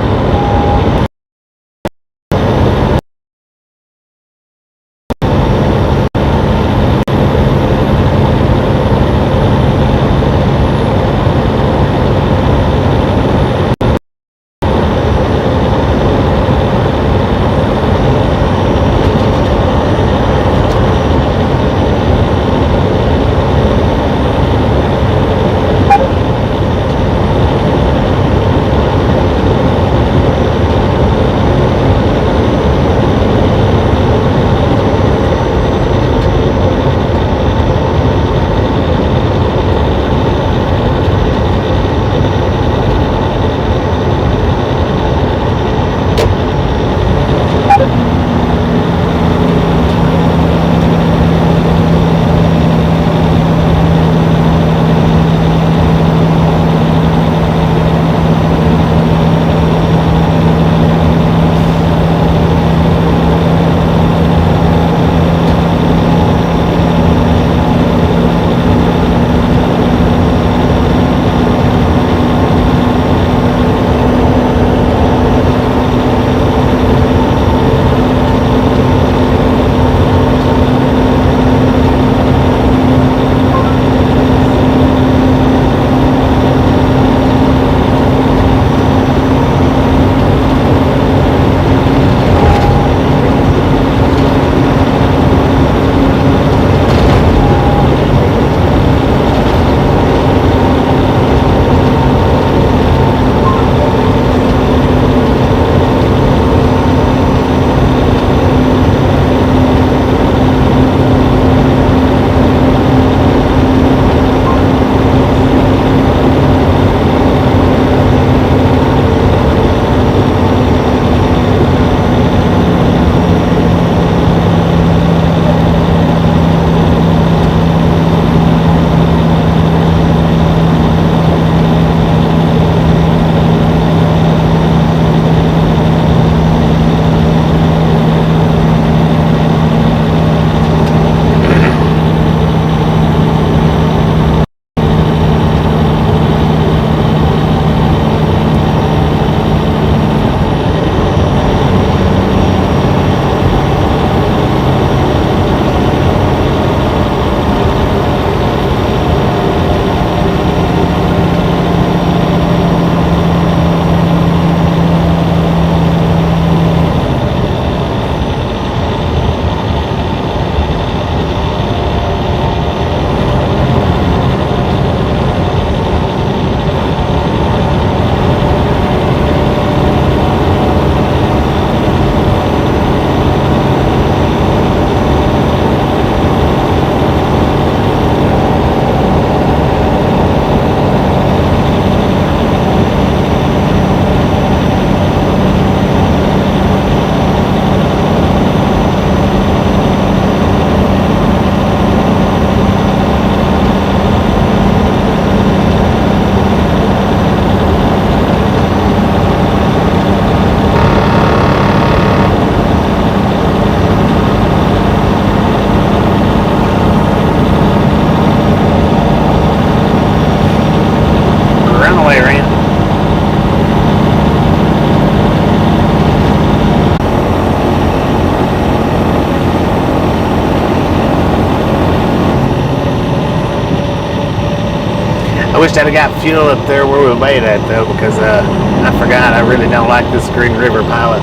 I wish I'd have got fuel up there where we made at though, because I forgot I really don't like this Green River Pilot.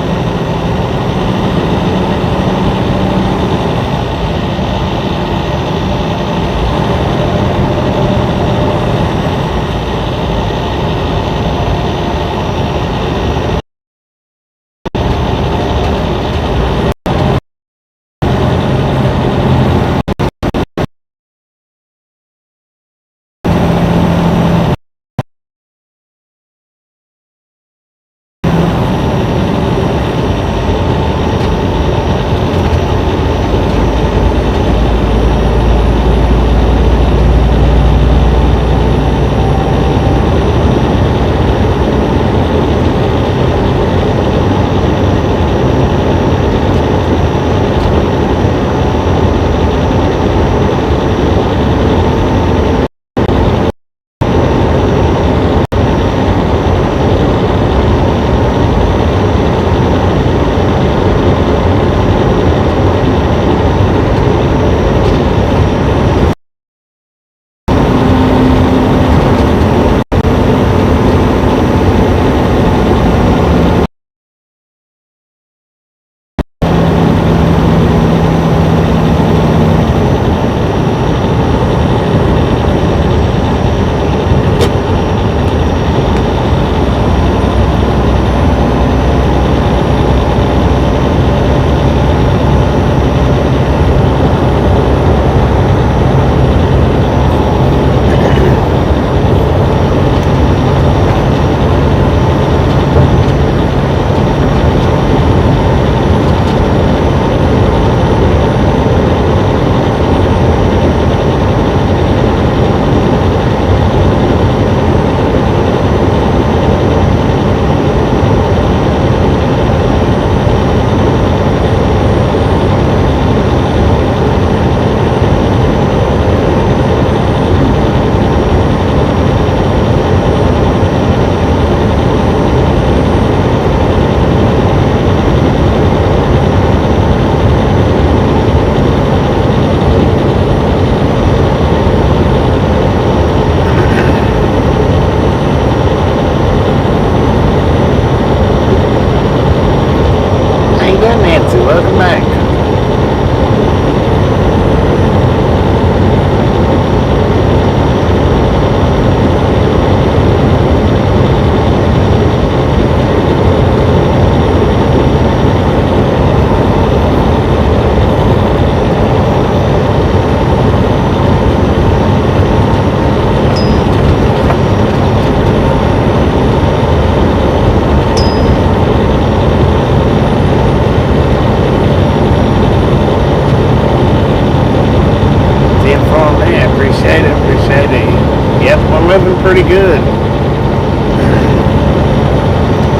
moving pretty good.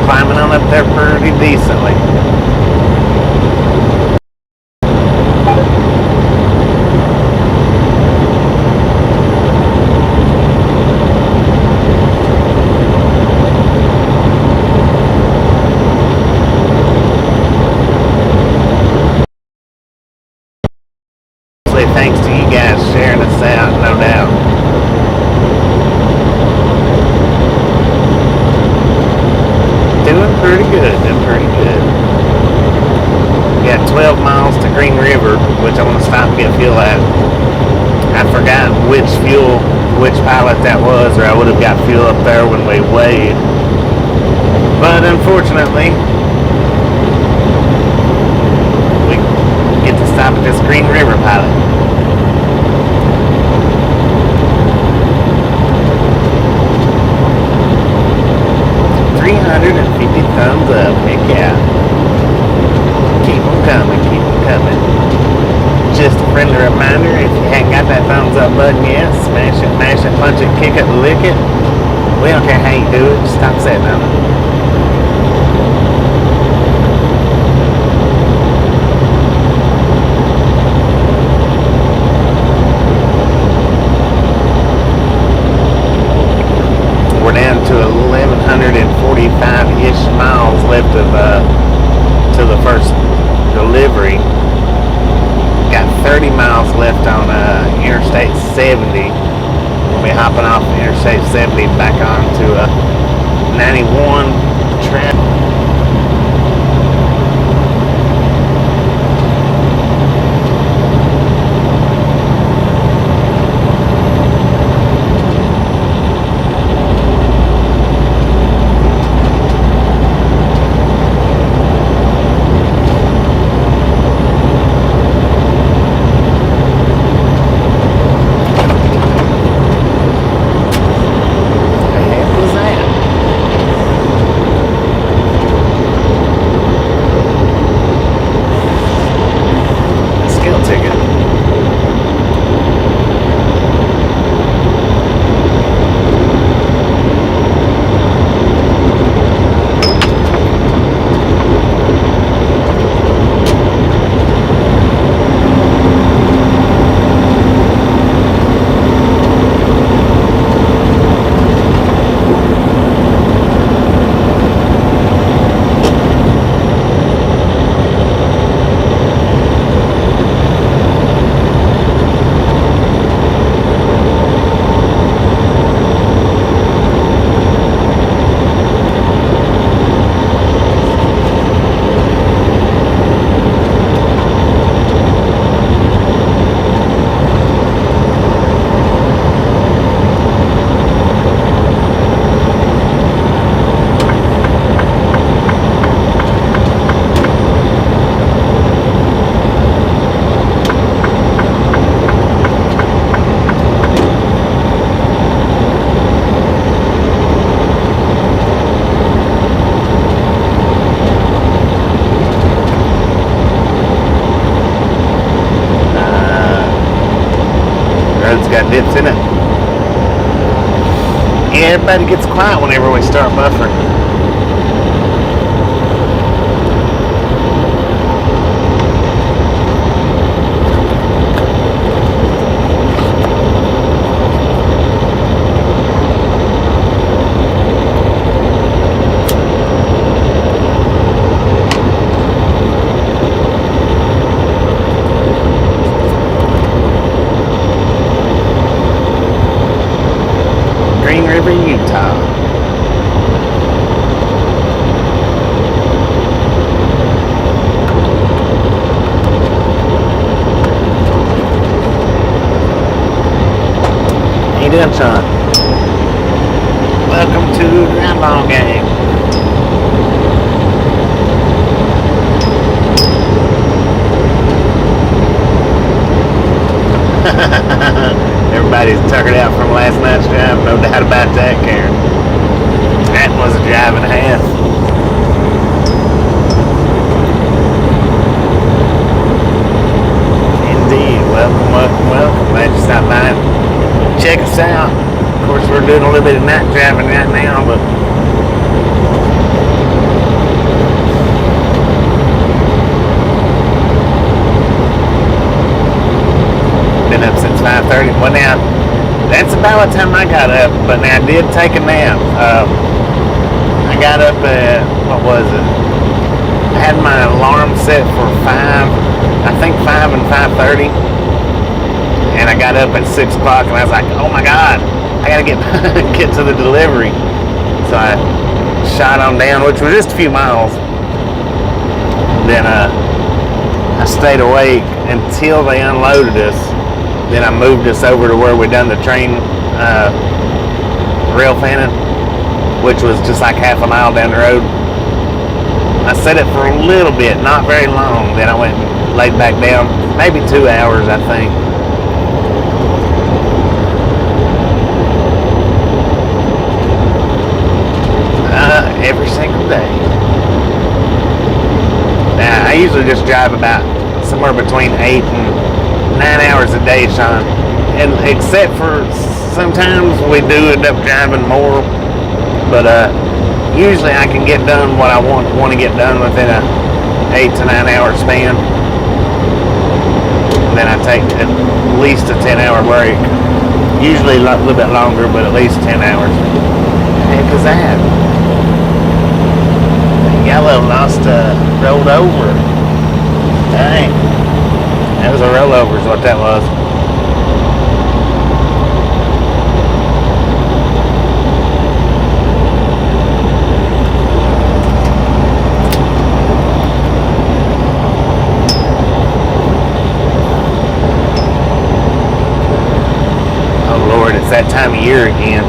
Climbing on up there pretty decently. Thanks to you guys sharing us out, no doubt. Doing pretty good, We got 12 miles to Green River, which I want to stop and get fuel at. I forgot which pilot that was, or I would have got fuel up there when we weighed. But unfortunately, we get to stop at this Green River pilot. 350 thumbs up, heck yeah. Keep them coming. Just a friendly reminder, if you haven't got that thumbs up button yet, smash it, mash it, punch it, kick it, lick it. We don't care how you do it, just stop sitting on it. We're down to 1,145-ish miles left of to the first delivery. Got 30 miles left on Interstate 70. We'll be hopping off Interstate 70 back onto 91 traffic. Got dips in it. Yeah, everybody gets quiet whenever we start buffering. Utah. How you doing, Sean? Welcome to the Ground Ball Game. Everybody's tuckered out from last night's drive, no doubt about that, Karen. That was a drive and a half. Indeed. Welcome. Glad you stopped by and check us out. Of course, we're doing a little bit of night driving right now, but been up since 5:30. Well, now that's about the time I got up, but now I did take a nap. I got up at, what was it? I had my alarm set for 5 and 5:30, and I got up at 6 o'clock, and I was like, oh my God, I gotta get get to the delivery. So I shot on down, which was just a few miles. Then I stayed awake until they unloaded us. Then I moved us over to where we done the train rail fanning, which was just like half a mile down the road. I set it for a little bit, not very long. Then I went and laid back down, maybe 2 hours, I think. Every single day. Now, I usually just drive about somewhere between 8 and 9 hours a day, Sean. And except for sometimes we do end up driving more, but usually I can get done what I want to get done within a 8 to 9 hour span. And then I take at least a 10-hour break. Usually a little bit longer, but at least 10 hours. Heck is that? Yellow lost rolled over. Dang. That was a rollover is what that was. Oh Lord, it's that time of year again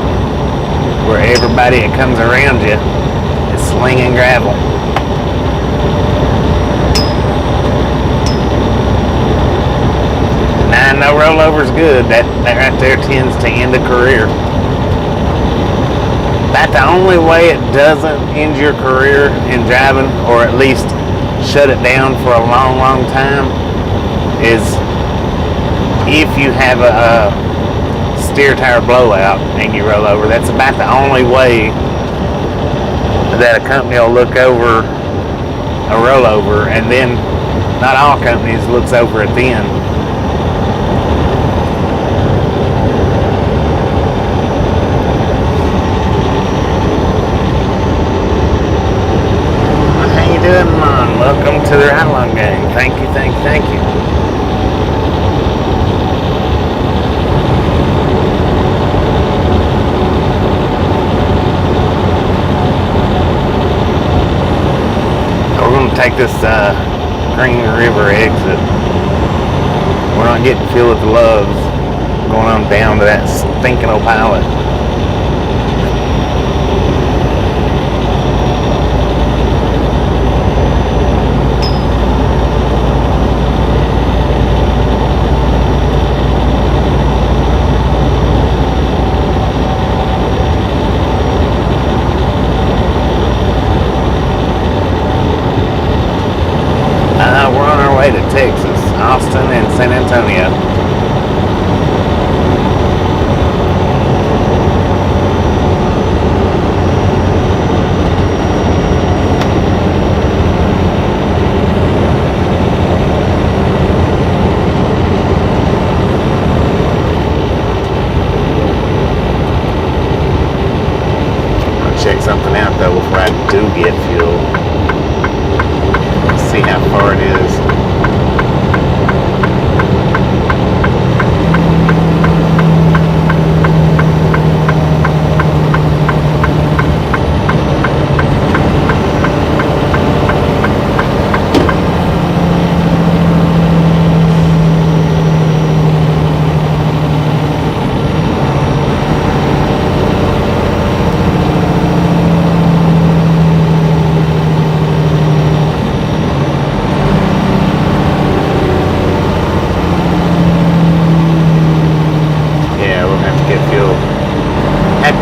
where everybody that comes around you is slinging gravel. No rollover's good. That right there tends to end a career. That's the only way it doesn't end your career in driving, or at least shut it down for a long, long time, is if you have a steer tire blowout and you roll over. That's about the only way that a company will look over a rollover, and then not all companies looks over it then. Welcome to the Ride Along Gang. Thank you, thank you, thank you. We're going to take this Green River exit. We're not getting filled with the loves going on down to that stinking old pilot. To Texas, Austin, and San Antonio. I'll check something out though before I do get fuel. Let's see how far it is.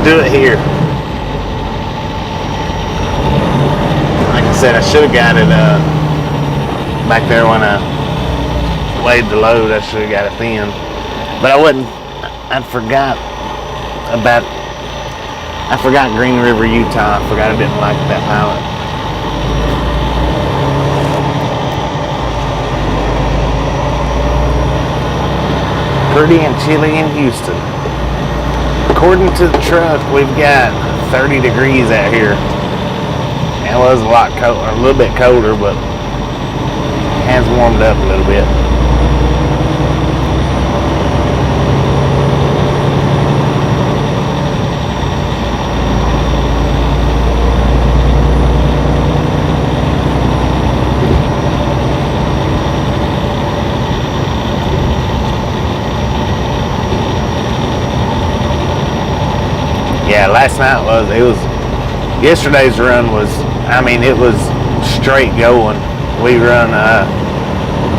Do it here. Like I said, I should have got it back there when I weighed the load. I should have got it then, but I wouldn't. I forgot about, I forgot Green River, Utah. I forgot I didn't like that pilot. Pretty and chilly in Houston. According to the truck, we've got 30 degrees out here. It was a lot colder, a little bit colder, but it has warmed up a little bit. Yeah, last night yesterday's run was, I mean, it was straight going. We run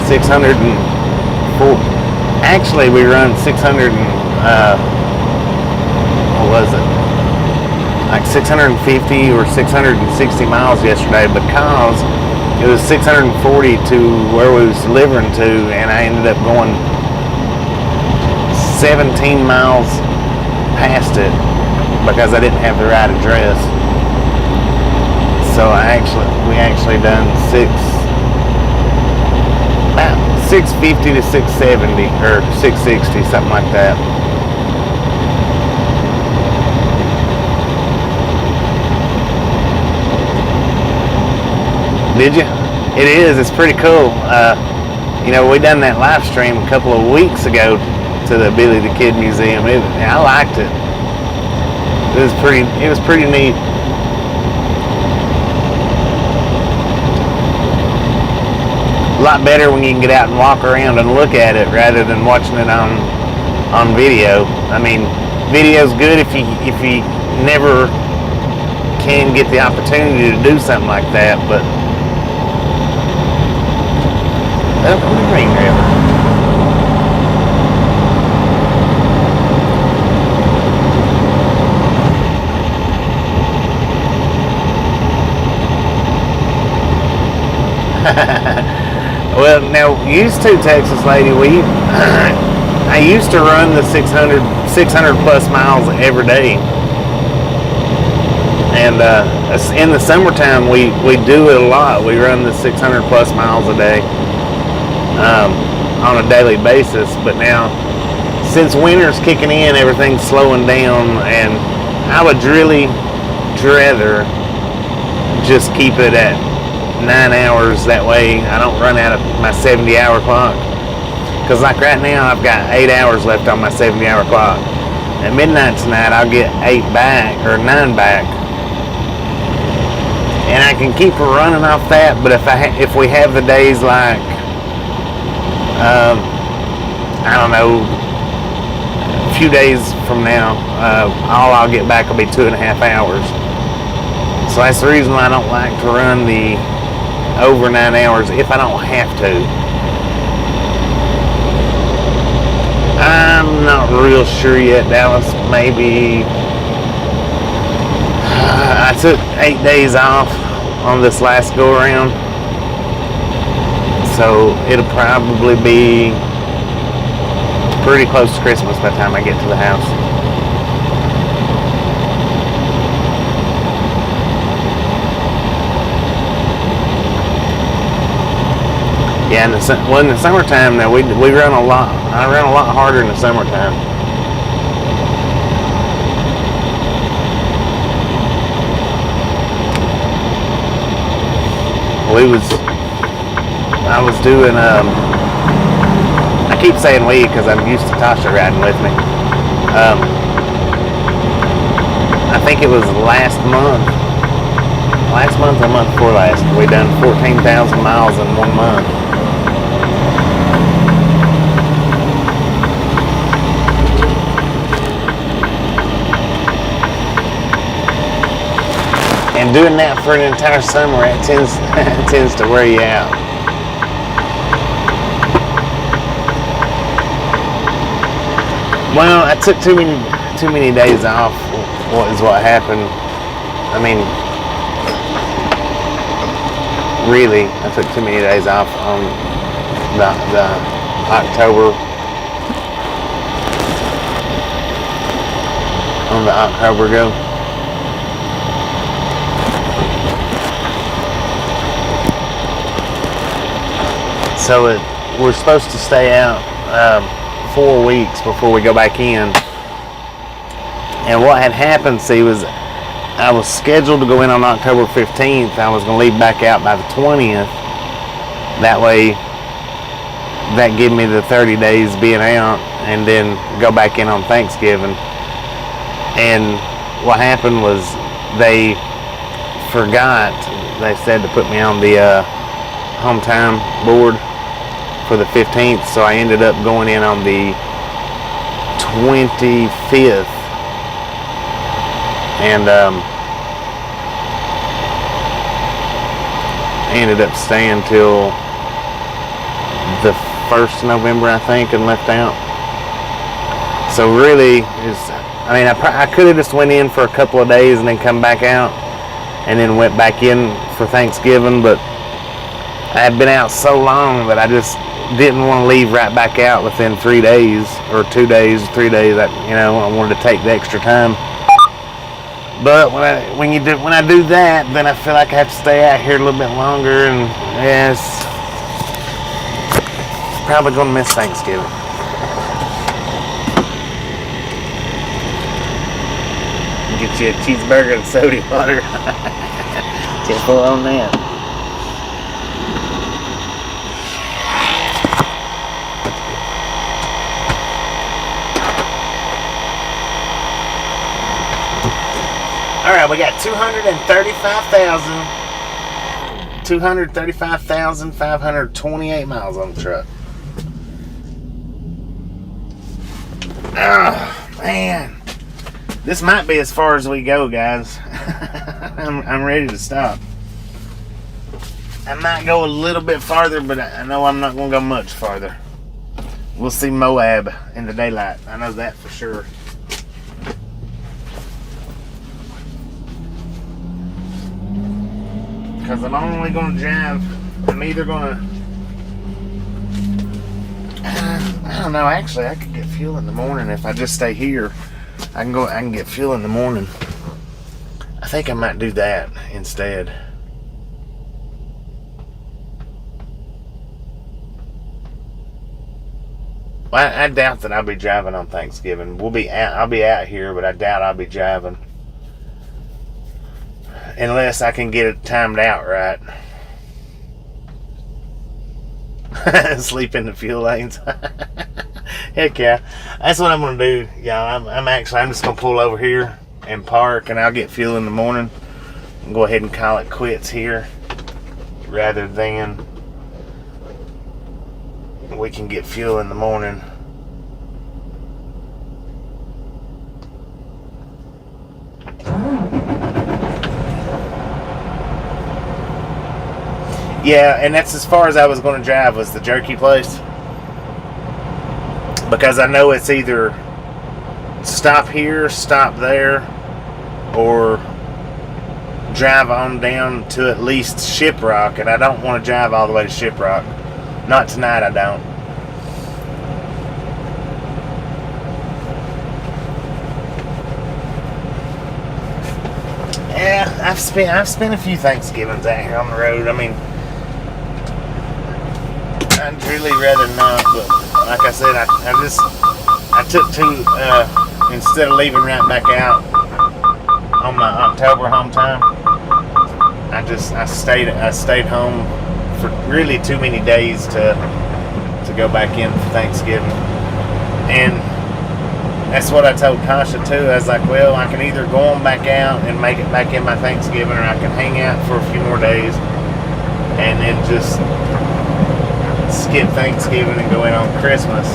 604, actually we run 600 and, what was it? Like 650 or 660 miles yesterday, because it was 640 to where we was delivering to, and I ended up going 17 miles past it, because I didn't have the right address. So we actually done about 650 to 670 or 660, something like that. Did you? It is. It's pretty cool. You know, we done that live stream a couple of weeks ago to the Billy the Kid Museum. I liked it. It was pretty neat. A lot better when you can get out and walk around and look at it rather than watching it on video. I mean, video's good if you never can get the opportunity to do something like that, but up on the Green River. Well, now, used to, Texas lady, I used to run the 600 plus miles every day. And in the summertime, we do it a lot. We run the 600 plus miles a day on a daily basis. But now, since winter's kicking in, everything's slowing down, and I would really rather just keep it at 9 hours. That way I don't run out of my 70-hour clock, because like right now I've got 8 hours left on my 70-hour clock. At midnight tonight I'll get 8 back or 9 back, and I can keep running off that. But if we have the days like I don't know, a few days from now, all I'll get back will be 2.5 hours. So that's the reason why I don't like to run the over 9 hours if I don't have to. I'm not real sure yet, Dallas. Maybe I took 8 days off on this last go around, so it'll probably be pretty close to Christmas by the time I get to the house. Yeah, in the summertime now we run a lot. I run a lot harder in the summertime. I was doing I keep saying we because I'm used to Tasha riding with me. I think it was last month or the month before last, we done 14,000 miles in 1 month. And doing that for an entire summer, it tends to wear you out. Well, I took too many days off. What happened? I mean, really, I took too many days off on the on the October go. So we're supposed to stay out 4 weeks before we go back in. And what had happened, see, was I was scheduled to go in on October 15th. I was going to leave back out by the 20th. That way, that gave me the 30 days being out and then go back in on Thanksgiving. And what happened was they forgot, they said to put me on the home time board for the 15th, so I ended up going in on the 25th. And ended up staying till the 1st of November, I think, and left out. So really, I could have just went in for a couple of days and then come back out and then went back in for Thanksgiving, but I had been out so long that I just didn't want to leave right back out within 3 days or 2 days, 3 days. I wanted to take the extra time. But when I do that, then I feel like I have to stay out here a little bit longer, and it's probably gonna miss Thanksgiving. Get you a cheeseburger and soda water. Get full on that. All right, we got 235,528 miles on the truck. Oh, man. This might be as far as we go, guys. I'm ready to stop. I might go a little bit farther, but I know I'm not going to go much farther. We'll see Moab in the daylight. I know that for sure. Because I'm only going to drive. I'm either going to... I don't know. Actually, I could get fuel in the morning if I just stay here. I can get fuel in the morning. I think I might do that instead. Well, I doubt that I'll be driving on Thanksgiving. I'll be out here, but I doubt I'll be driving. Unless I can get it timed out right. Sleep in the fuel lanes. Heck yeah. That's what I'm going to do, y'all. I'm just going to pull over here and park, and I'll get fuel in the morning. And go ahead and call it quits here. Rather than we can get fuel in the morning. Yeah, and that's as far as I was going to drive, was the jerky place. Because I know it's either stop here, stop there, or drive on down to at least Shiprock. And I don't want to drive all the way to Shiprock. Not tonight, I don't. Yeah, I've spent a few Thanksgivings out here on the road. I mean, I'd really rather not, but like I said, I took two, instead of leaving right back out on my October home time, I stayed home for really too many days to go back in for Thanksgiving. And that's what I told Tasha too. I was like, well, I can either go on back out and make it back in my Thanksgiving, or I can hang out for a few more days and then just skip Thanksgiving and go in on Christmas.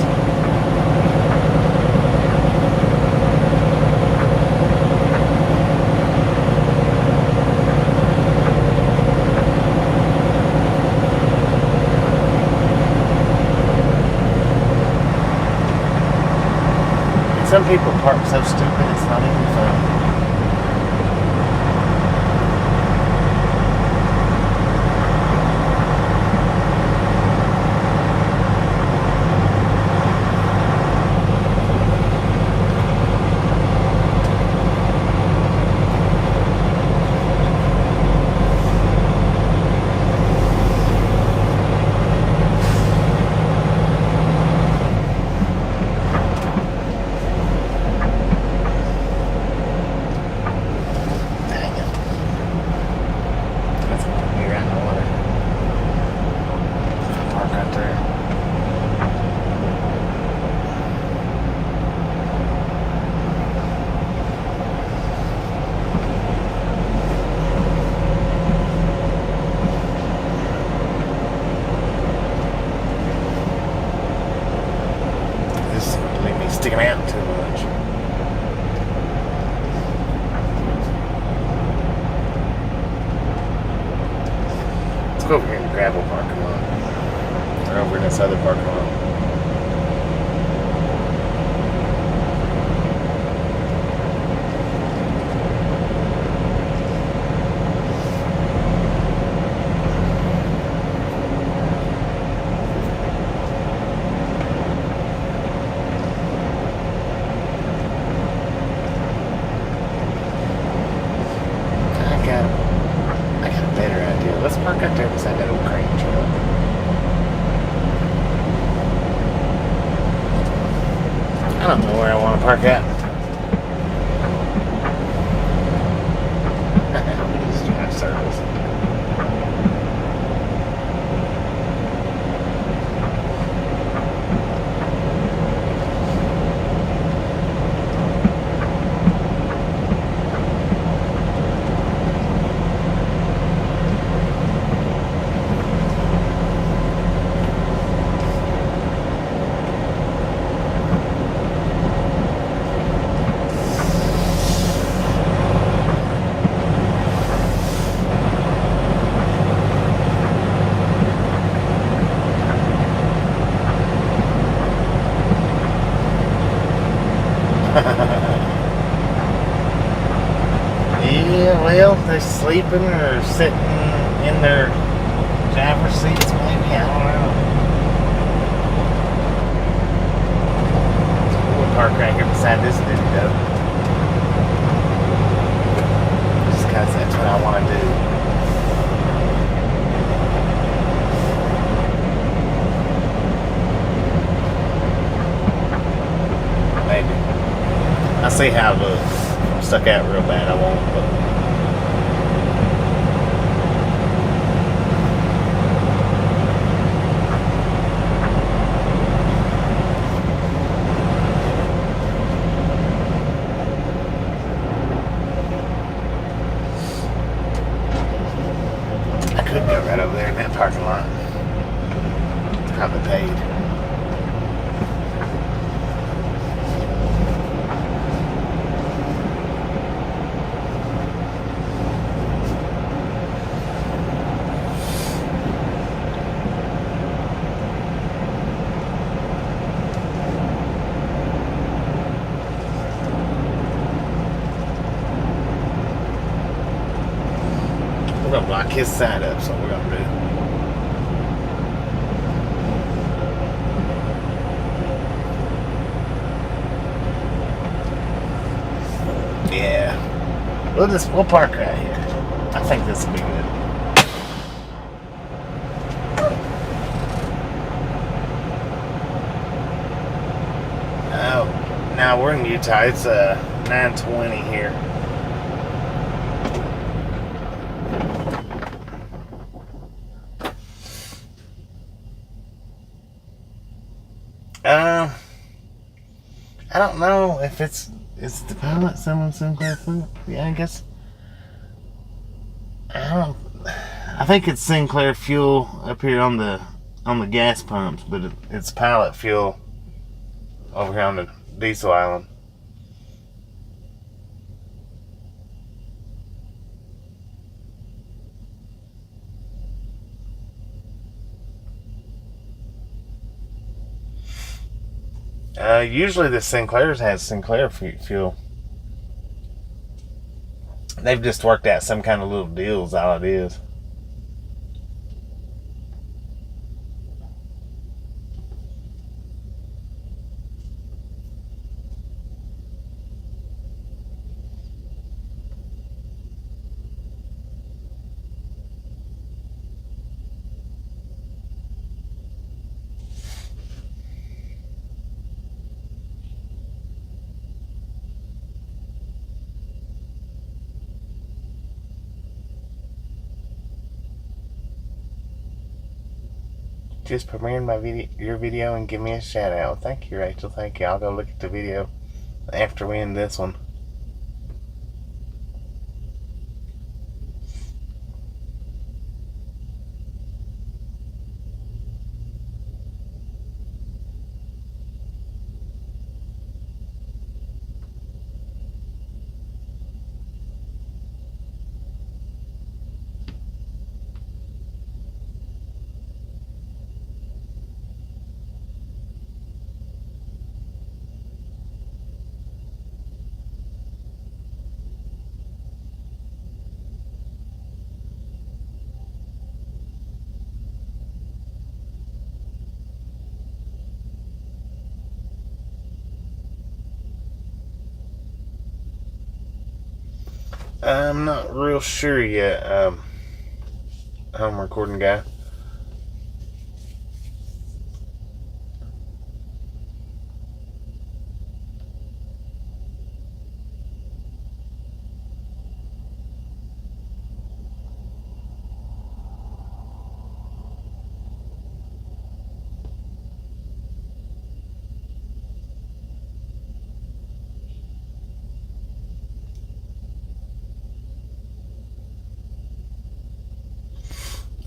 Some people park so stupid it's not even funny. go over here in the gravel parking lot. Or over in this other parking lot. I got a better idea. Let's park out there beside that old crane truck. I don't know where I want to park at. Just drive circles. Yeah, well, they're sleeping or sitting in their driver's seats, maybe. I don't know. We'll park right here beside this dude, though. Just because that's what I want to do. Maybe. I'll see how it looks. If I'm stuck out real bad, I won't, but I could go right over there in that parking lot. It's probably paid. We're gonna block his side up, so we're gonna do. Yeah. We'll park right here. I think this will be good. Oh, now we're in Utah. It's 9:20 here. I don't know if is the pilot selling Sinclair food? Yeah, I guess. I think it's Sinclair fuel up here on the gas pumps, but it's pilot fuel over here on the diesel island. Usually the Sinclair's has Sinclair fuel. They've just worked out some kind of little deals, all it is. Just premiering your video and give me a shout out. Thank you, Rachel. Thank you. I'll go look at the video after we end this one. I'm not real sure yet, home recording guy.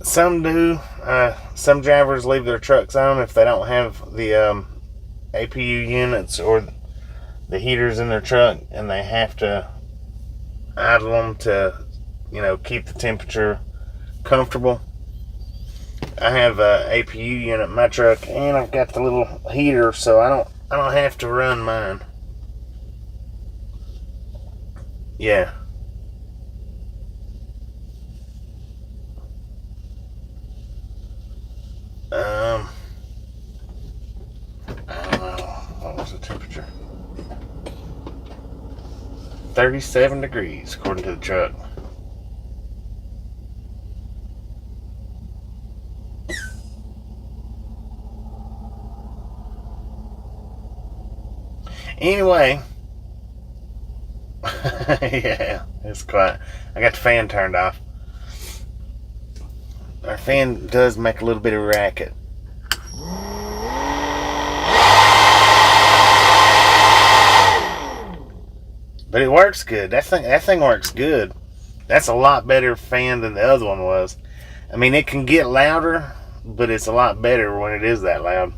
Some do. Some drivers leave their trucks on if they don't have the APU units or the heaters in their truck, and they have to idle them to, keep the temperature comfortable. I have a APU unit in my truck, and I've got the little heater, so I don't have to run mine. Yeah. I don't know. What was the temperature? 37 degrees, according to the truck. Anyway, yeah, it's quiet. I got the fan turned off. Our fan does make a little bit of racket. But it works good. That thing works good. That's a lot better fan than the other one was. I mean, it can get louder, but it's a lot better when it is that loud.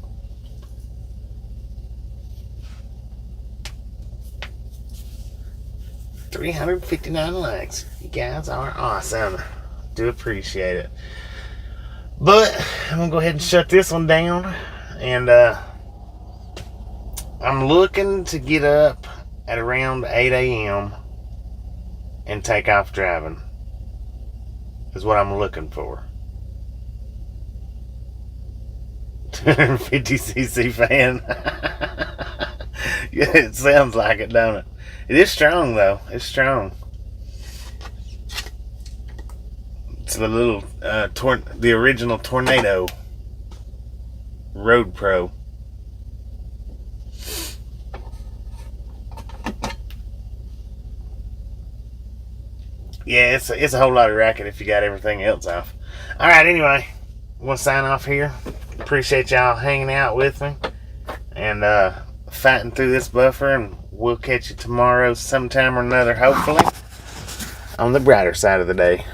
$359 likes. You guys are awesome. Do appreciate it. But I'm gonna go ahead and shut this one down, and I'm looking to get up at around 8 a.m. and take off driving. Is what I'm looking for. 250cc fan. Yeah, it sounds like it, don't it? It is strong though. It's strong. It's the little the original Tornado Road Pro. Yeah, it's a whole lot of racket if you got everything else off. All right, anyway, I'm gonna sign off here. Appreciate y'all hanging out with me and fighting through this buffer, and we'll catch you tomorrow sometime or another, hopefully on the brighter side of the day.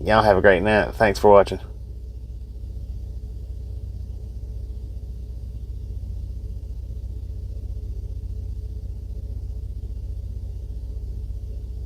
Y'all have a great night. Thanks for watching.